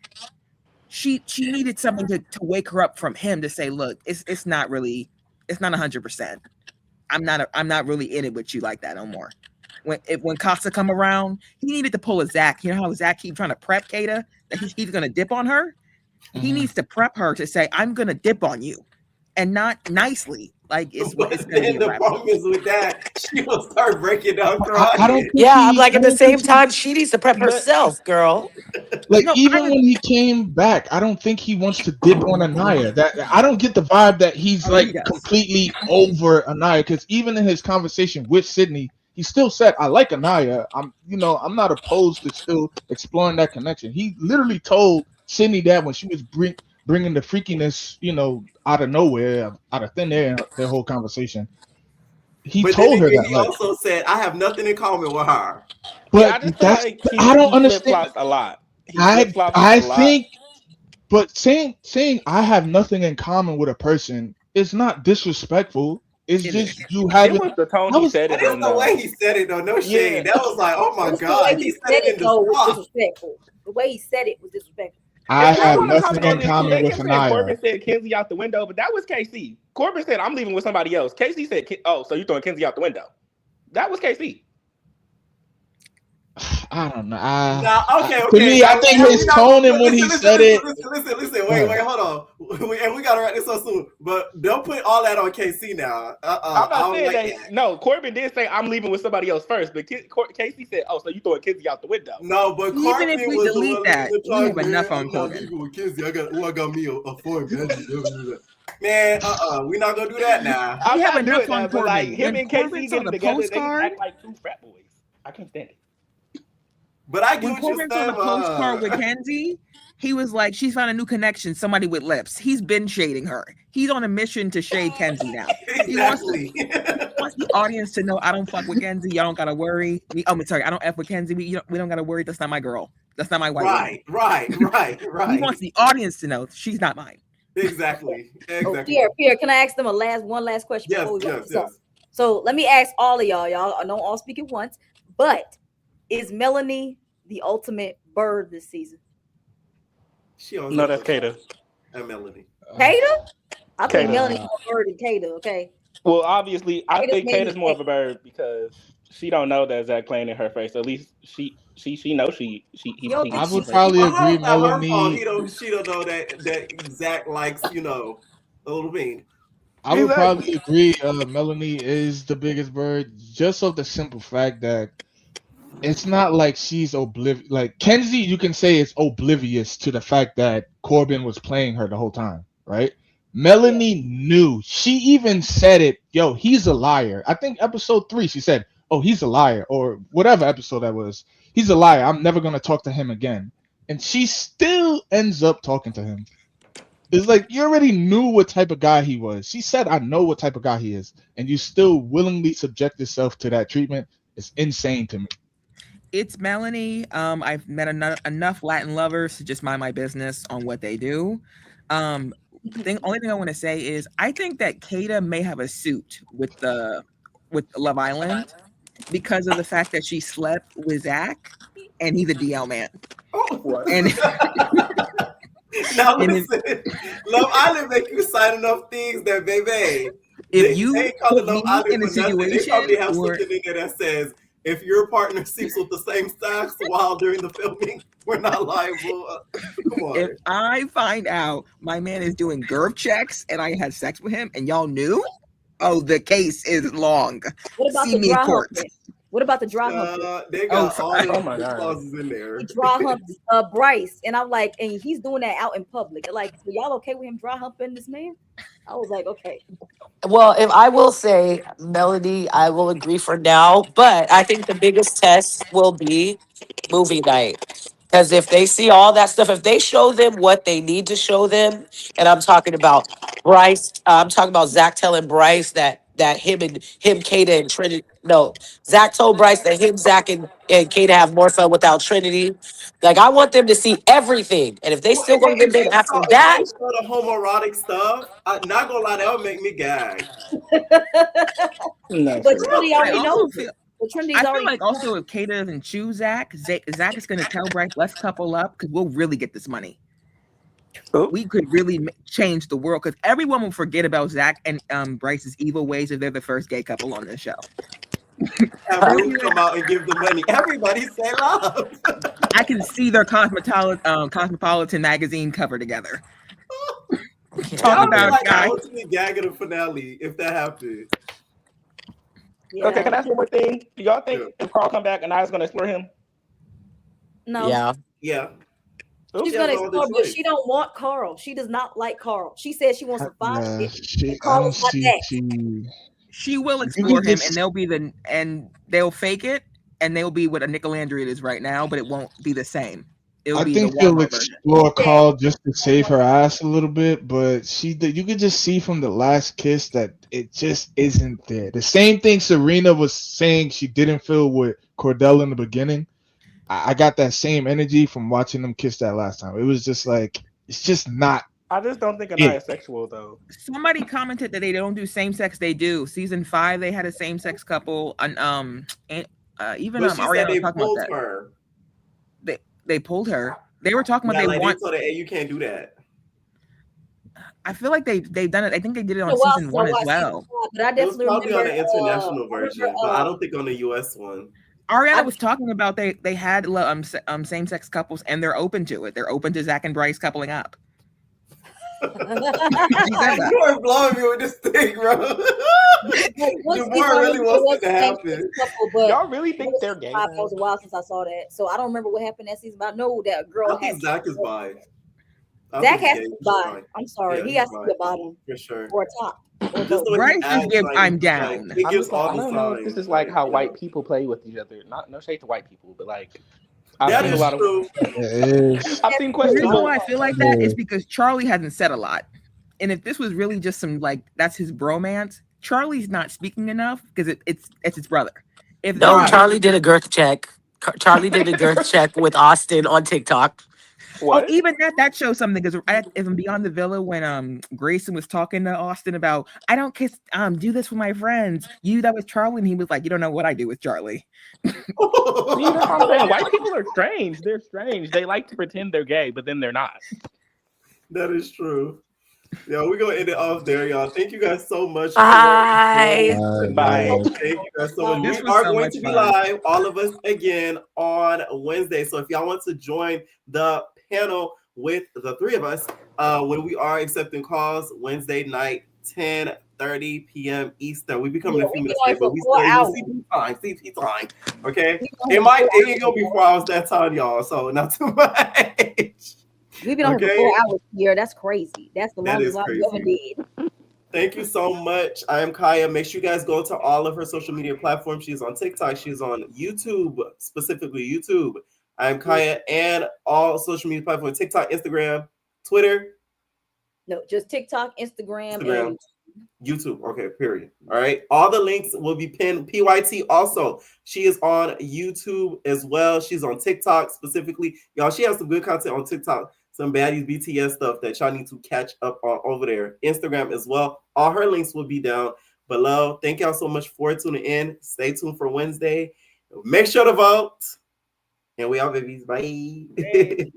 She needed something to wake her up from him to say, look, it's not 100%. I'm not really in it with you like that no more. When Casa come around, he needed to pull a Zach. You know how Zach keep trying to prep Kata that he's gonna dip on her? He needs to prep her to say, I'm gonna dip on you. And not nicely. Like it's gonna be a The wrap. problem is with that, she will start breaking down I crying. don't think Yeah, I'm he. like I at the don't think same time, she needs to prep herself, girl. Like No, even when he came back, I don't think he wants to dip on Anaya. That I don't get the vibe that he's Oh, like he does. completely over Anaya, because even in his conversation with Sydney, he still said, "I like Anaya. I'm not opposed to still exploring that connection." He literally told Sydney that when she was bringing the freakiness, out of nowhere, out of thin air, their whole conversation. He But then told her again, that, he like, also said, I have nothing in common with her. Yeah, I but just feel that's like I don't he flip understand. flops a lot. He flip flops I a lot. think But saying I have nothing in common with a person is not disrespectful. It's just you It haven't. was the tone I he was said But it it's in, the though. way he said it, though. No shade. Yeah. That was like, oh my It's the God. way He he said said it in it the though was soft. disrespectful. The way he said it was disrespectful. I If y'all have want to comment nothing on in this too, common they with kept saying Anaya. Corbin said Kenzie out the window, but that was KC. Corbin said, I'm leaving with somebody else. KC said, oh, so you throwing Kenzie out the window. That was KC. I don't know. Now, okay. To me, I Now, think and we his not gonna tone and when he said it. listen. Go ahead. Wait, hold on. And we gotta wrap this up soon. But don't put all that on KC now. I'm I not don't saying like that. that. No, Corbin did say, I'm leaving with somebody else first, but KC said, oh, so you throwing Kenzie out the window. No, but Even Corbin if we was the delete one that, leading the we have charge, man. enough on I'm not Corbin. leaving with Kenzie. I got me a foreign bandit. Man, we're not gonna do that now. I'm We have not enough doing on that, but like Corbin. him When and Corbin KC saw getting the together, they postcard, act like two frat boys. I can't stand it. But I get when what you're Corbin saw saying. the postcard with Kenzie, he was like, she's found a new connection, somebody with lips. He's been shading her. He's on a mission to shade Kenzie now. Exactly. He wants the audience to know, I don't fuck with Kenzie. Y'all don't gotta worry. I'm sorry, I don't F with Kenzie. We don't gotta worry. That's not my girl. That's not my white woman. Right. He wants the audience to know she's not mine. Exactly. Oh, Pierre, can I ask them one last question before we wrap this up? So let me ask all of y'all. Y'all don't all speak at once, but is Melanie the ultimate bird this season? No, that's Kata. And Melanie. Kata? I think Kata. Melanie's more bird than Kata, okay? Well, obviously, I Kata's think name Kata's is more of a bird because she don't know that Zach playing in her face. At least she knows he's I would probably agree, Melanie. She don't know that Zach likes, a little bean. I would probably agree. Melanie is the biggest bird, just of the simple fact that it's not like she's oblivious. Like Kenzie, you can say it's oblivious to the fact that Corbin was playing her the whole time, right? Melanie knew. She even said it. Yo, he's a liar. I think episode 3, she said, "Oh, he's a liar," or whatever episode that was. He's a liar. I'm never gonna talk to him again. And she still ends up talking to him. It's like you already knew what type of guy he was. She said, "I know what type of guy he is," and you still willingly subject yourself to that treatment. It's insane to me. It's Melanie. I've met enough Latin lovers to just mind my business on what they do. Only thing I want to say is I think that Kata may have a suit with Love Island because of the fact that she slept with Zach and he's a DL man. And now listen, Love Island make you sign enough things that baby. If you ain't calling put Love me Island in a for nothing. They situation probably have where something in there that says if your partner sleeps with the same stocks while during the filming, we're not liable. Come on. If I find out my man is doing GERV checks and I had sex with him and y'all knew, oh, the case is long. What about See the me in dry court. humping? What about the dry humping? They got all the my God. clauses in there. He dry humped Bryce, and I'm like, and he's doing that out in public. Like, so y'all okay with him dry humping this man? I was like, okay. Well, if I will say, Melody, I will agree for now, but I think the biggest test will be movie night. Because if they see all that stuff, if they show them what they need to show them, and I'm talking about Bryce, I'm talking about Zach telling Bryce that him, Kata, and Trinity. No, Zach told Bryce that him, Zach, and Kata have more fun without Trinity. Like, I want them to see everything. And if they Well, still going to if get they them after show that, the homoerotic stuff, I'm not gonna lie, that would make me gag. But Trinity I already also knows feel, it. But Trinity's I feel already like also if Kata doesn't choose Zach is going to tell Bryce, let's couple up because we'll really get this money. We could really change the world because everyone will forget about Zach and Bryce's evil ways if they're the first gay couple on the show. Have Ruth come out and give the money. Everybody say love. I can see their Cosmopolitan magazine cover together. Talk about like guys. the ultimate gag of the finale if that happened. Yeah. Okay, can I ask one more thing? Do y'all think if Carl come back and I was going to explore him? No. yeah. Yeah. She's She gonna has no other explore, but choice. she don't want Carl. She does not like Carl. She said she wants to find Yeah, it. I Carl don't is not see that. She will You explore can him, just- and they'll fake it, and they'll be what a Nickelandria is right now, but it won't be the same. It'll I be think the she'll Walmart version. explore Carl just to save her ass a little bit, but you could just see from the last kiss that it just isn't there. The same thing Serena was saying she didn't feel with Cordell in the beginning. I got that same energy from watching them kiss that last time. It was just like It's just not. I just don't think Anaya is sexual though. Somebody commented that they don't do same sex. They do. Season 5, they had a same sex couple, and even But she said Ariana was they talking about pulled that. her. They pulled her. They were talking about Yeah, they like want. they told her, hey, you can't do that. I feel like they've done it. I think they did it on Well, season 1 as well. But I It was definitely probably on remember. the international version, but I don't think on the US one. Ariana was talking about they had same sex couples and they're open to it. They're open to Zach and Bryce coupling up. She said that. You are blowing me with this thing, bro. DeMar really wants it to happen. Y'all really think they're gay? That was a while since I saw that, so I don't remember what happened that season. But I know that girl. I think Zach is bi. Zach has to be bi. I'm sorry, Yeah, he he's has to be a bi. bottom For sure. or a top. Just the way Bryce he just acts, gives like, I'm like, down. it gives all I the don't know if signs. this is like how you white know. people play with each other. Not no shade to white people, but like I've That seen is a lot of. true. I've seen The questionable. reason why I feel like that is because Charlie hasn't said a lot. And if this was really just some that's his bromance, Charlie's not speaking enough because it's his brother. If No, Charlie did a girth check. Charlie did a girth check with Austin on TikTok. Oh, even that shows something because even Beyond the Villa, when Grayson was talking to Austin about I don't do this with my friends. That was Charlie, and he was like, you don't know what I do with Charlie. See, that's what I'm saying. White people are strange. They're strange. They like to pretend they're gay, but then they're not. That is true. Yeah, we're gonna end it off there, y'all. Thank you guys so much. Bye. Bye. Thank you guys so much. This We was are so going much to be fun. live, all of us again on Wednesday. So if y'all want to join the panel with the three of us, when we are accepting calls Wednesday night, 10:30 p.m. Eastern. We be coming a few minutes late, but we still CP time. Okay, it ain't gonna be 4 hours that time, y'all. So not too much. We've been on here for 4 hours here. That's crazy. That's the longest live we ever did. Thank you so much. I am Kaya. Make sure you guys go to all of her social media platforms. She's on TikTok. She's on YouTube, specifically YouTube. I am Kaya, and all social media platforms: TikTok, Instagram, Twitter. No, just TikTok, Instagram, and YouTube. Okay, period. All right. All the links will be pinned. PYT also. She is on YouTube as well. She's on TikTok specifically. Y'all, she has some good content on TikTok. Some baddies BTS stuff that y'all need to catch up on over there. Instagram as well. All her links will be down below. Thank y'all so much for tuning in. Stay tuned for Wednesday. Make sure to vote. And we out, babies. Bye.